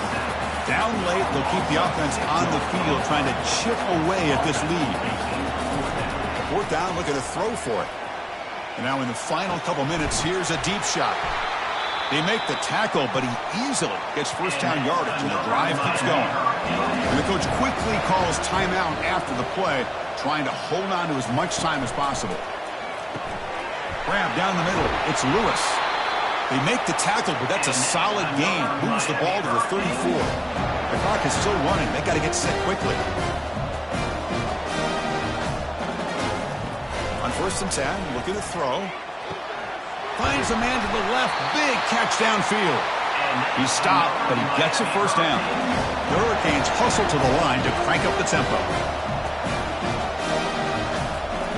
S1: Down late, they'll keep the offense on the field trying to chip away at this lead. Fourth down, looking to throw for it. And now in the final couple minutes, here's a deep shot. They make the tackle, but he easily gets first down yardage, and the drive keeps going. And the coach quickly calls timeout after the play, trying to hold on to as much time as possible. Grab down the middle. It's Lewis. They make the tackle, but that's a solid gain. Moves the ball to the 34. The clock is still running. They got to get set quickly. On 1st and 10, looking to throw. Finds a man to the left. Big catch downfield. He's stopped, but he gets a first down. The Hurricanes hustle to the line to crank up the tempo.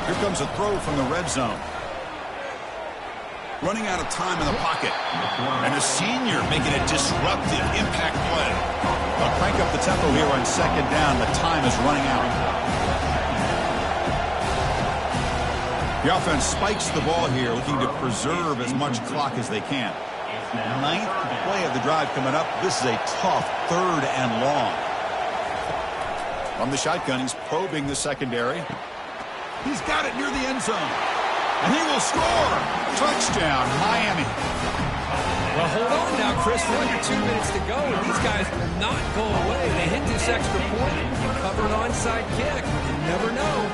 S1: Here comes a throw from the red zone. Running out of time in the pocket. And a senior making a disruptive impact play. They'll crank up the tempo here on second down. The time is running out. The offense spikes the ball here, looking to preserve as much clock as they can. 9th play of the drive coming up. This is a tough 3rd and long. From the shotgun, he's probing the secondary. He's got it near the end zone. And he will score. Touchdown, Miami.
S2: Well, hold on now, Chris. We're under 2 minutes to go, and these guys will not go away. They hit this extra point. You cover an onside kick. You never know.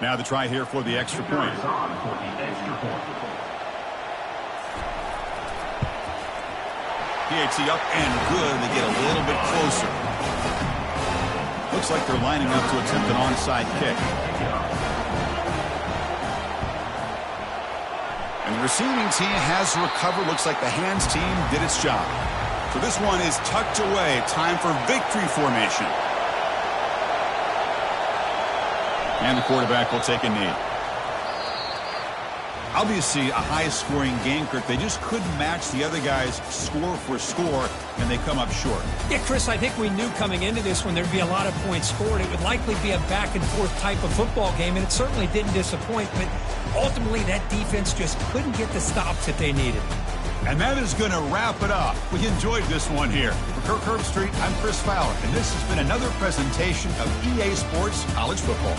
S2: Now the try here for the extra point.
S1: PAT up and good. They get a little bit closer. Looks like they're lining up to attempt an onside kick. And the receiving team has recovered. Looks like the hands team did its job. So this one is tucked away. Time for victory formation. And the quarterback will take a knee. Obviously, a high-scoring game, Kirk. They just couldn't match the other guys score for score, and they come up short.
S2: Yeah, Chris, I think we knew coming into this one there'd be a lot of points scored. It would likely be a back-and-forth type of football game, and it certainly didn't disappoint. But ultimately, that defense just couldn't get the stops that they needed.
S1: And that is going to wrap it up. We enjoyed this one here. For Kirk Herbstreit, I'm Chris Fowler, and this has been another presentation of EA Sports College Football.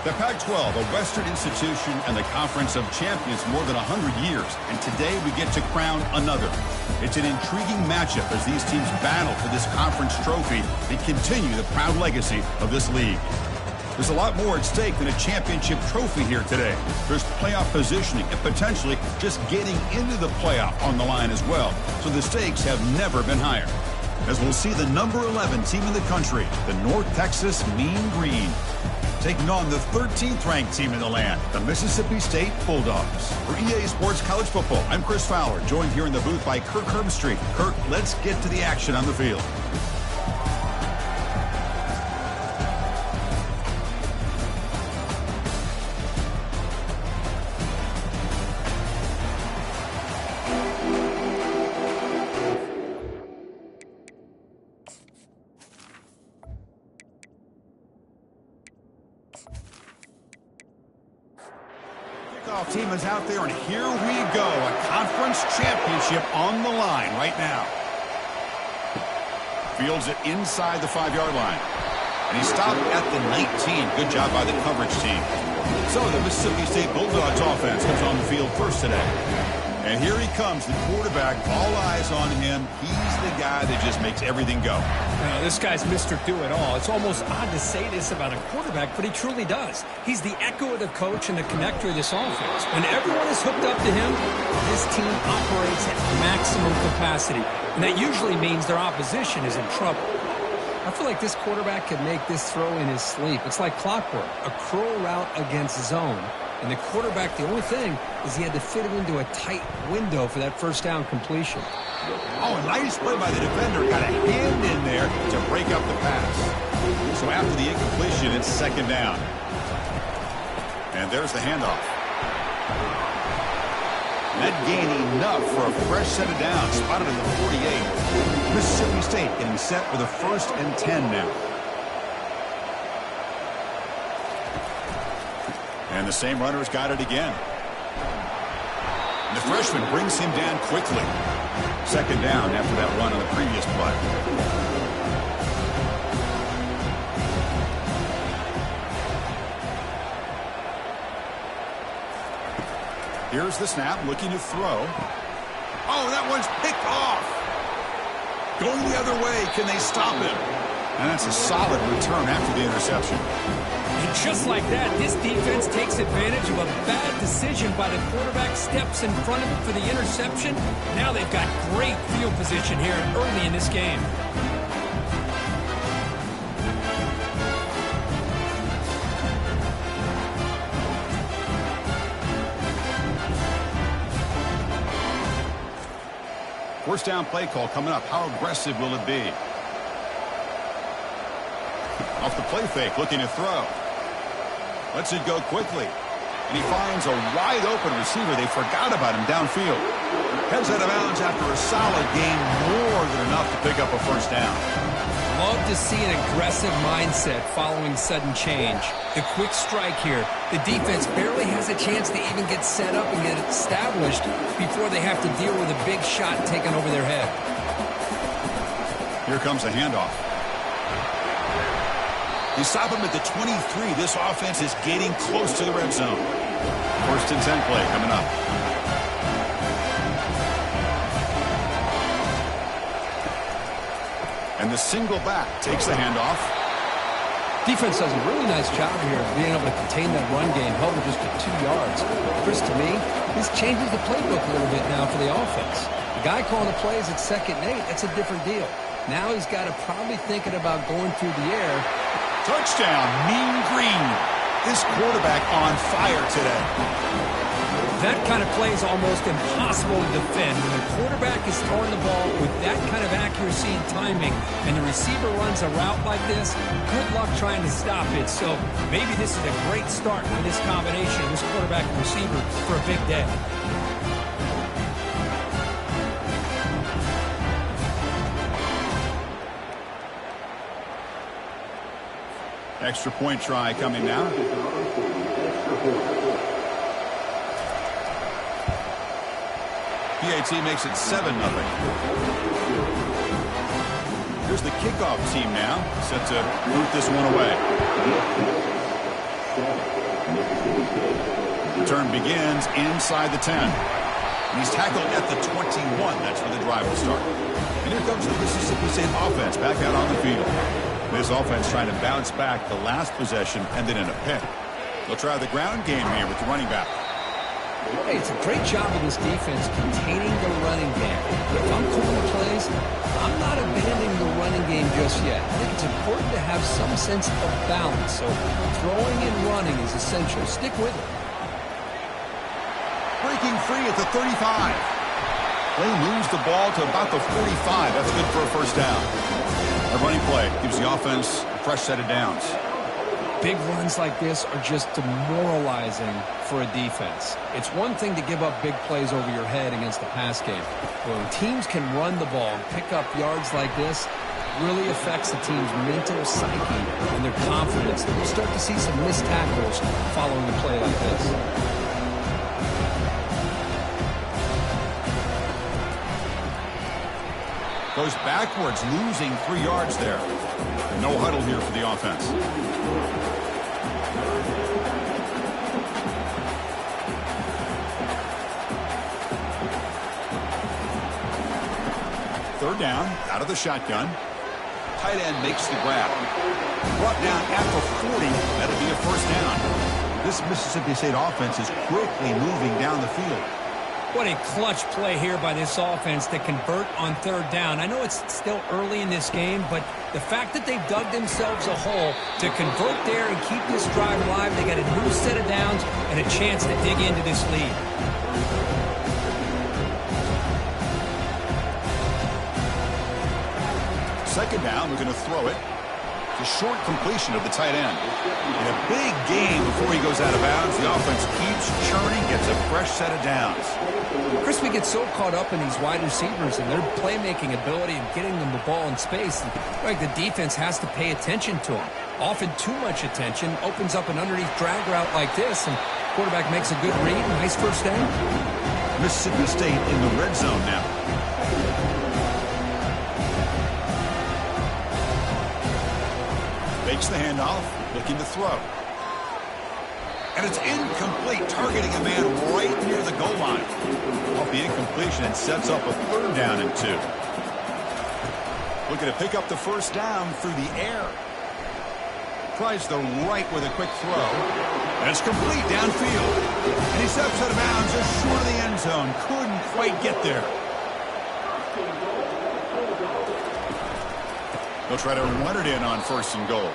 S1: The Pac-12, a Western institution and the Conference of Champions more than 100 years. And today we get to crown another. It's an intriguing matchup as these teams battle for this conference trophy and continue the proud legacy of this league. There's a lot more at stake than a championship trophy here today. There's playoff positioning and potentially just getting into the playoff on the line as well. So the stakes have never been higher. As we'll see the number 11 team in the country, the North Texas Mean Green, taking on the 13th ranked team in the land, the Mississippi State Bulldogs. For EA Sports College Football, I'm Chris Fowler, joined here in the booth by Kirk Herbstreit. Kirk, let's get to the action on the field. Team is out there, and here we go. A conference championship on the line right now. Fields it inside the 5-yard line. And he stopped at the 19. Good job by the coverage team. So the Mississippi State Bulldogs offense comes on the field first today. And here he comes, the quarterback, all eyes on him. He's the guy that just makes everything go.
S2: Now, this guy's Mr. Do-It-All. It's almost odd to say this about a quarterback, but he truly does. He's the echo of the coach and the connector of this offense. When everyone is hooked up to him, this team operates at maximum capacity. And that usually means their opposition is in trouble. I feel like this quarterback could make this throw in his sleep. It's like clockwork, a curl route against zone. And the quarterback, the only thing is he had to fit it into a tight window for that first down completion.
S1: Oh, a nice play by the defender. Got a hand in there to break up the pass. So after the incompletion, it's second down. And there's the handoff. That gain enough for a fresh set of downs. Spotted at the 48. Mississippi State getting set for the 1st and 10 now. And the same runner's got it again. And the freshman brings him down quickly. Second down after that run on the previous play. Here's the snap, looking to throw. Oh, that one's picked off. Going the other way, can they stop him? And that's a solid return after the interception.
S2: And just like that, this defense takes advantage of a bad decision by the quarterback, steps in front of it for the interception. Now they've got great field position here early in this game.
S1: First down play call coming up. How aggressive will it be? Off the play fake, looking to throw. Lets it go quickly. And he finds a wide-open receiver. They forgot about him downfield. Heads out of bounds after a solid gain, more than enough to pick up a first down.
S2: Love to see an aggressive mindset following sudden change. The quick strike here. The defense barely has a chance to even get set up and get established before they have to deal with a big shot taken over their head.
S1: Here comes a handoff. You stop him at the 23. This offense is getting close to the red zone. 1st and 10 play coming up. And the single back takes the handoff.
S2: Defense does a really nice job here of being able to contain that run game, held it just to 2 yards. Chris, to me, this changes the playbook a little bit now for the offense. The guy calling the plays at 2nd and 8, that's a different deal. Now he's got to probably thinking about going through the air.
S1: Touchdown, Mean Green. This quarterback on fire today.
S2: That kind of play is almost impossible to defend. When the quarterback is throwing the ball with that kind of accuracy and timing, and the receiver runs a route like this, good luck trying to stop it. So maybe this is a great start for this combination, this quarterback and receiver, for a big day.
S1: Extra point try coming now. PAT makes it 7-0. Here's the kickoff team now, set to root this one away. Return begins inside the 10. And he's tackled at the 21. That's where the drive will start. And here comes the Mississippi State offense back out on the field. This offense trying to bounce back the last possession and then in a pick. They'll try the ground game here with the running back.
S2: Hey, it's a great job of this defense containing the running game. But if I'm calling plays, I'm not abandoning the running game just yet. I think it's important to have some sense of balance. So throwing and running is essential. Stick with it.
S1: Breaking free at the 35. Play moves the ball to about the 45. That's good for a first down. A running play gives the offense a fresh set of downs.
S2: Big runs like this are just demoralizing for a defense. It's one thing to give up big plays over your head against the pass game. But when teams can run the ball and pick up yards like this, it really affects the team's mental psyche and their confidence. You'll start to see some missed tackles following a play like this.
S1: Goes backwards, losing 3 yards there. No huddle here for the offense. Third down, out of the shotgun. Tight end makes the grab. Brought down at the 40. That'll be a first down. This Mississippi State offense is quickly moving down the field.
S2: What a clutch play here by this offense to convert on third down. I know it's still early in this game, but the fact that they've dug themselves a hole to convert there and keep this drive alive, they got a new set of downs and a chance to dig into this lead.
S1: Second down, we're going to throw it. It's a short completion of the tight end. In a big game before he goes out of bounds, the offense keeps churning, gets a fresh set of downs.
S2: Chris, we get so caught up in these wide receivers and their playmaking ability and getting them the ball in space. And, like, the defense has to pay attention to them. Often too much attention opens up an underneath drag route like this, and quarterback makes a good read. Nice first down.
S1: Mississippi State in the red zone now. Fakes the handoff, looking to throw. And it's incomplete, targeting a man right near the goal line. Off the incompletion, it sets up a third down and 2. Looking to pick up the first down through the air. Tries the right with a quick throw. And it's complete downfield. And he steps out of bounds just short of the end zone. Couldn't quite get there. They'll try to run it in on first and goal.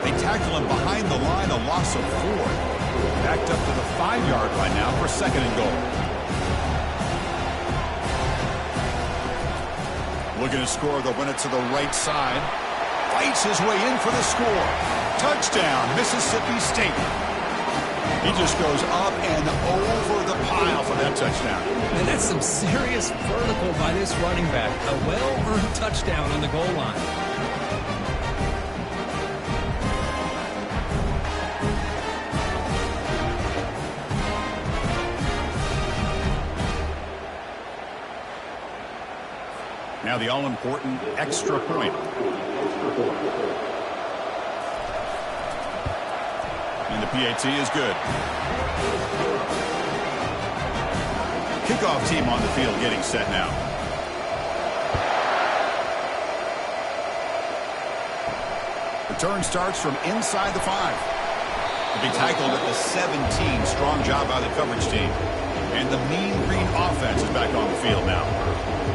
S1: They tackle him behind the line, a loss of 4. Backed up to the 5-yard line now for second and goal. Looking to score, they'll run it to the right side. Fights his way in for the score. Touchdown, Mississippi State. He just goes up and over the pile for that touchdown.
S2: And that's some serious vertical by this running back. A well-earned touchdown on the goal line.
S1: Now the all-important extra point. And the PAT is good. Kickoff team on the field getting set now. Return starts from inside the 5. To be tackled at the 17. Strong job by the coverage team. And the mean green offense is back on the field now.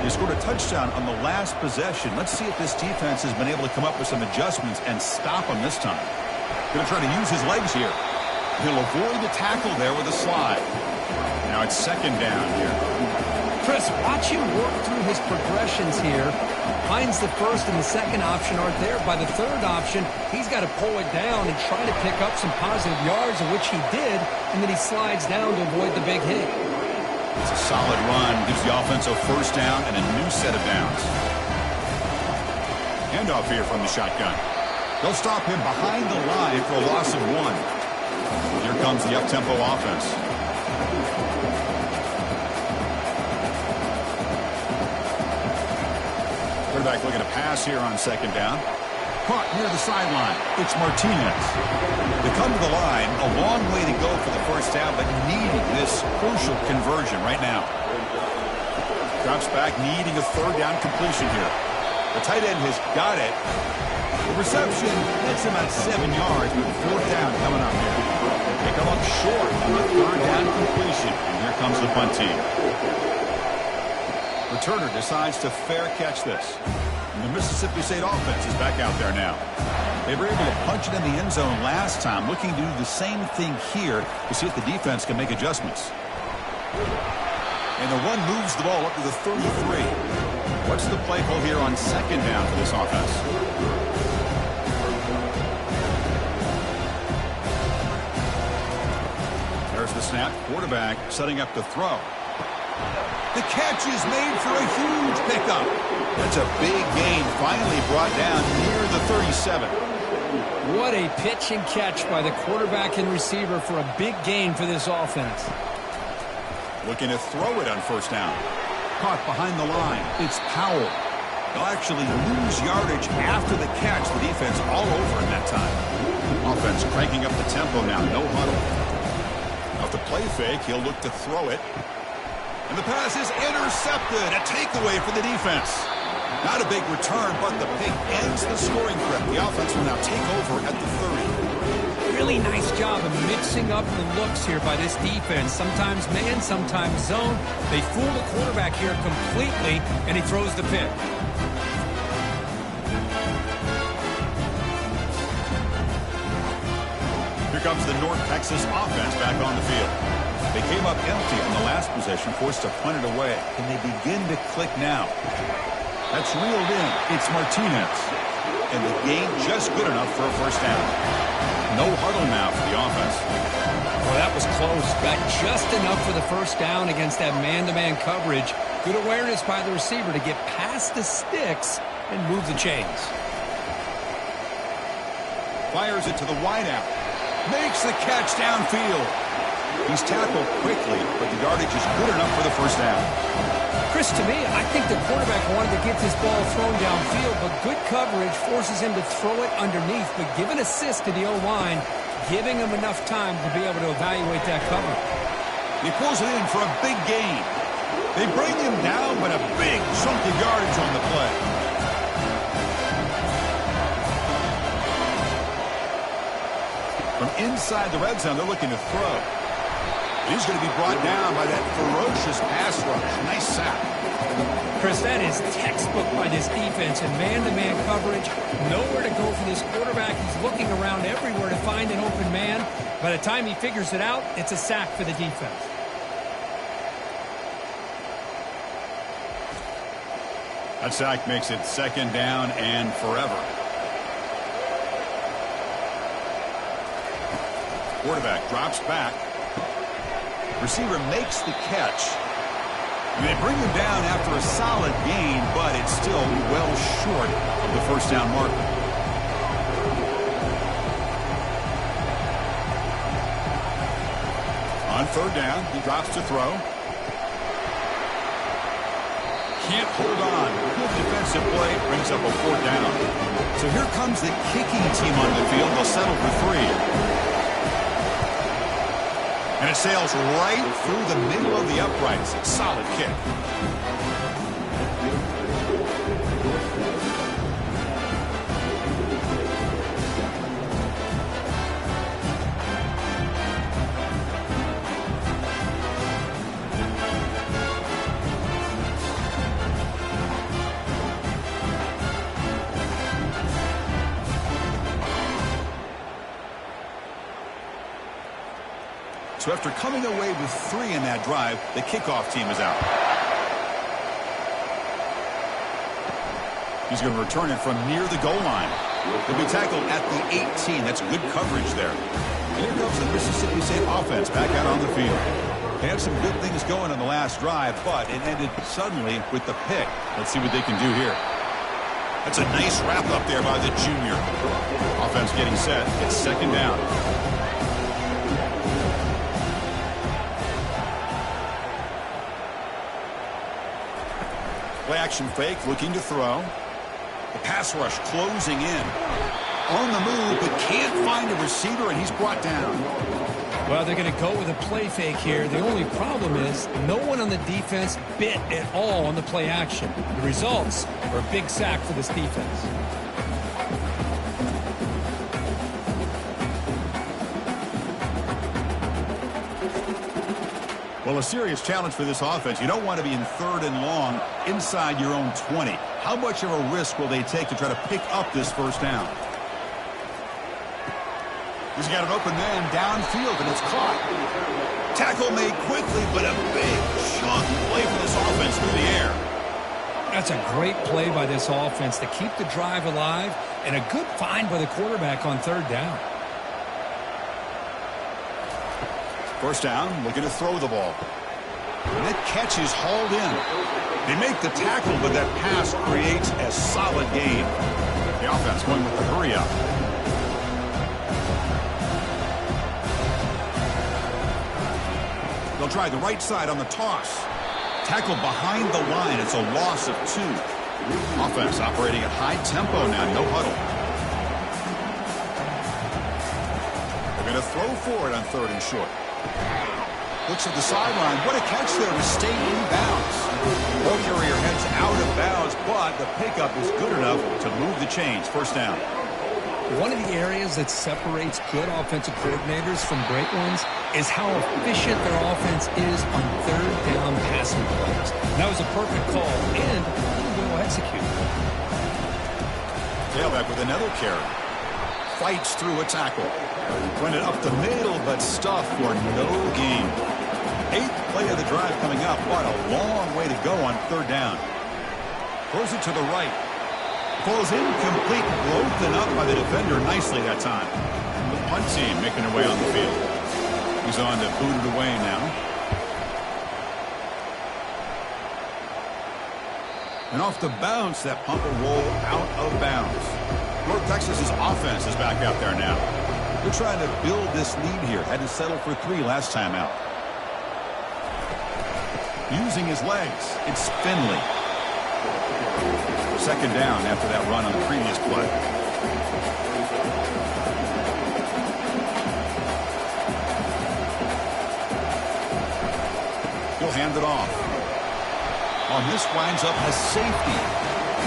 S1: He scored a touchdown on the last possession. Let's see if this defense has been able to come up with some adjustments and stop him this time. Going to try to use his legs here. He'll avoid the tackle there with a slide. Now it's second down here.
S2: Chris, watch him work through his progressions here. Finds the first and the second option aren't there. By the third option, he's got to pull it down and try to pick up some positive yards, of which he did, and then he slides down to avoid the big hit.
S1: It's a solid run. Gives the offense a first down and a new set of downs. Handoff here from the shotgun. They'll stop him behind the line for a loss of 1. Here comes the up-tempo offense. Quarterback looking to pass here on second down. Caught near the sideline. It's Martinez. They come to the line. A long way to go for the first down, but needing this crucial conversion right now. Drops back, needing a third down completion here. The tight end has got it. The reception gets him at 7 yards with the fourth down coming up here. They come up short on the third down completion. And here comes the punt team. Returner decides to fair catch this. And the Mississippi State offense is back out there now. They were able to punch it in the end zone last time, looking to do the same thing here to see if the defense can make adjustments. And the run moves the ball up to the 33. What's the play call here on second down for this offense? There's the snap. Quarterback setting up to throw. The catch is made for a huge pickup. That's a big gain, finally brought down near the 37.
S2: What a pitch and catch by the quarterback and receiver for a big gain for this offense.
S1: Looking to throw it on first down. Caught behind the line. It's Powell. They'll actually lose yardage after the catch. The defense all over in that time. Offense cranking up the tempo now. No huddle. Off the play fake, he'll look to throw it. And the pass is intercepted. A takeaway for the defense. Not a big return, but the pick ends the scoring trip. The offense will now take over at the 30.
S2: Really nice job of mixing up the looks here by this defense. Sometimes man, sometimes zone. They fool the quarterback here completely, and he throws the pick.
S1: Here comes the North Texas offense back on the field. They came up empty on the last possession, forced to punt it away. Can they begin to click now? That's reeled in. It's Martinez. And the gain just good enough for a first down. No huddle now for the offense.
S2: Well, that was close. Got just enough for the first down against that man-to-man coverage. Good awareness by the receiver to get past the sticks and move the chains.
S1: Fires it to the wideout. Makes the catch downfield. He's tackled quickly, but the yardage is good enough for the first down.
S2: Chris, to me, I think the quarterback wanted to get this ball thrown downfield, but good coverage forces him to throw it underneath. But give an assist to the O-line, giving him enough time to be able to evaluate that cover.
S1: He pulls it in for a big gain. They bring him down, but a big chunk of yardage on the play. From inside the red zone, they're looking to throw. He's going to be brought down by that ferocious pass rush. Nice sack.
S2: Chris, that is textbook by this defense and man-to-man coverage. Nowhere to go for this quarterback. He's looking around everywhere to find an open man. By the time he figures it out, it's a sack for the defense.
S1: That sack makes it second down and forever. Quarterback drops back. Receiver makes the catch. And they bring him down after a solid gain, but it's still well short of the first down marker. On third down, he drops to throw. Can't hold on. Good defensive play, brings up a fourth down. So here comes the kicking team on the field. They'll settle for 3. And it sails right through the middle of the uprights. It's a solid kick. So after coming away with 3 in that drive, the kickoff team is out. He's going to return it from near the goal line. He'll be tackled at the 18. That's good coverage there. And here comes the Mississippi State offense back out on the field. They had some good things going on the last drive, but it ended suddenly with the pick. Let's see what they can do here. That's a nice wrap up there by the junior. Offense getting set. It's second down. Play action fake, looking to throw. The pass rush closing in. On the move, but can't find a receiver, and he's brought down.
S2: Well, they're going to go with a play fake here. The only problem is no one on the defense bit at all on the play action. The results are a big sack for this defense.
S1: Well, a serious challenge for this offense. You don't want to be in 3rd and long inside your own 20. How much of a risk will they take to try to pick up this first down? He's got an open man downfield, and it's caught. Tackle made quickly, but a big chunk play for this offense through the air.
S2: That's a great play by this offense to keep the drive alive, and a good find by the quarterback on 3rd down.
S1: First down, looking to throw the ball. And that catch is hauled in. They make the tackle, but that pass creates a solid gain. The offense going with the hurry up. They'll try the right side on the toss. Tackle behind the line. It's a loss of 2. Offense operating at high tempo now. No huddle. They're going to throw for it on 3rd and short. Looks at the sideline. What a catch there to stay in bounds. Ball carrier heads out of bounds, but the pickup is good enough to move the chains. First down.
S2: One of the areas that separates good offensive coordinators from great ones is how efficient their offense is on 3rd down passing plays. That was a perfect call and well executed.
S1: Tailback with another carry. Fights through a tackle. Went it up the middle, but stuffed for no gain. 8th play of the drive coming up. What a long way to go on 3rd down. Throws it to the right. Falls incomplete, broken up by the defender nicely that time. The punt team making their way on the field. He's on to boot it away now. And off the bounce, that punt will roll out of bounds. North Texas's offense is back out there now. They're trying to build this lead here. Had to settle for 3 last time out. Using his legs, it's Finley. 2nd down after that run on the previous play. He'll hand it off. On this winds up a safety.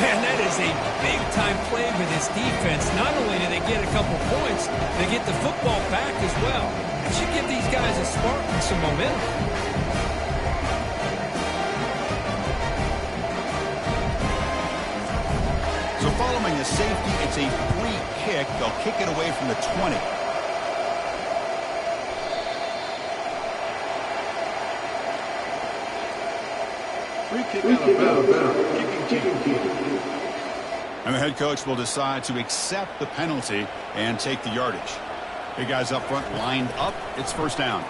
S2: Man, that is a big-time play for this defense. Not only do they get a couple points, they get the football back as well. It should give these guys a spark and some momentum.
S1: So following the safety, it's a free kick. They'll kick it away from the 20.
S3: Free kick out of bounds. Kicking team.
S1: And the head coach will decide to accept the penalty and take the yardage. Big guys up front lined up. It's first down.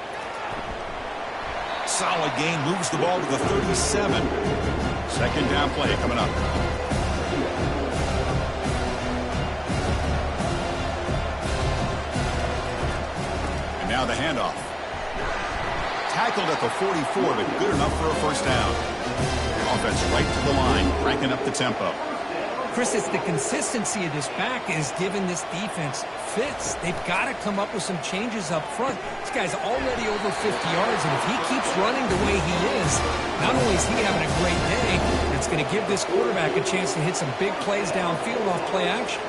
S1: Solid gain, moves the ball to the 37. 2nd down play coming up. Now the handoff. Tackled at the 44, but good enough for a first down. Offense right to the line, cranking up the tempo.
S2: Chris, it's the consistency of this back is giving this defense fits. They've got to come up with some changes up front. This guy's already over 50 yards, and if he keeps running the way he is, not only is he having a great day, it's going to give this quarterback a chance to hit some big plays downfield off play action.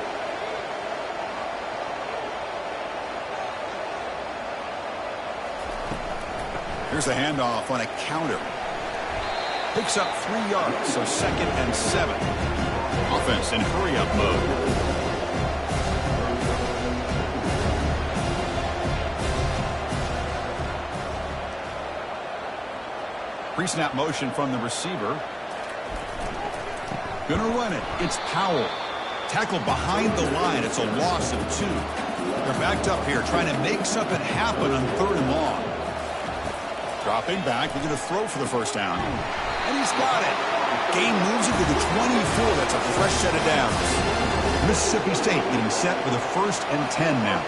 S1: Here's the handoff on a counter. Picks up 3 yards, so 2nd and 7. Offense in hurry-up mode. Pre-snap motion from the receiver. Gonna run it. It's Powell. Tackle behind the line. It's a loss of 2. They're backed up here trying to make something happen on 3rd and long. Dropping back, we're going to throw for the first down. And he's got it. Gain moves it to the 24. That's a fresh set of downs. Mississippi State getting set for the 1st and 10 now.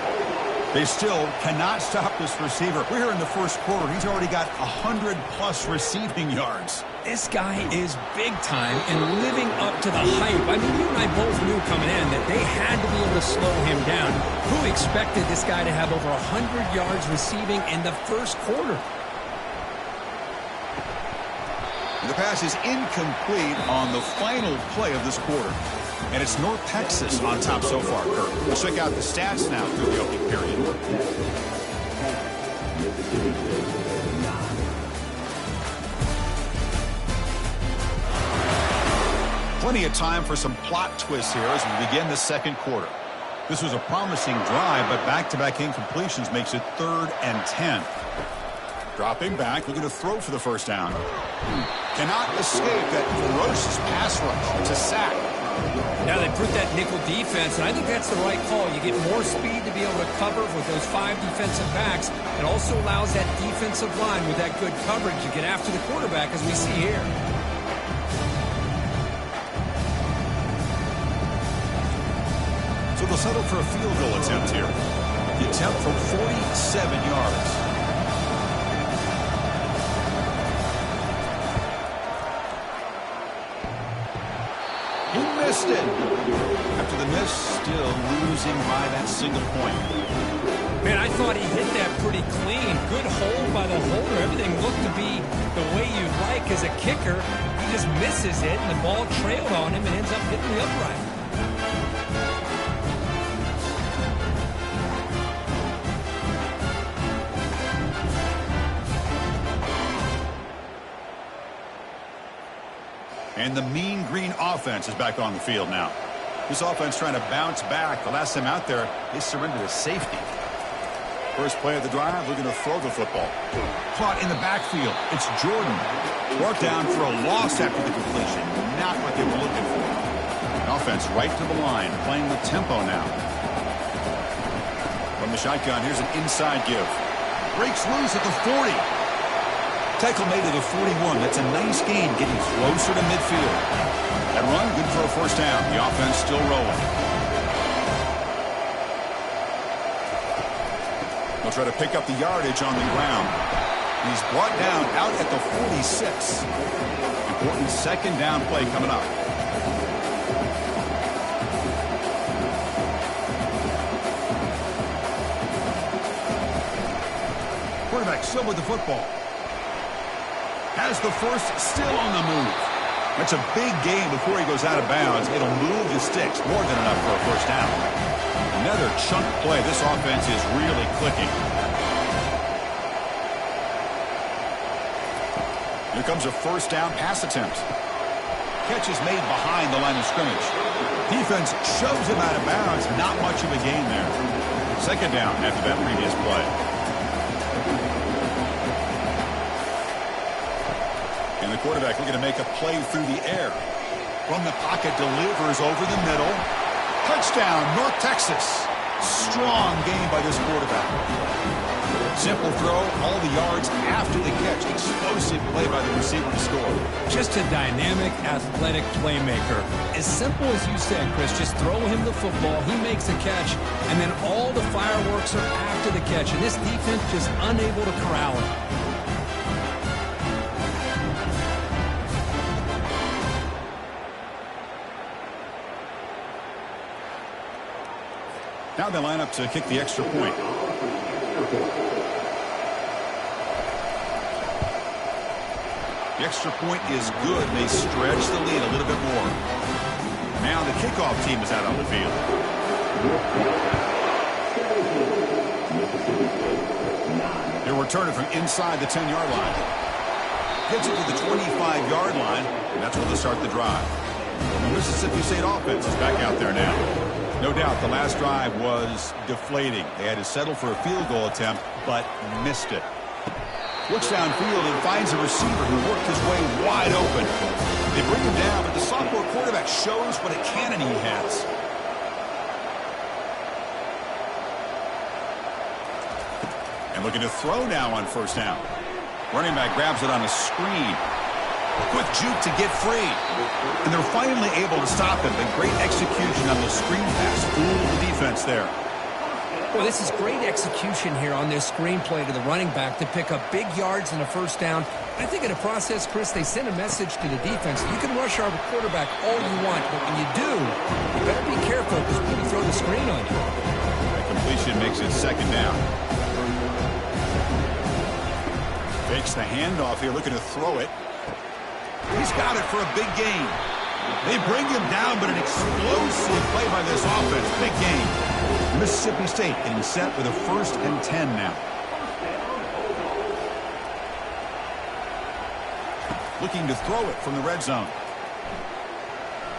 S1: They still cannot stop this receiver. We're here in the first quarter. He's already got 100-plus receiving yards.
S2: This guy is big time and living up to the hype. I mean, you and I both knew coming in that they had to be able to slow him down. Who expected this guy to have over 100 yards receiving in the first quarter?
S1: The pass is incomplete on the final play of this quarter. And it's North Texas on top so far, Kirk. Let's check out the stats now through the opening period. Plenty of time for some plot twists here as we begin the second quarter. This was a promising drive, but back-to-back incompletions makes it 3rd and 10. Dropping back, looking to throw for the first down. Cannot escape that ferocious pass rush. It's a sack.
S2: Now they put that nickel defense, and I think that's the right call. You get more speed to be able to cover with those 5 defensive backs. It also allows that defensive line with that good coverage to get after the quarterback, as we see here.
S1: So they'll settle for a field goal attempt here. The attempt from 47 yards. He missed it. After the miss, still losing by that single point.
S2: Man, I thought he hit that pretty clean. Good hold by the holder. Everything looked to be the way you'd like as a kicker. He just misses it, and the ball trailed on him and ends up hitting the upright.
S1: And the mean green offense is back on the field now. This offense trying to bounce back. The last time out there, they surrendered a safety. First play of the drive, looking to throw the football. Caught in the backfield. It's Jordan. Brought down for a loss after the completion. Not what they were looking for. Offense right to the line, playing with tempo now. From the shotgun, here's an inside give. Breaks loose at the 40. Tackle made to the 41. That's a nice gain, getting closer to midfield. That run, good for a first down. The offense still rolling. They'll try to pick up the yardage on the ground. He's brought down out at the 46. Important second down play coming up. Quarterback still with the football. Has the first, still on the move. That's a big gain before he goes out of bounds. It'll move the sticks, more than enough for a first down. Another chunk play. This offense is really clicking. Here comes a first down pass attempt. Catch is made behind the line of scrimmage. Defense shoves him out of bounds. Not much of a gain there. Second down after that previous play. And the quarterback looking to make a play through the air. From the pocket, delivers over the middle. Touchdown, North Texas. Strong game by this quarterback. Simple throw, all the yards after the catch. Explosive play by the receiver to score.
S2: Just a dynamic, athletic playmaker. As simple as you said, Chris, just throw him the football, he makes the catch, and then all the fireworks are after the catch. And this defense just unable to corral him.
S1: Now they line up to kick the extra point. The extra point is good. They stretch the lead a little bit more. Now the kickoff team is out on the field. They're returning from inside the 10-yard line. Gets it to the 25-yard line, and that's where they'll start the drive. The Mississippi State offense is back out there now. No doubt the last drive was deflating. They had to settle for a field goal attempt, but missed it. Looks downfield and finds a receiver who worked his way wide open. They bring him down, but the sophomore quarterback shows what a cannon he has. And looking to throw now on first down. Running back grabs it on a screen. Quick juke to get free. And they're finally able to stop him. A great execution on the screen pass. Fooled the defense there.
S2: Well, this is great execution here on this screenplay to the running back to pick up big yards and a first down. I think in the process, Chris, they send a message to the defense. You can rush our quarterback all you want, but when you do, you better be careful because we can throw the screen on you.
S1: That completion makes it second down. Fakes the handoff here, looking to throw it. He's got it for a big gain. They bring him down, but an explosive play by this offense. Big gain. Mississippi State getting set with a 1st and 10 now. Looking to throw it from the red zone.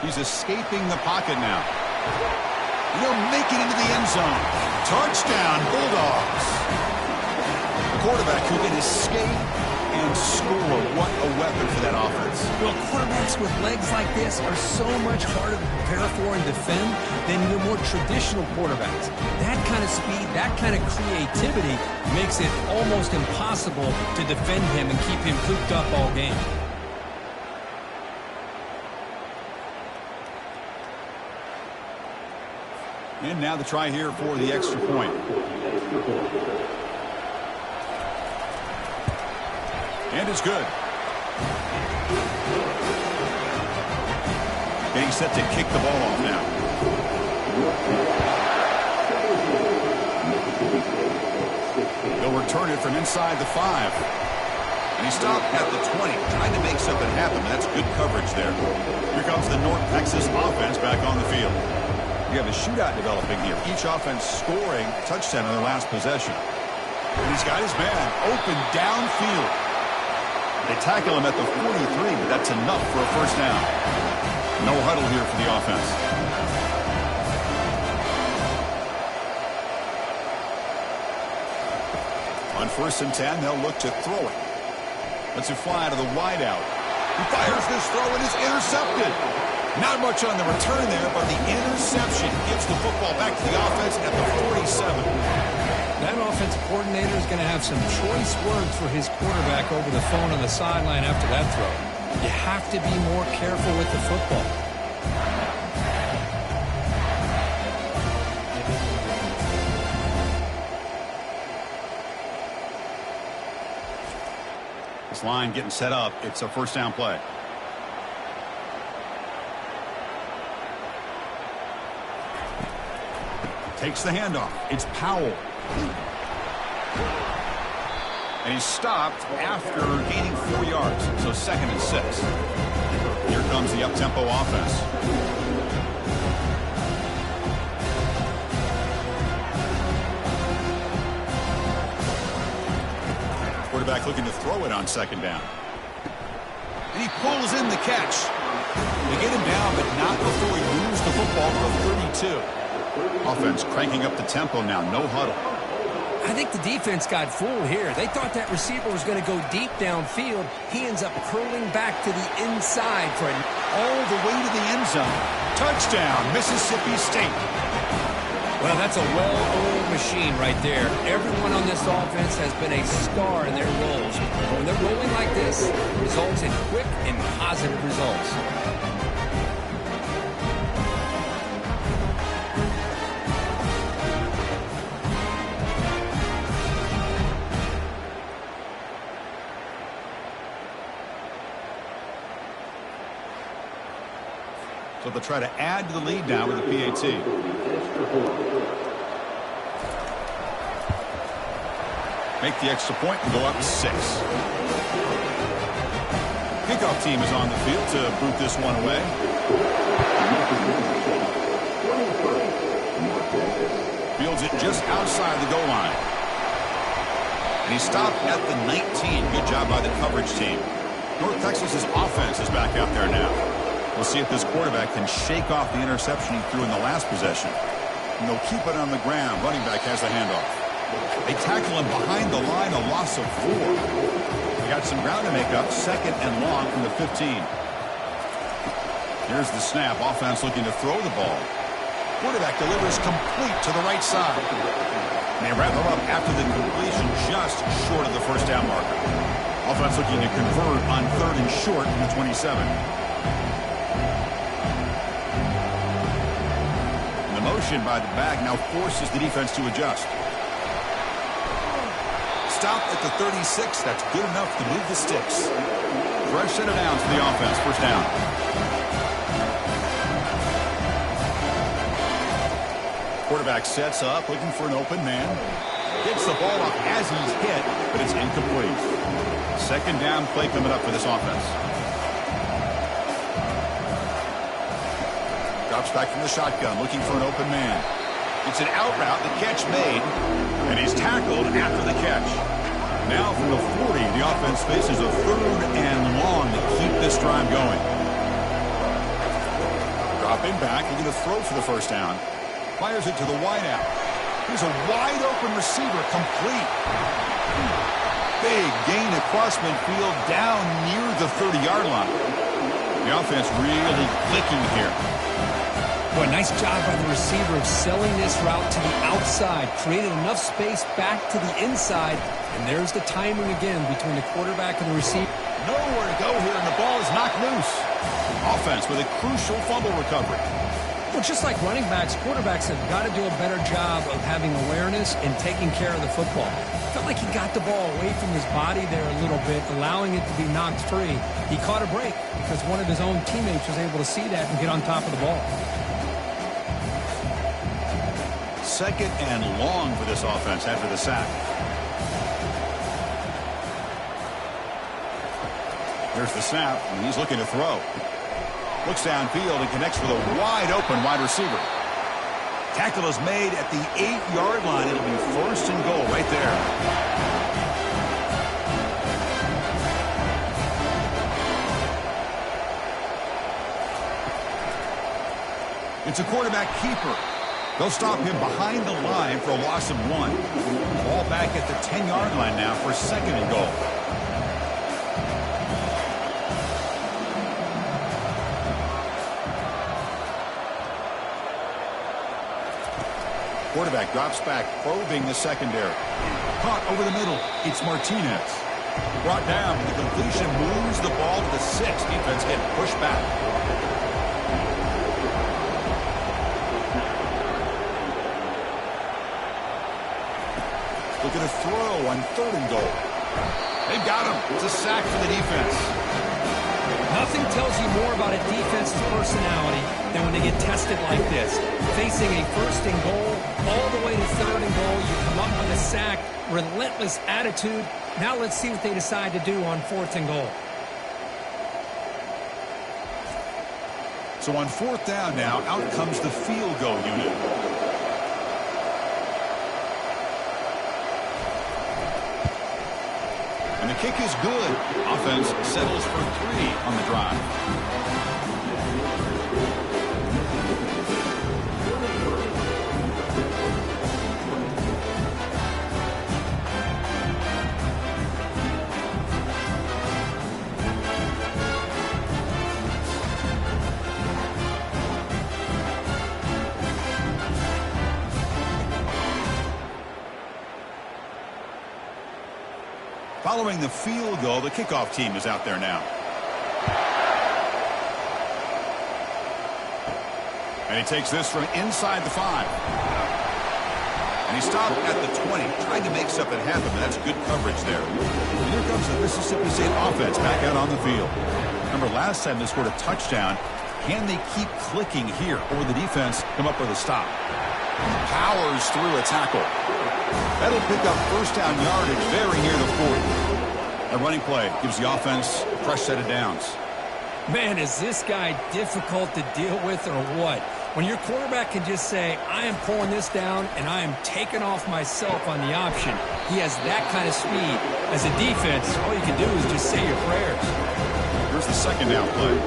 S1: He's escaping the pocket now. He'll make it into the end zone. Touchdown, Bulldogs. The quarterback who can escape and score. What a weapon for that offense.
S2: Well, quarterbacks with legs like this are so much harder to prepare for and defend than your more traditional quarterbacks. That kind of speed, that kind of creativity makes it almost impossible to defend him and keep him cooped up all game.
S1: And now the try here for the extra point. And it's good. Getting set to kick the ball off now. They'll return it from inside the 5. And he stopped at the 20, trying to make something happen. That's good coverage there. Here comes the North Texas offense back on the field. You have a shootout developing here. Each offense scoring a touchdown on their last possession. And he's got his man open downfield. They tackle him at the 43, but that's enough for a first down. No huddle here for the offense. On 1st and 10, they'll look to throw it. Lets it fly to the wideout. He fires this throw and is intercepted. Not much on the return there, but the interception gives the football back to the offense at the 47.
S2: That offensive coordinator is going to have some choice words for his quarterback over the phone on the sideline after that throw. You have to be more careful with the football.
S1: This line getting set up. It's a first down play. Takes the handoff. It's Powell. And he's stopped after gaining 4 yards. So 2nd and 6. Here comes the up-tempo offense. Quarterback looking to throw it on 2nd down. And he pulls in the catch. They get him down, but not before he moves the football to 32. Offense cranking up the tempo now. No huddle.
S2: I think the defense got fooled here. They thought that receiver was going to go deep downfield. He ends up curling back to the inside for
S1: all the way to the end zone. Touchdown, Mississippi State.
S2: Well, that's a well-oiled machine right there. Everyone on this offense has been a star in their roles. When they're rolling like this, it results in quick and positive results.
S1: So they'll try to add to the lead now with the PAT. Make the extra point and go up 6. Kickoff team is on the field to boot this one away. Fields it just outside the goal line. And he stopped at the 19. Good job by the coverage team. North Texas's offense is back out there now. We'll see if this quarterback can shake off the interception he threw in the last possession. And they'll keep it on the ground. Running back has the handoff. They tackle him behind the line, a loss of 4. They got some ground to make up. 2nd and long from the 15. Here's the snap. Offense looking to throw the ball. Quarterback delivers complete to the right side. And they wrap him up after the completion just short of the first down marker. Offense looking to convert on 3rd and short from the 27. motion by the back now forces the defense to adjust. Stop at the 36. That's good enough to move the sticks. Fresh set of downs for the offense. First down. Quarterback sets up, looking for an open man. Gets the ball off as he's hit, but it's incomplete. Second down play coming up for this offense. Drops back from the shotgun, looking for an open man. It's an out route, the catch made, and he's tackled after the catch. Now from the 40, the offense faces a third and long to keep this drive going. Dropping back, looking to throw for the first down. Fires it to the wideout. Here's a wide-open receiver, complete. Big gain across midfield, down near the 30-yard line. The offense really clicking here.
S2: Boy, nice job by the receiver of selling this route to the outside. Created enough space back to the inside. And there's the timing again between the quarterback and the receiver.
S1: Nowhere to go here, and the ball is knocked loose. Offense with a crucial fumble recovery.
S2: Well, just like running backs, quarterbacks have got to do a better job of having awareness and taking care of the football. Felt like he got the ball away from his body there a little bit, allowing it to be knocked free. He caught a break because one of his own teammates was able to see that and get on top of the ball.
S1: Second and long for this offense after the sack. There's the snap, and he's looking to throw. Looks downfield and connects with a wide-open wide receiver. Tackle is made at the 8-yard line. It'll be first and goal right there. It's a quarterback keeper. They'll stop him behind the line for a loss of 1. Ball back at the 10-yard line now for second and goal. Quarterback drops back, probing the secondary. Caught over the middle. It's Martinez. Brought down. The completion moves the ball to the 6. Defense getting pushed back. Looking to throw on third and goal. They've got him. It's a sack for the defense.
S2: Nothing tells you more about a defense's personality than when they get tested like this. Facing a first and goal, all the way to third and goal, you come up with a sack, relentless attitude. Now let's see what they decide to do on fourth and goal.
S1: So on fourth down now, out comes the field goal unit. And the kick is good. Offense settles for 3 on the drive. Following the field goal, the kickoff team is out there now. And he takes this from inside the 5. And he stopped at the 20. Tried to make something happen, but that's good coverage there. And here comes the Mississippi State offense back out on the field. Remember, last time they scored a touchdown. Can they keep clicking here, or will the defense come up with a stop? Powers through a tackle. That'll pick up first down yardage very near the 40. A running play gives the offense a fresh set of downs.
S2: Man, is this guy difficult to deal with or what? When your quarterback can just say, I am pulling this down and I am taking off myself on the option. He has that kind of speed. As a defense, all you can do is just say your prayers.
S1: Here's the second down play.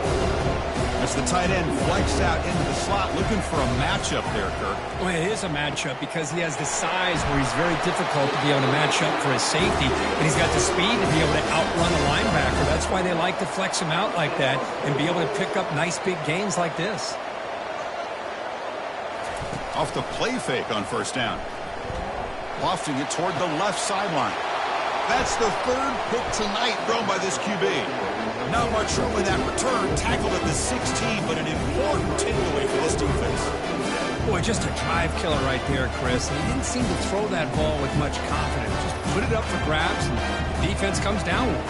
S1: As the tight end flex out into the slot, looking for a matchup there, Kirk.
S2: Well, it is a matchup because he has the size where he's very difficult to be able to match up for his safety, and he's got the speed to be able to outrun a linebacker. That's why they like to flex him out like that and be able to pick up nice big gains like this.
S1: Off the play fake on first down. Lofting it toward the left sideline. That's the third pick tonight thrown by this QB. Not much room in that return. Tackled at the 16, but an important takeaway for this defense.
S2: Boy, just a drive killer right there, Chris. And he didn't seem to throw that ball with much confidence. Just put it up for grabs, and the defense comes down with it.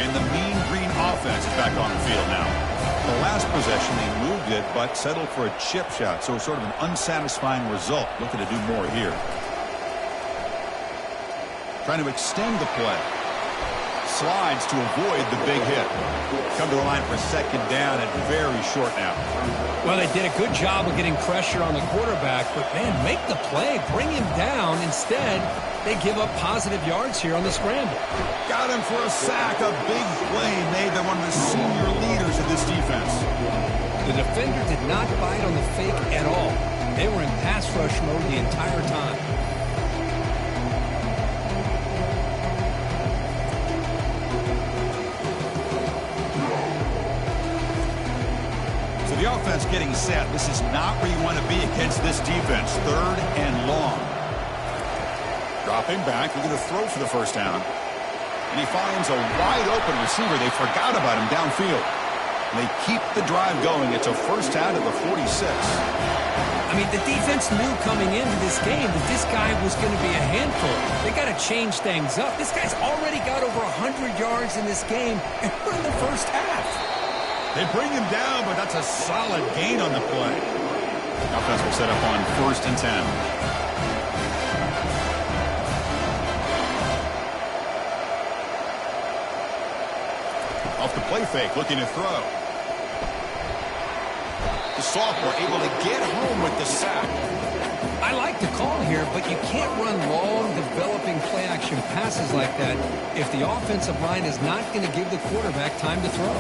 S1: And the Mean Green offense is back on the field now. The last possession, they moved it, but settled for a chip shot. So sort of an unsatisfying result. Looking to do more here. Trying to extend the play. Slides to avoid the big hit. Come to the line for second down and very short now.
S2: Well, they did a good job of getting pressure on the quarterback, but, man, make the play. Bring him down. Instead, they give up positive yards here on the scramble.
S1: Got him for a sack. A big play made by one of the senior leaders of this defense.
S2: The defender did not bite on the fake at all. They were in pass rush mode the entire time.
S1: The offense getting set. This is not where you want to be against this defense. 3rd and long. Dropping back. Looking to throw for the first down. And he finds a wide open receiver. They forgot about him downfield. And they keep the drive going. It's a first down at the 46.
S2: I mean, the defense knew coming into this game that this guy was going to be a handful. They got to change things up. This guy's already got over 100 yards in this game, and we're in the first half.
S1: They bring him down, but that's a solid gain on the play. Offense will set up on 1st and 10. Off the play fake, looking to throw. The sophomore able to get home with the sack.
S2: I like the call here, but you can't run long, developing play-action passes like that if the offensive line is not going to give the quarterback time to throw.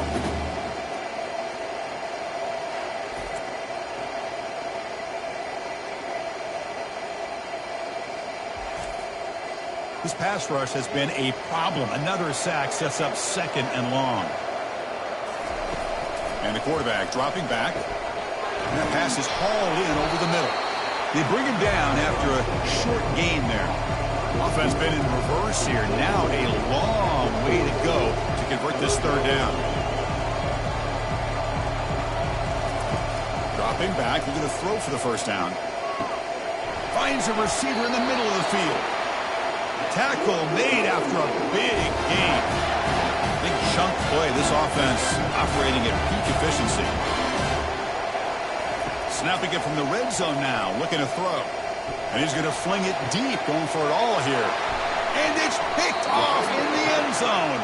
S1: This pass rush has been a problem. Another sack sets up 2nd and long. And the quarterback dropping back. And that pass is hauled in over the middle. They bring him down after a short gain there. Offense been in reverse here. Now a long way to go to convert this 3rd down. Dropping back. Looking to throw for the first down. Finds a receiver in the middle of the field. Tackle made after a big gain. Big chunk play. This offense operating at peak efficiency. Snapping it from the red zone now. Looking to throw. And he's going to fling it deep. Going for it all here. And it's picked off in the end zone.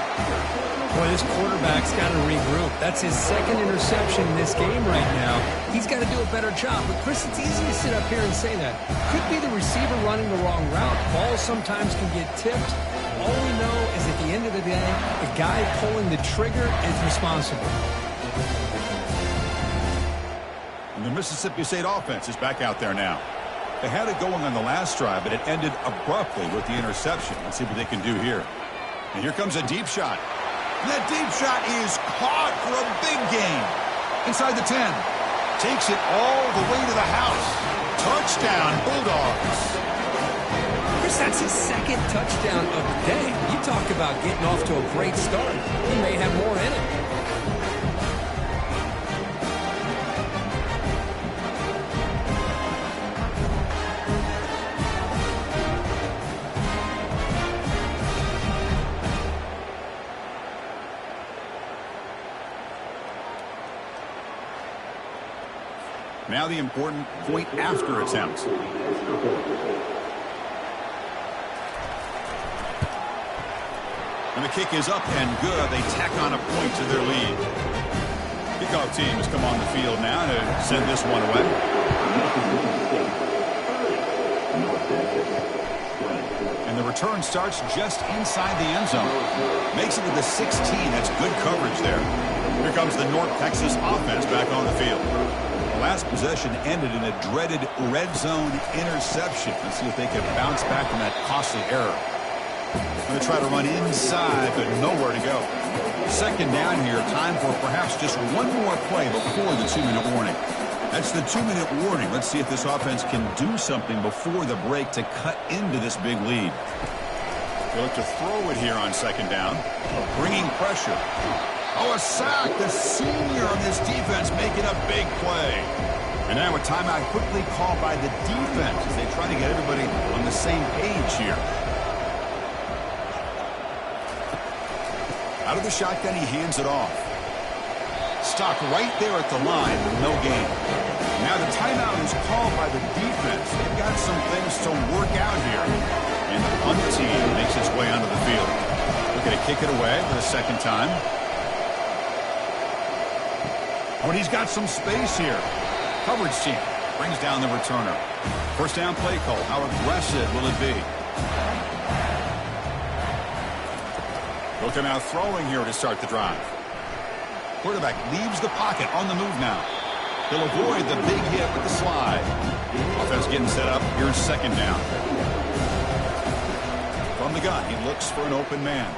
S2: Boy, this quarterback's got to regroup. That's his 2nd interception in this game right now. He's got to do a better job. But, Chris, it's easy to sit up here and say that. Could be the receiver running the wrong route. Balls sometimes can get tipped. All we know is at the end of the day, the guy pulling the trigger is responsible.
S1: And the Mississippi State offense is back out there now. They had it going on the last drive, but it ended abruptly with the interception. Let's see what they can do here. And here comes a deep shot. And that deep shot is caught for a big gain. Inside the 10. Takes it all the way to the house. Touchdown, Bulldogs.
S2: Chris, that's his 2nd touchdown of the day. You talk about getting off to a great start. He may have more in it.
S1: Now the important point after attempt. And the kick is up and good. They tack on a point to their lead. Kickoff team has come on the field now to send this one away. And the return starts just inside the end zone. Makes it to the 16. That's good coverage there. Here comes the North Texas offense back on the field. The last possession ended in a dreaded red zone interception. Let's see if they can bounce back from that costly error. Going to try to run inside, but nowhere to go. 2nd down here. Time for perhaps just one more play before the 2-minute warning. That's the 2-minute warning. Let's see if this offense can do something before the break to cut into this big lead. They look to throw it here on 2nd down. Bringing pressure. Oh, a sack. The senior on this defense making a big play. And now a timeout quickly called by the defense as they try to get everybody on the same page here. Out of the shotgun, he hands it off. Stopped right there at the line, no gain. Now the timeout is called by the defense. They've got some things to work out here. And the punt team makes its way onto the field. Looking to kick it away for the second time. But he's got some space here. Coverage team brings down the returner. First down play call. How aggressive will it be? Looking out throwing here to start the drive. Quarterback leaves the pocket on the move now. He'll avoid the big hit with the slide. Offense getting set up. Here's second down. From the gun, he looks for an open man.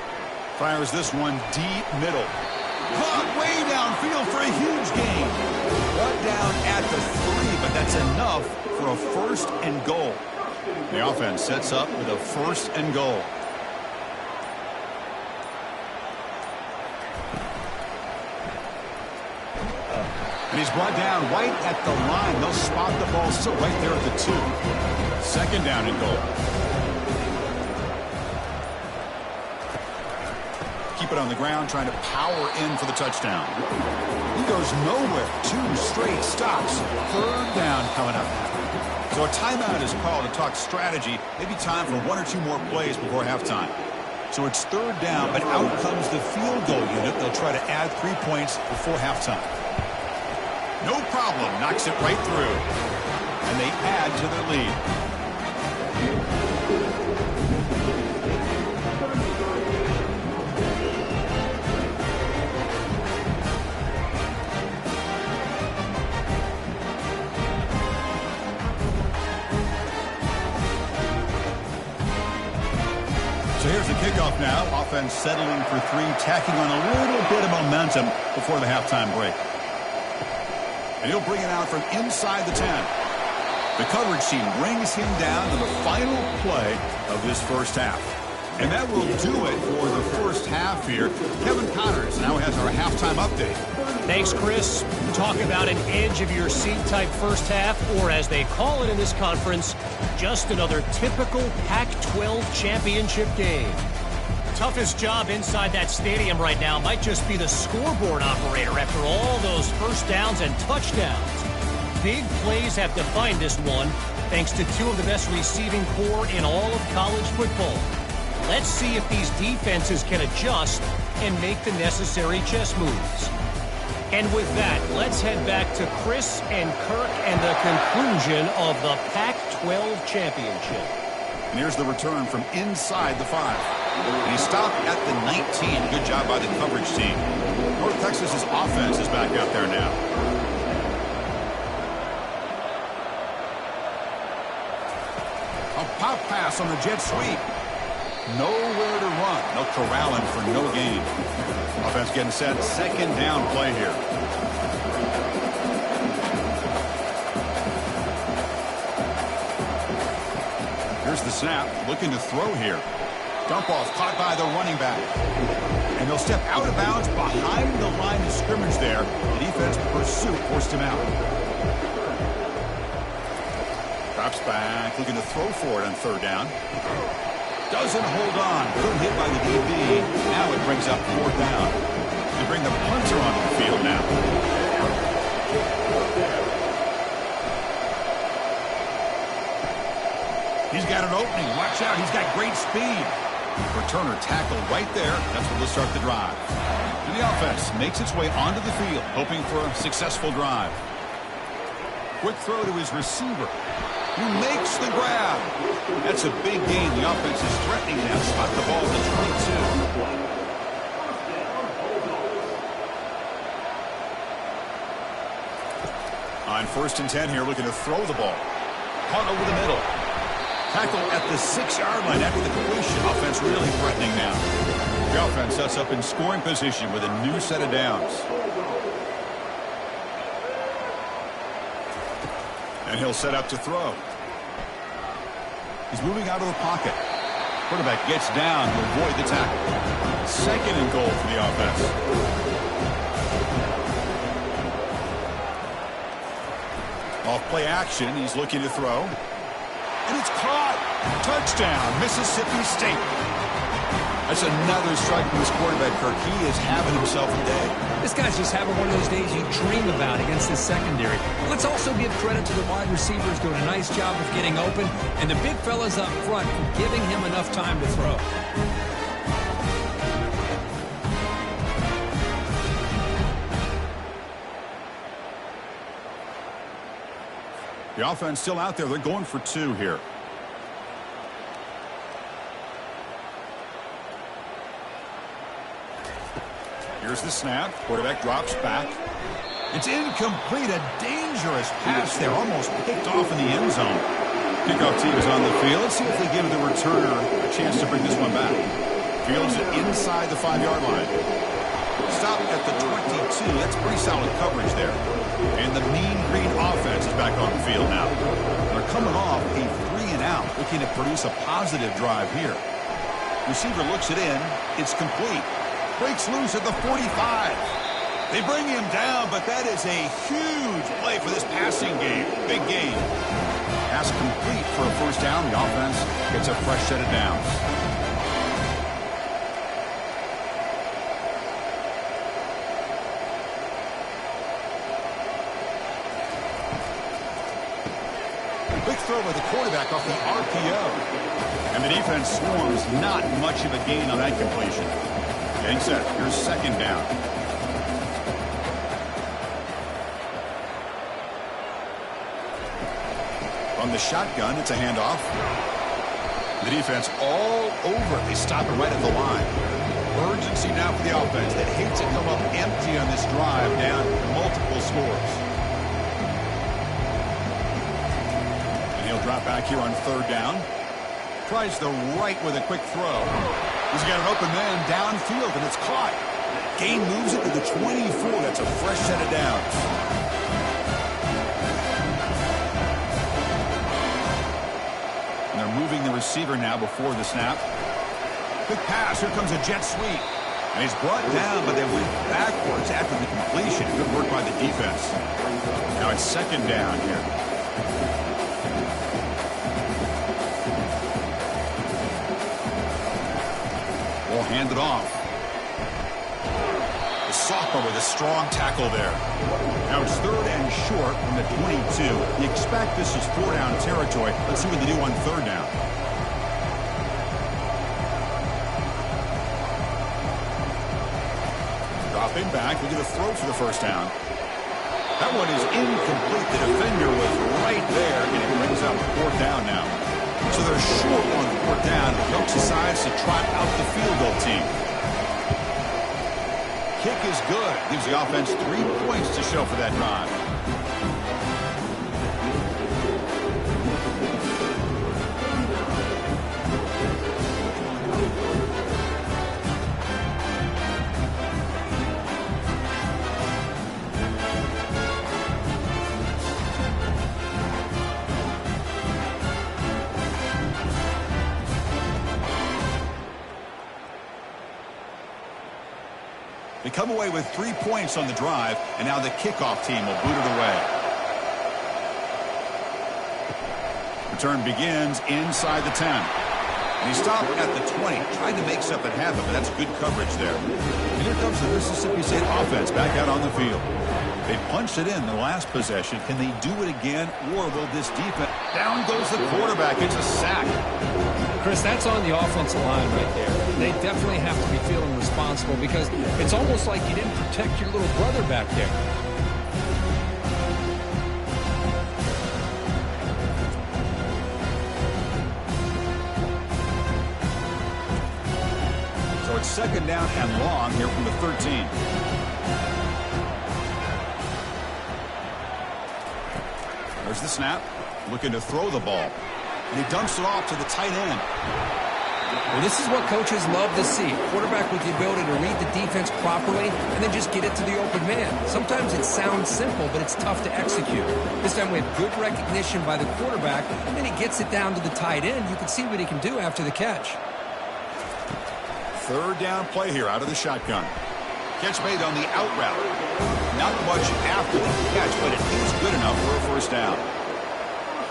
S1: Fires this one deep middle. Caught way downfield for a huge gain. Brought down at the 3, but that's enough for a first and goal. The offense sets up with a first and goal. And he's brought down right at the line. They'll spot the ball still right there at the 2. Second down and goal. Keep it on the ground, trying to power in for the touchdown. He goes nowhere. 2 straight stops. Third down coming up. So a timeout is called to talk strategy. Maybe time for 1 or 2 more plays before halftime. So it's third down, but out comes the field goal unit. They'll try to add 3 points before halftime. No problem. Knocks it right through. And they add to their lead. So here's the kickoff now. Offense settling for 3, tacking on a little bit of momentum before the halftime break. And he'll bring it out from inside the 10. The coverage team brings him down to the final play of this first half. And that will do it for the first half here. Kevin Connors now has our halftime update.
S4: Thanks, Chris. Talk about an edge-of-your-seat type first half, or as they call it in this conference, just another typical Pac-12 championship game. Toughest job inside that stadium right now might just be the scoreboard operator after all those first downs and touchdowns. Big plays have defined this one, thanks to 2 of the best receiving corps in all of college football. Let's see if these defenses can adjust and make the necessary chess moves. And with that, let's head back to Chris and Kirk and the conclusion of the Pac-12 championship.
S1: And here's the return from inside the 5. And he stopped at the 19. Good job by the coverage team. North Texas's offense is back out there now. A pop pass on the jet sweep. Nowhere to run. No corralling for no gain. Offense getting set. Second down play here. Here's the snap. Looking to throw here. Dump off caught by the running back. And they'll step out of bounds behind the line of scrimmage there. The defense pursuit forced him out. Drops back, looking to throw for it on third down. Doesn't hold on. Good hit by the DB. Now it brings up fourth down. They bring the punter onto the field now. He's got an opening. Watch out. He's got great speed. Returner tackled right there. That's where they'll start the drive. And the offense makes its way onto the field, hoping for a successful drive. Quick throw to his receiver, who makes the grab. That's a big gain. The offense is threatening now. Spot the ball at 22. On 1st and 10 here, looking to throw the ball. Caught over the middle. Tackle at the 6-yard line after the completion. Offense really threatening now. The offense sets up in scoring position with a new set of downs. And he'll set up to throw. He's moving out of the pocket. Quarterback gets down to avoid the tackle. Second and goal for the offense. Off play action, he's looking to throw. And it's caught. Touchdown, Mississippi State. That's another strike from this quarterback, Kirk. He is having himself a day.
S2: This guy's just having one of those days you dream about against this secondary. Let's also give credit to the wide receivers doing a nice job of getting open, and the big fellas up front for giving him enough time to throw.
S1: The offense still out there. They're going for two here. Here's the snap. Quarterback drops back. It's incomplete. A dangerous pass there. Almost picked off in the end zone. Kickoff team is on the field. Let's see if they give the returner a chance to bring this one back. Fields it inside the 5-yard line. Stop at the 22. That's pretty solid coverage there. And the mean green offense is back on the field now. They're coming off a 3-and-out, looking to produce a positive drive here. Receiver looks it in. It's complete. Breaks loose at the 45. They bring him down, but that is a huge play for this passing game. Big game. Pass complete for a first down. The offense gets a fresh set of downs. Quick throw by the quarterback off the RPO. And the defense swarms. Not much of a gain on that completion. Getting set. Here's second down. From the shotgun, it's a handoff. The defense all over it. They stop it right at the line. Urgency now for the offense that hates to come up empty on this drive, down multiple scores. And he'll drop back here on third down. Tries the right with a quick throw. He's got an open man downfield, and it's caught. Gain moves it to the 24. That's a fresh set of downs. And they're moving the receiver now before the snap. Quick pass. Here comes a jet sweep. And he's brought down, but they went backwards after the completion. Good work by the defense. Now it's second down here. Will hand it off. The sophomore with a strong tackle there. Now it's third and short from the 22. You expect this is 4-down territory. Let's see what they do on third down. Dropping back. We get a throw for the first down. That one is incomplete. The defender was right there, and it brings up fourth down now. So they're short on fourth down. Wilkes decides to trot out the field goal team. Kick is good. Gives the offense 3 points to show for that drive. They come away with 3 points on the drive, and now the kickoff team will boot it away. Return begins inside the 10. And he stopped at the 20. Tried to make something happen, but that's good coverage there. And here comes the Mississippi State offense back out on the field. They punched it in the last possession. Can they do it again, or will this defense? Down goes the quarterback. It's a sack.
S2: Chris, that's on the offensive line right there. They definitely have to be feeling responsible because it's almost like you didn't protect your little brother back there.
S1: So it's second down and long here from the 13. There's the snap. Looking to throw the ball. And he dumps it off to the tight end.
S2: Well, this is what coaches love to see. Quarterback with the ability to read the defense properly and then just get it to the open man. Sometimes it sounds simple, but it's tough to execute. This time we have good recognition by the quarterback, and then he gets it down to the tight end. You can see what he can do after the catch.
S1: third down play here out of the shotgun. Catch made on the out route. Not much after the catch, but it is good enough for a first down.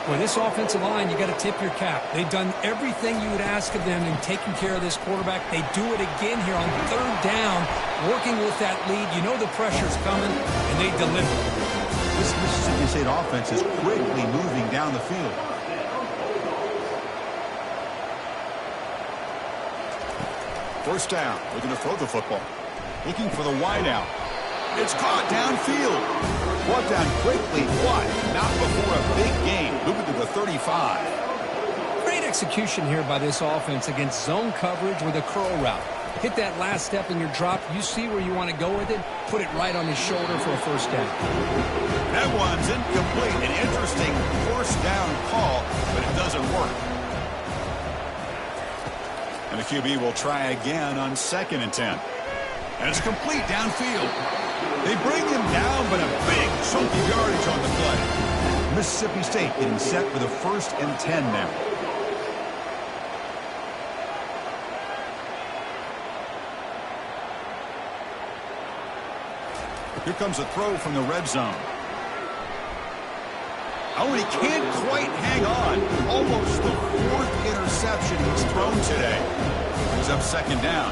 S2: Well, this offensive line, you got to tip your cap. They've done everything you would ask of them in taking care of this quarterback. They do it again here on third down, working with that lead. You know the pressure's coming, and they deliver.
S1: This Mississippi State offense is quickly moving down the field. First down, looking to throw the football. Looking for the wide out. It's caught downfield. Brought down quickly, but not before a big gain. Moving to the 35.
S2: Great execution here by this offense against zone coverage with a curl route. Hit that last step in your drop. You see where you want to go with it. Put it right on his shoulder for a first down.
S1: That one's incomplete. An interesting first down call, but it doesn't work. And the QB will try again on 2nd and 10. And it's complete downfield. They bring him down, but a big chunky yardage on the play. Mississippi State getting set for the 1st and 10 now. Here comes a throw from the red zone. Oh, he can't quite hang on. Almost the 4th interception he's thrown today. He's up 2nd down.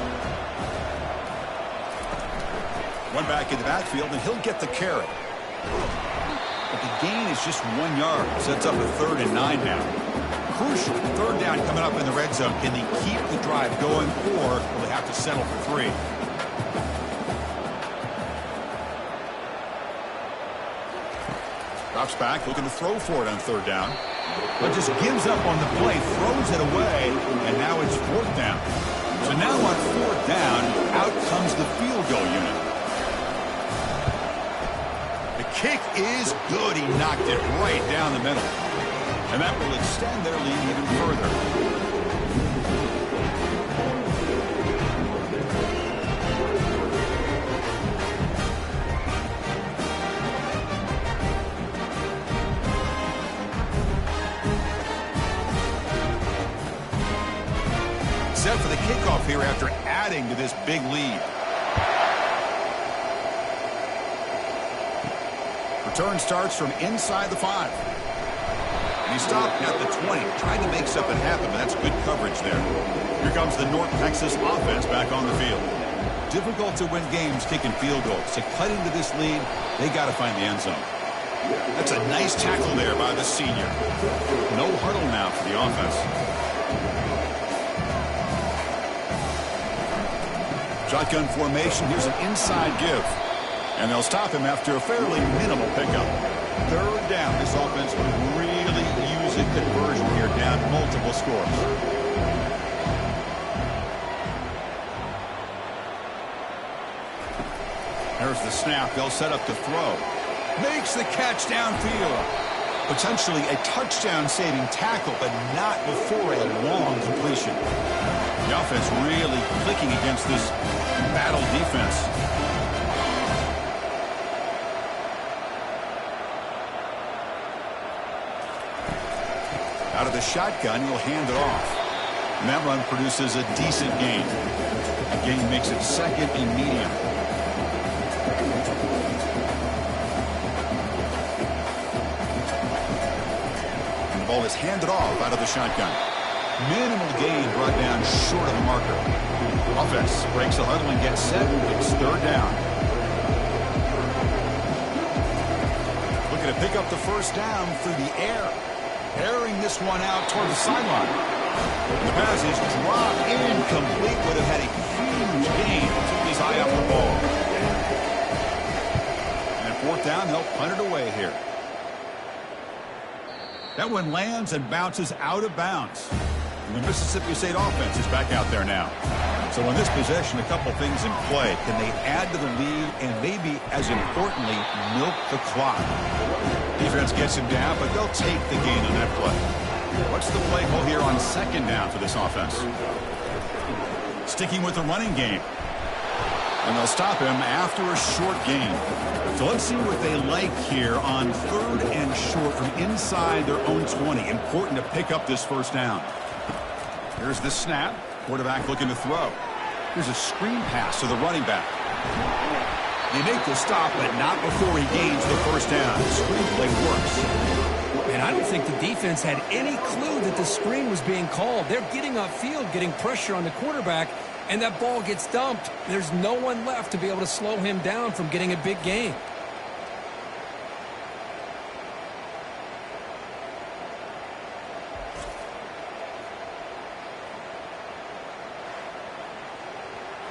S1: One back in the backfield, and he'll get the carry. But the gain is just 1 yard. Sets up a 3rd and 9 now. Crucial 3rd down coming up in the red zone. Can they keep the drive going, or will they have to settle for 3? Drops back, looking to throw for it on 3rd down. But just gives up on the play, throws it away, and now it's 4th down. So now on 4th down, out comes the field goal unit. The kick is good. He knocked it right down the middle. And that will extend their lead even further. Set for the kickoff here after adding to this big lead. Return starts from inside the 5. And he stopped at the 20. Trying to make something happen, but that's good coverage there. Here comes the North Texas offense back on the field. Difficult to win games kicking field goals. To cut into this lead, they got to find the end zone. That's a nice tackle there by the senior. No huddle now for the offense. Shotgun formation. Here's an inside give. And they'll stop him after a fairly minimal pickup. 3rd down. This offense would really use a conversion here, down multiple scores. There's the snap. They'll set up to throw. Makes the catch downfield. Potentially a touchdown-saving tackle, but not before a long completion. The offense really clicking against this battle defense. Out of the shotgun, he'll hand it off. And that run produces a decent gain. The gain makes it 2nd and medium. And the ball is handed off out of the shotgun. Minimal gain brought down short of the marker. Offense breaks the huddle and gets set. It's 3rd down. Looking to pick up the first down through the air. Airing this one out toward the sideline. The pass is dropped incomplete. Would have had a huge gain. Took his eye off the ball. And 4th down, they'll punt it away here. That one lands and bounces out of bounds. And the Mississippi State offense is back out there now. So in this possession, a couple things in play. Can they add to the lead and maybe, as importantly, milk the clock? Defense gets him down, but they'll take the gain on that play. What's the play call here on 2nd down for this offense? Sticking with the running game. And they'll stop him after a short gain. So let's see what they like here on 3rd and short from inside their own 20. Important to pick up this first down. Here's the snap. Quarterback looking to throw. Here's a screen pass to the running back. They make the stop, but not before he gains the first down. The screen play works.
S2: And I don't think the defense had any clue that the screen was being called. They're getting upfield, getting pressure on the quarterback, and that ball gets dumped. There's no one left to be able to slow him down from getting a big gain.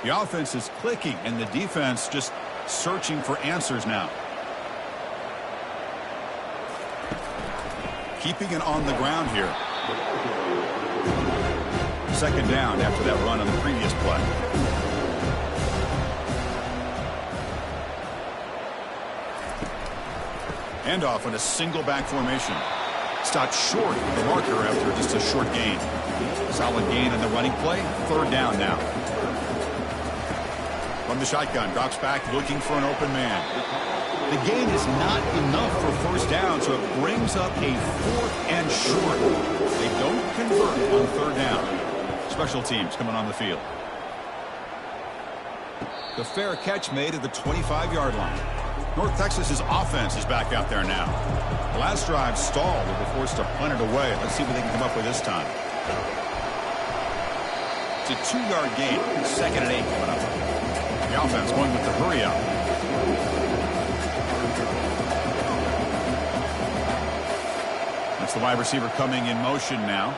S1: The offense is clicking, and the defense just searching for answers now. Keeping it on the ground here. Second down after that run on the previous play. Handoff in a single back formation. Stopped short of the marker after just a short gain. Solid gain on the running play. Third down now. From the shotgun, drops back looking for an open man. The gain is not enough for first down, so it brings up a 4th and short. They don't convert on third down. Special teams coming on the field. The fair catch made at the 25-yard line. North Texas's offense is back out there now. The last drive stalled and were forced to punt it away. Let's see what they can come up with this time. It's a 2-yard gain. 2nd and 8 coming up. The offense going with the hurry up. That's the wide receiver coming in motion now.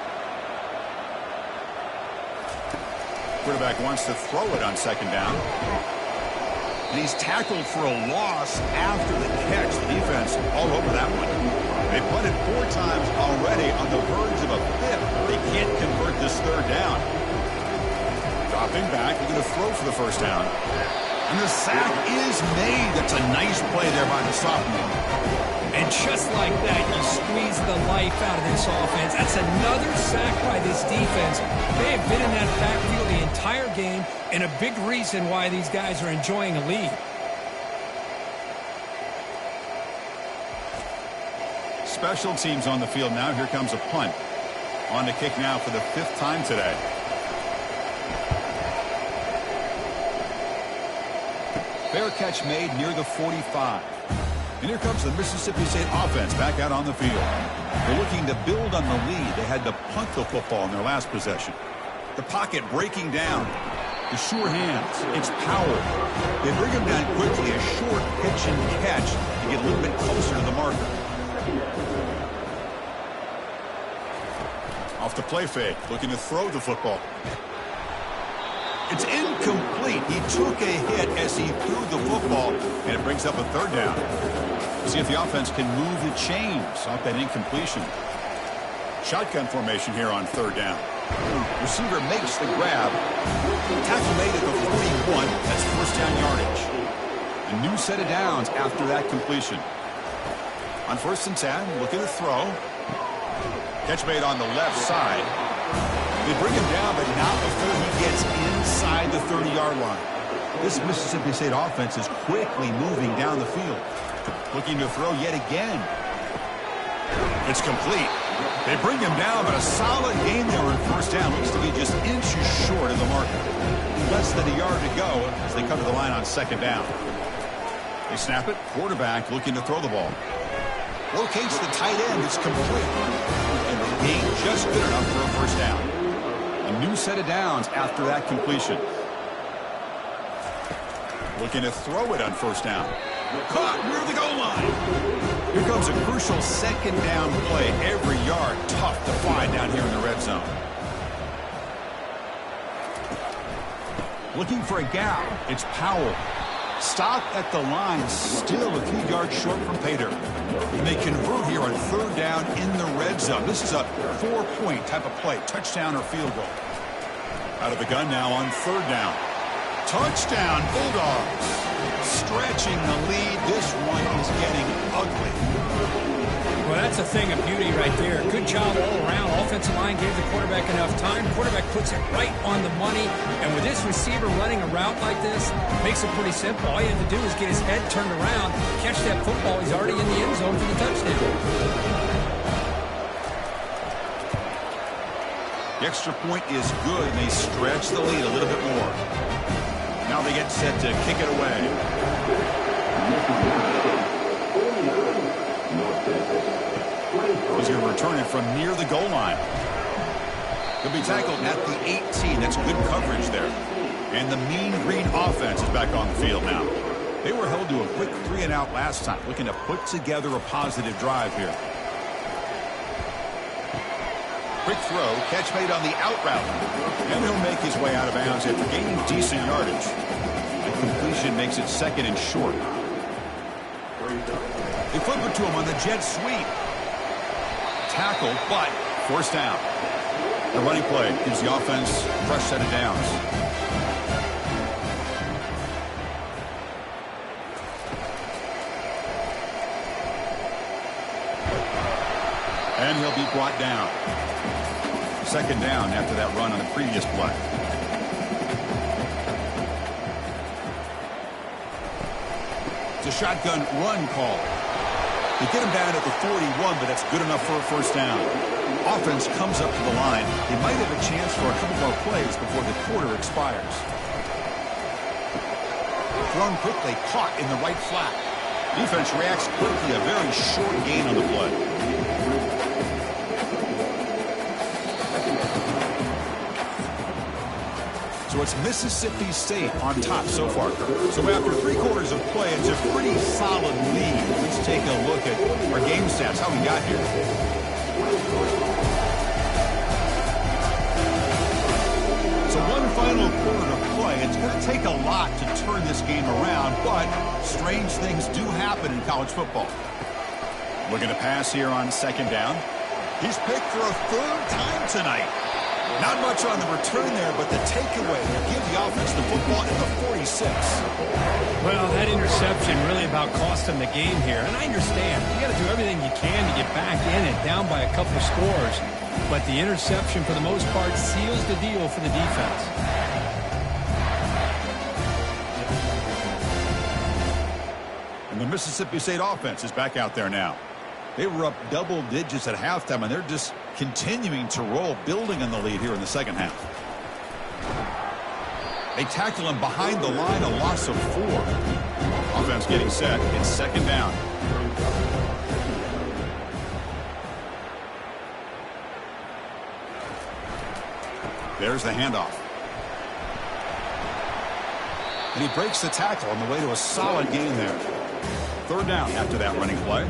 S1: Quarterback wants to throw it on 2nd down. And he's tackled for a loss after the catch. The defense all over that one. They punted 4 times already on the verge of a 5th. They can't convert this third down. Dropping back, looking to throw for the first down. And the sack is made. That's a nice play there by the sophomore.
S2: And just like that, you squeeze the life out of this offense. That's another sack by this defense. They have been in that backfield the entire game, and a big reason why these guys are enjoying a lead.
S1: Special teams on the field now. Here comes a punt. On to kick now for the 5th time today. Fair catch made near the 45. And here comes the Mississippi State offense back out on the field. They're looking to build on the lead. They had to punt the football in their last possession. The pocket breaking down. The sure hands. It's Powell. They bring him down quickly. A short pitch and catch to get a little bit closer to the marker. Off the play fake. Looking to throw the football. It's incomplete. He took a hit as he threw the football, and it brings up a 3rd down. See if the offense can move the chains off that incompletion. Shotgun formation here on 3rd down. Receiver makes the grab. Tackle made at the 41. That's first down yardage. A new set of downs after that completion. On 1st and 10, looking to throw. Catch made on the left side. They bring him down, but not before he gets inside the 30-yard line. This Mississippi State offense is quickly moving down the field. Looking to throw yet again. It's complete. They bring him down, but a solid gain there on first down. Looks to be just inches short of the marker. Less than a yard to go as they come to the line on 2nd down. They snap it. Quarterback looking to throw the ball. Locates the tight end. It's complete. And the gain just good enough for a first down. A new set of downs after that completion. Looking to throw it on first down. Caught near the goal line. Here comes a crucial 2nd down play. Every yard tough to find down here in the red zone. Looking for a gap. It's Powell. Stop at the line, still a few yards short from pay dirt. And they convert here on 3rd down in the red zone. This is a 4-point type of play, touchdown or field goal. Out of the gun now on 3rd down. Touchdown, Bulldogs. Stretching the lead. This one is getting ugly.
S2: Well, that's a thing of beauty right there. Good job all around. Offensive line gave the quarterback enough time. Quarterback puts it right on the money. And with this receiver running a route like this, makes it pretty simple. All you have to do is get his head turned around, catch that football. He's already in the end zone for the touchdown.
S1: The extra point is good, and they stretch the lead a little bit more. Now they get set to kick it away. He's going to return it from near the goal line. He'll be tackled at the 18. That's good coverage there. And the Mean Green offense is back on the field now. They were held to a quick 3-and-out last time, looking to put together a positive drive here. Quick throw, catch made on the out route. And he'll make his way out of bounds after gaining decent yardage. The completion makes it second and short. They flip it to him on the jet sweep. Tackle, but forced down. The running play gives the offense a fresh set of downs. And he'll be brought down. Second down after that run on the previous play. It's a shotgun run call. They get him down at the 41, but that's good enough for a first down. Offense comes up to the line. They might have a chance for a couple more plays before the quarter expires. Thrown quickly, caught in the right flat. Defense reacts quickly, a very short gain on the play. So it's Mississippi State on top so far. So after 3 quarters of play, it's a pretty solid lead. Let's take a look at our game stats, how we got here. So one final quarter to play. It's going to take a lot to turn this game around, but strange things do happen in college football. Looking to pass here on second down. He's picked for a 3rd time tonight. Not much on the return there, but the takeaway will give the offense the football at the 46.
S2: Well, that interception really about cost them the game here. And I understand. You got to do everything you can to get back in it, down by a couple scores. But the interception, for the most part, seals the deal for the defense.
S1: And the Mississippi State offense is back out there now. They were up double digits at halftime, and they're just continuing to roll, building on the lead here in the second half. They tackle him behind the line, a loss of 4. Offense getting set. It's second down. There's the handoff. And he breaks the tackle on the way to a solid gain there. 3rd down after that running play.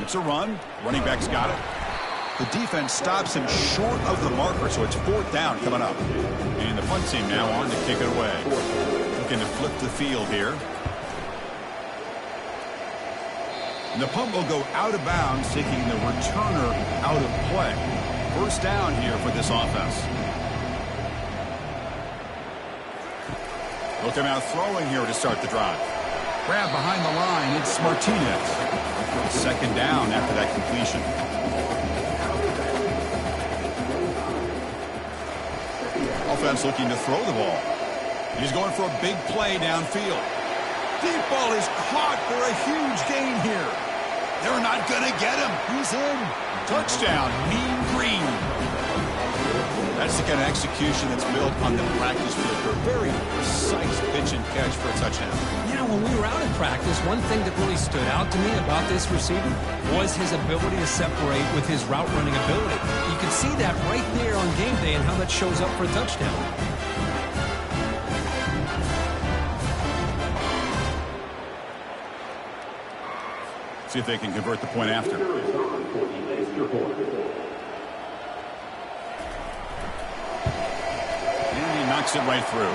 S1: It's a run. Running back's got it. The defense stops him short of the marker, so it's 4th down coming up. And the punt team now on to kick it away. Looking to flip the field here. And the punt will go out of bounds, taking the returner out of play. First down here for this offense. Looking out throwing here to start the drive. Grab behind the line. It's Martinez. Second down after that completion. Offense looking to throw the ball. He's going for a big play downfield. Deep ball is caught for a huge gain here. They're not going to get him. He's in. Touchdown, Mean Green. That's the kind of execution that's built on the practice field for a very precise pitch and catch for a touchdown.
S2: Yeah, when we were out in practice, one thing that really stood out to me about this receiver was his ability to separate with his route running ability. You can see that right there on game day and how that shows up for a touchdown.
S1: See if they can convert the point after. Knocks it right through.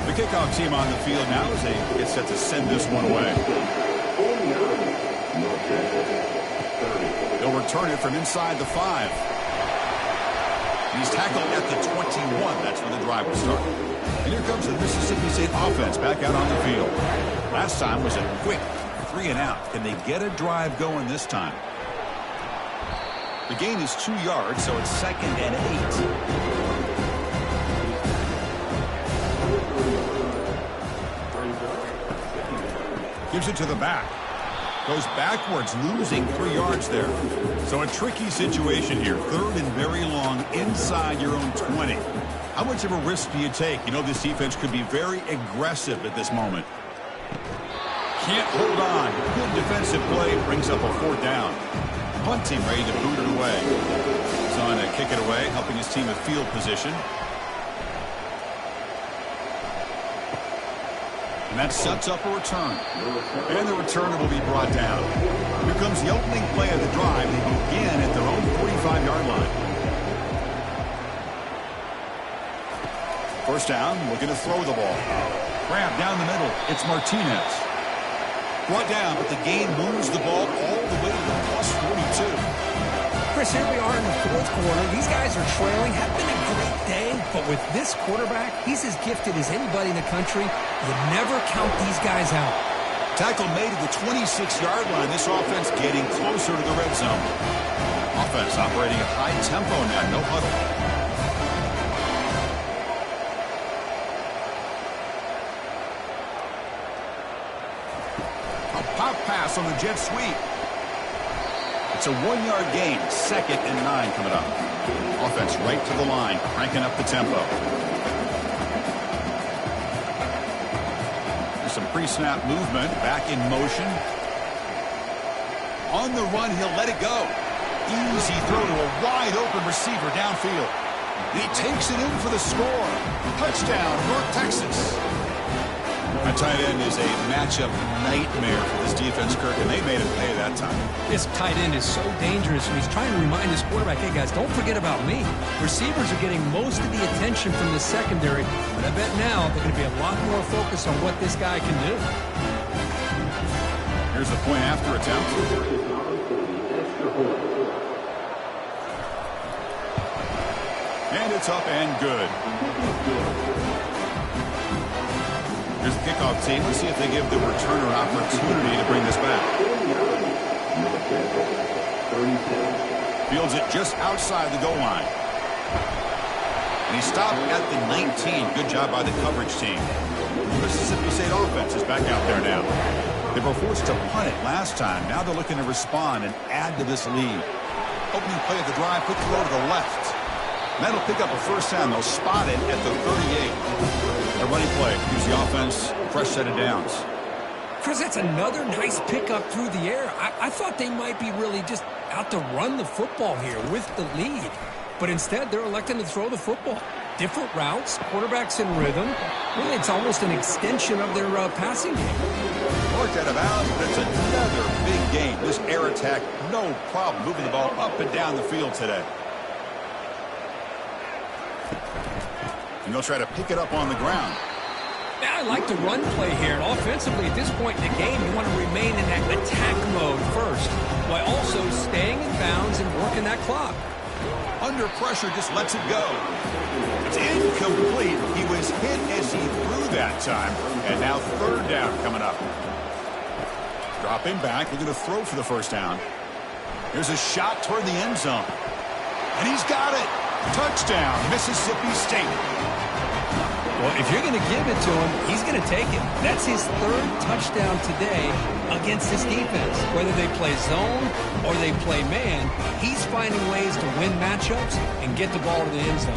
S1: The kickoff team on the field now as they get set to send this one away. They'll return it from inside the 5. He's tackled at the 21. That's where the drive will start. And here comes the Mississippi State offense back out on the field. Last time was a quick 3-and-out. Can they get a drive going this time? The gain is 2 yards, so it's 2nd and 8. Gives it to the back. Goes backwards, losing 3 yards there. So a tricky situation here. 3rd and very long inside your own 20. How much of a risk do you take? You know this defense could be very aggressive at this moment. Can't hold on. Good defensive play brings up a 4th down. Punt team ready to boot it away. He's on to kick it away, helping his team with field position. And that sets up a return. And the returner will be brought down. Here comes the opening play of the drive. They begin at their own 45-yard line. First down, looking to throw the ball. Grab down the middle. It's Martinez. Brought down, but the game moves the ball all the way to the plus 42.
S2: Chris, here we are in the 4th quarter. These guys are trailing. Have been a great day, but with this quarterback, he's as gifted as anybody in the country. You never count these guys out.
S1: Tackle made at the 26-yard line. This offense getting closer to the red zone. Offense operating at high tempo now. No huddle. Pop pass on the jet sweep. It's a 1-yard gain. 2nd and 9 coming up. Offense right to the line, cranking up the tempo. There's some pre-snap movement. Back in motion. On the run, he'll let it go. Easy throw to a wide-open receiver downfield. He takes it in for the score. Touchdown, North Texas. A tight end is a matchup nightmare for this defense, Kirk, and they made him pay that time.
S2: This tight end is so dangerous, and he's trying to remind his quarterback, hey, guys, don't forget about me. Receivers are getting most of the attention from the secondary, but I bet now they're going to be a lot more focused on what this guy can do.
S1: Here's the point after attempt. And it's up and good. Here's the kickoff team. Let's see if they give the returner an opportunity to bring this back. Fields it just outside the goal line. And he stopped at the 19. Good job by the coverage team. Mississippi State offense is back out there now. They were forced to punt it last time. Now they're looking to respond and add to this lead. Opening play of the drive, quick throw to the left. That'll pick up a first down. They'll spot it at the 38. A running play gives the offense a fresh set of downs.
S2: Chris, that's another nice pickup through the air. I thought they might be really just out to run the football here with the lead. But instead, they're electing to throw the football. Different routes, quarterbacks in rhythm. Really, it's almost an extension of their passing game.
S1: Marked out of bounds, but it's another big game. This air attack, no problem moving the ball up and down the field today. And they'll try to pick it up on the ground.
S2: Yeah, I like the run play here. And offensively, at this point in the game, you want to remain in that attack mode first, while also staying in bounds and working that clock.
S1: Under pressure, just lets it go. It's incomplete. He was hit as he threw that time. And now 3rd down coming up. Dropping back, looking to throw for the first down. Here's a shot toward the end zone. And he's got it. Touchdown, Mississippi State.
S2: Well, if you're going to give it to him, he's going to take it. That's his 3rd touchdown today against this defense. Whether they play zone or they play man, he's finding ways to win matchups and get the ball to the end zone.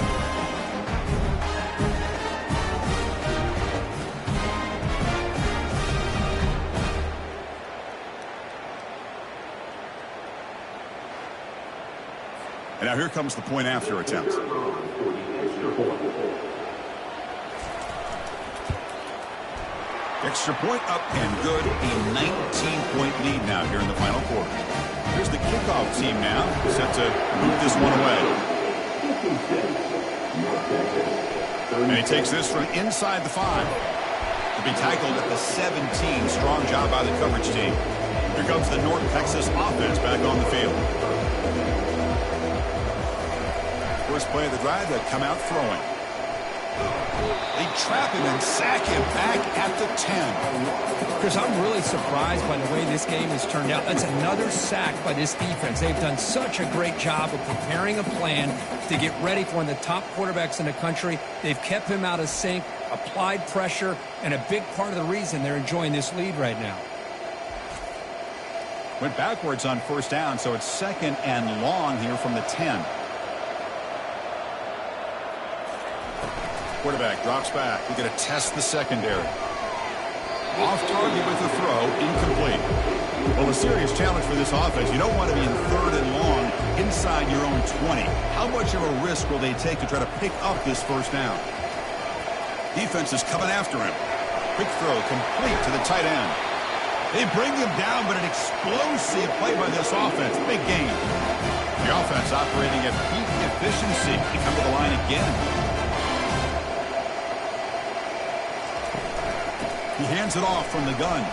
S1: And now here comes the point after attempt. Extra point up and good. A 19-point lead now here in the final quarter. Here's the kickoff team now, set to move this one away. And he takes this from inside the 5. To be tackled at the 17. Strong job by the coverage team. Here comes the North Texas offense back on the field. First play of the drive, they come out throwing. They trap him and sack him back at the 10.
S2: Chris, I'm really surprised by the way this game has turned out. That's another sack by this defense. They've done such a great job of preparing a plan to get ready for one of the top quarterbacks in the country. They've kept him out of sync, applied pressure, and a big part of the reason they're enjoying this lead right now.
S1: Went backwards on first down, so it's 2nd and long here from the 10. Quarterback drops back. We're going to test the secondary. Off target with the throw, incomplete. Well, a serious challenge for this offense. You don't want to be in 3rd and long inside your own 20. How much of a risk will they take to try to pick up this first down? Defense is coming after him. Quick throw complete to the tight end. They bring him down, but an explosive play by this offense. Big game. The offense operating at peak efficiency. They come to the line again. He hands it off from the gun.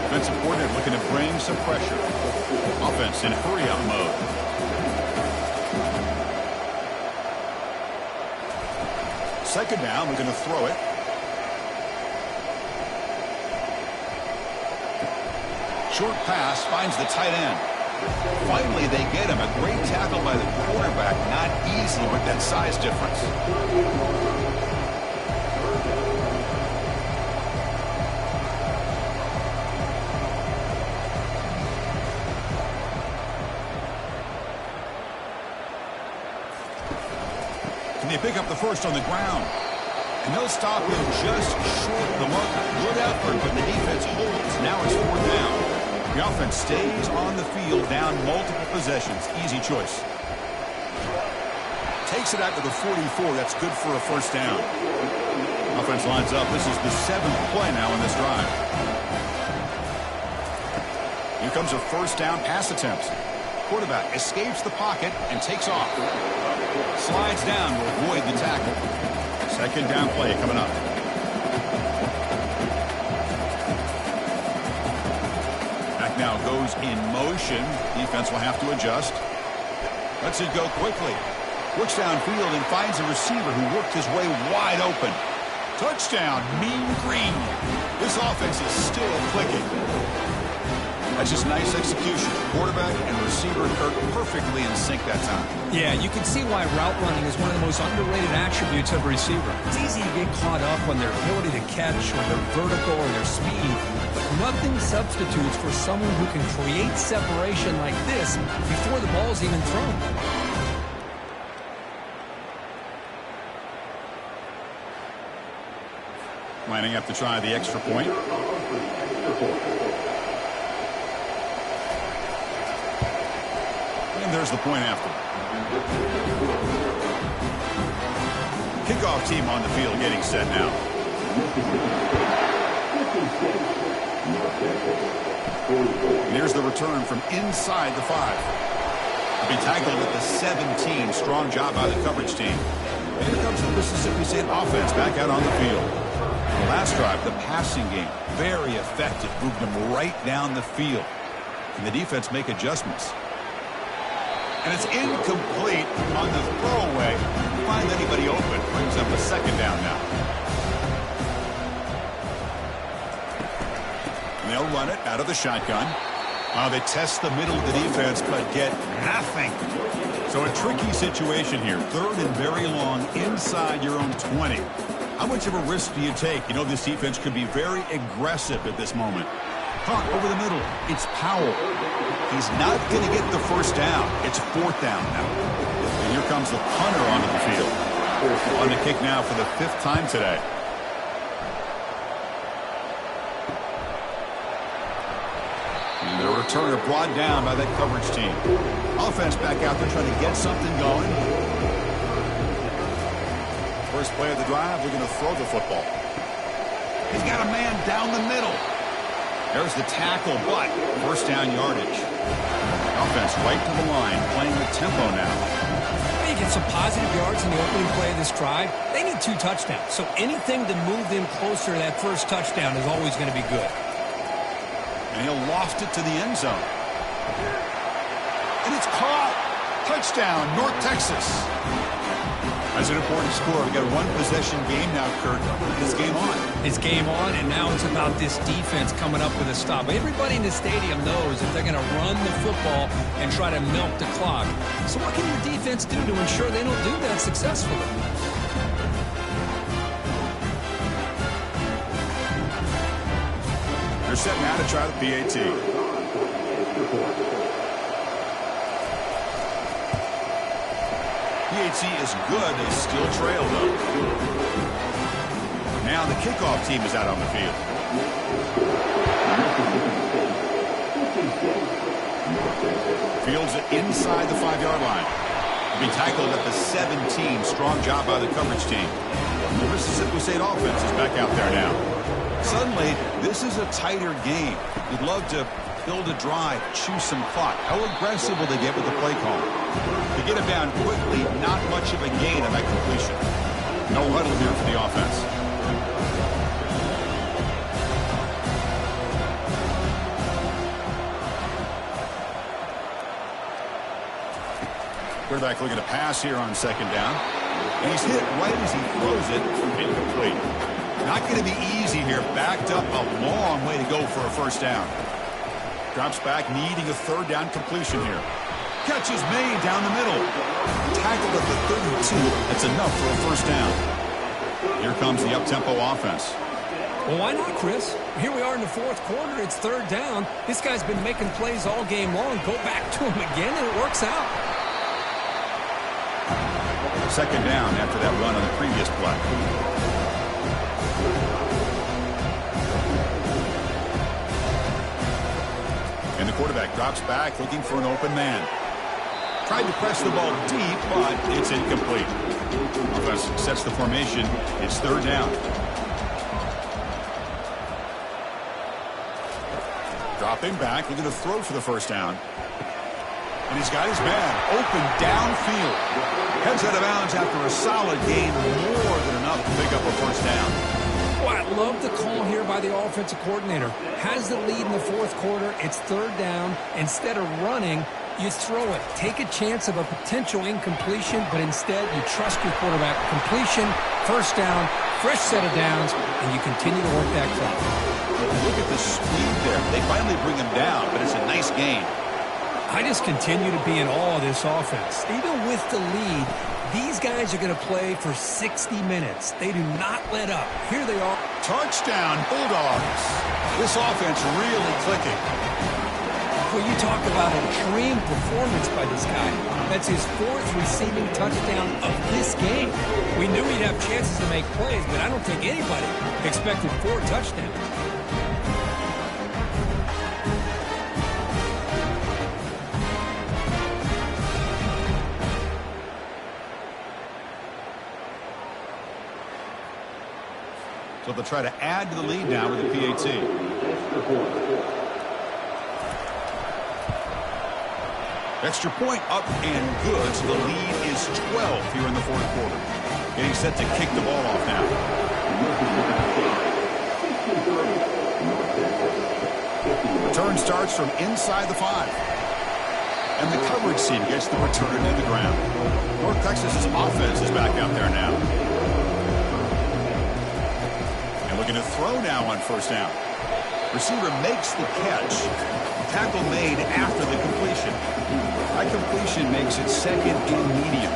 S1: Defensive coordinator looking to bring some pressure. Offense in hurry-up mode. Second down, we're going to throw it. Short pass finds the tight end. Finally, they get him. A great tackle by the quarterback. Not easy with that size difference. Can they pick up the first on the ground? And they'll stop him just short of the marker. Good effort, but the defense holds. Now it's 4th down. The offense stays on the field, down multiple possessions. Easy choice. Takes it out to the 44. That's good for a first down. Offense lines up. This is the 7th play now in this drive. Here comes a first down pass attempt. Quarterback escapes the pocket and takes off. Slides down to avoid the tackle. Second down play coming up. Back now goes in motion. Defense will have to adjust. Lets it go quickly. Looks downfield and finds a receiver who worked his way wide open. Touchdown, Mean Green. This offense is still clicking. That's just nice execution. Quarterback and receiver Kirk perfectly in sync that time.
S2: Yeah, you can see why route running is one of the most underrated attributes of a receiver. It's easy to get caught up on their ability to catch or their vertical or their speed, but nothing substitutes for someone who can create separation like this before the ball's even thrown.
S1: Lining up to try the extra point. And there's the point after. Kickoff team on the field getting set now. And here's the return from inside the 5. He'll be tackled at the 17. Strong job by the coverage team. And here comes the Mississippi State offense back out on the field. The last drive, the passing game, very effective. Moved them right down the field. Can the defense make adjustments? And it's incomplete on the throwaway. Find anybody open. Brings up a second down now. And they'll run it out of the shotgun. They test the middle of the defense, but get nothing. So a tricky situation here. 3rd and very long inside your own 20. How much of a risk do you take? You know, this defense could be very aggressive at this moment. Caught over the middle. It's Powell. He's not going to get the first down. It's 4th down now. And here comes the punter onto the field. On the kick now for the 5th time today. And the returner brought down by that coverage team. Offense back out there trying to get something going. First play of the drive, we're going to throw the football. He's got a man down the middle. There's the tackle, but first down yardage. Offense right to the line, playing with tempo now.
S2: You get some positive yards in the opening play of this drive. They need 2 touchdowns, so anything to move them closer to that first touchdown is always going to be good.
S1: And he'll loft it to the end zone. And it's caught. Touchdown, North Texas. That's an important score. We've got a 1-possession game now, Kurt. It's game on.
S2: It's game on, and now it's about this defense coming up with a stop. Everybody in the stadium knows that they're going to run the football and try to milk the clock. So what can your defense do to ensure they don't do that successfully?
S1: They're set now to try the PAT. PAT is good. They still trail, though. Now the kickoff team is out on the field. Fields it inside the 5-yard line. Be tackled at the 17. Strong job by the coverage team. The Mississippi State offense is back out there now. Suddenly, this is a tighter game. You'd love to build a drive, choose some clock. How aggressive will they get with the play call? To get it down quickly, not much of a gain on that completion. No huddle here for the offense. Quarterback looking to pass here on second down. And he's hit right as he throws it. Incomplete. Not going to be easy here. Backed up a long way to go for a first down. Drops back, needing a third down completion here. Catch is made down the middle. Tackled at the 32. That's enough for a first down. Here comes the up-tempo offense.
S2: Well, why not, Chris? Here we are in the fourth quarter. It's third down. This guy's been making plays all game long. Go back to him again, and it works out.
S1: Second down after that run on the previous play. And the quarterback drops back looking for an open man. Tried to press the ball deep, but it's incomplete. Offense sets the formation. It's third down. Dropping back, looking to throw for the first down. And he's got his man open downfield. Heads out of bounds after a solid gain, more than enough to pick up a first down.
S2: Well, I love the call here by the offensive coordinator. Has the lead in the fourth quarter. It's third down. Instead of running, you throw it. Take a chance of a potential incompletion, but instead you trust your quarterback. Completion, first down, fresh set of downs, and you continue to work that clock.
S1: Look at the speed there. They finally bring him down, but it's a nice gain.
S2: I just continue to be in awe of this offense. Even with the lead, these guys are going to play for 60 minutes. They do not let up. Here they are.
S1: Touchdown, Bulldogs. This offense really clicking.
S2: Well, you talk about a dream performance by this guy. That's his fourth receiving touchdown of this game. We knew he'd have chances to make plays, but I don't think anybody expected 4 touchdowns.
S1: So they'll try to add to the lead now with the PAT. Extra point up and good. So the lead is 12 here in the fourth quarter. Getting set to kick the ball off now. Return starts from inside the 5. And the coverage team gets the return to the ground. North Texas's offense is back out there now. Looking to throw now on first down. Receiver makes the catch. Tackle made after the completion. That completion makes it second and medium.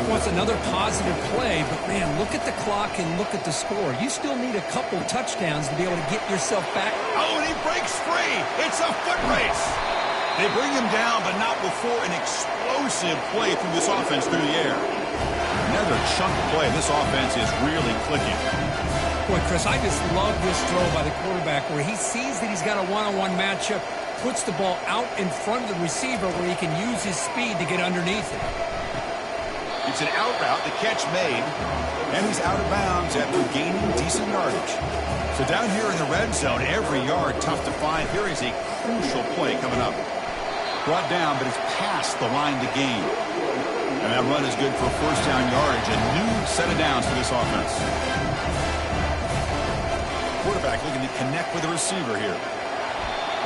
S2: Well, it's another positive play, but man, look at the clock and look at the score. You still need a couple touchdowns to be able to get yourself back.
S1: Oh, and he breaks free. It's a foot race. They bring him down, but not before an explosive play through this offense through the air. Another chunk play. This offense is really clicking.
S2: Boy, Chris, I just love this throw by the quarterback where he sees that he's got a one-on-one matchup, puts the ball out in front of the receiver where he can use his speed to get underneath it.
S1: It's an out route, the catch made, and he's out of bounds after gaining decent yardage. So down here in the red zone, every yard tough to find. Here is a crucial play coming up. Brought down, but it's past the line to gain. And that run is good for first down yardage. A new set of downs for this offense. Quarterback looking to connect with the receiver here.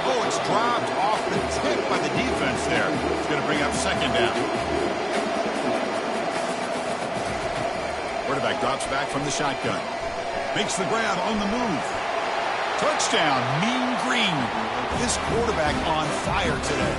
S1: Oh, it's dropped off the tip by the defense there. It's going to bring up second down. Quarterback drops back from the shotgun. Makes the grab on the move. Touchdown, Mean Green. This quarterback on fire today.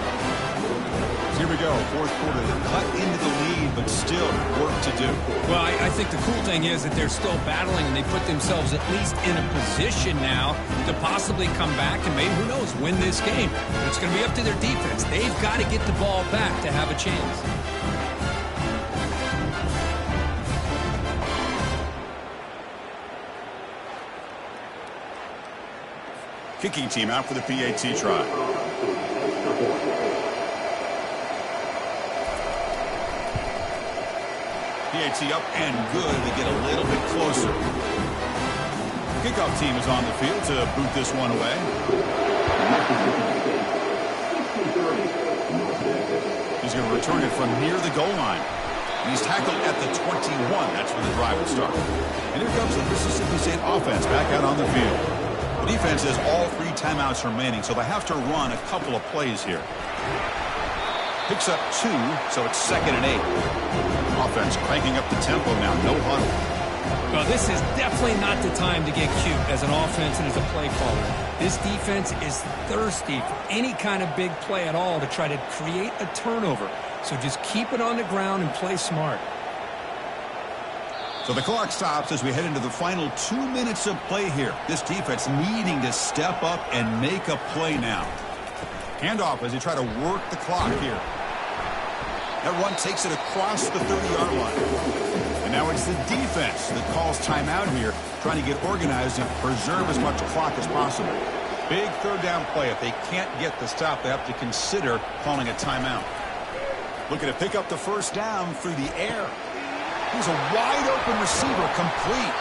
S1: Here we go, fourth quarter. They've cut into the lead, but still work to do.
S2: Well, I think the cool thing is that they're still battling, and they put themselves at least in a position now to possibly come back and maybe, who knows, win this game. But it's going to be up to their defense. They've got to get the ball back to have a chance.
S1: Kicking team out for the PAT try. PAT up and good. They get a little bit closer. Kickoff team is on the field to boot this one away. He's going to return it from near the goal line. And he's tackled at the 21. That's where the drive will start. And here comes the Mississippi State offense back out on the field. The defense has all 3 timeouts remaining, so they have to run a couple of plays here. Picks up 2, so it's 2nd and 8. Offense cranking up the tempo now, no huddle.
S2: Well, this is definitely not the time to get cute as an offense and as a play caller. This defense is thirsty for any kind of big play at all to try to create a turnover. So just keep it on the ground and play smart.
S1: So the clock stops as we head into the final 2 minutes of play here. This defense needing to step up and make a play now. Handoff as they try to work the clock here. That run takes it across the 30-yard line. And now it's the defense that calls timeout here, trying to get organized and preserve as much clock as possible. Big third down play. If they can't get the stop, they have to consider calling a timeout. Looking to pick up the first down through the air. He's a wide-open receiver, complete.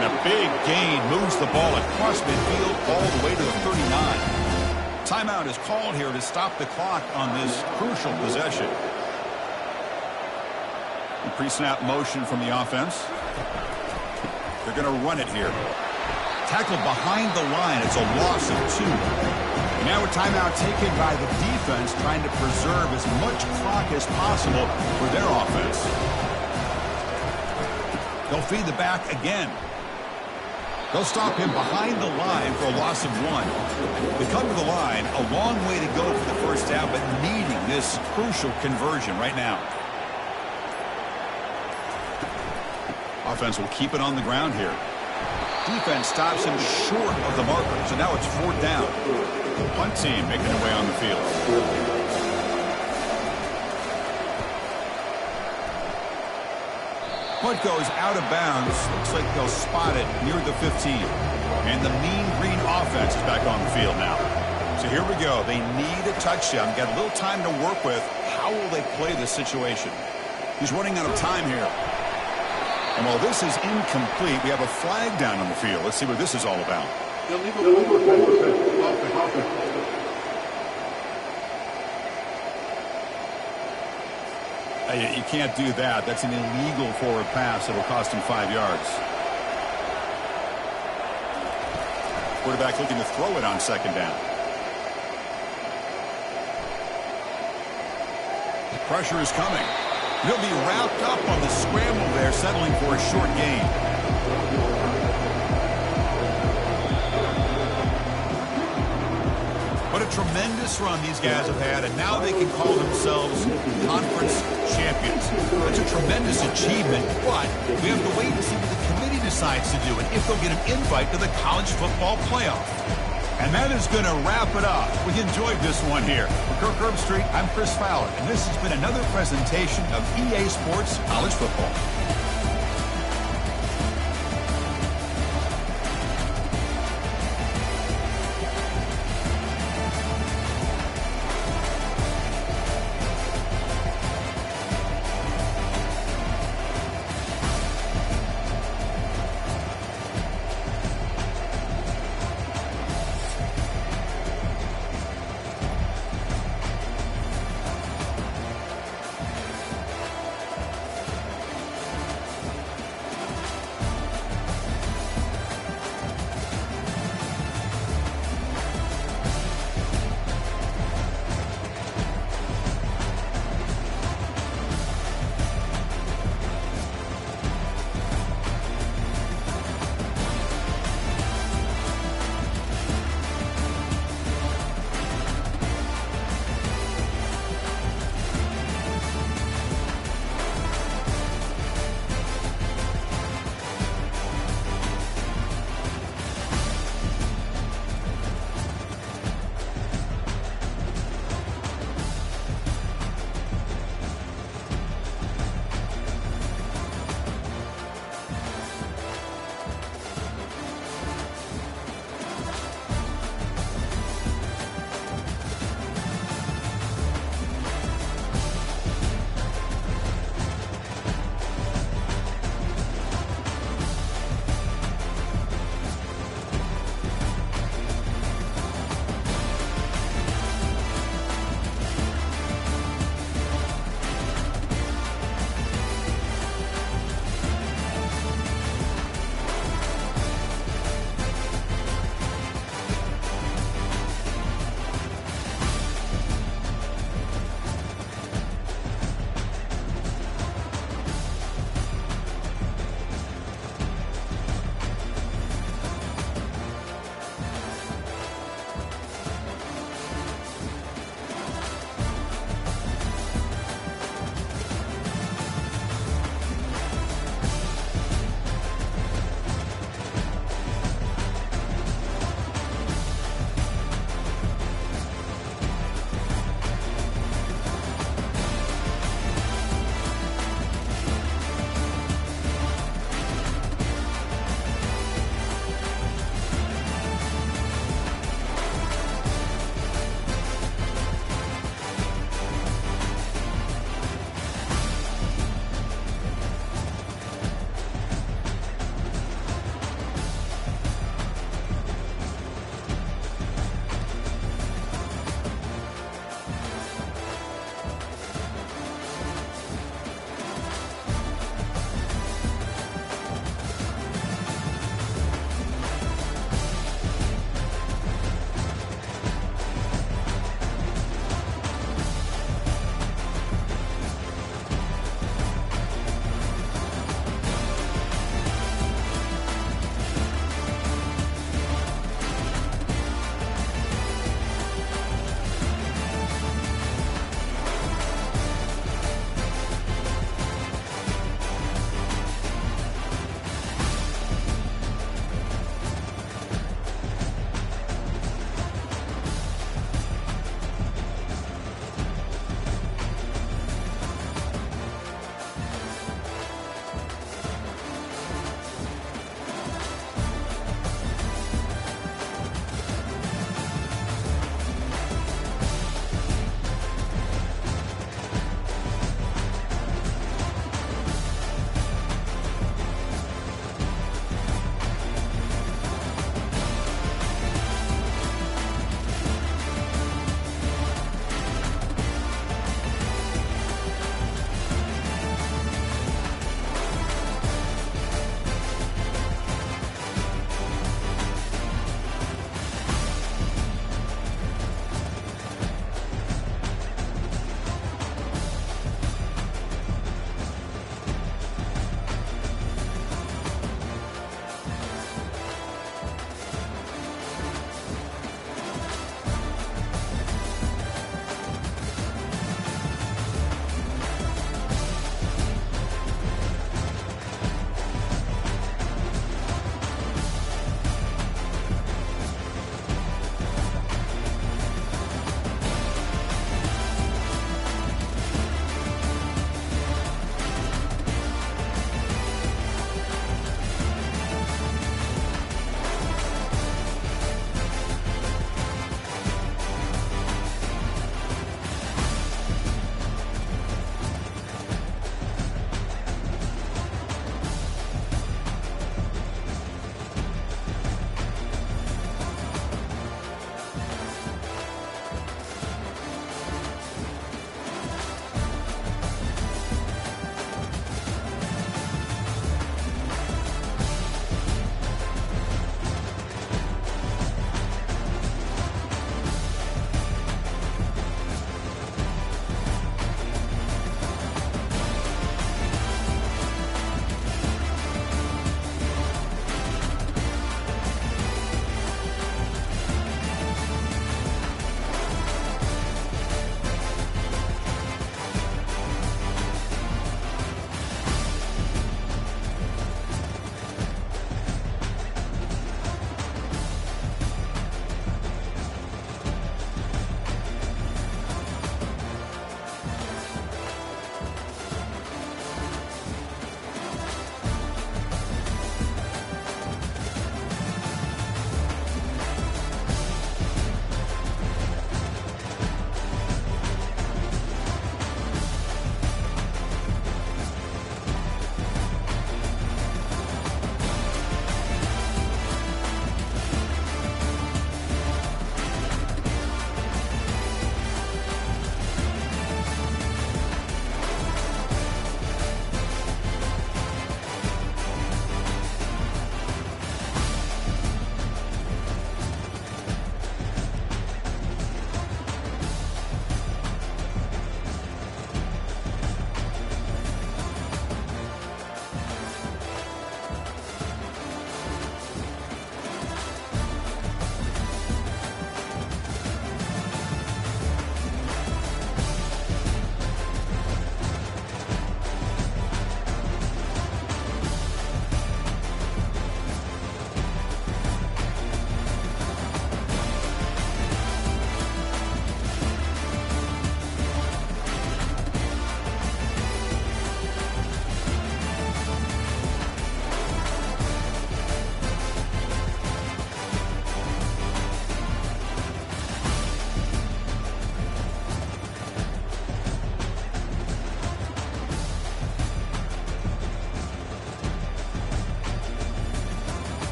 S1: And a big gain moves the ball across midfield all the way to the 39. Timeout is called here to stop the clock on this crucial possession. Pre-snap motion from the offense. They're going to run it here. Tackled behind the line. It's a loss of 2. And now a timeout taken by the defense, trying to preserve as much clock as possible for their offense. They'll feed the back again. They'll stop him behind the line for a loss of 1. They come to the line, a long way to go for the first down, but needing this crucial conversion right now. Offense will keep it on the ground here. Defense stops him short of the marker, so now it's 4th down. Punt team making their way on the field. Punt goes out of bounds. Looks like they'll spot it near the 15. And the mean green offense is back on the field now. So here we go. They need a touchdown. Got a little time to work with. How will they play this situation? He's running out of time here. And while this is incomplete, we have a flag down on the field. Let's see what this is all about. You can't do that. That's an illegal forward pass. It'll cost him 5 yards. Quarterback looking to throw it on 2nd down. Pressure is coming. He'll be wrapped up on the scramble there, settling for a short gain. What a tremendous run these guys have had, and now they can call themselves conference champions. That's a tremendous achievement, but we have to wait and see what the committee decides to do and if they'll get an invite to the college football playoff. And that is going to wrap it up. We enjoyed this one here. For Kirk Herbstreit, I'm Chris Fowler, and this has been another presentation of EA Sports College Football.